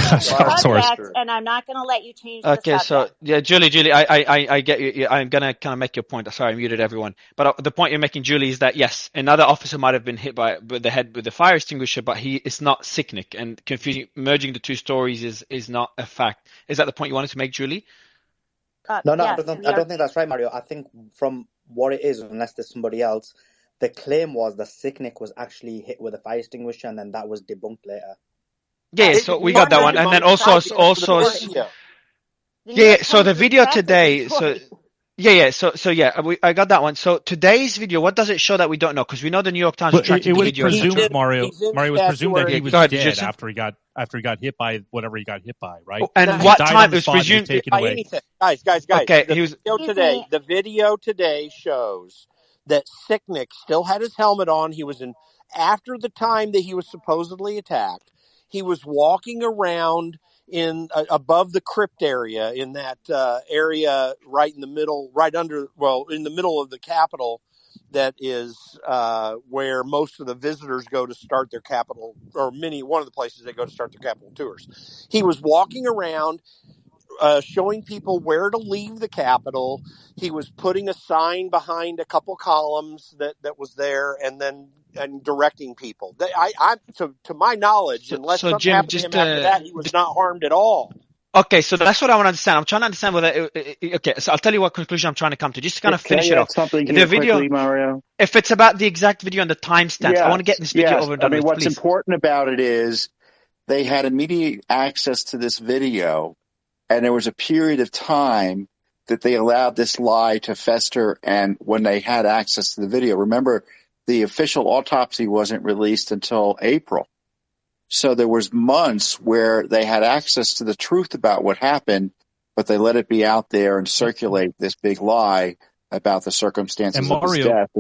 And I'm not going to let you change. Okay, so Julie, I get you. I'm going to kind of make your point. Sorry, I muted everyone. But the point you're making, Julie, is that yes, another officer might have been hit with the head with the fire extinguisher, but he is not Sicknick, and merging the two stories is not a fact. Is that the point you wanted to make, Julie? No, I don't think that's right, Mario. I think from what it is, unless there's somebody else, the claim was that Sicknick was actually hit with a fire extinguisher, and then that was debunked later. Yeah, so we got that one, and then also Yeah. So the video today. So. Yeah. I got that one. So today's video, what does it show that we don't know? Because we know the New York Times retracted the video. Presumed, Mario was presumed that he was dead after he got hit by whatever he got hit by, right? And what time it was presumed? Guys. Okay, the video today shows that Sicknick still had his helmet on. He was after the time that he was supposedly attacked. He was walking around in above the crypt area, in that area right in the middle, in the middle of the Capitol, that is where most of the visitors go to start their Capitol, or one of the places they go to start their Capitol tours. He was walking around showing people where to leave the Capitol. He was putting a sign behind a couple columns that was there, and directing people. To my knowledge, unless something Jim, happened to him after that, he was not harmed at all. Okay, so that's what I want to understand. I'm trying to understand whether. Okay, so I'll tell you what conclusion I'm trying to come to. Just to kind of finish it off. Something here quickly, Mario? If it's about the exact video and the timestamps, I want to get this video over and done with. What's important about it is they had immediate access to this video, and there was a period of time that they allowed this lie to fester. And when they had access to the video, remember, the official autopsy wasn't released until April. So there was months where they had access to the truth about what happened, but they let it be out there and circulate this big lie about the circumstances of his death.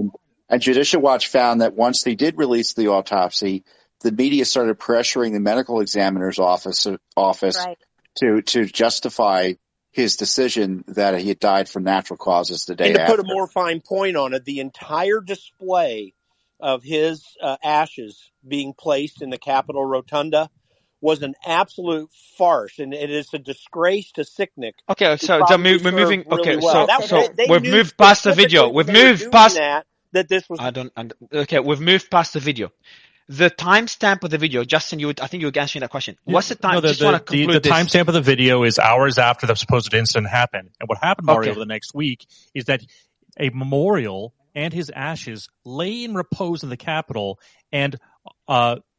And Judicial Watch found that once they did release the autopsy, the media started pressuring the medical examiner's office right, to justify his decision that he had died from natural causes the day after. And to put a more fine point on it, the entire display of his ashes being placed in the Capitol Rotunda was an absolute farce, and it is a disgrace to Sicknick. Okay, so we're moving. Okay, well. so we've moved past the video. We've moved past that this was. Okay, we've moved past the video. The timestamp of the video, Justin, I think you were answering that question. What's the time? No, the timestamp of the video is hours after the supposed incident happened. And what happened, Mario, the next week is that a memorial and his ashes lay in repose in the Capitol, and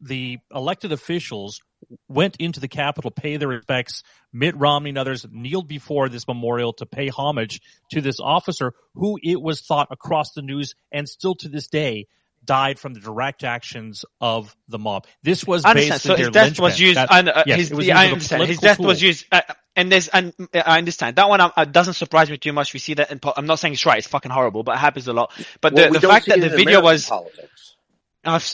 the elected officials went into the Capitol, pay their respects. Mitt Romney and others kneeled before this memorial to pay homage to this officer who, it was thought across the news and still to this day, died from the direct actions of the mob. This was basically their death was used. I understand. His death was used. And I understand that one. Doesn't surprise me too much. We see that. I'm not saying it's right. It's fucking horrible, but it happens a lot. But the fact that the video was.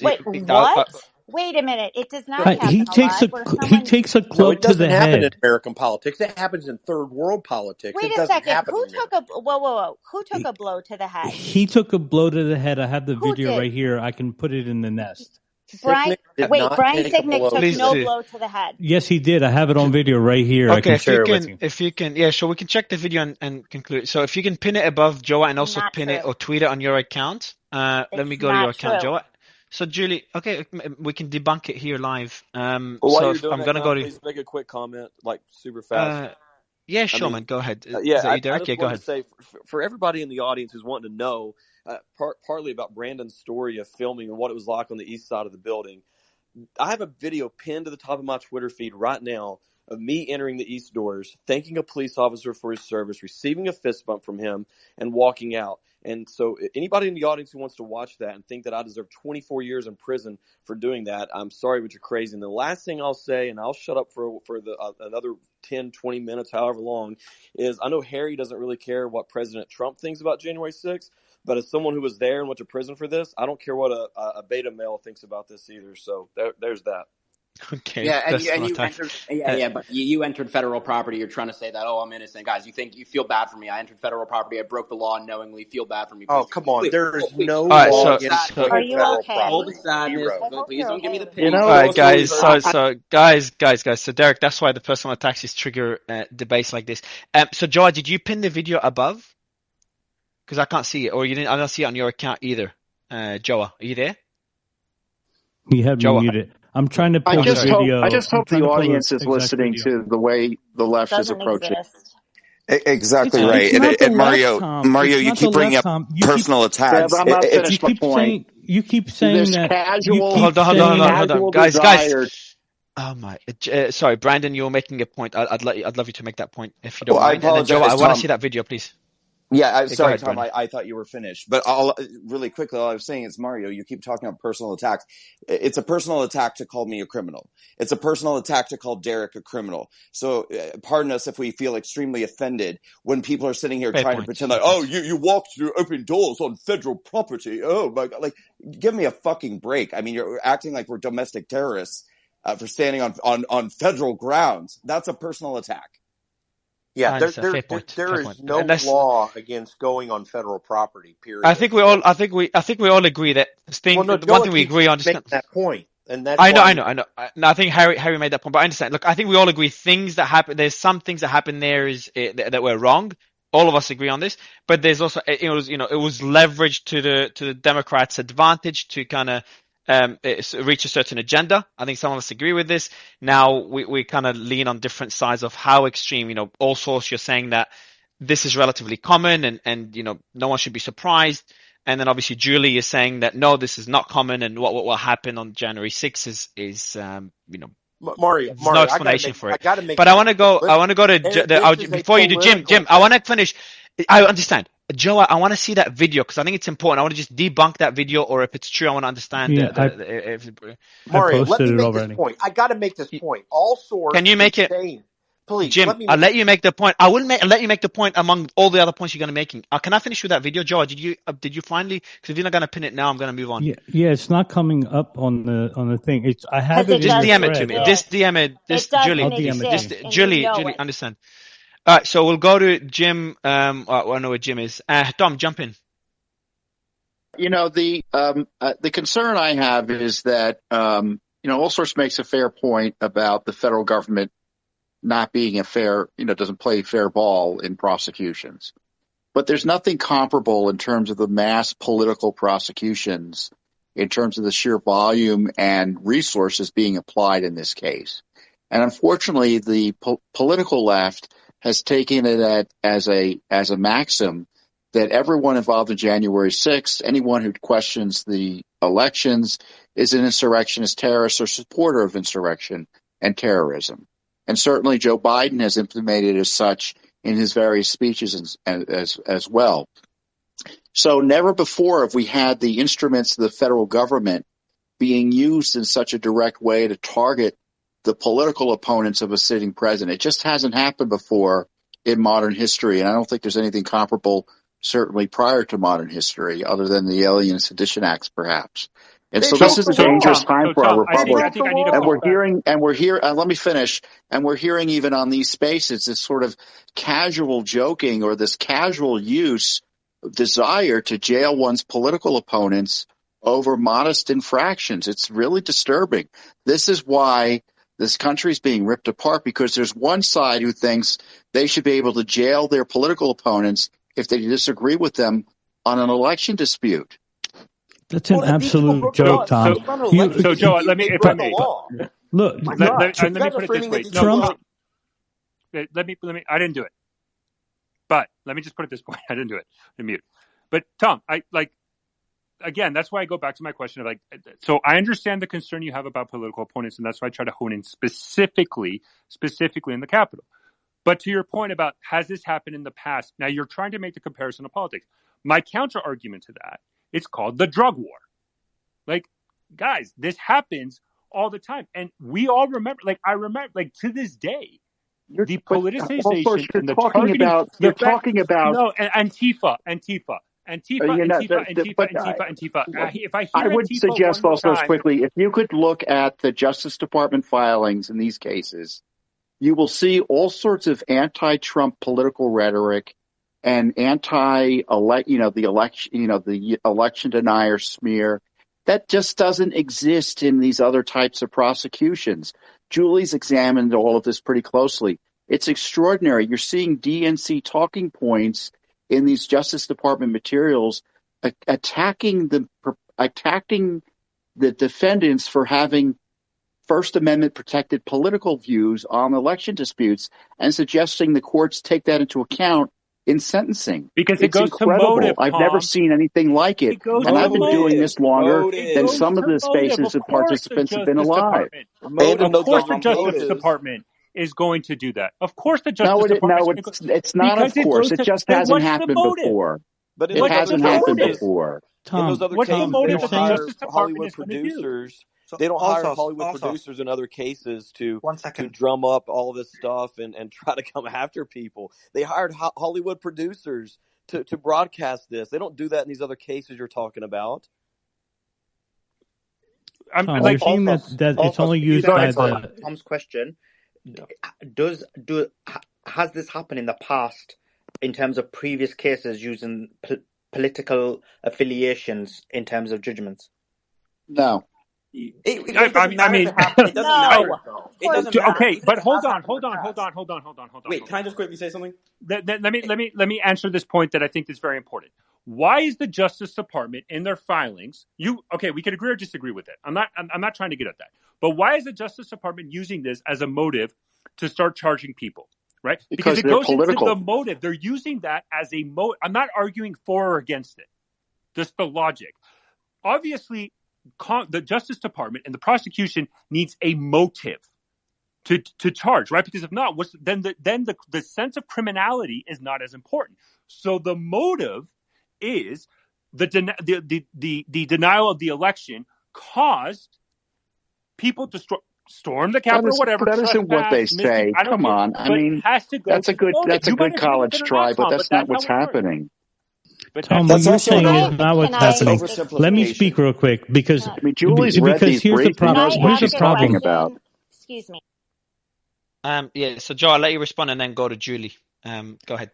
Wait, what? Wait a minute. It does not happen. He takes a club to the head. It doesn't happen in American politics. It happens in third world politics. Wait a second. Who took a blow to the head? He took a blow to the head. I have the video right here. I can put it in the nest. Brian Sicknick took no blow to the head. Yes, he did. I have it on video right here. Okay, I can share it with you. If you can, so we can check the video and conclude. So if you can pin it above Joa and also pin it or tweet it on your account. Let me go to your account, Joa. So Julie, okay, we can debunk it here live. While so you're doing I'm gonna go to. Please make a quick comment, like super fast. Yeah, sure, man. Go ahead. I just go ahead. To say for everybody in the audience who's wanting to know, partly about Brandon's story of filming and what it was like on the east side of the building. I have a video pinned to the top of my Twitter feed right now of me entering the east doors, thanking a police officer for his service, receiving a fist bump from him, and walking out. And so anybody in the audience who wants to watch that and think that I deserve 24 years in prison for doing that, I'm sorry, but you're crazy. And the last thing I'll say, and I'll shut up for another 10, 20 minutes, however long, is I know Harry doesn't really care what President Trump thinks about January 6th, but as someone who was there and went to prison for this, I don't care what a beta male thinks about this either. So there's that. Okay. Yeah, but you entered federal property. You're trying to say that, I'm innocent. Guys, you feel bad for me. I entered federal property. I broke the law unknowingly. Feel bad for me. Oh, come on. There is no law against Are you okay? All the sadness. Please don't give me the pity. All right, guys. Guys. So Derek, that's why the personal attacks is trigger debates like this. So Joa, did you pin the video above? Because I can't see it, or you didn't. I don't see it on your account either. Joa, are you there? You have me muted. I'm trying to pull the video. I just hope the audience is listening to the way the left is approaching. Exactly right. And Mario, you keep bringing up personal attacks. I'm not finished my point. You keep saying this that. Casual, hold on. Guys. Oh my! Sorry, Brandon, you're making a point. I'd love you to make that point if you don't Well, mind. I apologize, And then Joe, I want Tom. to see that video, please. Yeah, sorry, ahead, Tom. Brandon. I thought you were finished, but really quickly, all I was saying is, Mario, you keep talking about personal attacks. It's a personal attack to call me a criminal. It's a personal attack to call Derek a criminal. So, pardon us if we feel extremely offended when people are sitting here trying to pretend like, oh, you walked through open doors on federal property. Oh my God! Like, give me a fucking break. I mean, you're acting like we're domestic terrorists for standing on federal grounds. That's a personal attack. Yeah, there is no law against going on federal property. Period. I think we all agree that one thing we agree on. That point, and that's I know. I think Harry made that point, but I understand. Look, I think we all agree things that happen. There's some things that happen there that were wrong. All of us agree on this, but there's also it was leveraged to the Democrats' advantage to kind of reach a certain agenda. I think some of us agree with this. Now we kind of lean on different sides of how extreme. All sorts. You're saying that this is relatively common, and no one should be surprised. And then obviously Julie is saying that no, this is not common, and what will happen on January 6th is Mario, no explanation for it. But I want to go to before you do, Jim. I want to finish. I understand. Joe, I want to see that video because I think it's important. I want to just debunk that video, or if it's true, I want to understand. Mario, let me make this point. I got to make this point. All source. Can you make it? Please, Jim, I'll let you make the point. I will let you make the point among all the other points you're going to be making. Can I finish with that video, Joe? Did you finally? Because if you're not going to pin it now, I'm going to move on. Yeah, it's not coming up on the thing. I have it. Just DM it to me. Just DM it. Just Julie. Julie, understand. All right, so we'll go to Jim. I know where Jim is. Tom, jump in. The concern I have is that all sorts makes a fair point about the federal government not being a fair, doesn't play fair ball in prosecutions. But there's nothing comparable in terms of the mass political prosecutions, in terms of the sheer volume and resources being applied in this case. And unfortunately, the political left has taken it as a maxim that everyone involved in January 6th, anyone who questions the elections, is an insurrectionist, terrorist, or supporter of insurrection and terrorism. And certainly Joe Biden has implemented as such in his various speeches as well. So never before have we had the instruments of the federal government being used in such a direct way to target the political opponents of a sitting president. It just hasn't happened before in modern history, and I don't think there's anything comparable certainly prior to modern history other than the Alien and Sedition Acts, perhaps. And so this is a dangerous time for our republic. And we're hearing, let me finish. And we're hearing even on these spaces this sort of casual joking or this casual desire to jail one's political opponents over modest infractions. It's really disturbing. This is why this country is being ripped apart, because there's one side who thinks they should be able to jail their political opponents if they disagree with them on an election dispute. That's an absolute joke, Tom. So, Joe, let me, if I may, look. Let me put it this way. Trump. Let me. I didn't do it, but let me just put it this way. I didn't do it. I mute. But Tom, again, that's why I go back to my question of so I understand the concern you have about political opponents, and that's why I try to hone in specifically in the Capitol. But to your point about has this happened in the past? Now you're trying to make the comparison to politics. My counter argument to that. It's called the drug war. Guys, this happens all the time. And we all remember, I remember, to this day, the politicization and the targeting. You're talking about. No, Antifa. If I would suggest also quickly, if you could look at the Justice Department filings in these cases, you will see all sorts of anti-Trump political rhetoric and the election denier smear that just doesn't exist in these other types of prosecutions. Julie's examined all of this pretty closely. It's extraordinary. You're seeing DNC talking points in these Justice Department materials attacking the defendants for having First Amendment protected political views on election disputes and suggesting the courts take that into account in sentencing. Because it's incredible. Motive, I've never seen anything like it. And I've been doing this longer than some of the spaces that participants have been alive. Of course the Justice Department is going to do that. Of course the Justice Department. No, it's not of course. It just hasn't happened before. But it hasn't happened before. Tom, in those other cases, they don't hire Hollywood producers. They don't hire Hollywood producers in other cases to drum up all this stuff and try to come after people. They hired Hollywood producers to broadcast this. They don't do that in these other cases you're talking about. You're saying that it's only used by the... Tom's question, has this happened in the past in terms of previous cases using political affiliations in terms of judgments? No. It doesn't matter. Okay, but hold on. Wait, can I just quickly say something? Let me answer this point that I think is very important. Why is the Justice Department in their filings? We could agree or disagree with it. I'm not trying to get at that. But why is the Justice Department using this as a motive to start charging people? Right? Because it goes political. Into the motive. They're using that as a motive. I'm not arguing for or against it. Just the logic. Obviously, the Justice Department and the prosecution needs a motive to charge, right? Because if not, then the sense of criminality is not as important. So the motive is the denial of the election caused people to storm the Capitol, whatever. That isn't what they say. Come on. I mean, that's a good college try, but that's not what's happening. Tom, what you're saying is not what's happening. Let me speak real quick because Julie's read these briefs. Here's the problem about. Excuse me. So Joe, I'll let you respond and then go to Julie. Go ahead.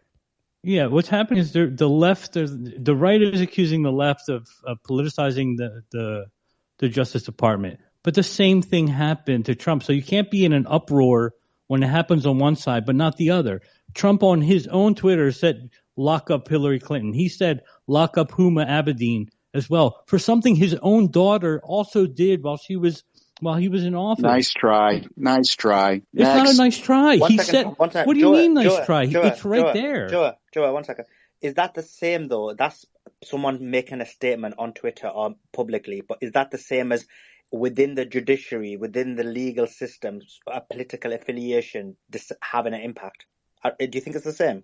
Yeah, what's happening is the right is accusing the left of politicizing the Justice Department. But the same thing happened to Trump. So you can't be in an uproar when it happens on one side, but not the other. Trump on his own Twitter said, lock up Hillary Clinton. He said, lock up Huma Abedin as well for something his own daughter also did while he was in office. Nice try. It's not a nice try. He said, what do you mean nice try? It's right there. Joe, 1 second. Is that the same though? That's someone making a statement on Twitter or publicly, but is that the same as within the judiciary, within the legal system, a political affiliation having an impact? Do you think it's the same?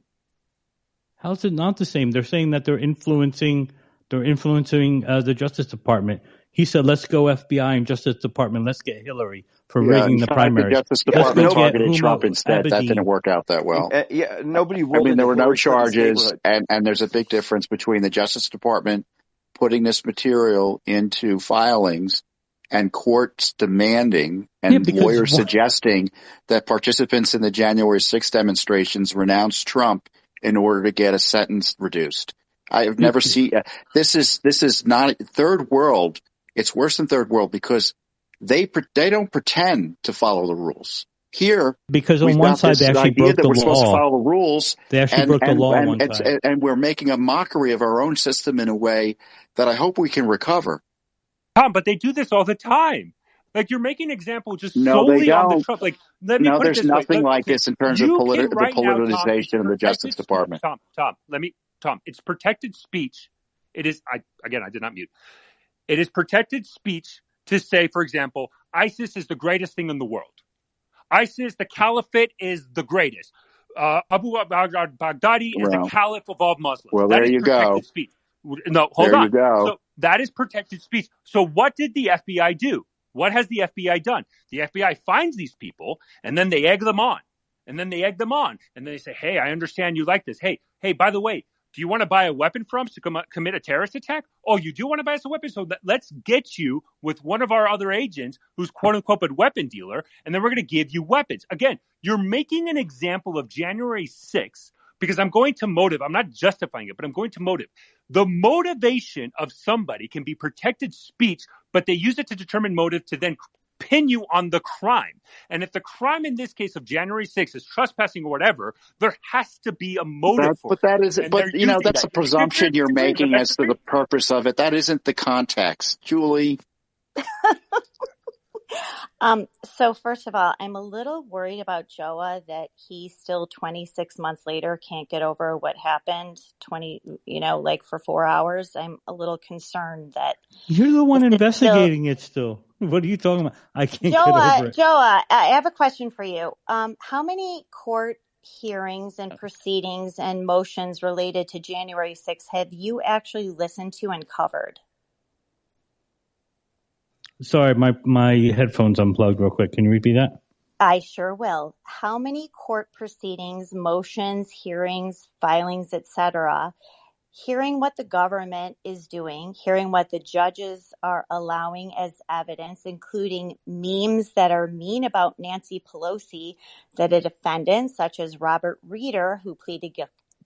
How is it not the same? They're saying that they're influencing the Justice Department. He said, let's go FBI and Justice Department. Let's get Hillary for rigging the primaries. The Justice Department targeted Trump instead. That didn't work out that well. Nobody. I mean, there were no charges, and there's a big difference between the Justice Department putting this material into filings and courts demanding and lawyers suggesting that participants in the January 6th demonstrations renounce Trump in order to get a sentence reduced. I have never seen this is not third world. It's worse than third world because they don't pretend to follow the rules. Here, because on one side they actually broke the law. We're supposed to follow the rules. They actually broke the law on one side. And we're making a mockery of our own system in a way that I hope we can recover. Tom, but they do this all the time. Like, you're making an example just solely on the Trump. Like, let me put it this way. There's nothing like this in terms of the politicization of the Justice Department. Tom, it's protected speech. It is, I did not mute. It is protected speech to say, for example, ISIS is the greatest thing in the world. ISIS, the caliphate, is the greatest. Abu Baghdadi is the caliph of all Muslims. Well, there you go. Speech. No, hold on. So that is protected speech. So what did the FBI do? What has the FBI done? The FBI finds these people, and then they egg them on. And then they say, hey, I understand you like this. Hey, by the way, do you want to buy a weapon from us to commit a terrorist attack? Oh, you do want to buy us a weapon? So let's get you with one of our other agents who's quote-unquote a weapon dealer, and then we're going to give you weapons. Again, you're making an example of January 6th because I'm going to motive. I'm not justifying it, but I'm going to motive. The motivation of somebody can be protected speech, but they use it to determine motive to then pin you on the crime. And if the crime in this case of January 6th is trespassing or whatever, there has to be a motive for it. That's a presumption you're making as to the purpose of it. That isn't the context. Julie. So first of all, I'm a little worried about Joa that he still 26 months later can't get over what happened for 4 hours. I'm a little concerned that you're the one investigating it still. What are you talking about? I can't get over it. Joa, I have a question for you. How many court hearings and proceedings and motions related to January 6th have you actually listened to and covered? Sorry, my headphones unplugged real quick. Can you repeat that? I sure will. How many court proceedings, motions, hearings, filings, etc., hearing what the government is doing, hearing what the judges are allowing as evidence, including memes that are mean about Nancy Pelosi, that a defendant such as Robert Reeder, who pleaded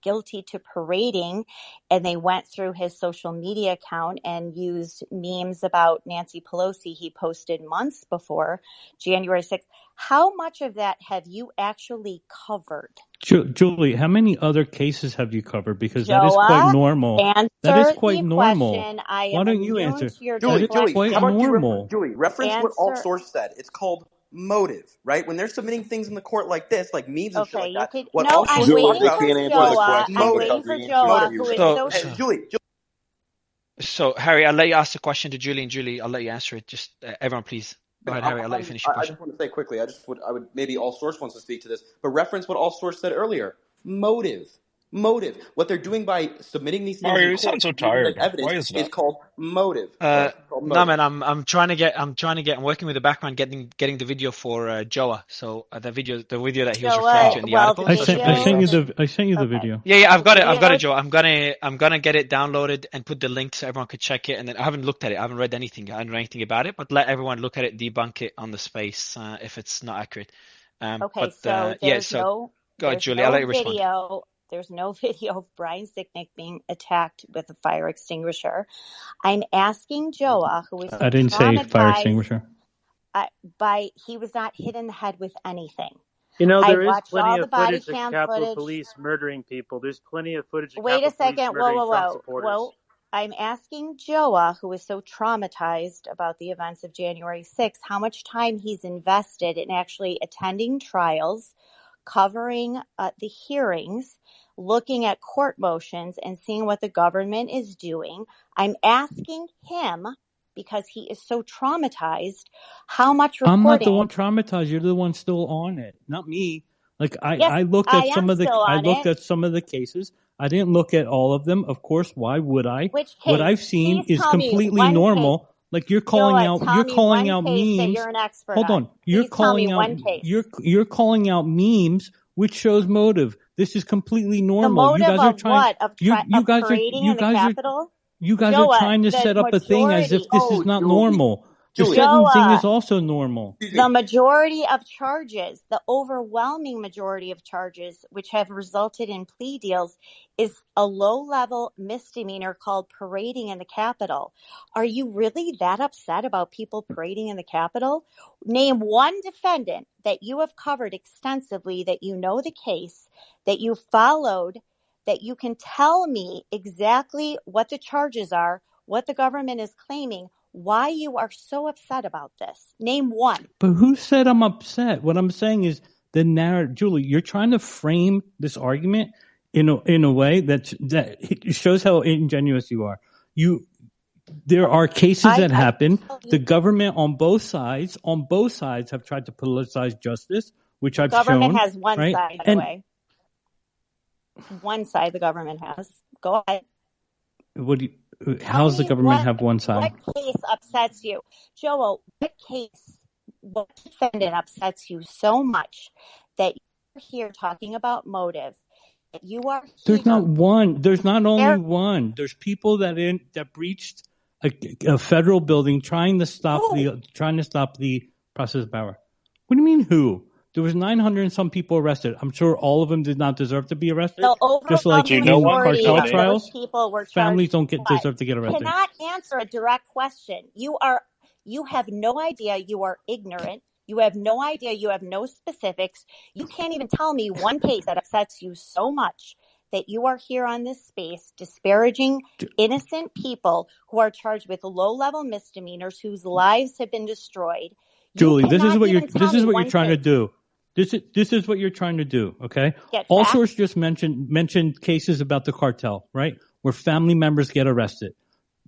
guilty to parading, and they went through his social media account and used memes about Nancy Pelosi he posted months before January 6th. How much of that have you actually covered? Julie, how many other cases have you covered? Because that is quite normal. That is quite normal. Why don't you answer? Julie, how about you reference what Alt Source said. It's called motive, right? When they're submitting things in the court like this, like memes and shit like that. I'm waiting for Joa, who is so... Julie. So, Harry, I'll let you ask the question to Julie, and Julie, I'll let you answer it. Just everyone, please. Go ahead, Harry. I'll let you finish your question. I just want to say quickly, I would maybe All Source wants to speak to this, but reference what All Source said earlier. Motive. What they're doing by submitting these things Mario, you sound so tired. Evidence Why is that? It's called motive. No, man, I'm working with the background, getting the video for Joa. So the video that he was referring to in the article. I sent you the video. Yeah, I've got it, Joa. I'm gonna get it downloaded and put the link so everyone could check it. And then I haven't looked at it. I haven't read anything. I don't know anything about it. But let everyone look at it, debunk it on the space if it's not accurate. Go ahead, Julie. I'll let you respond. There's no video of Brian Sicknick being attacked with a fire extinguisher. I'm asking Joa, who was I didn't say fire extinguisher. He was not hit in the head with anything. There is plenty of footage of Capitol Police murdering people. There's plenty of footage of Capitol Police murdering Trump supporters. Whoa. I'm asking Joa, who is so traumatized about the events of January 6th, how much time he's invested in actually attending trials, covering the hearings, looking at court motions, and seeing what the government is doing. I'm asking him, because he is so traumatized, how much reporting... I'm not the one traumatized. You're the one still on it, not me. I looked at some of the cases. I didn't look at all of them. Of course, why would I? Which case? What I've seen is completely normal. Case. Like you're calling out memes. You're an expert. Hold on. You're calling out memes, which shows motive. This is completely normal. The motive you guys are trying, of what? Of parading in the Capitol? You guys are trying to set up a thing as if this is not normal. The sentencing is also normal. The majority of charges, the overwhelming majority of charges, which have resulted in plea deals, is a low-level misdemeanor called parading in the Capitol. Are you really that upset about people parading in the Capitol? Name one defendant that you have covered extensively, that you know the case, that you followed, that you can tell me exactly what the charges are, what the government is claiming, why you are so upset about this. Name one. But who said I'm upset? What I'm saying is the narrative. Julie, you're trying to frame this argument in a way that shows how ingenuous you are. There are cases that happen. The government on both sides have tried to politicize justice, which I've shown. The government has one side, by the way. One side the government has. Go ahead. How does the government have one side? What case upsets you? Joel, what defendant upsets you so much that you're here talking about motive? That you are There's not one. There's not only one. There's people that breached a federal building trying to stop the process of power. What do you mean who? There was 900 and some people arrested. I'm sure all of them did not deserve to be arrested. Just like cartel trials, families don't deserve to get arrested. You cannot answer a direct question. You have no idea. You are ignorant. You have no idea. You have no specifics. You can't even tell me one case that upsets you so much that you are here on this space disparaging innocent people who are charged with low-level misdemeanors whose lives have been destroyed. Julie, this is what you're trying to do. This is what you're trying to do, okay? All source just mentioned cases about the cartel, right? Where family members get arrested.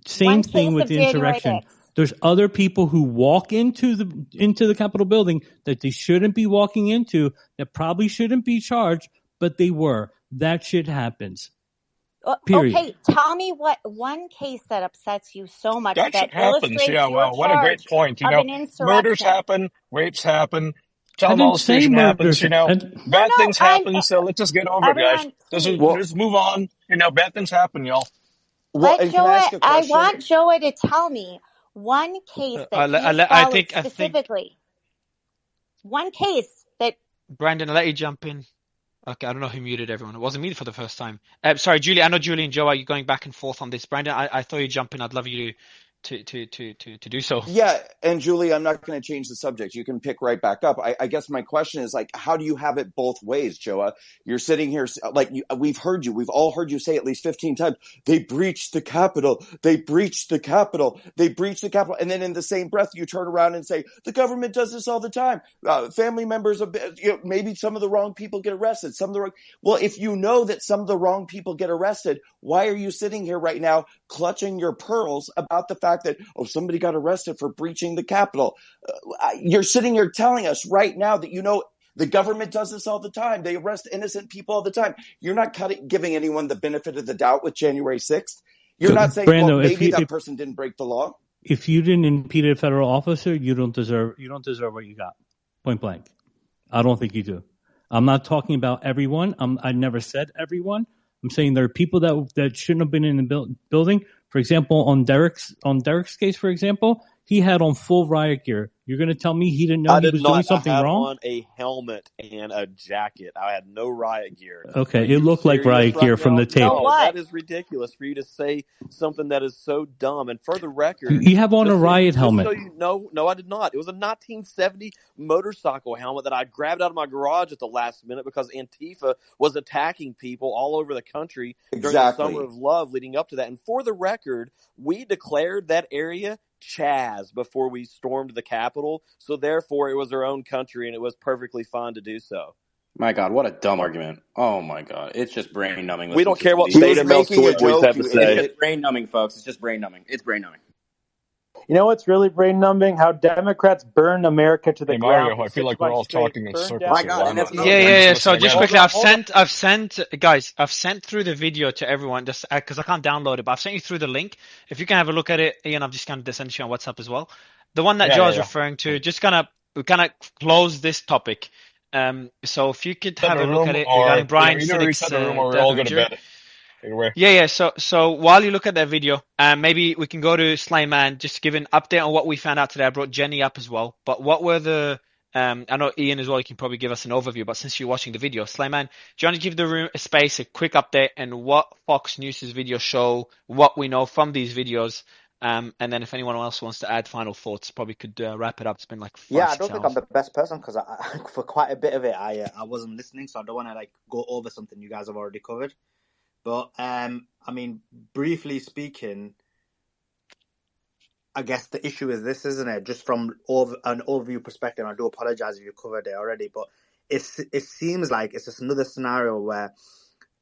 Same thing with the insurrection. There's other people who walk into the Capitol building that they shouldn't be walking into, that probably shouldn't be charged, but they were. That shit happens. Period. Okay, tell me what one case that upsets you so much that happens. Yeah, well, what a great point. You know, murders happen, rapes happen, child molestation happens. You know, bad things happen. So let's just get over it, guys. Just move on. You know, bad things happen, y'all. I want Joa to tell me one case that specifically. One case that. Brandon, I'll let you jump in. Okay, I don't know who muted everyone. It wasn't me for the first time. Sorry, Julie. I know Julie and Joe are you going back and forth on this. Brandon, I thought you'd jump in. I'd love you to do so. Yeah, and Julie, I'm not going to change the subject. You can pick right back up. I guess my question is, like, how do you have it both ways, Joa? You're sitting here, like, we've all heard you say at least 15 times, they breached the Capitol, they breached the Capitol, they breached the Capitol. And then in the same breath, you turn around and say, the government does this all the time. Family members, maybe some of the wrong people get arrested. Well, if you know that some of the wrong people get arrested, why are you sitting here right now clutching your pearls about the fact that, somebody got arrested for breaching the Capitol? You're sitting here telling us right now that you know the government does this all the time. They arrest innocent people all the time. You're not giving anyone the benefit of the doubt with January 6th. You're not saying, Brando, maybe that person didn't break the law. If you didn't impede a federal officer, you don't deserve what you got. Point blank. I don't think you do. I'm not talking about everyone. I never said everyone. I'm saying there are people that shouldn't have been in the building. For example, on Derek's case, for example, he had on full riot gear. You're going to tell me he didn't know he was doing something wrong? I had on a helmet and a jacket. I had no riot gear. Okay, it looked like riot gear from the tape. No, that is ridiculous for you to say something that is so dumb. And for the record, you have on a riot helmet. No, I did not. It was a 1970 motorcycle helmet that I grabbed out of my garage at the last minute because Antifa was attacking people all over the country during the Summer of Love leading up to that. And for the record, we declared that area Chaz before we stormed the Capitol, so therefore it was our own country and it was perfectly fine to do so. My God, what a dumb argument. Oh my God, it's just brain numbing. We don't care what Beta Mel Soy Boys have to say. It's brain numbing, folks. It's just brain numbing. It's brain numbing. You know what's really brain numbing? How Democrats burn America to the ground. Mario, I feel like we're all talking in circles. My God, yeah. So just quickly, I've sent through the video to everyone just because I can't download it, but I've sent you through the link. If you can have a look at it, Ian, I've just kind of sent you on WhatsApp as well. The one that Joe is referring to, just kind of close this topic. So if you could have a look at it regarding Brian Siddick's we're all going to bed. Anyway. Yeah. So while you look at that video, maybe we can go to Slayman, just give an update on what we found out today. I brought Jenny up as well. But what were the I know Ian as well, you can probably give us an overview, but since you're watching the video, Slayman, do you want to give the room a space, a quick update, and what Fox News' videos show, what we know from these videos, and then if anyone else wants to add final thoughts, probably could wrap it up. It's been like 5, I don't think I'm the best person because for quite a bit of it, I wasn't listening, so I don't want to go over something you guys have already covered. But, briefly speaking, I guess the issue is this, isn't it? Just from an overview perspective, I do apologize if you covered it already, but it seems like it's just another scenario where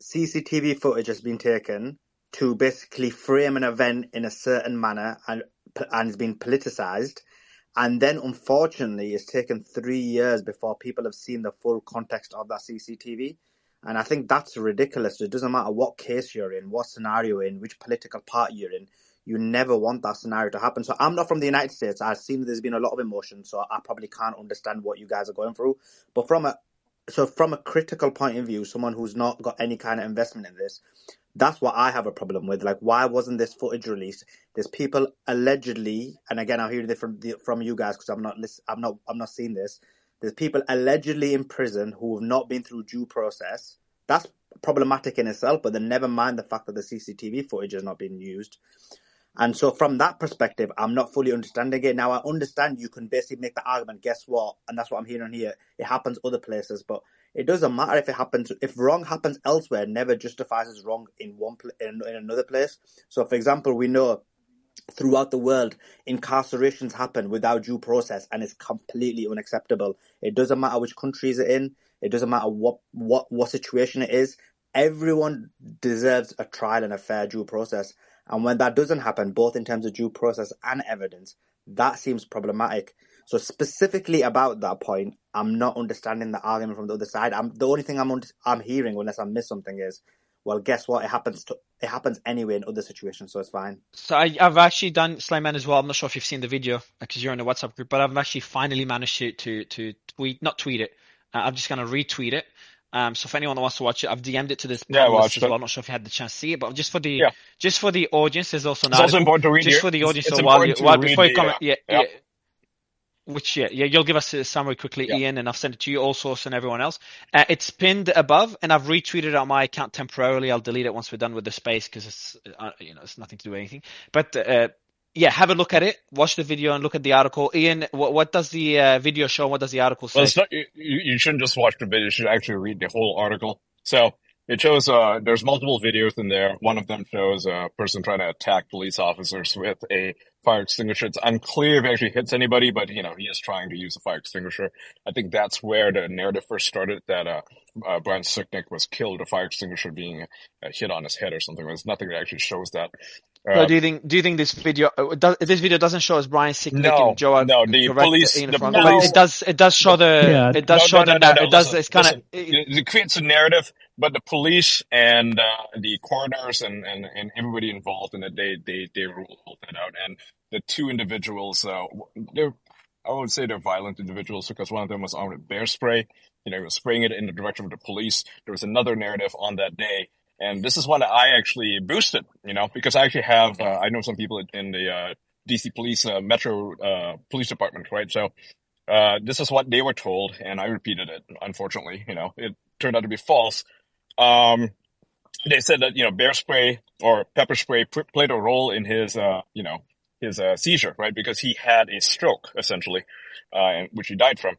CCTV footage has been taken to basically frame an event in a certain manner and it's been politicized. And then, unfortunately, it's taken 3 years before people have seen the full context of that CCTV. And I think that's ridiculous. It doesn't matter what case you're in, what scenario you're in, which political party you're in. You never want that scenario to happen. So I'm not from the United States. I've seen there's been a lot of emotion, so I probably can't understand what you guys are going through. But from a critical point of view, someone who's not got any kind of investment in this, that's what I have a problem with. Like, why wasn't this footage released? There's people allegedly, and again, I'm hearing it from you guys because I'm not seeing this. There's people allegedly in prison who have not been through due process. That's problematic in itself, but then never mind the fact that the CCTV footage has not been used. And so from that perspective, I'm not fully understanding it. Now, I understand you can basically make the argument, guess what? And that's what I'm hearing here. It happens other places, but it doesn't matter if it happens. If wrong happens elsewhere, never justifies as wrong in another place. So, for example, we know throughout the world, incarcerations happen without due process, and it's completely unacceptable. It doesn't matter which countries it's in. It doesn't matter what situation it is. Everyone deserves a trial and a fair due process. And when that doesn't happen, both in terms of due process and evidence, that seems problematic. So specifically about that point, I'm not understanding the argument from the other side. The only thing I'm hearing, unless I miss something, is, well, guess what? It happens anyway in other situations, so it's fine. So I've actually done, Slayman, as well. I'm not sure if you've seen the video because you're in the WhatsApp group, but I've actually finally managed to tweet it. I'm just going to retweet it. So if anyone wants to watch it, I've DM'd it to this panelist as well. I'm not sure if you had the chance to see it, but just for the audience, there's also it's also important to read just for the audience. It's so before you comment, you'll give us a summary quickly, Ian, and I've sent it to you, all source, and everyone else. It's pinned above, and I've retweeted it on my account temporarily. I'll delete it once we're done with the space because it's it's nothing to do with anything. But have a look at it, watch the video, and look at the article. Ian, what does the video show? What does the article say? Well, it's not, you shouldn't just watch the video. You should actually read the whole article. So it shows there's multiple videos in there. One of them shows a person trying to attack police officers with a fire extinguisher. It's unclear if he actually hits anybody, but he is trying to use a fire extinguisher. I think that's where the narrative first started, that Brian Sicknick was killed, a fire extinguisher being hit on his head or something. There's nothing that actually shows that. So do you think this video doesn't show us Brian Sicknick and Joe? No, the police. It does show the. It does show the. It does. It's kind of. It creates a narrative, but the police and the coroners and everybody involved in it, they ruled that out. And the two individuals, I would say they're violent individuals because one of them was armed with bear spray. He was spraying it in the direction of the police. There was another narrative on that day. And this is one that I actually boosted, because I actually have, I know some people in the DC police, Metro police department, right? So this is what they were told, and I repeated it. Unfortunately, it turned out to be false. They said that, bear spray or pepper spray played a role in his, his seizure, right? Because he had a stroke, essentially, which he died from.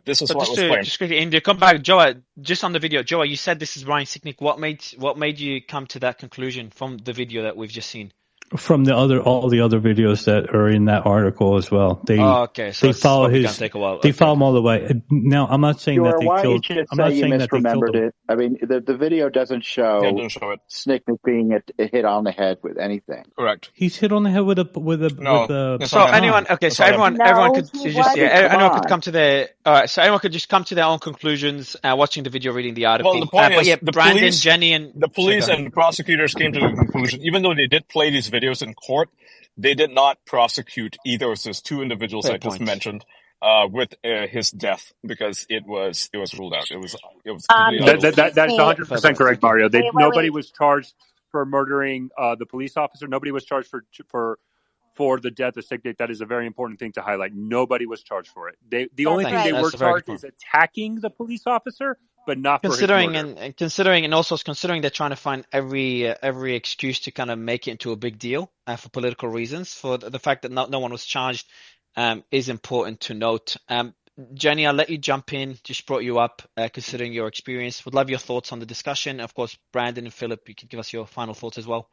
This is what was claimed. Just quickly, India, come back, Joa. Just on the video, Joa, you said this is Brian Sicknick. What made you come to that conclusion from the video that we've just seen? From all the other videos that are in that article as well. They follow his. They follow him all the way. Now, I'm not saying that they killed. I'm not saying that they killed him. It. I mean, the video doesn't show Sicknick being hit on the head with anything. Correct. He's hit on the head with a. So anyone, okay, so everyone could anyone could come to their. All right, so anyone could just come to their own conclusions watching the video, reading the article. Well, the point is, Brandon, police, Jenny, and the police and the prosecutors came to the conclusion, even though they did play these videos in court, they did not prosecute either of those two individuals I just mentioned with his death because it was ruled out. It was that's 100% correct, Mario. Nobody was charged for murdering the police officer. Nobody was charged for the death of Sicknick. That is a very important thing to highlight. Nobody was charged for it. The only thing they were charged is attacking the police officer, but not considering for his murder. and also considering they're trying to find every excuse to kind of make it into a big deal for political reasons. For the fact that no one was charged is important to note. Jenny, I'll let you jump in. Just brought you up, considering your experience. Would love your thoughts on the discussion. Of course, Brandon and Philip, you can give us your final thoughts as well.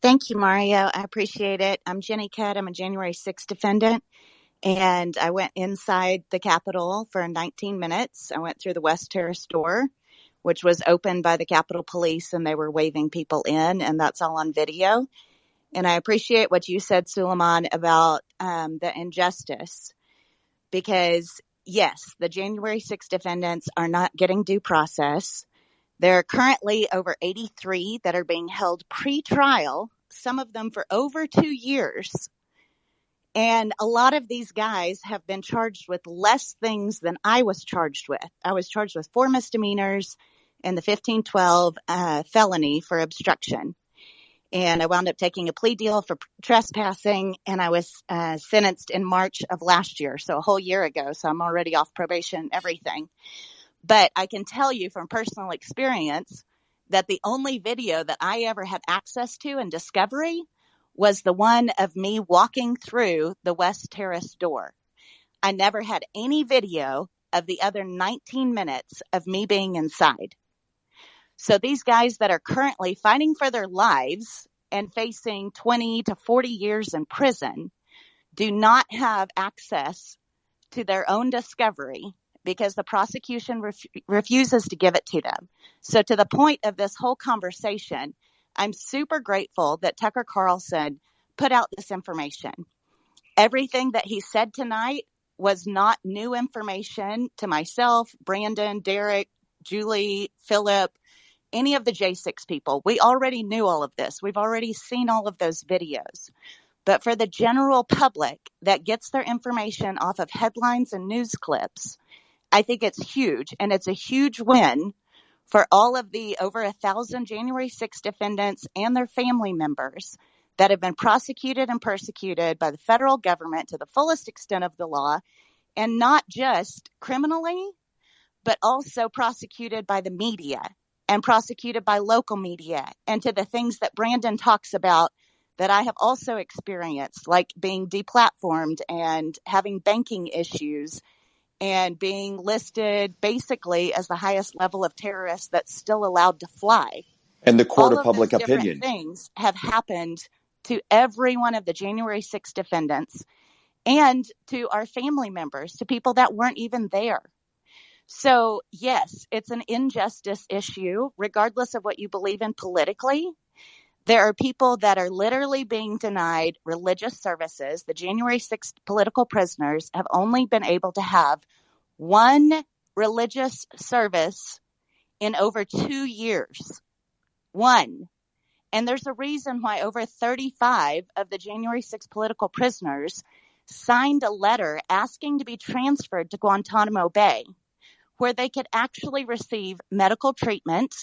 Thank you, Mario. I appreciate it. I'm Jenny Cudd. I'm a January 6th defendant. And I went inside the Capitol for 19 minutes. I went through the West Terrace door, which was opened by the Capitol Police, and they were waving people in, and that's all on video. And I appreciate what you said, Suleiman, about the injustice. Because, yes, the January 6th defendants are not getting due process. There are currently over 83 that are being held pre-trial, some of them for over 2 years. And a lot of these guys have been charged with less things than I was charged with. I was charged with 4 misdemeanors and the 1512 felony for obstruction. And I wound up taking a plea deal for trespassing, and I was sentenced in March of last year, so a whole year ago. So I'm already off probation, everything. But I can tell you from personal experience that the only video that I ever had access to in discovery was the one of me walking through the West Terrace door. I never had any video of the other 19 minutes of me being inside. So these guys that are currently fighting for their lives and facing 20 to 40 years in prison do not have access to their own discovery because the prosecution refuses to give it to them. So to the point of this whole conversation, I'm super grateful that Tucker Carlson put out this information. Everything that he said tonight was not new information to myself, Brandon, Derek, Julie, Philip, any of the J6 people. We already knew all of this. We've already seen all of those videos. But for the general public that gets their information off of headlines and news clips, I think it's huge. And it's a huge win for all of the over 1,000 January 6 defendants and their family members that have been prosecuted and persecuted by the federal government to the fullest extent of the law, and not just criminally, but also prosecuted by the media and prosecuted by local media, and to the things that Brandon talks about that I have also experienced, like being deplatformed and having banking issues and being listed basically as the highest level of terrorists that's still allowed to fly. And the court all of public those different opinion. Things have happened to every one of the January 6 defendants and to our family members, to people that weren't even there. So yes, it's an injustice issue, regardless of what you believe in politically. There are people that are literally being denied religious services. The January 6th political prisoners have only been able to have one religious service in over 2 years. One. And there's a reason why over 35 of the January 6th political prisoners signed a letter asking to be transferred to Guantanamo Bay, where they could actually receive medical treatment.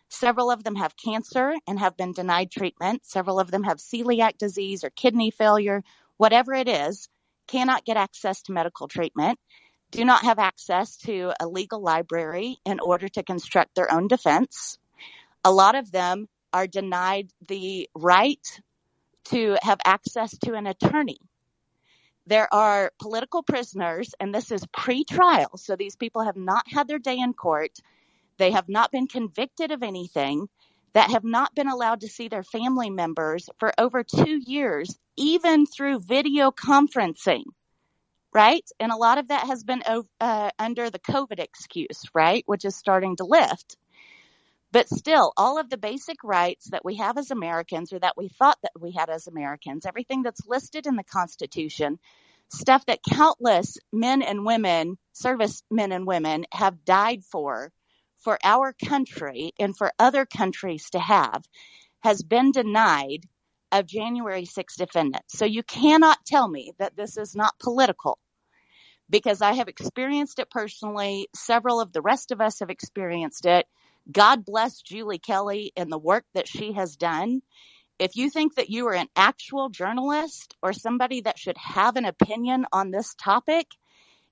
Several of them have cancer and have been denied treatment. Several of them have celiac disease or kidney failure, whatever it is, cannot get access to medical treatment, do not have access to a legal library in order to construct their own defense. A lot of them are denied the right to have access to an attorney. There are political prisoners, and this is pre-trial, so these people have not had their day in court. They have not been convicted of anything, that have not been allowed to see their family members for over 2 years, even through video conferencing, right? And a lot of that has been under the COVID excuse, right, which is starting to lift. But still, all of the basic rights that we have as Americans, or that we thought that we had as Americans, everything that's listed in the Constitution, stuff that countless men and women, servicemen and women, have died for our country and for other countries to have, has been denied of January 6 defendants. So you cannot tell me that this is not political, because I have experienced it personally. Several of the rest of us have experienced it. God bless Julie Kelly and the work that she has done. If you think that you are an actual journalist or somebody that should have an opinion on this topic,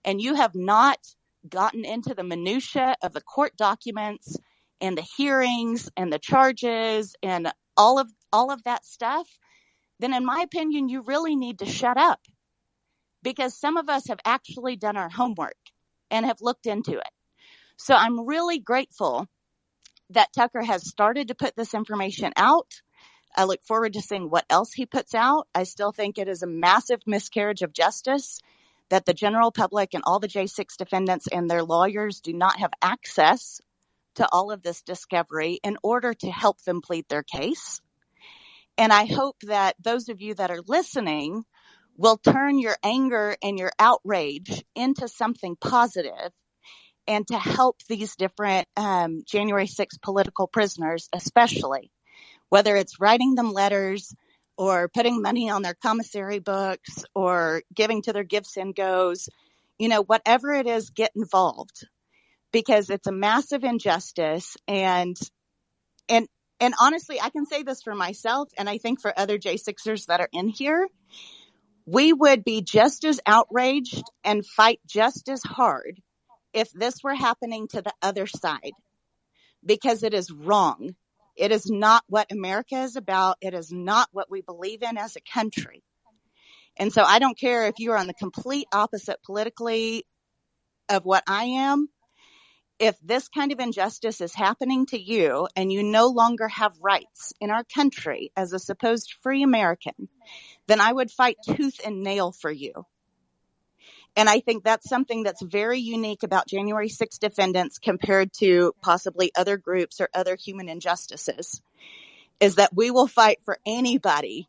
and you have not gotten into the minutia of the court documents and the hearings and the charges and all of that stuff, then in my opinion, you really need to shut up, because some of us have actually done our homework and have looked into it. So I'm really grateful that Tucker has started to put this information out. I look forward to seeing what else he puts out. I still think it is a massive miscarriage of justice that the general public and all the J6 defendants and their lawyers do not have access to all of this discovery in order to help them plead their case. And I hope that those of you that are listening will turn your anger and your outrage into something positive, and to help these different January 6 political prisoners, especially, whether it's writing them letters or putting money on their commissary books or giving to their Give Send Goes, whatever it is, get involved, because it's a massive injustice. And honestly, I can say this for myself, and I think for other J6ers that are in here, we would be just as outraged and fight just as hard if this were happening to the other side, because it is wrong. It is not what America is about. It is not what we believe in as a country. And so I don't care if you are on the complete opposite politically of what I am. if this kind of injustice is happening to you and you no longer have rights in our country as a supposed free American, then I would fight tooth and nail for you. And I think that's something that's very unique about January 6 defendants compared to possibly other groups or other human injustices, is that we will fight for anybody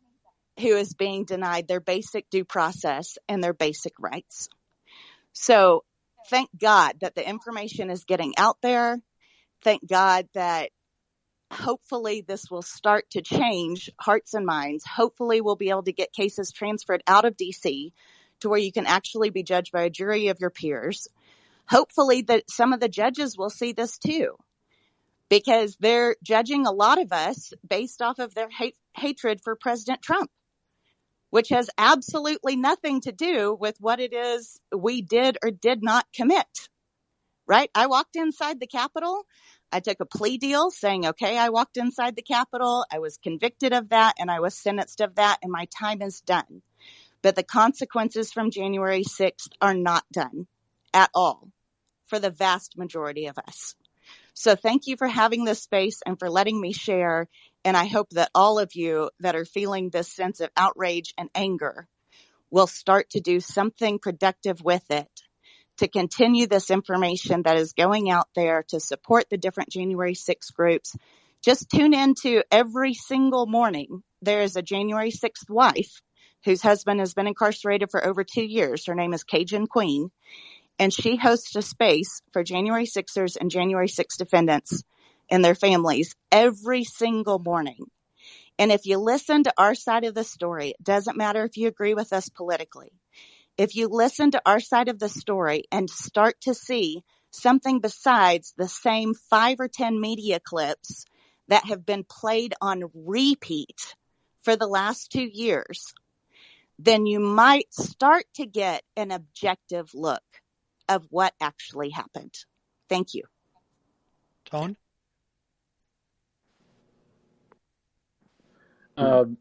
who is being denied their basic due process and their basic rights. So thank God that the information is getting out there. Thank God that hopefully this will start to change hearts and minds. Hopefully we'll be able to get cases transferred out of DC to where you can actually be judged by a jury of your peers. Hopefully that some of the judges will see this too, because they're judging a lot of us based off of their hatred for President Trump, which has absolutely nothing to do with what it is we did or did not commit, right? I walked inside the Capitol. I took a plea deal saying, okay, I walked inside the Capitol. I was convicted of that and I was sentenced of that and my time is done. But the consequences from January 6th are not done at all for the vast majority of us. So thank you for having this space and for letting me share. And I hope that all of you that are feeling this sense of outrage and anger will start to do something productive with it to continue this information that is going out there to support the different January 6 groups. Just tune into every single morning. There is a January 6th wife whose husband has been incarcerated for over 2 years. Her name is Cajun Queen. And she hosts a space for January 6ers and January 6 defendants and their families every single morning. And if you listen to our side of the story, it doesn't matter if you agree with us politically. If you listen to our side of the story and start to see something besides the same 5 or 10 media clips that have been played on repeat for the last 2 years, then you might start to get an objective look of what actually happened. Thank you. Tone? Tone,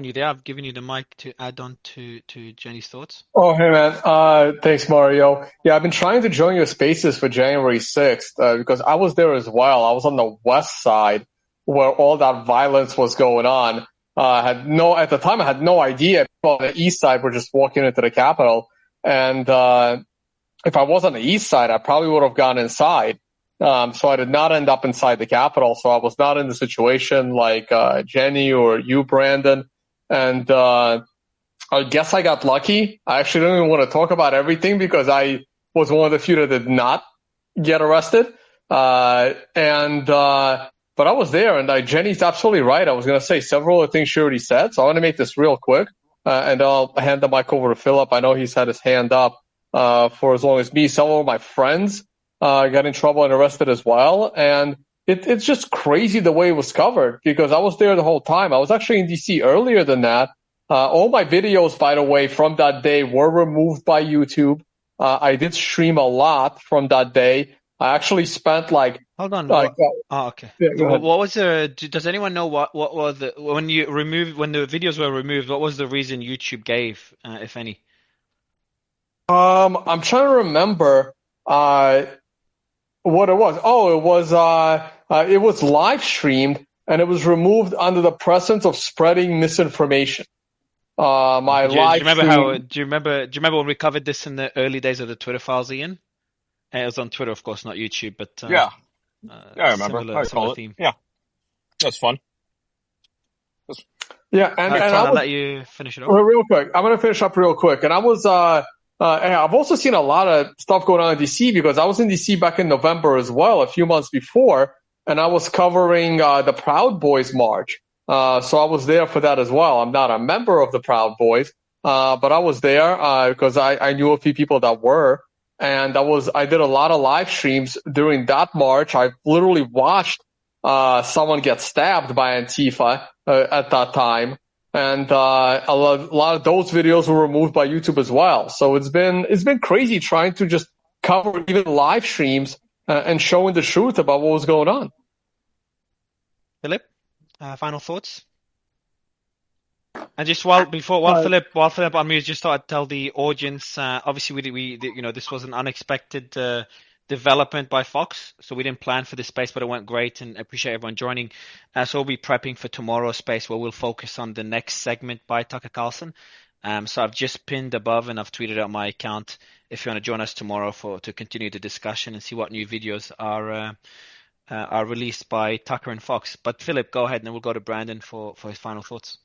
you there? I've given you the mic to add on to Jenny's thoughts. Oh, hey, man. Thanks, Mario. Yeah, I've been trying to join your spaces for January 6th because I was there as well. I was on the west side where all that violence was going on. At the time, I had no idea. People on the east side were just walking into the Capitol. And if I was on the east side, I probably would have gone inside. So I did not end up inside the Capitol. So I was not in the situation like Jenny or you, Brandon. And I guess I got lucky. I actually don't even want to talk about everything because I was one of the few that did not get arrested. But I was there, and Jenny's absolutely right. I was going to say several of the things she already said, so I want to make this real quick, and I'll hand the mic over to Philip. I know he's had his hand up for as long as me. Some of my friends got in trouble and arrested as well, and it's just crazy the way it was covered because I was there the whole time. I was actually in D.C. earlier than that. All my videos, by the way, from that day were removed by YouTube. I did stream a lot from that day. I actually spent Hold on. Okay. Yeah, what was does anyone know what was when the videos were removed, what was the reason YouTube gave, if any? I'm trying to remember, what it was. Oh, it was live streamed and it was removed under the presence of spreading misinformation. Do you remember when we covered this in the early days of the Twitter files, Ian? It was on Twitter, of course, not YouTube, but yeah, I remember. Similar theme. Yeah, that's fun. Yeah, and I'll let you finish it up. Real quick, I'm going to finish up real quick. And I was, I've also seen a lot of stuff going on in DC because I was in DC back in November as well, a few months before, and I was covering the Proud Boys March. So I was there for that as well. I'm not a member of the Proud Boys, but I was there because I knew a few people that were. And I did a lot of live streams during that march. I literally watched someone get stabbed by Antifa at that time. And a lot of those videos were removed by YouTube as well. So it's been crazy trying to just cover even live streams and showing the truth about what was going on. Philip, final thoughts? And just while Philip unmutes, just thought I'd tell the audience. Obviously, we this was an unexpected development by Fox, so we didn't plan for this space, but it went great, and I appreciate everyone joining. So we'll be prepping for tomorrow's space, where we'll focus on the next segment by Tucker Carlson. So I've just pinned above, and I've tweeted out my account if you want to join us tomorrow to continue the discussion and see what new videos are released by Tucker and Fox. But Philip, go ahead, and then we'll go to Brandon for his final thoughts.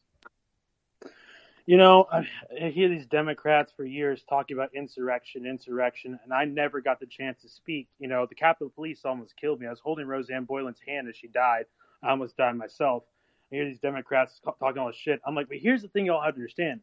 I hear these Democrats for years talking about insurrection, and I never got the chance to speak. The Capitol Police almost killed me. I was holding Roseanne Boylan's hand as she died. I almost died myself. I hear these Democrats talking all this shit. I'm like, but here's the thing y'all have to understand.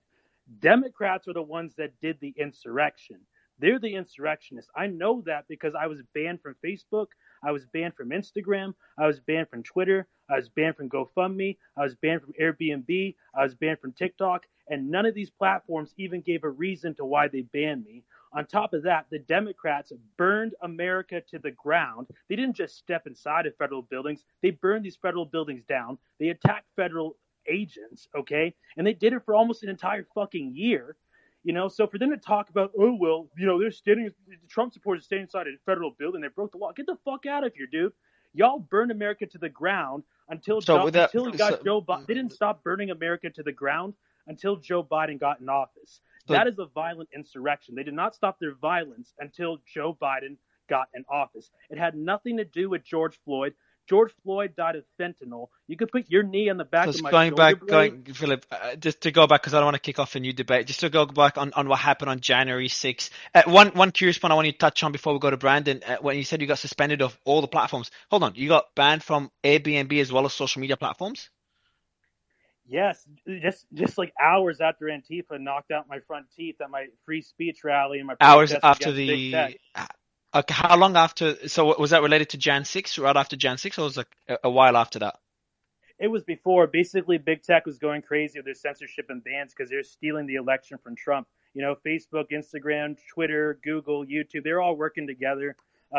Democrats are the ones that did the insurrection. They're the insurrectionists. I know that because I was banned from Facebook. I was banned from Instagram. I was banned from Twitter. I was banned from GoFundMe. I was banned from Airbnb. I was banned from TikTok. And none of these platforms even gave a reason to why they banned me. On top of that, the Democrats burned America to the ground. They didn't just step inside of federal buildings. They burned these federal buildings down. They attacked federal agents, okay? And they did it for almost an entire fucking year. So for them to talk about, they're Trump supporters staying inside a federal building, they broke the law. Get the fuck out of here, dude. Y'all burned America to the ground until Joe Biden. They didn't stop burning America to the ground until Joe Biden got in office. That is a violent insurrection. They did not stop their violence until Joe Biden got in office. It had nothing to do with George Floyd. George Floyd died of fentanyl. You could put your knee on the back of my shoulder. Philip, just to go back, because I don't want to kick off a new debate, just to go back on what happened on January 6th. One curious point I want you to touch on before we go to Brandon, when you said you got suspended of all the platforms. Hold on, you got banned from Airbnb as well as social media platforms? Yes, just like hours after Antifa knocked out my front teeth at my free speech rally and my hours after the. Okay, how long after? So was that related to Jan 6, right after Jan 6, or was it a while after that? It was before. Basically, big tech was going crazy with their censorship and bans because they're stealing the election from Trump. Facebook, Instagram, Twitter, Google, YouTube, they're all working together,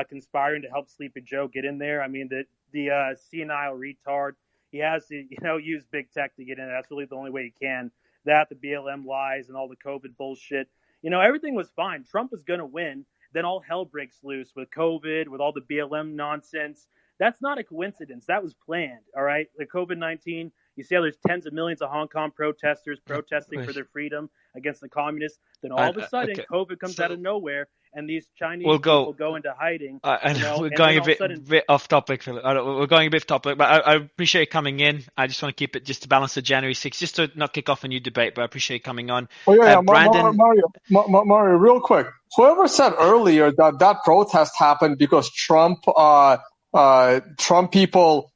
conspiring to help Sleepy Joe get in there. I mean, the senile retard, he has to, use big tech to get in there. That's really the only way he can. That, the BLM lies and all the COVID bullshit. Everything was fine. Trump was going to win. Then all hell breaks loose with COVID, with all the BLM nonsense. That's not a coincidence. That was planned, all right? The COVID-19, you see how there's tens of millions of Hong Kong protesters protesting for their freedom against the communists. Then all of a sudden, COVID comes out of nowhere, and these Chinese people go into hiding. We're going a bit off topic, Philip. We're going a bit off topic, but I appreciate you coming in. I just want to keep it just to balance the January 6th, just to not kick off a new debate, but I appreciate you coming on. Brandon, Mario, real quick. Whoever said earlier that protest happened because Trump people,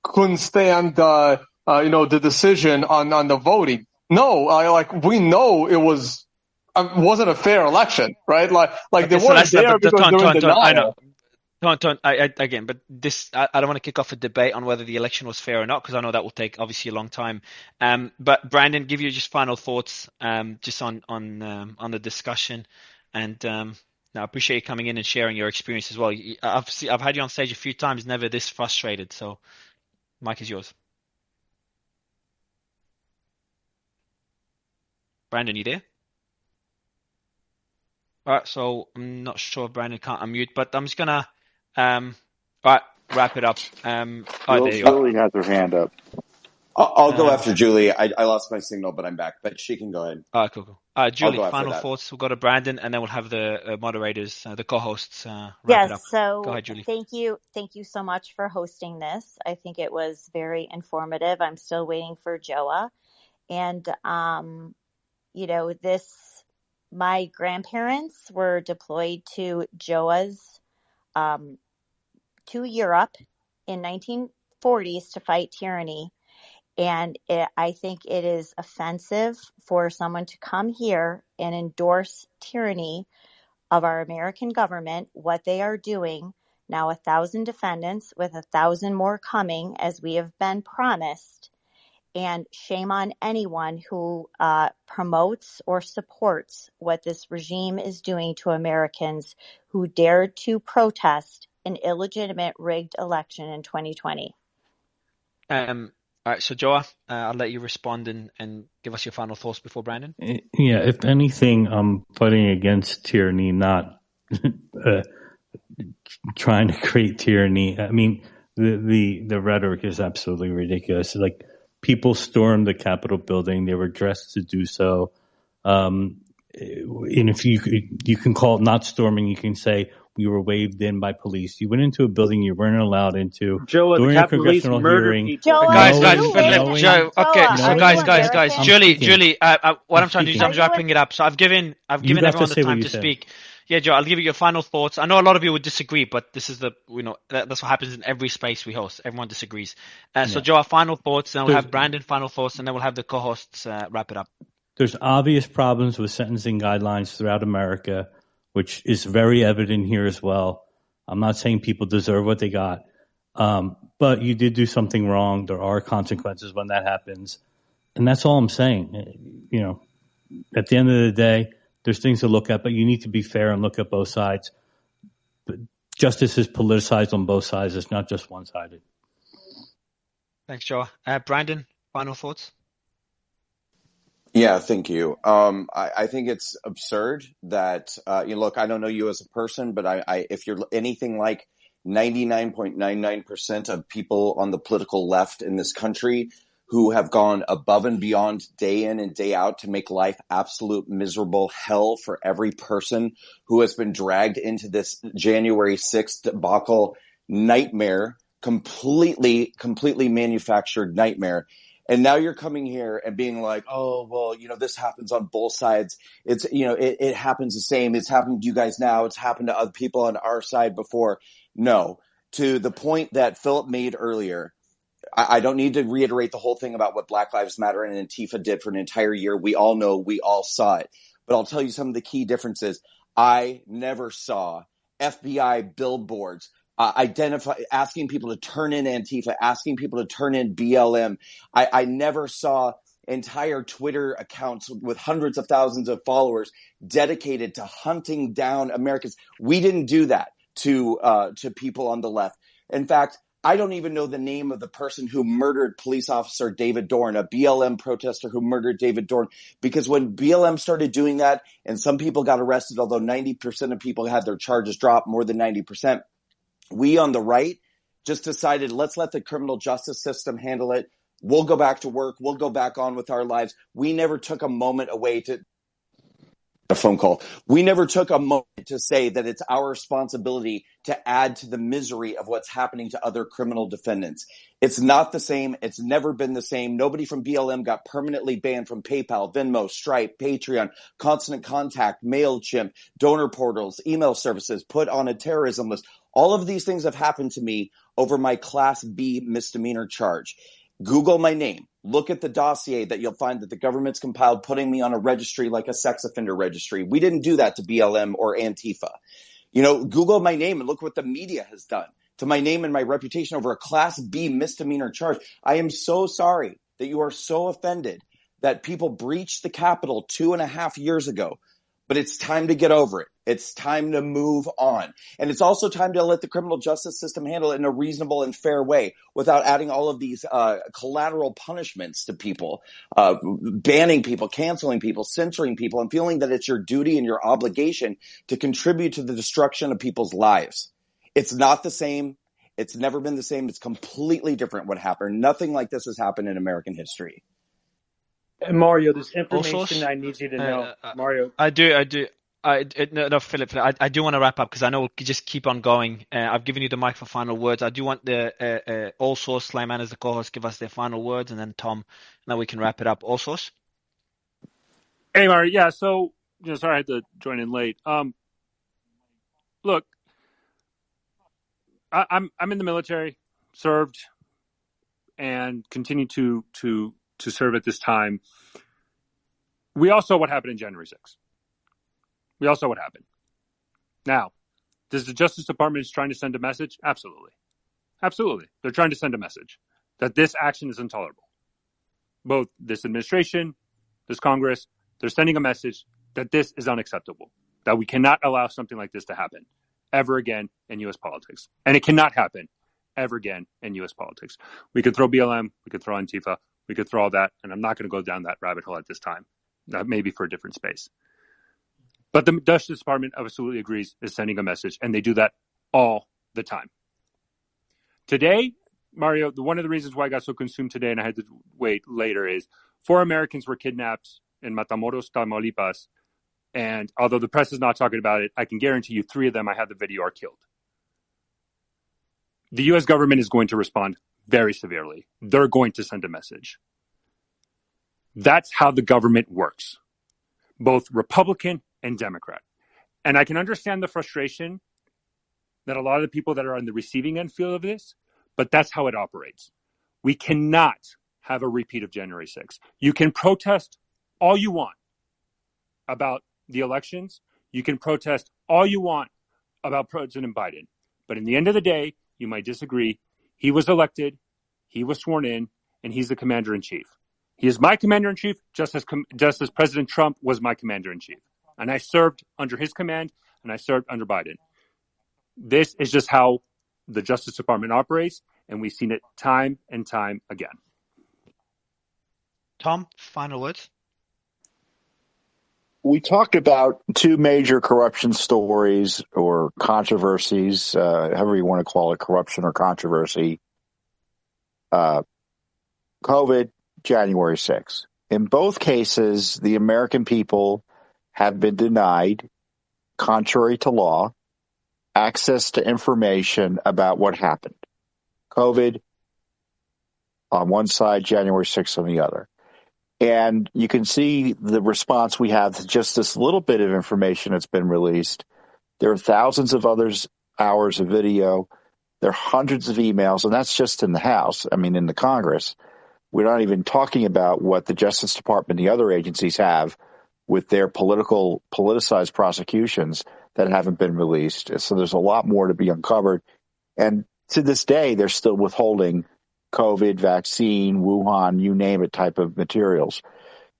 couldn't stand the decision on the voting. No, we know it wasn't a fair election, right? They weren't there because they were in denial. Again, but this, I don't want to kick off a debate on whether the election was fair or not, because I know that will take obviously a long time. But Brandon, give you just final thoughts, just on the discussion, and I appreciate you coming in and sharing your experience as well. I've had you on stage a few times, never this frustrated. So, mic is yours. Brandon, you there? All right, so I'm not sure if Brandon can't unmute, but I'm just gonna wrap it up. Julie has her hand up. I'll go after Julie. I lost my signal, but I'm back. But she can go ahead. All right, cool. Julie, final thoughts. We'll go to Brandon, and then we'll have the moderators, the co-hosts, wrap it up. So go ahead, Julie. Thank you so much for hosting this. I think it was very informative. I'm still waiting for Joa, and my grandparents were deployed to Joa's to Europe in 1940s to fight tyranny. And I think it is offensive for someone to come here and endorse tyranny of our American government, what they are doing. Now 1,000 defendants with 1,000 more coming, as we have been promised. And shame on anyone who promotes or supports what this regime is doing to Americans who dared to protest an illegitimate rigged election in 2020. All right, so Joa, I'll let you respond and give us your final thoughts before Brandon. Yeah, if anything, I'm fighting against tyranny, not trying to create tyranny. I mean, the rhetoric is absolutely ridiculous. Like, people stormed the Capitol building; they were dressed to do so. And if you can call it not storming, you can say we were waved in by police. You went into a building you weren't allowed into during a congressional hearing. Guys, Julie, what I'm trying to do is I'm wrapping it up. So I've given everyone the time to speak. Yeah, Joe, I'll give you your final thoughts. I know a lot of you would disagree, but this is that's what happens in every space we host. Everyone disagrees. So Joe, our final thoughts, then we'll have Brandon final thoughts, and then we'll have the co-hosts wrap it up. There's obvious problems with sentencing guidelines throughout America, which is very evident here as well. I'm not saying people deserve what they got, but you did do something wrong. There are consequences when that happens, and that's all I'm saying. At the end of the day, there's things to look at, but you need to be fair and look at both sides. But justice is politicized on both sides. It's not just one-sided. Thanks, Joe. Brandon, final thoughts? Yeah, thank you. I think it's absurd that, look, I don't know you as a person, but if you're anything like 99.99% of people on the political left in this country who have gone above and beyond day in and day out to make life absolute miserable hell for every person who has been dragged into this January 6th debacle nightmare, completely manufactured nightmare. And now you're coming here and being like, oh, well, this happens on both sides. It's, it happens the same. It's happening to you guys now. It's happened to other people on our side before. No, to the point that Philip made earlier, I don't need to reiterate the whole thing about what Black Lives Matter and Antifa did for an entire year. We all know, we all saw it. But I'll tell you some of the key differences. I never saw FBI billboards asking people to turn in Antifa, asking people to turn in BLM. I never saw entire Twitter accounts with hundreds of thousands of followers dedicated to hunting down Americans. We didn't do that to people on the left. In fact, I don't even know the name of the person who murdered police officer David Dorn, a BLM protester who murdered David Dorn, because when BLM started doing that and some people got arrested, although 90% of people had their charges dropped, more than 90%, we on the right just decided, let's let the criminal justice system handle it. We'll go back to work. We'll go back on with our lives. We never took a moment away a phone call. We never took a moment to say that it's our responsibility to add to the misery of what's happening to other criminal defendants. It's not the same. It's never been the same. Nobody from BLM got permanently banned from PayPal, Venmo, Stripe, Patreon, Constant Contact, MailChimp, donor portals, email services, put on a terrorism list. All of these things have happened to me over my Class B misdemeanor charge. Google my name. Look at the dossier that you'll find that the government's compiled, putting me on a registry like a sex offender registry. We didn't do that to BLM or Antifa. Google my name and look what the media has done to my name and my reputation over a Class B misdemeanor charge. I am so sorry that you are so offended that people breached the Capitol 2.5 years ago. But it's time to get over it. It's time to move on. And it's also time to let the criminal justice system handle it in a reasonable and fair way without adding all of these collateral punishments to people, banning people, canceling people, censoring people, and feeling that it's your duty and your obligation to contribute to the destruction of people's lives. It's not the same. It's never been the same. It's completely different what happened. Nothing like this has happened in American history. Mario, there's information I need you to know. Mario. I do. No, Philip, I do want to wrap up because I know we'll just keep on going. I've given you the mic for final words. I do want the All Source, Slayman as the co-host, give us their final words, and then Tom, now we can wrap it up. All Source? Hey, Mario. Yeah, so, sorry I had to join in late. Look, I'm in the military, served, and continue to serve at this time. We all saw what happened in January 6th. We all saw what happened. Now, does the Justice Department is trying to send a message? Absolutely. Absolutely. They're trying to send a message that this action is intolerable. Both this administration, this Congress, they're sending a message that this is unacceptable, that we cannot allow something like this to happen ever again in U.S. politics. And it cannot happen ever again in U.S. politics. We could throw BLM, we could throw Antifa, we could throw all that, and I'm not going to go down that rabbit hole at this time. Maybe for a different space. But the Justice Department absolutely agrees is sending a message, and they do that all the time. Today, Mario, one of the reasons why I got so consumed today and I had to wait later is 4 Americans were kidnapped in Matamoros, Tamaulipas, and although the press is not talking about it, I can guarantee you 3 of them, I have the video, are killed. The U.S. government is going to respond very severely. They're going to send a message. That's how the government works, both Republican and Democrat. And I can understand the frustration that a lot of the people that are on the receiving end feel of this, but that's how it operates. We cannot have a repeat of January 6th. You can protest all you want about the elections. You can protest all you want about President Biden. But in the end of the day, you might disagree. He was elected, he was sworn in, and he's the commander-in-chief. He is my commander-in-chief, just as President Trump was my commander-in-chief. And I served under his command, and I served under Biden. This is just how the Justice Department operates, and we've seen it time and time again. Tom, final words? We talked about 2 major corruption stories or controversies, however you want to call it, corruption or controversy. COVID, January 6th. In both cases, the American people have been denied, contrary to law, access to information about what happened. COVID on one side, January 6th on the other. And you can see the response we have to just this little bit of information that's been released. There are thousands of hours of video. There are hundreds of emails, and that's just in the House. I mean, in the Congress. We're not even talking about what the Justice Department and the other agencies have with their politicized prosecutions that haven't been released. So there's a lot more to be uncovered. And to this day, they're still withholding COVID, vaccine, Wuhan, you name it, type of materials.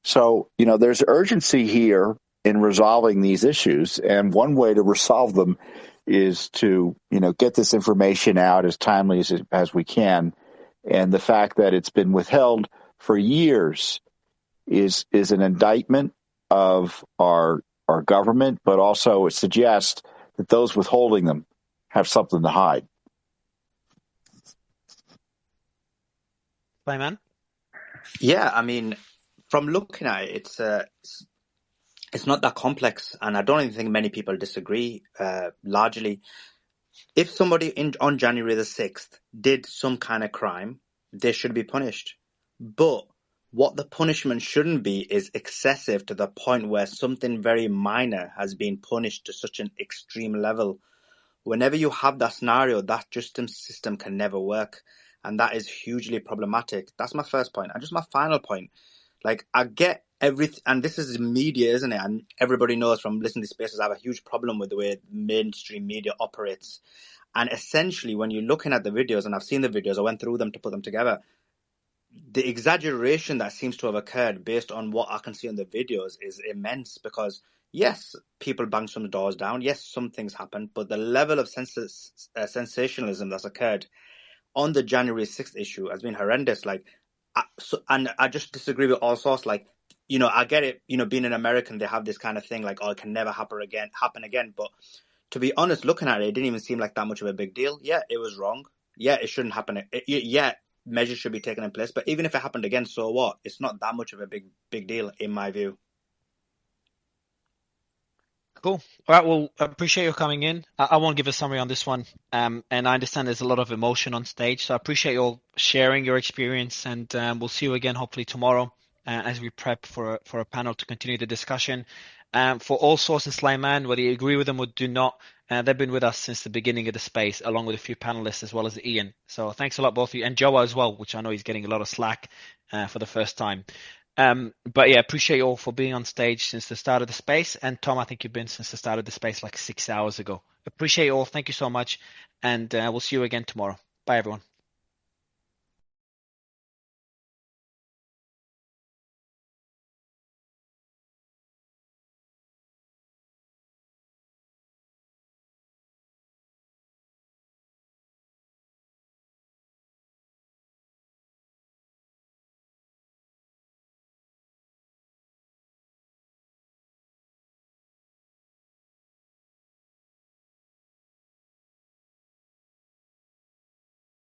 So, there's urgency here in resolving these issues. And one way to resolve them is to, get this information out as timely as we can. And the fact that it's been withheld for years is an indictment of our government, but also it suggests that those withholding them have something to hide. Clayman? Yeah, I mean, from looking at it, it's not that complex, and I don't even think many people disagree. Largely, if somebody on January the 6th did some kind of crime, they should be punished. But what the punishment shouldn't be is excessive to the point where something very minor has been punished to such an extreme level. Whenever you have that scenario, that justice system can never work. And that is hugely problematic. That's my first point. And just my final point. I get everything, and this is media, isn't it? And everybody knows from listening to spaces, I have a huge problem with the way mainstream media operates. And essentially, when you're looking at the videos, and I've seen the videos, I went through them to put them together, the exaggeration that seems to have occurred based on what I can see on the videos is immense because, yes, people banged some doors down. Yes, some things happened. But the level of sensationalism that's occurred on the January 6th issue has been horrendous. And I just disagree with all sorts. I get it, being an American, they have this kind of thing it can never happen again. But to be honest, looking at it, it didn't even seem like that much of a big deal. Yeah, it was wrong. Yeah, it shouldn't happen. Yeah, measures should be taken in place. But even if it happened again, so what? It's not that much of a big deal, in my view. Cool. All right. Well, I appreciate you coming in. I won't give a summary on this one. And I understand there's a lot of emotion on stage. So I appreciate you all sharing your experience. And we'll see you again, hopefully tomorrow, as we prep for a panel to continue the discussion. For All Source and Slayman, whether you agree with them or do not, they've been with us since the beginning of the space, along with a few panelists as well as Ian. So thanks a lot, both of you. And Joa as well, which I know he's getting a lot of slack for the first time. But yeah, appreciate you all for being on stage since the start of the space. And Tom, I think you've been since the start of the space 6 hours ago. Appreciate you all. Thank you so much. And we'll see you again tomorrow. Bye, everyone.